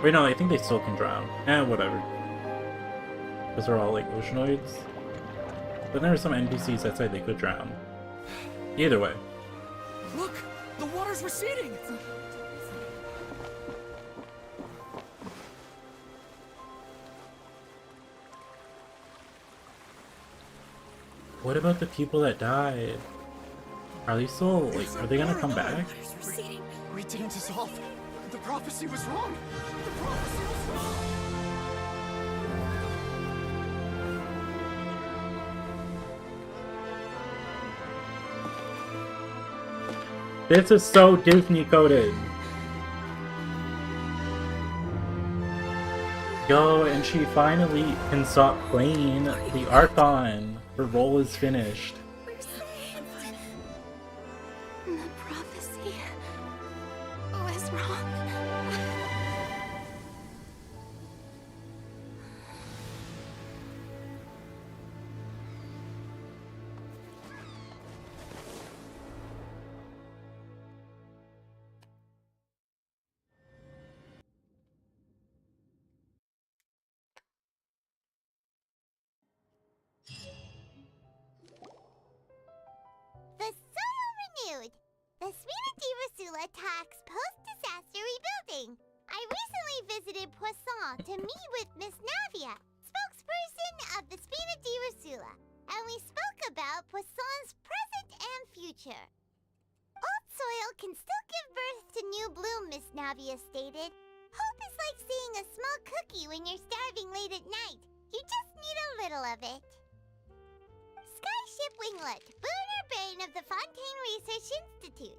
Wait, no, I think they still can drown. Whatever. Because they're all like oceanoids. But there are some NPCs that said they could drown. Either way. Look! The water's receding! What about the people that died? Are they still, like, are they gonna come back? We didn't dissolve. The prophecy was wrong. The prophecy was wrong. This is so Disney coded. Yo, and she finally can stop playing the Archon. Her role is finished. The prophecy was wrong. The soil renewed. The Spina di Rasula talks post-disaster rebuilding. I recently visited Poisson to meet with Miss Navia, spokesperson of the Spina di Rasula, and we spoke about Poisson's present and future. Old soil can still give birth to new bloom, Miss Navia stated. Hope is like seeing a small cookie when you're starving late at night. You just need a little of it. Skyship Winglet, boon or bane of the Fontaine Research Institute.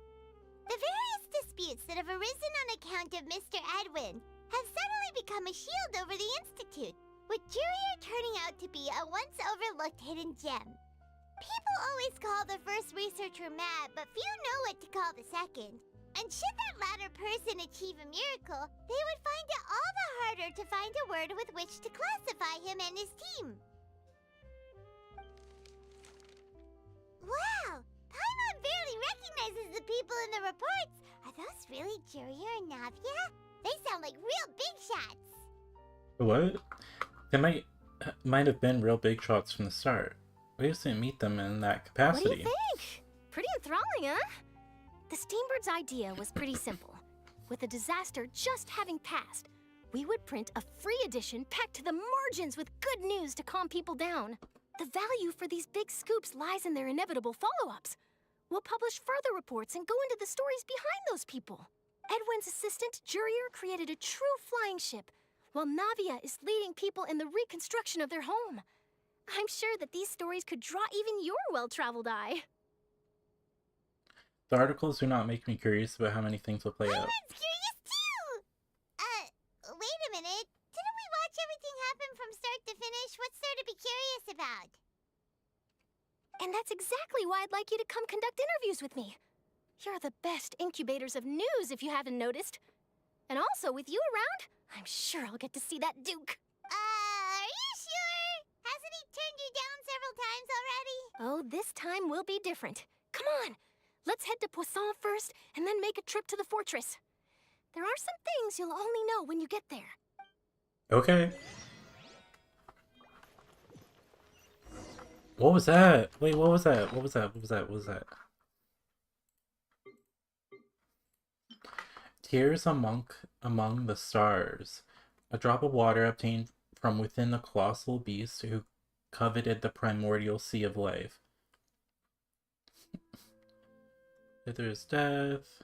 The various disputes that have arisen on account of Mr. Edwin have suddenly become a shield over the Institute, with Jurier turning out to be a once overlooked hidden gem. People always call the first researcher mad, but few know what to call the second. And should that latter person achieve a miracle, they would find it all the harder to find a word with which to classify him and his team. Wow! Paimon barely recognizes the people in the reports. Are those really Jurier and Navia? They sound like real big shots. What? They might have been real big shots from the start. We just didn't meet them in that capacity. What do you think? Pretty enthralling, huh? The Steambird's idea was pretty simple. With the disaster just having passed, we would print a free edition packed to the margins with good news to calm people down. The value for these big scoops lies in their inevitable follow-ups. We'll publish further reports and go into the stories behind those people. Edwin's assistant, Jurier, created a true flying ship, while Navia is leading people in the reconstruction of their home. I'm sure that these stories could draw even your well-traveled eye. The articles do not make me curious about how many things will play out. Curious too! Wait a minute. Didn't we watch everything happen from start to finish? What's there to be curious about? And that's exactly why I'd like you to come conduct interviews with me. You're the best incubators of news, if you haven't noticed. And also, with you around, I'm sure I'll get to see that Duke. Are you sure? Hasn't he turned you down several times already? Oh, this time will be different. Come on! Let's head to Poisson first, and then make a trip to the fortress. There are some things you'll only know when you get there. Okay. What was that? Wait, what was that? What was that? What was that? What was that? Tears among the stars. A drop of water obtained from within the colossal beast who coveted the primordial sea of life. There's death.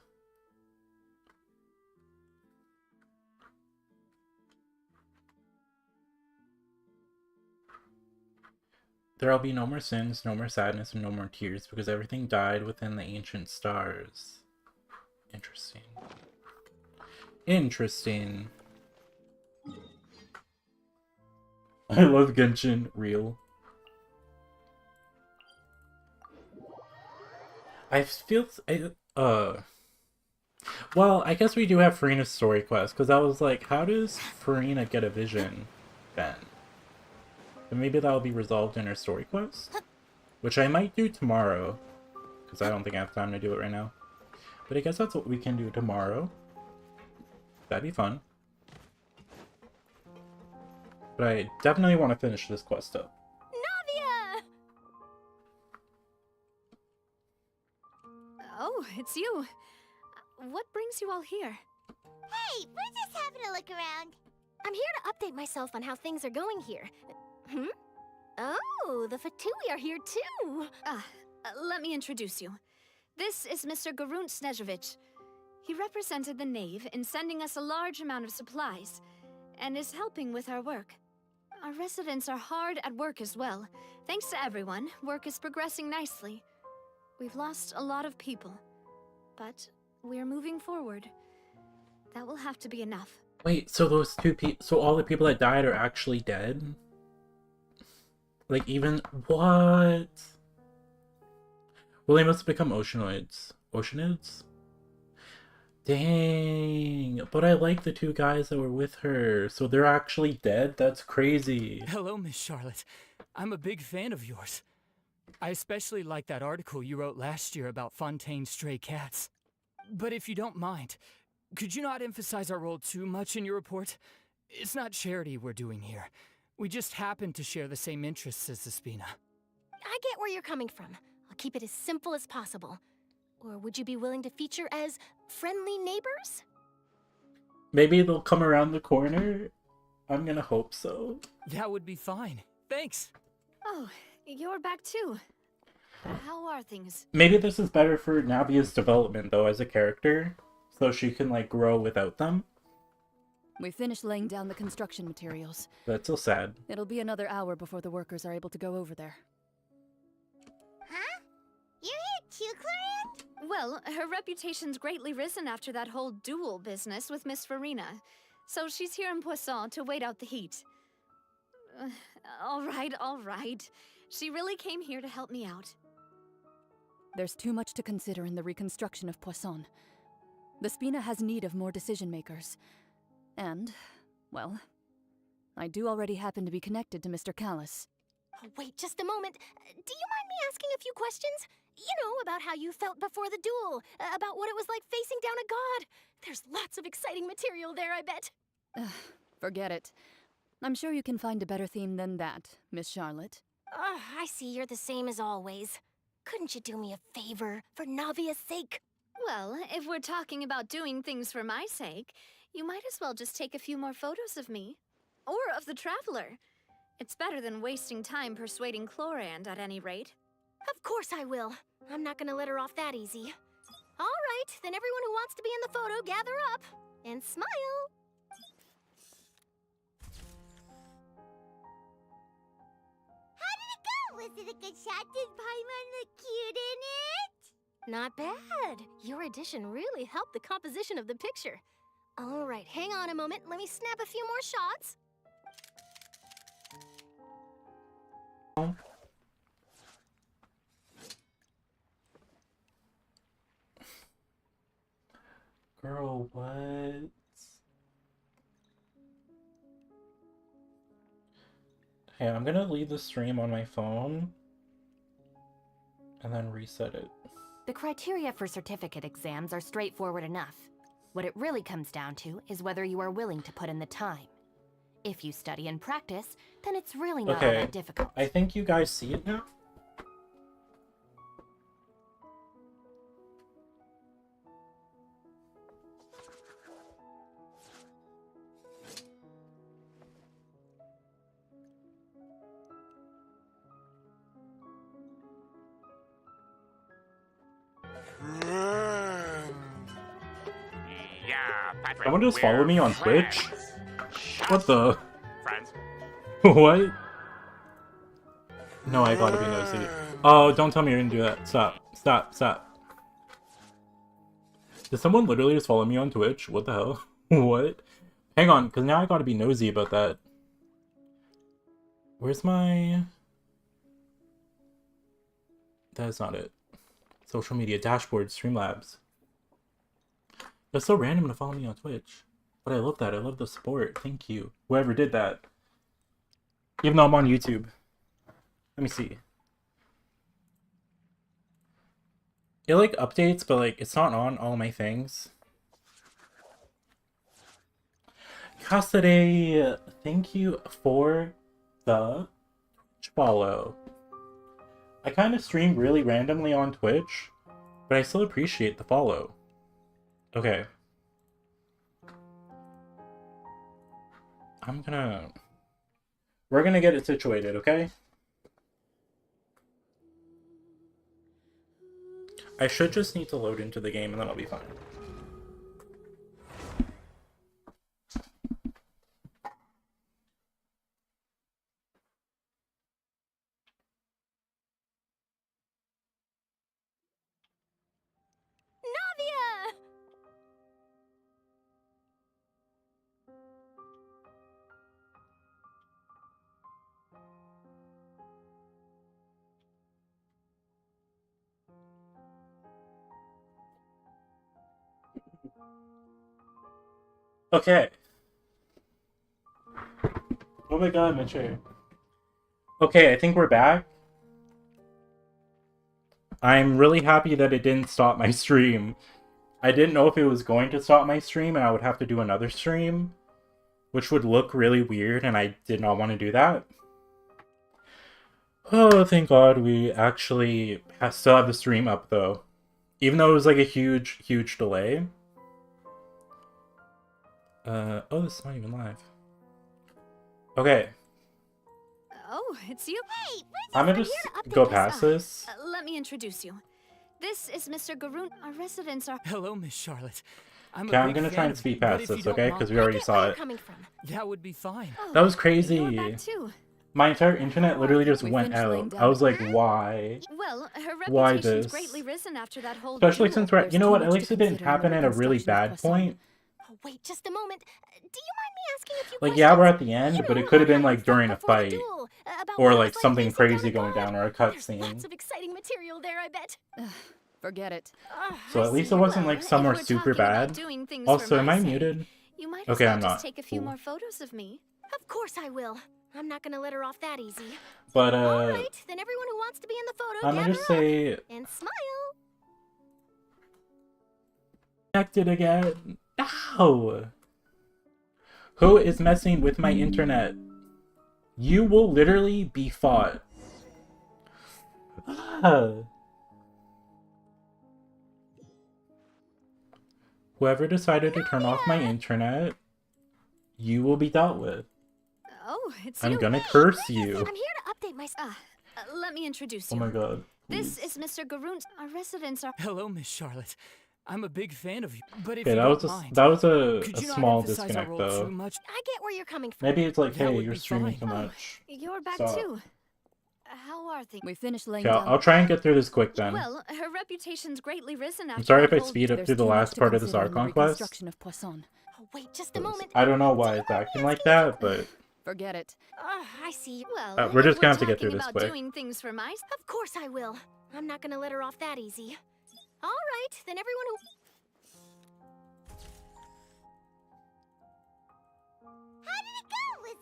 There'll be no more sins, no more sadness, and no more tears, because everything died within the ancient stars. Interesting. Interesting. I love Genshin. Real. I feel... Well, I guess we do have Farina's story quest, because I was like, how does Farina get a vision then? And maybe that'll be resolved in her story quest? Which I might do tomorrow, because I don't think I have time to do it right now. But I guess that's what we can do tomorrow. That'd be fun. But I definitely want to finish this quest up. Navia! Oh, it's you. What brings you all here? Hey, we're just having a look around. I'm here to update myself on how things are going here. Oh, the Fatui are here too. Let me introduce you. This is Mr. Garunt Snezhevich. He represented the Knave in sending us a large amount of supplies, and is helping with our work. Our residents are hard at work as well. Thanks to everyone, work is progressing nicely. We've lost a lot of people, but we're moving forward. That will have to be enough. Wait, so those two people, so all the people that died are actually dead? Like even, what? Well, they must have become oceanoids. Oceanids? Dang, but I like the two guys that were with her, so they're actually dead? That's crazy. Hello, Miss Charlotte. I'm a big fan of yours. I especially like that article you wrote last year about Fontaine's stray cats. But if you don't mind, could you not emphasize our role too much in your report? It's not charity we're doing here. We just happen to share the same interests as the Spina. I get where you're coming from. I'll keep it as simple as possible. Or would you be willing to feature as friendly neighbors? Maybe they'll come around the corner? I'm gonna hope so. That would be fine. Thanks. Oh, you're back too. How are things? Maybe this is better for Navia's development, though, as a character. So she can, like, grow without them. We finished laying down the construction materials. That's so sad. It'll be another hour before the workers are able to go over there. Huh? You're here too, Clorinde? Well, her reputation's greatly risen after that whole duel business with Miss Farina. So she's here in Poisson to wait out the heat. All right. She really came here to help me out. There's too much to consider in the reconstruction of Poisson. The Spina has need of more decision-makers. And, well, I do already happen to be connected to Mr. Callis. Oh, wait just a moment. Do you mind me asking a few questions? You know, about how you felt before the duel, about what it was like facing down a god. There's lots of exciting material there, I bet. Forget it. I'm sure you can find a better theme than that, Miss Charlotte. I see you're the same as always. Couldn't you do me a favor, for Navia's sake? Well, if we're talking about doing things for my sake, you might as well just take a few more photos of me. Or of the Traveler. It's better than wasting time persuading Clorinde, at any rate. Of course I will. I'm not gonna let her off that easy. All right, then everyone who wants to be in the photo, gather up. And smile. How did it go? Was it a good shot? Did Paimon look cute in it? Not bad. Your addition really helped the composition of the picture. All right, hang on a moment. Let me snap a few more shots. Girl, what? Hey, I'm gonna leave the stream on my phone and then reset it. The criteria for certificate exams are straightforward enough. What it really comes down to is whether you are willing to put in the time. If you study and practice, then it's really not all that difficult. I think you guys see it now. Patrick, Someone just follow me on Twitch? friends. What the? Friends. What? No, I gotta be nosy. Oh, don't tell me you're gonna do that. Stop. Stop. Stop. Did someone literally just follow me on Twitch? What the hell? What? Hang on, because now I gotta be nosy about that. Where's my... That is not it. Social media, dashboard, Streamlabs. That's so random to follow me on Twitch. But I love that. I love the support. Thank you. Whoever did that. Even though I'm on YouTube. Let me see. It like updates, but like it's not on all my things. Casade, thank you for the Twitch follow. I kind of stream really randomly on Twitch, but I still appreciate the follow. Okay. We're gonna get it situated, okay? I should just need to load into the game and then I'll be fine. Navia! Okay. Oh my god, my chair. Okay, I think we're back. I'm really happy that it didn't stop my stream. I didn't know if it was going to stop my stream and I would have to do another stream, which would look really weird, and I did not want to do that. Oh, thank god we actually still have the stream up, though. Even though it was like a huge, huge delay. Oh, this is not even live. Okay. Oh, it's you. Hey, I'm gonna just go past this. Let me introduce you. This is Mr. Garun. Our residents are... Hello, Miss Charlotte. Okay, I'm gonna try and speed past this, okay? Because we already saw it. That would be fine. That was crazy. My entire internet literally just went out. I was like, why? Well, her Why reputation's this? greatly risen after that whole Especially duel. since we're, you know what, at least it didn't happen at a really bad point. Oh, wait, just a moment. Do you mind me asking a few Like, yeah, we're at the end, but it could have been like during a fight. Or like something crazy going down, or a cutscene. Lots of exciting material there, I bet. Forget it. So at least it wasn't like somewhere super bad. Also, am I muted? You might Okay, I'm just not. take a few Cool. more photos of me. Of course I will. I'm not gonna let her off that easy. But All right, then everyone who wants to be in the photo, I'm gonna gather just say up and smile. connected again. No. Who is messing with my internet? You will literally be fought. Whoever decided to turn off my internet, you will be dealt with. Oh, it's I'm you. gonna curse you. I'm here to update my... let me introduce Oh you. my god. This is Mr. Garun. Our residents are... Hello, Miss Charlotte. I'm a big fan of you, but if Okay, you that don't was mind, a could you not small emphasize our disconnect role though. too much? I get where you're coming from. Maybe it's like, That hey, would you're be streaming fine. too much. You're back Stop. too. How are things? We finished laying Okay, down. I'll try and get through this quick then. Well, her reputation's greatly risen after I'm sorry that if I whole... speed up There's through the too much last to part of this consider in the Archon quest. reconstruction of Poisson. Oh, wait, just a moment. I don't know why it's acting like that, but Forget it. I see. Well, we're if just gonna have to get talking through this about quick. doing things for my... Of course I will. I'm not gonna let her off that easy. All right, then everyone who...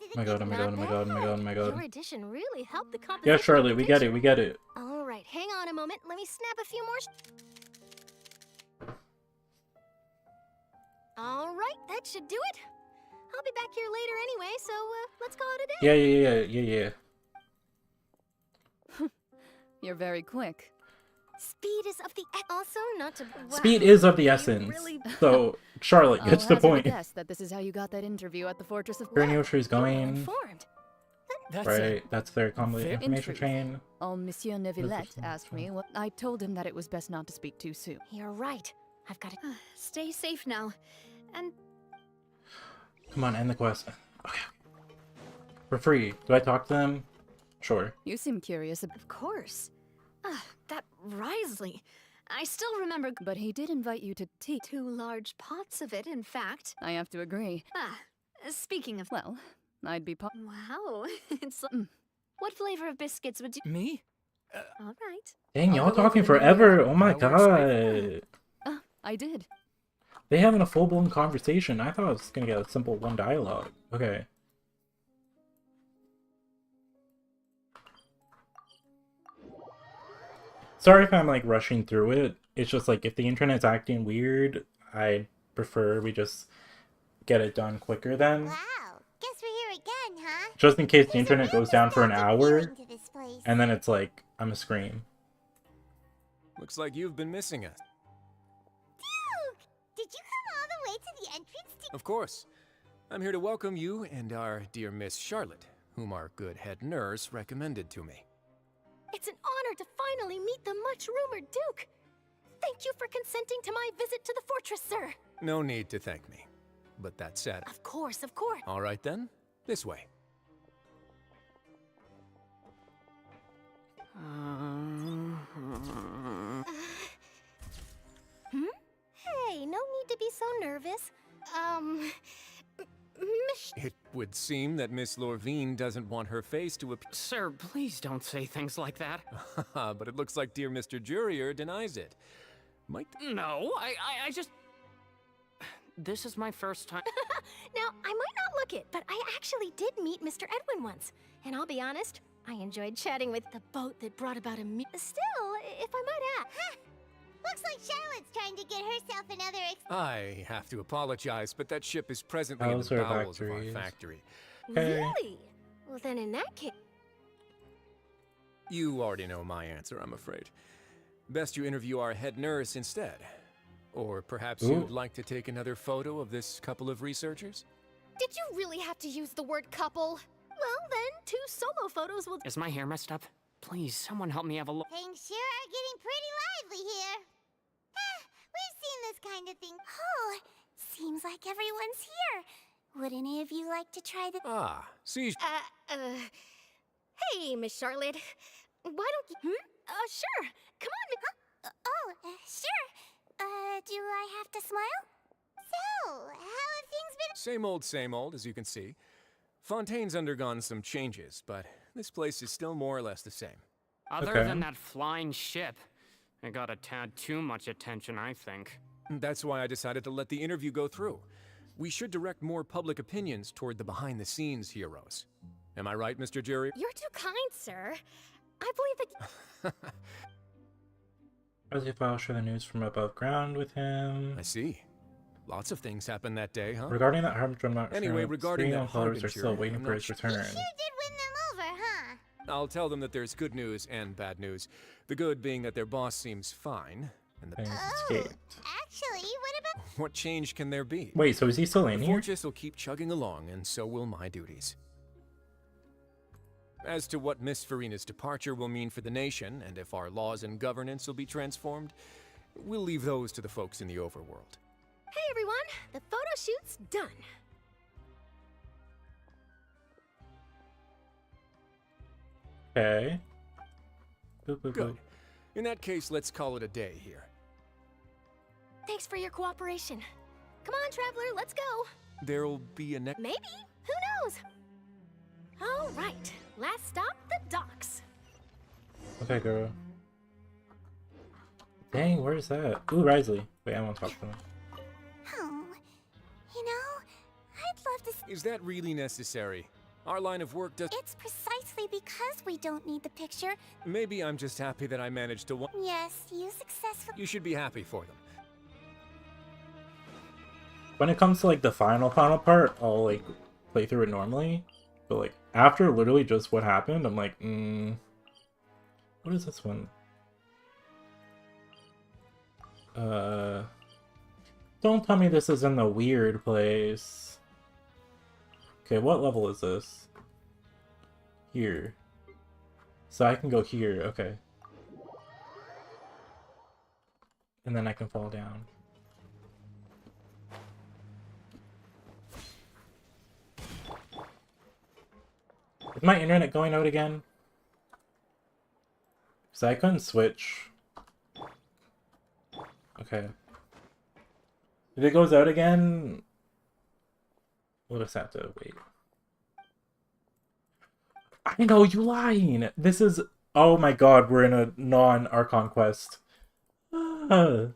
oh my god, oh my god, oh my god, oh my god, oh my Your god. addition really helped the composition. Yeah, Charlotte, we get it, we get it. All right, hang on a moment. Let me snap a few more. All right, that should do it. I'll be back here later anyway, so let's call it a day. Yeah. You're very quick. Speed is of the also not to. Wow. Speed is of the essence. Really... So, Charlotte, get to the point. Guess that this is how you got that interview at the Fortress of. Hearing where she's going. That's Right, that's their complete In information truth, chain. Monsieur Neuvillette asked me what I told him that it was best not to speak too soon. You're right. I've got to stay safe now, and Come on, end the quest. Okay. For free. Do I talk to them? Sure. You seem curious. Of course. That Risley. I still remember. But he did invite you to tea. 2 large pots of it, in fact. I have to agree. Speaking of. Well, I'd be Wow. It's. What flavor of biscuits would you. Me? All right. Dang, y'all I'll go talking over the forever. menu. Oh my That works god. I did. They having a full-blown conversation. I thought I was gonna get a simple one dialogue. Okay. Sorry if I'm like rushing through it. It's just like if the internet's acting weird, I prefer we just get it done quicker then. Wow, guess we're here again, huh? Just in case the internet goes down for an hour, and then it's like, I'm a scream. Looks like you've been missing us. Duke! Did you come all the way to the entrance to... Of course. I'm here to welcome you and our dear Miss Charlotte, whom our good head nurse recommended to me. It's an honor to finally meet the much-rumored Duke. Thank you for consenting to my visit to the fortress, sir. No need to thank me. But that said... Of course, of course. All right then, this way. Hey, no need to be so nervous. It would seem that Miss Lorvine doesn't want her face to appear. Sir, please don't say things like that. But it looks like dear Mr. Jurier denies it. Might... No, I just... This is my first time... Now, I might not look it, but I actually did meet Mr. Edwin once. And I'll be honest, I enjoyed chatting with the boat that brought about a Still, if I might add... Looks like Charlotte's trying to get herself another I have to apologize, but that ship is presently in Those the are bowels of our factories. factory. Okay. Really? Well, then in that case... You already know my answer, I'm afraid. Best you interview our head nurse instead. Or perhaps Ooh. you'd like to take another photo of this couple of researchers? Did you really have to use the word couple? Well, then, 2 solo photos will... Is my hair messed up? Please, someone help me have a look. Things sure are getting pretty lively here. We've seen this kind of thing. Oh, seems like everyone's here. Would any of you like to try the... Ah, see... Hey, Miss Charlotte. Why don't you... Sure. Come on, sure. Do I have to smile? So, how have things been... Same old, as you can see. Fontaine's undergone some changes, but this place is still more or less the same. Other than that flying ship, it got a tad too much attention, I think. That's why I decided to let the interview go through. We should direct more public opinions toward the behind-the-scenes heroes. Am I right, Mr. Jury? You're too kind, sir. I believe that... As if I'll share the news from above ground with him. I see. Lots of things happened that day, huh? Regarding that Harbinger, I'm not Anyway, sure. regarding that followers are Harbinger, still waiting I'm for not his sure. return. Did win them over, huh? I'll tell them that there's good news and bad news. The good being that their boss seems fine, and the escaped. Actually, what about... What change can there be? Wait, so is he still in the here? fortress will keep chugging along, and so will my duties. As to what Miss Farina's departure will mean for the nation, and if our laws and governance will be transformed, we'll leave those to the folks in the overworld. Hey, everyone. The photo shoot's done. Okay. Boop, boop, Good. boop. In that case, let's call it a day here. Thanks for your cooperation. Come on, Traveler, let's go. There'll be a next... Maybe. Who knows? All right. Last stop, the docks. Okay, girl. Dang, where's that? Ooh, Risley. Wait, I want to talk to him. Oh, you know, I'd love to... Is that really necessary? Our line of work does... It's precisely because we don't need the picture. Maybe I'm just happy that I managed to... Yes, you successfully... You should be happy for them. When it comes to like the final part, I'll like play through it normally. But like after literally just what happened, I'm like, what is this one? Don't tell me this is in the weird place. Okay, what level is this? Here. So I can go here, okay. And then I can fall down. Is my internet going out again? So I couldn't switch. Okay. If it goes out again, we'll just have to wait. I know, you lying! This is... Oh my god, we're in a non-Archon quest. Girl,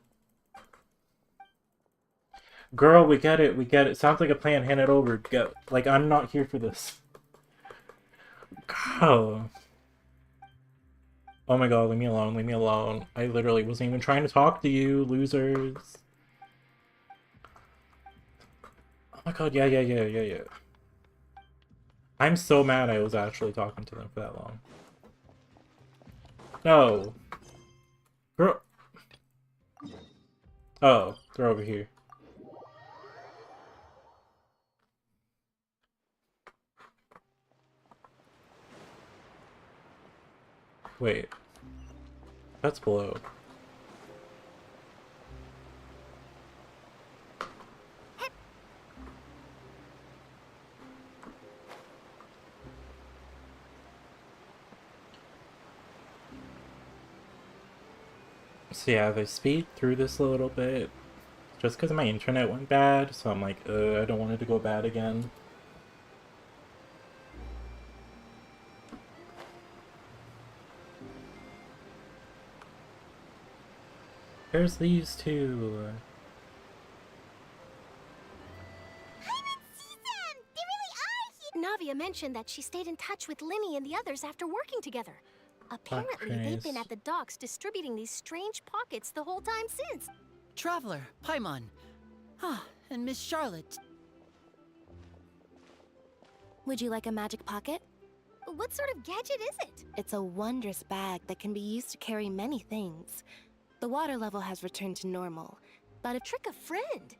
we get it, we get it. Sounds like a plan, hand it over. Get, like, I'm not here for this. Girl. Oh my god, leave me alone, leave me alone. I literally wasn't even trying to talk to you, losers. Oh my god, yeah. I'm so mad I was actually talking to them for that long. No. Girl. Oh, they're over here. Wait. That's below. So yeah, they speed through this a little bit. Just because my internet went bad, so I'm like, I don't want it to go bad again. There's these two. Navia mentioned that she stayed in touch with Linny and the others after working together. Apparently, they've been at the docks distributing these strange pockets the whole time since. Traveler, Paimon. Ah, and Miss Charlotte. Would you like a magic pocket? What sort of gadget is it? It's a wondrous bag that can be used to carry many things. The water level has returned to normal, but if Trick a friend.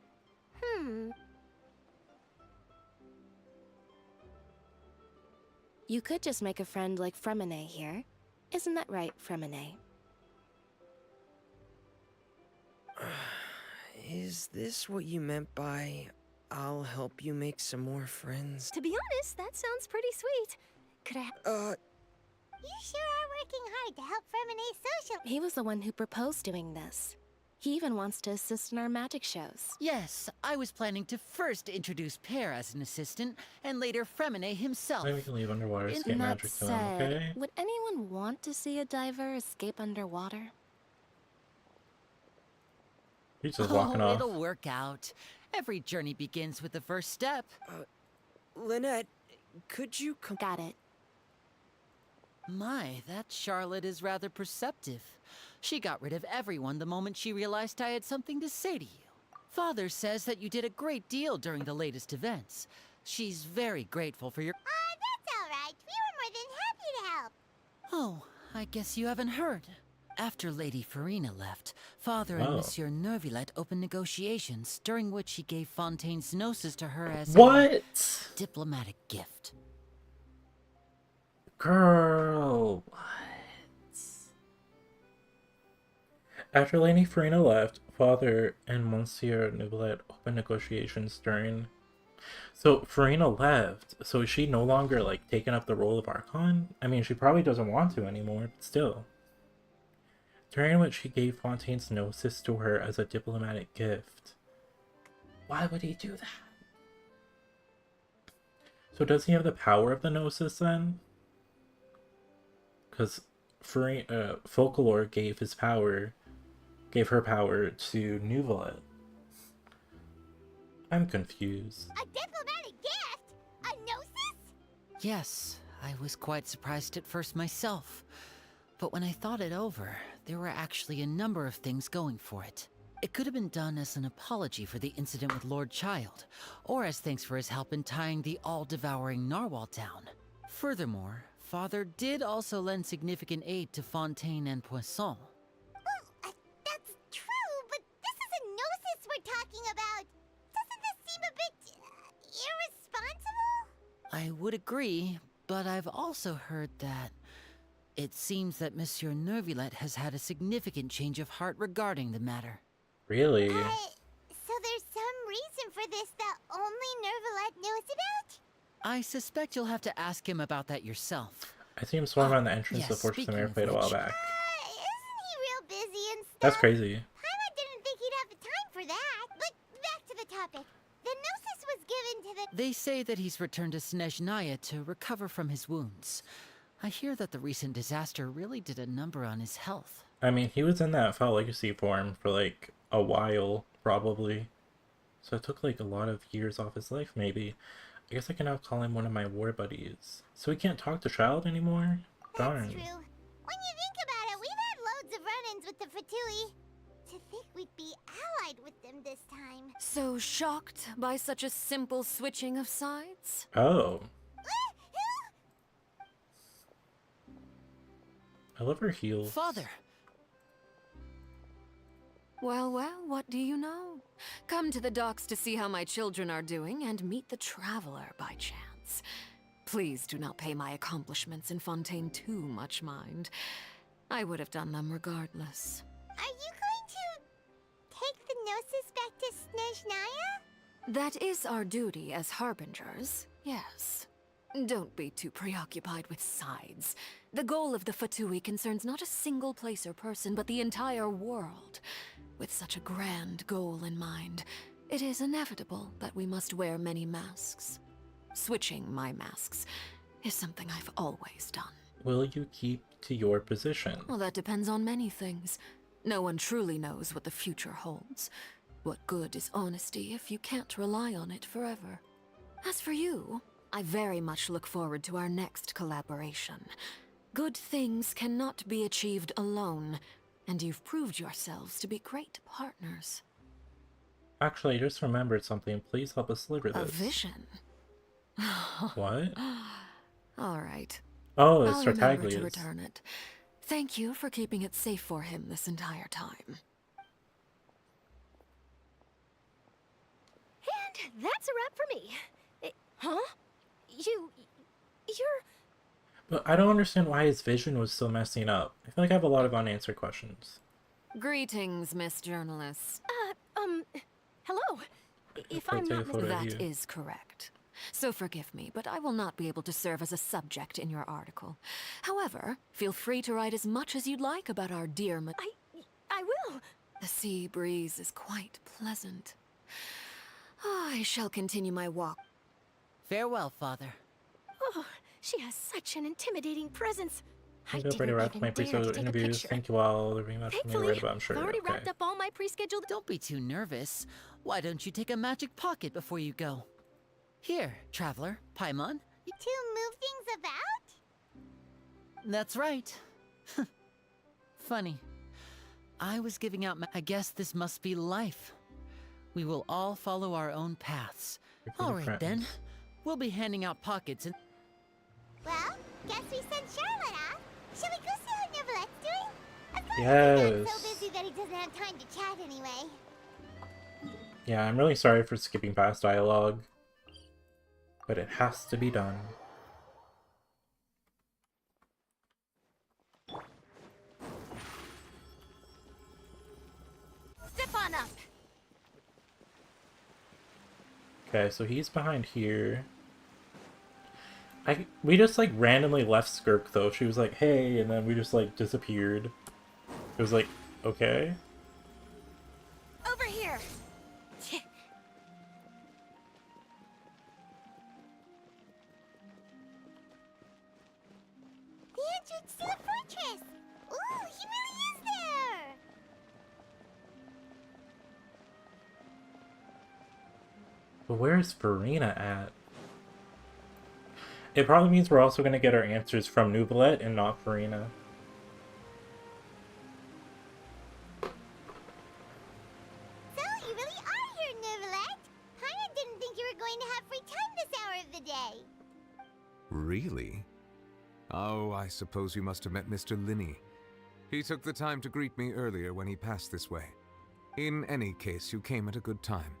You could just make a friend like Fremine here. Isn't that right, Fremine? Is this what you meant by, I'll help you make some more friends? To be honest, that sounds pretty sweet. Could I... You sure are working hard to help Fremine social. He was the one who proposed doing this. He even wants to assist in our magic shows. Yes, I was planning to first introduce Pear as an assistant, and later Fremine himself. Maybe we can leave underwater, escape magic to them, okay? Would anyone want to see a diver escape underwater? He's just walking off. It'll work out. Every journey begins with the first step. Lynette, could you come... Got it. My, that Charlotte is rather perceptive. She got rid of everyone the moment she realized I had something to say to you. Father says that you did a great deal during the latest events. She's very grateful for your... That's alright. We were more than happy to help. Oh, I guess you haven't heard. After Lady Farina left, Father and Monsieur Nervillet opened negotiations, during which he gave Fontaine's Gnosis to her as a diplomatic gift. Girl, what? After Lady Farina left, Father and Monsieur Nervillet opened negotiations during... So, Farina left, so is she no longer, like, taking up the role of Archon? I mean, she probably doesn't want to anymore, but still. During which he gave Fontaine's Gnosis to her as a diplomatic gift. Why would he do that? So does he have the power of the Gnosis then? Because Folklore gave her power to Neuvillette. I'm confused. A diplomatic gift? A Gnosis? Yes, I was quite surprised at first myself. But when I thought it over, there were actually a number of things going for it. It could have been done as an apology for the incident with Lord Child, or as thanks for his help in tying the all-devouring Narwhal down. Furthermore, Father did also lend significant aid to Fontaine and Poisson. That's true, but this is a Gnosis we're talking about. Doesn't this seem a bit... irresponsible? I would agree, but I've also heard that... It seems that Monsieur Nervillet has had a significant change of heart regarding the matter. Really? So there's some reason for this that only Nervillet knows about? I suspect you'll have to ask him about that yourself. I see him swarm on the entrance of the Fortress of Mirrorfade a while back. That's crazy. Paimon didn't think he'd have the time for that. But back to the topic. The Gnosis was given to the... They say that he's returned to Snezhnaya to recover from his wounds. I hear that the recent disaster really did a number on his health. I mean, he was in that Fell Legacy form for like a while, probably. So it took like a lot of years off his life, maybe. I guess I can now call him one of my war buddies. So he can't talk to Child anymore? Darn. That's true. When you think about it, we've had loads of run-ins with the Fatui. To think we'd be allied with them this time. So shocked by such a simple switching of sides? Oh. I love her heels. Father! Well, well, what do you know? Come to the docks to see how my children are doing and meet the Traveler by chance. Please do not pay my accomplishments in Fontaine too much mind. I would have done them regardless. Are you going to take the Gnosis back to Snezhnaya? That is our duty as Harbingers, yes. Don't be too preoccupied with sides. The goal of the Fatui concerns not a single place or person, but the entire world. With such a grand goal in mind, it is inevitable that we must wear many masks. Switching my masks is something I've always done. Will you keep to your position? Well, that depends on many things. No one truly knows what the future holds. What good is honesty if you can't rely on it forever? As for you, I very much look forward to our next collaboration. Good things cannot be achieved alone, and you've proved yourselves to be great partners. Actually, I just remembered something. Please help us deliver this. A vision? What? All right. Oh, it's I'll remember to Tartaglia's. return it. Thank you for keeping it safe for him this entire time. And that's a wrap for me. Huh? You're... But I don't understand why his vision was still messing up. I feel like I have a lot of unanswered questions. Greetings, Miss Journalist. Hello. If I'm take a not photo of That you. is correct. So forgive me, but I will not be able to serve as a subject in your article. However, feel free to write as much as you'd like about our dear I will. The sea breeze is quite pleasant. I shall continue my walk. Farewell, Father. Oh, she has such an intimidating presence. I Thank you didn't for wrapping even my dare to pre-scheduled take a interviews. picture. Thank you all. They're being much for me to Thankfully, write about, I'm sure. I've already Okay. wrapped up all my pre-scheduled... Don't be too nervous. Why don't you take a magic pocket before you go? Here, Traveler, Paimon. To move things about? That's right. Funny. I was giving out I guess this must be life. We will all follow our own paths. All right, then. We'll be handing out pockets and... Well, guess we sent Charlotte off. Shall we go see how Neverlette's doing? Of course, Yes. he's so busy that he doesn't have time to chat anyway. Yeah, I'm really sorry for skipping past dialogue. But it has to be done. Step on up. Okay, so he's behind here. We just like randomly left Skirk though. She was like, hey, and then we just like disappeared. It was like, okay. Over here. The entrance to the fortress! Ooh, he really is there! But where's Farina at? It probably means we're also going to get our answers from Neuvillette and not Farina. So, you really are here, Neuvillette! Paimon didn't think you were going to have free time this hour of the day. Really? Oh, I suppose you must have met Mr. Linney. He took the time to greet me earlier when he passed this way. In any case, you came at a good time.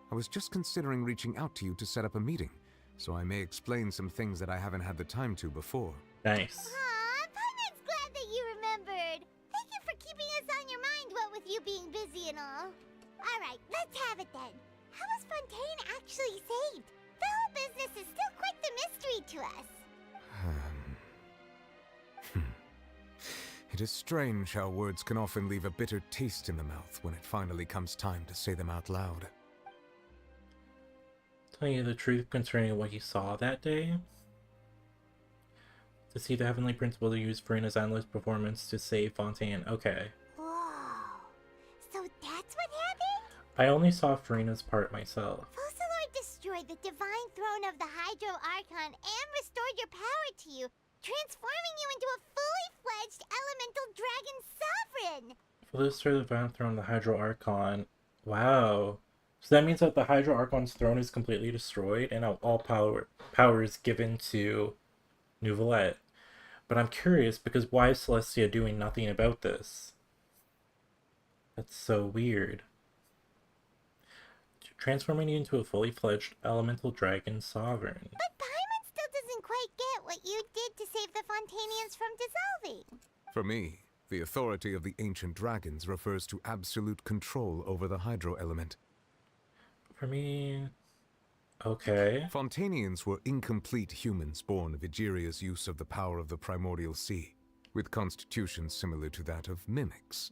I was just considering reaching out to you to set up a meeting, so I may explain some things that I haven't had the time to before. Nice. Aw, Paimon's glad that you remembered. Thank you for keeping us on your mind, what with you being busy and all. Alright, let's have it then. How was Fontaine actually saved? The whole business is still quite the mystery to us. It It is strange how words can often leave a bitter taste in the mouth when it finally comes time to say them out loud. Tell you the truth concerning what he saw that day? To see the Heavenly Principle to use Farina's endless performance to save Fontaine. Okay. Whoa. So that's what happened? I only saw Farina's part myself. Focalor destroyed the divine throne of the Hydro Archon and restored your power to you, transforming you into a fully fledged elemental dragon sovereign! For this sort of divine throne, the Hydro Archon. Wow. So that means that the Hydro Archon's throne is completely destroyed and all power is given to Neuvillette. But I'm curious because why is Celestia doing nothing about this? That's so weird. Transforming you into a fully fledged elemental dragon sovereign. But Paimon still doesn't quite get what you did to save the Fontanians from dissolving. For me, the authority of the ancient dragons refers to absolute control over the hydro element. For me... Okay. Fontanians were incomplete humans born of Egeria's use of the power of the primordial sea, with constitutions similar to that of mimics.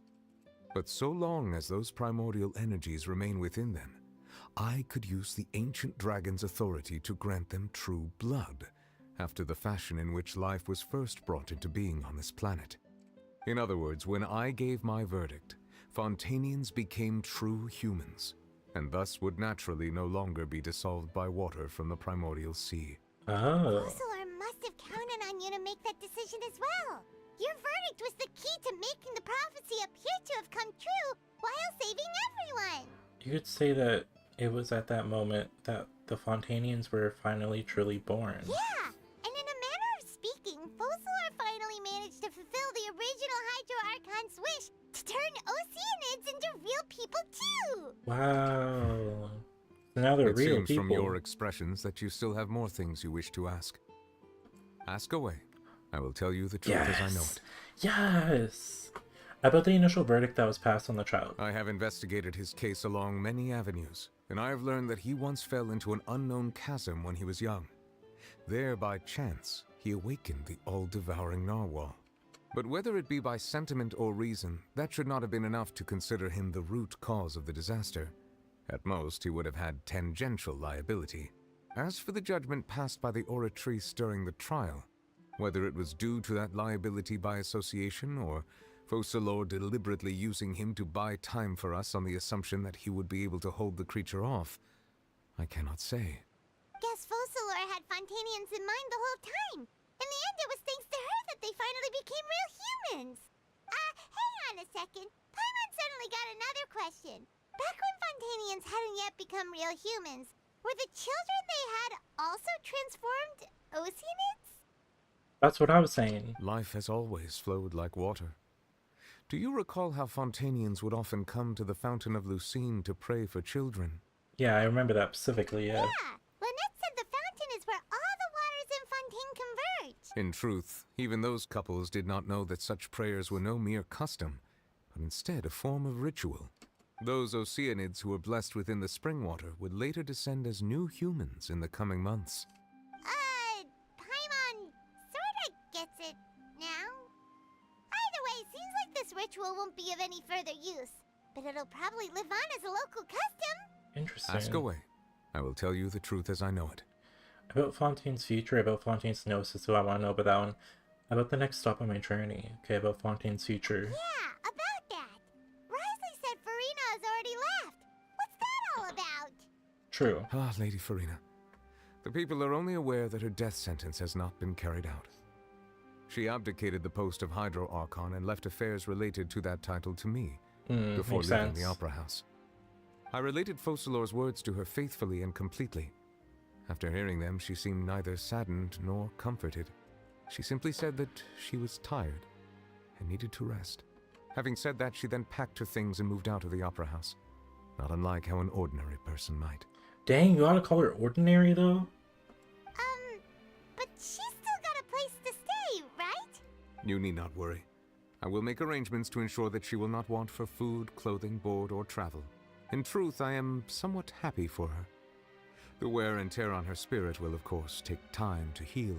But so long as those primordial energies remain within them, I could use the ancient dragon's authority to grant them true blood, after the fashion in which life was first brought into being on this planet. In other words, when I gave my verdict, Fontanians became true humans, and thus would naturally no longer be dissolved by water from the primordial sea. Oh. Focalor must have counted on you to make that decision as well. Your verdict was the key to making the prophecy appear to have come true while saving everyone. You could say that it was at that moment that the Fontanians were finally truly born. Yeah, and in a manner of speaking, Focalor finally managed to fulfill the original Hydro Archon's wish to turn Oceanids into real people too! Wow. So now they're real seems people. From your expressions that you still have more things you wish to ask. Ask away. I will tell you the truth as I know it. Yes! About the initial verdict that was passed on the child. I have investigated his case along many avenues, and I have learned that he once fell into an unknown chasm when he was young. There, by chance, he awakened the all-devouring narwhal. But whether it be by sentiment or reason, that should not have been enough to consider him the root cause of the disaster. At most, he would have had tangential liability. As for the judgment passed by the oratrice during the trial, whether it was due to that liability by association or Focalor deliberately using him to buy time for us on the assumption that he would be able to hold the creature off, I cannot say. Guess Focalor had Fontanians in mind the whole time. In the end, it was thanks to her that they finally became real humans. Hang on a second. Paimon suddenly got another question. Back when Fontanians hadn't yet become real humans, were the children they had also transformed Oceanids? That's what I was saying. Life has always flowed like water. Do you recall how Fontanians would often come to the Fountain of Lucine to pray for children? Yeah, I remember that specifically, yeah. Yeah, Lynette said the fountain is where all the waters in Fontaine converge. In truth, even those couples did not know that such prayers were no mere custom, but instead a form of ritual. Those Oceanids who were blessed within the spring water would later descend as new humans in the coming months. Paimon sorta gets it now. Either way, seems like this ritual won't be of any further use, but it'll probably live on as a local custom. Interesting. Ask away. I will tell you the truth as I know it. About Fontaine's future, about Fontaine's gnosis, so I want to know about that one. About the next stop on my journey. Okay, about Fontaine's future. Yeah, about that. Risley said Farina has already left. What's that all about? True. Ah, Lady Farina. The people are only aware that her death sentence has not been carried out. She abdicated the post of Hydro Archon and left affairs related to that title to me, before leaving the Opera House. I related Focalor's words to her faithfully and completely. After hearing them, she seemed neither saddened nor comforted. She simply said that she was tired and needed to rest. Having said that, she then packed her things and moved out of the Opera House, not unlike how an ordinary person might. Dang, you ought to call her ordinary, though? But she's still got a place to stay, right? You need not worry. I will make arrangements to ensure that she will not want for food, clothing, board, or travel. In truth, I am somewhat happy for her. The wear and tear on her spirit will, of course, take time to heal.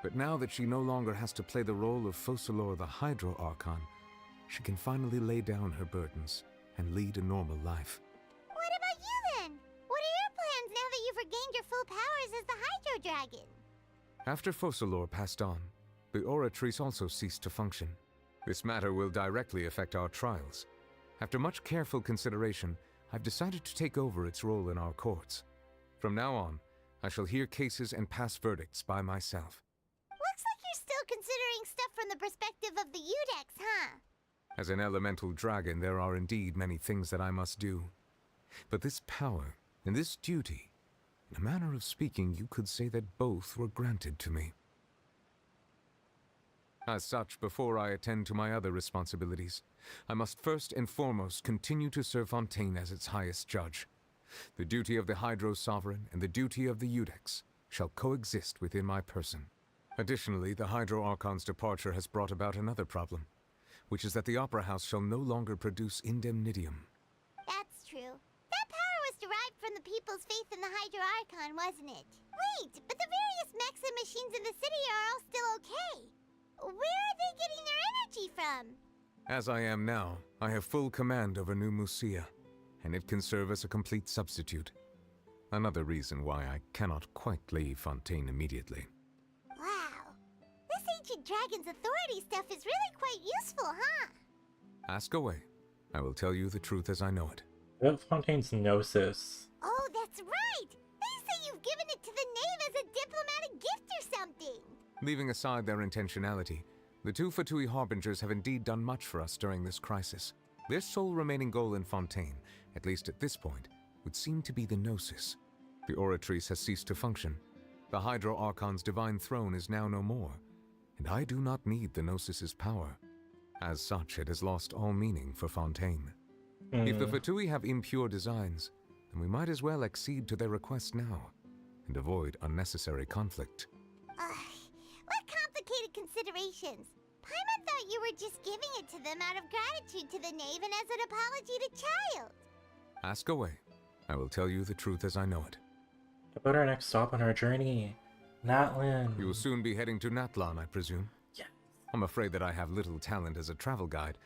But now that she no longer has to play the role of Focalor the Hydro Archon, she can finally lay down her burdens and lead a normal life. What about you then? What are your plans now that you've regained your full powers as the Hydro Dragon? After Focalor passed on, the Oratrice also ceased to function. This matter will directly affect our trials. After much careful consideration, I've decided to take over its role in our courts. From now on, I shall hear cases and pass verdicts by myself. Looks like you're still considering stuff from the perspective of the Udex, huh? As an elemental dragon, there are indeed many things that I must do. But this power and this duty, in a manner of speaking, you could say that both were granted to me. As such, before I attend to my other responsibilities, I must first and foremost continue to serve Fontaine as its highest judge. The duty of the Hydro Sovereign and the duty of the Udex shall coexist within my person. Additionally, the Hydro Archon's departure has brought about another problem, which is that the Opera House shall no longer produce indemnitium. That's true. That power was derived from the people's faith in the Hydro Archon, wasn't it? Wait, but the various mechs and machines in the city are all still okay. Where are they getting their energy from? As I am now, I have full command over New Musia, and it can serve as a complete substitute. Another reason why I cannot quite leave Fontaine immediately. Wow. This ancient dragon's authority stuff is really quite useful, huh? Ask away. I will tell you the truth as I know it. About Fontaine's Gnosis. Oh, that's right! They say you've given it to the knave as a diplomatic gift or something! Leaving aside their intentionality, the two Fatui Harbingers have indeed done much for us during this crisis. Their sole remaining goal in Fontaine, at least at this point, would seem to be the Gnosis. The Oratrice has ceased to function. The Hydro Archon's divine throne is now no more, and I do not need the Gnosis's power. As such, it has lost all meaning for Fontaine. If the Fatui have impure designs, then we might as well accede to their request now, and avoid unnecessary conflict. What complicated considerations? Paimon thought you were just giving it to them out of gratitude to the knave and as an apology to Child. Ask away. I will tell you the truth as I know it. About our next stop on our journey, Natlan. You will soon be heading to Natlan, I presume? Yes. I'm afraid that I have little talent as a travel guide,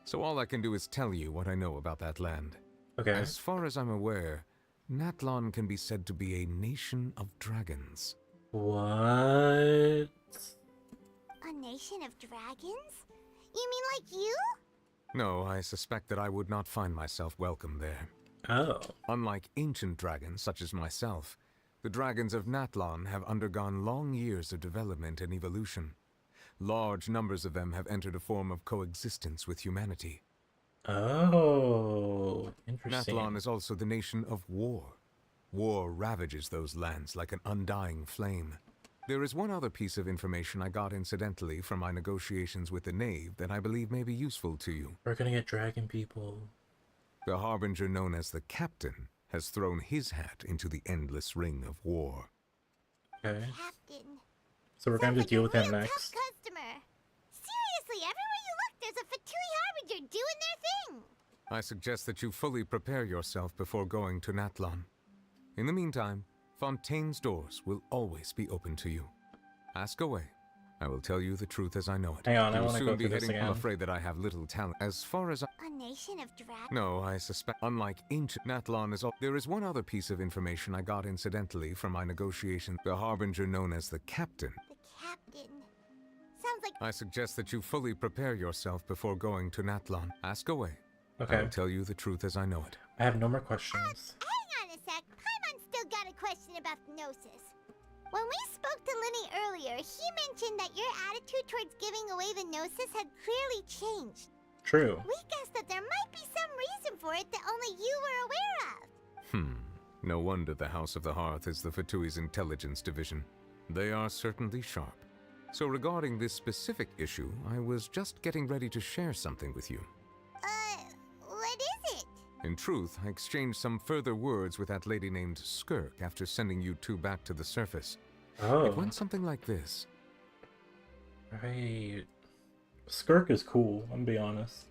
so all I can do is tell you what I know about that land. Okay. As far as I'm aware, Natlan can be said to be a nation of dragons. What? A nation of dragons? You mean like you? No, I suspect that I would not find myself welcome there. Oh. Unlike ancient dragons such as myself, the dragons of Natlan have undergone long years of development and evolution. Large numbers of them have entered a form of coexistence with humanity. Oh, interesting. Natlan is also the nation of war. War ravages those lands like an undying flame. There is one other piece of information I got incidentally from my negotiations with the Knave that I believe may be useful to you. We're gonna get dragon people. The Harbinger known as the Captain has thrown his hat into the endless ring of war. Okay. Captain. So we're gonna have to deal with him next. Tough customer. Seriously, everywhere you look, there's a Fatui Harbinger doing their thing. I suggest that you fully prepare yourself before going to Natlan. In the meantime, Fontaine's doors will always be open to you. Ask away. I will tell you the truth as I know it. Hang on, I will want to soon go be through this heading. again. I'm afraid that I have little talent. As far as A nation of dragons? No, I suspect. Unlike ancient Natlan is all. There is one other piece of information I got incidentally from my negotiation. The Harbinger known as the Captain. The Captain. Sounds like. I suggest that you fully prepare yourself before going to Natlan. Ask away. Okay. I will tell you the truth as I know it. I have no more questions. Hang on a sec. Paimon still got a question about the Gnosis. When we spoke to Linny earlier, he mentioned that your attitude towards giving away the Gnosis had clearly changed. True. We guessed that there might be some reason for it that only you were aware of. No wonder the House of the Hearth is the Fatui's intelligence division. They are certainly sharp. So regarding this specific issue, I was just getting ready to share something with you. What is it? In truth, I exchanged some further words with that lady named Skirk after sending you two back to the surface. Oh. It went something like this. Right. Skirk is cool, I'm gonna be honest.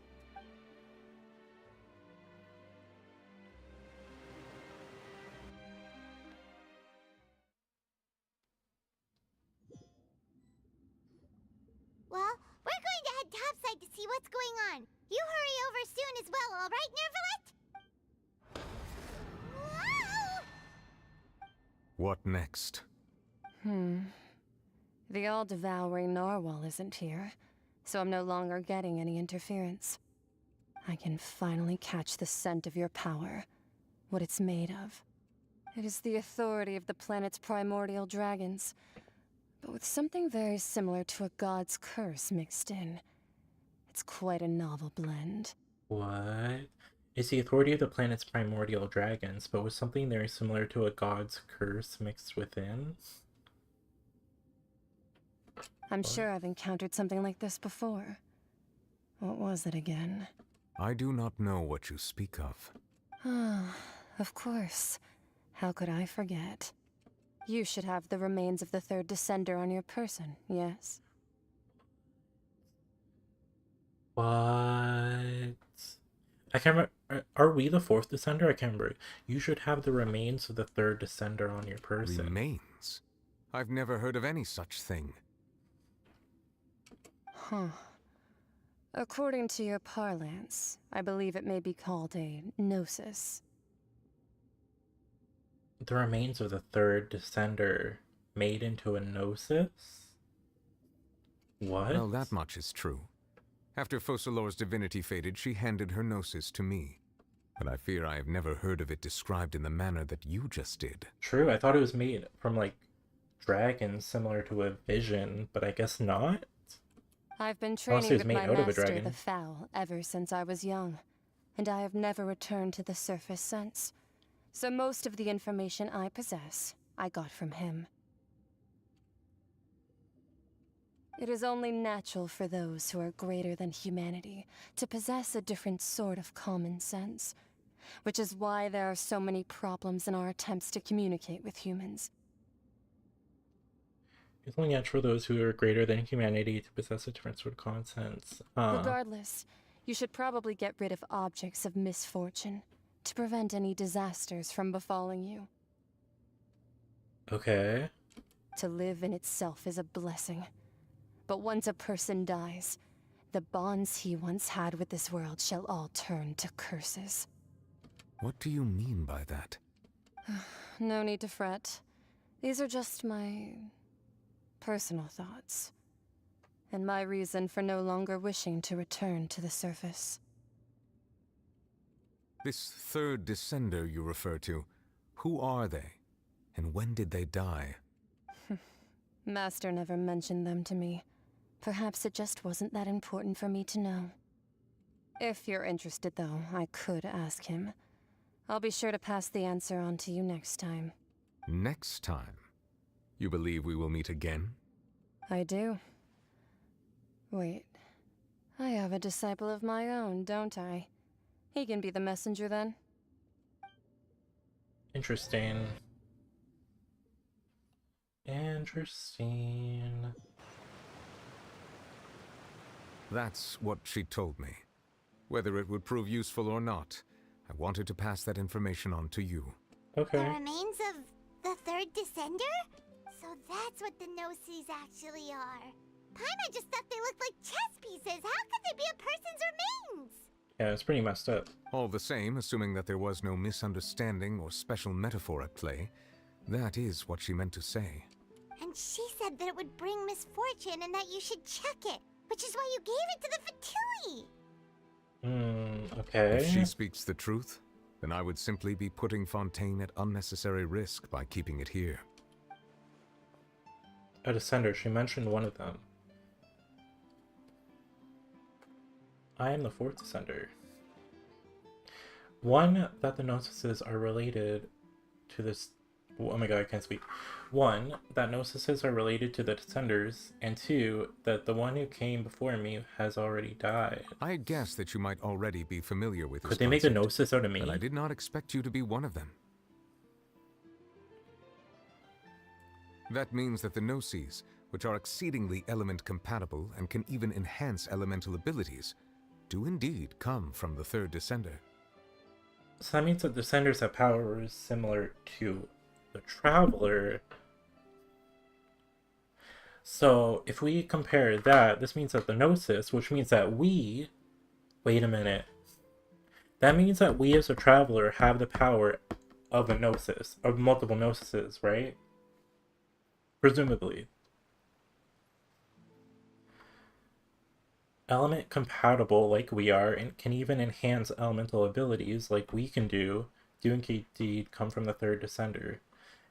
see what's going on. You hurry over soon as well, alright, Nervalet? Whoa! What next? The all-devouring narwhal isn't here, so I'm no longer getting any interference. I can finally catch the scent of your power, what it's made of. It is the authority of the planet's primordial dragons, but with something very similar to a god's curse mixed in. It's quite a novel blend. What? It's the authority of the planet's primordial dragons, but with something very similar to a god's curse mixed within? I'm sure I've encountered something like this before. What was it again? I do not know what you speak of. Ah, of course. How could I forget? You should have the remains of the third descender on your person, yes? What? I can't remember. Are we the fourth descender? I can't remember. You should have the remains of the third descender on your person. Remains? I've never heard of any such thing. Huh. According to your parlance, I believe it may be called a gnosis. The remains of the third descender made into a gnosis? What? Well, that much is true. After Focalor's divinity faded, she handed her gnosis to me. But I fear I have never heard of it described in the manner that you just did. True, I thought it was made from, like, dragons similar to a vision, but I guess not? I've been Unless training it was with made my out of a master, dragon. the Fowl, ever since I was young, and I have never returned to the surface since. So most of the information I possess, I got from him. It is only natural for those who are greater than humanity to possess a different sort of common sense, which is why there are so many problems in our attempts to communicate with humans. It's only natural for those who are greater than humanity to possess a different sort of common sense. Regardless, you should probably get rid of objects of misfortune to prevent any disasters from befalling you. Okay. To live in itself is a blessing. But once a person dies, the bonds he once had with this world shall all turn to curses. What do you mean by that? No need to fret. These are just my personal thoughts, and my reason for no longer wishing to return to the surface. This third descender you refer to, who are they? And when did they die? Master never mentioned them to me. Perhaps it just wasn't that important for me to know. If you're interested, though, I could ask him. I'll be sure to pass the answer on to you next time. Next time? You believe we will meet again? I do. Wait. I have a disciple of my own, don't I? He can be the messenger then. Interesting. Interesting. That's what she told me. Whether it would prove useful or not, I wanted to pass that information on to you. Okay. The remains of the third descender? So that's what the Gnosis actually are. Paimon just thought they looked like chess pieces. How could they be a person's remains? Yeah, it's pretty messed up. All the same, assuming that there was no misunderstanding or special metaphor at play, that is what she meant to say. And she said that it would bring misfortune and that you should check it, which is why you gave it to the Fatui. Okay. If she speaks the truth, then I would simply be putting Fontaine at unnecessary risk by keeping it here. A descender, she mentioned one of them. I am the fourth descender. One, that the Gnosises are related to this... Oh my god, I can't speak. One, that Gnosises are related to the Descenders, and two, that the one who came before me has already died. I guessed that you might already be familiar with this Could they make a concept, Gnosis out of me? but I did not expect you to be one of them. That means that the Gnosis, which are exceedingly element compatible and can even enhance elemental abilities, do indeed come from the third descender. So that means that Descenders have powers similar to the Traveler. So if we compare that, this means that the Gnosis, which means that we... Wait a minute. That means that we as a traveler have the power of a Gnosis, of multiple Gnosises, right? Presumably. Element compatible like we are, and can even enhance elemental abilities like we can do indeed come from the third descender.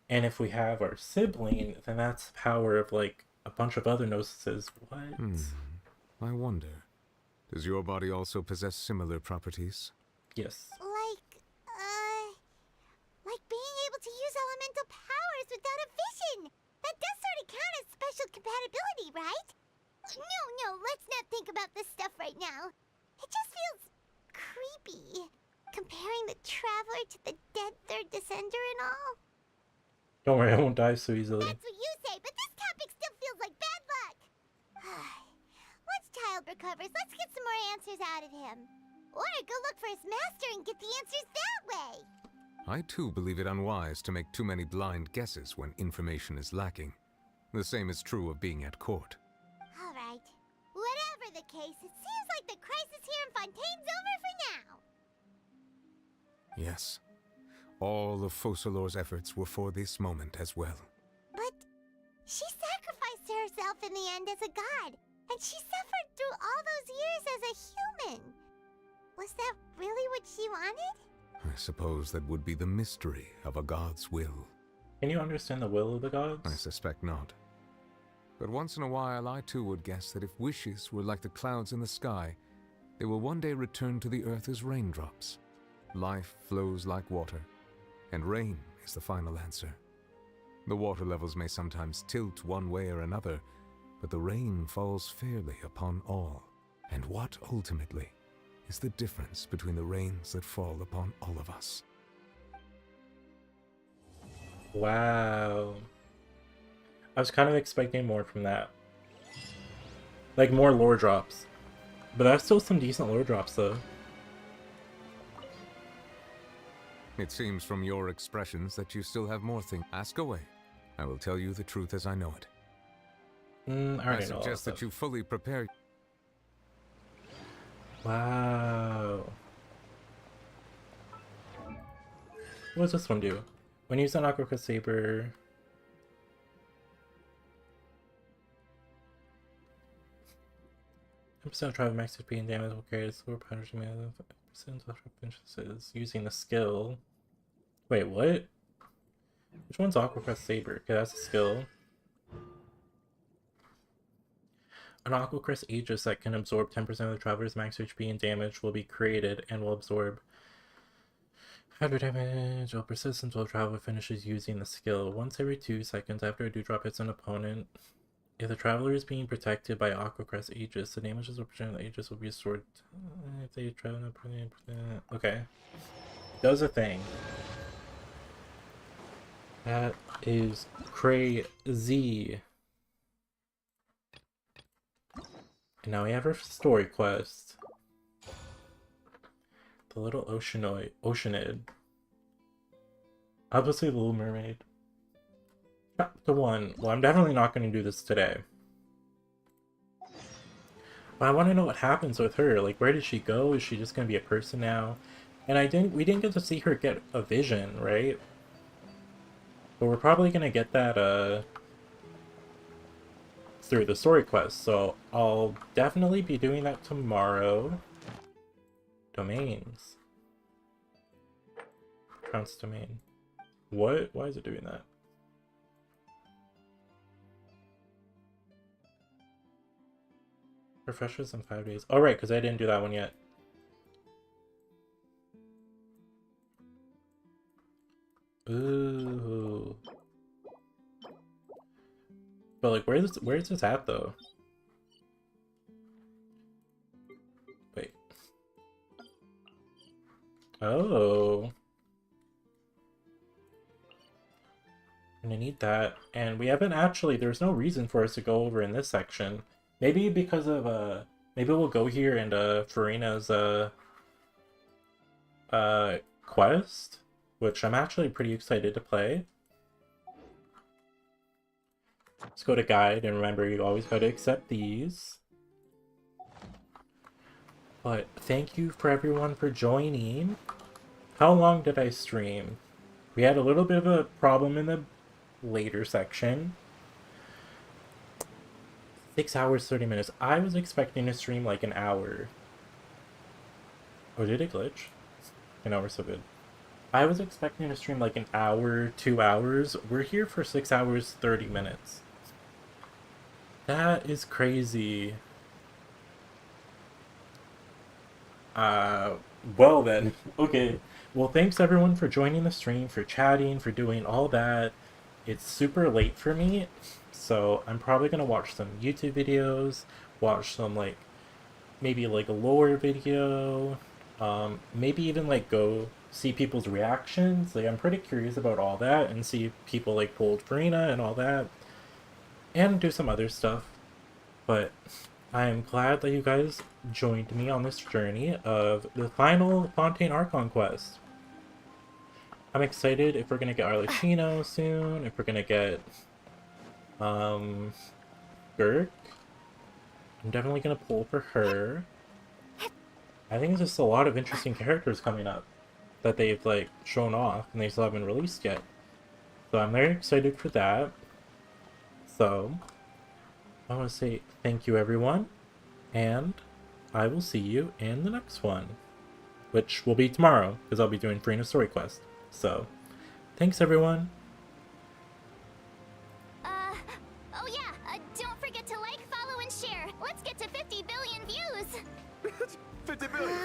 And if we have our sibling, then that's the power of like a bunch of other Gnosises. What? I wonder, does your body also possess similar properties? Yes. Like being able to use elemental powers without a vision. That does sort of count as special compatibility, right? No, let's not think about this stuff right now. It just feels creepy. Comparing the Traveler to the dead third descender and all. Don't worry, I won't die so easily. That's what you say, but this topic still feels like bad luck. Once Child recovers, let's get some more answers out of him. Or go look for his master and get the answers that way. I too believe it unwise to make too many blind guesses when information is lacking. The same is true of being at court. Alright. Whatever the case, it seems like the crisis here in Fontaine's over for now. Yes. All of Focalor's efforts were for this moment as well. But she sacrificed herself in the end as a god, and she suffered through all those years as a human. Was that really what she wanted? I suppose that would be the mystery of a god's will. Can you understand the will of the gods? I suspect not. But once in a while I too would guess that if wishes were like the clouds in the sky, they will one day return to the earth as raindrops. Life flows like water, and rain is the final answer. The water levels may sometimes tilt one way or another, but the rain falls fairly upon all. And what ultimately is the difference between the rains that fall upon all of us? Wow. I was kind of expecting more from that. Like more lore drops. But that's still some decent lore drops though. It seems from your expressions that you still have more things. Ask away. I will tell you the truth as I know it. I suggest that you fully prepare. Wow. What does this one do? When you use an Aqua Saber... % travel max HP and damage will carry 400% of finishes using the skill. Wait, what? Which one's Aqua Saber? Okay, that's a skill. An Aqua Aegis that can absorb 10% of the traveler's max HP and damage will be created and will absorb 100 damage will persist until the traveler finishes using the skill. Once every 2 seconds after a dewdrop hits an opponent, if the traveler is being protected by Aqua Aegis, the damage as a percent of the Aegis will be restored. If they travel, okay, does a thing. That is crazy. And now we have our story quest. The Little Oceanid. Obviously the Little Mermaid. Chapter 1. Well, I'm definitely not going to do this today. But I want to know what happens with her. Like, where did she go? Is she just going to be a person now? And we didn't get to see her get a vision, right? But we're probably going to get that, through the story quest, so I'll definitely be doing that tomorrow. Domains. Trounce domain. What? Why is it doing that? Refreshes in 5 days. Oh right, because I didn't do that one yet. Ooh. But like, where's this at though? Wait. Oh. I'm gonna need that. And we haven't actually, there's no reason for us to go over in this section. Maybe because of, maybe we'll go here and, Farina's, quest, which I'm actually pretty excited to play. Let's go to guide, and remember, you always gotta accept these. But thank you for everyone for joining. How long did I stream? We had a little bit of a problem in the later section. 6 hours, 30 minutes. I was expecting to stream like an hour. Oh, did it glitch? I know, we're so good. I was expecting to stream like an hour, 2 hours. We're here for 6 hours, 30 minutes. That is crazy. Well then. Okay. Well, thanks everyone for joining the stream, for chatting, for doing all that. It's super late for me, so I'm probably gonna watch some YouTube videos, watch some like, maybe like a lore video, maybe even like go see people's reactions. Like, I'm pretty curious about all that and see people like pulled Farina and all that, and do some other stuff. But I am glad that you guys joined me on this journey of the final Fontaine Archon quest. I'm excited if we're gonna get Arlecchino soon, if we're gonna get Gurk. I'm definitely gonna pull for her. I think there's just a lot of interesting characters coming up that they've like shown off and they still haven't released yet. So I'm very excited for that. So I want to say thank you everyone, and I will see you in the next one, which will be tomorrow because I'll be doing Farina's Story Quest. So thanks everyone. Oh yeah, don't forget to like, follow, and share. Let's get to 50 billion views. 50 billion.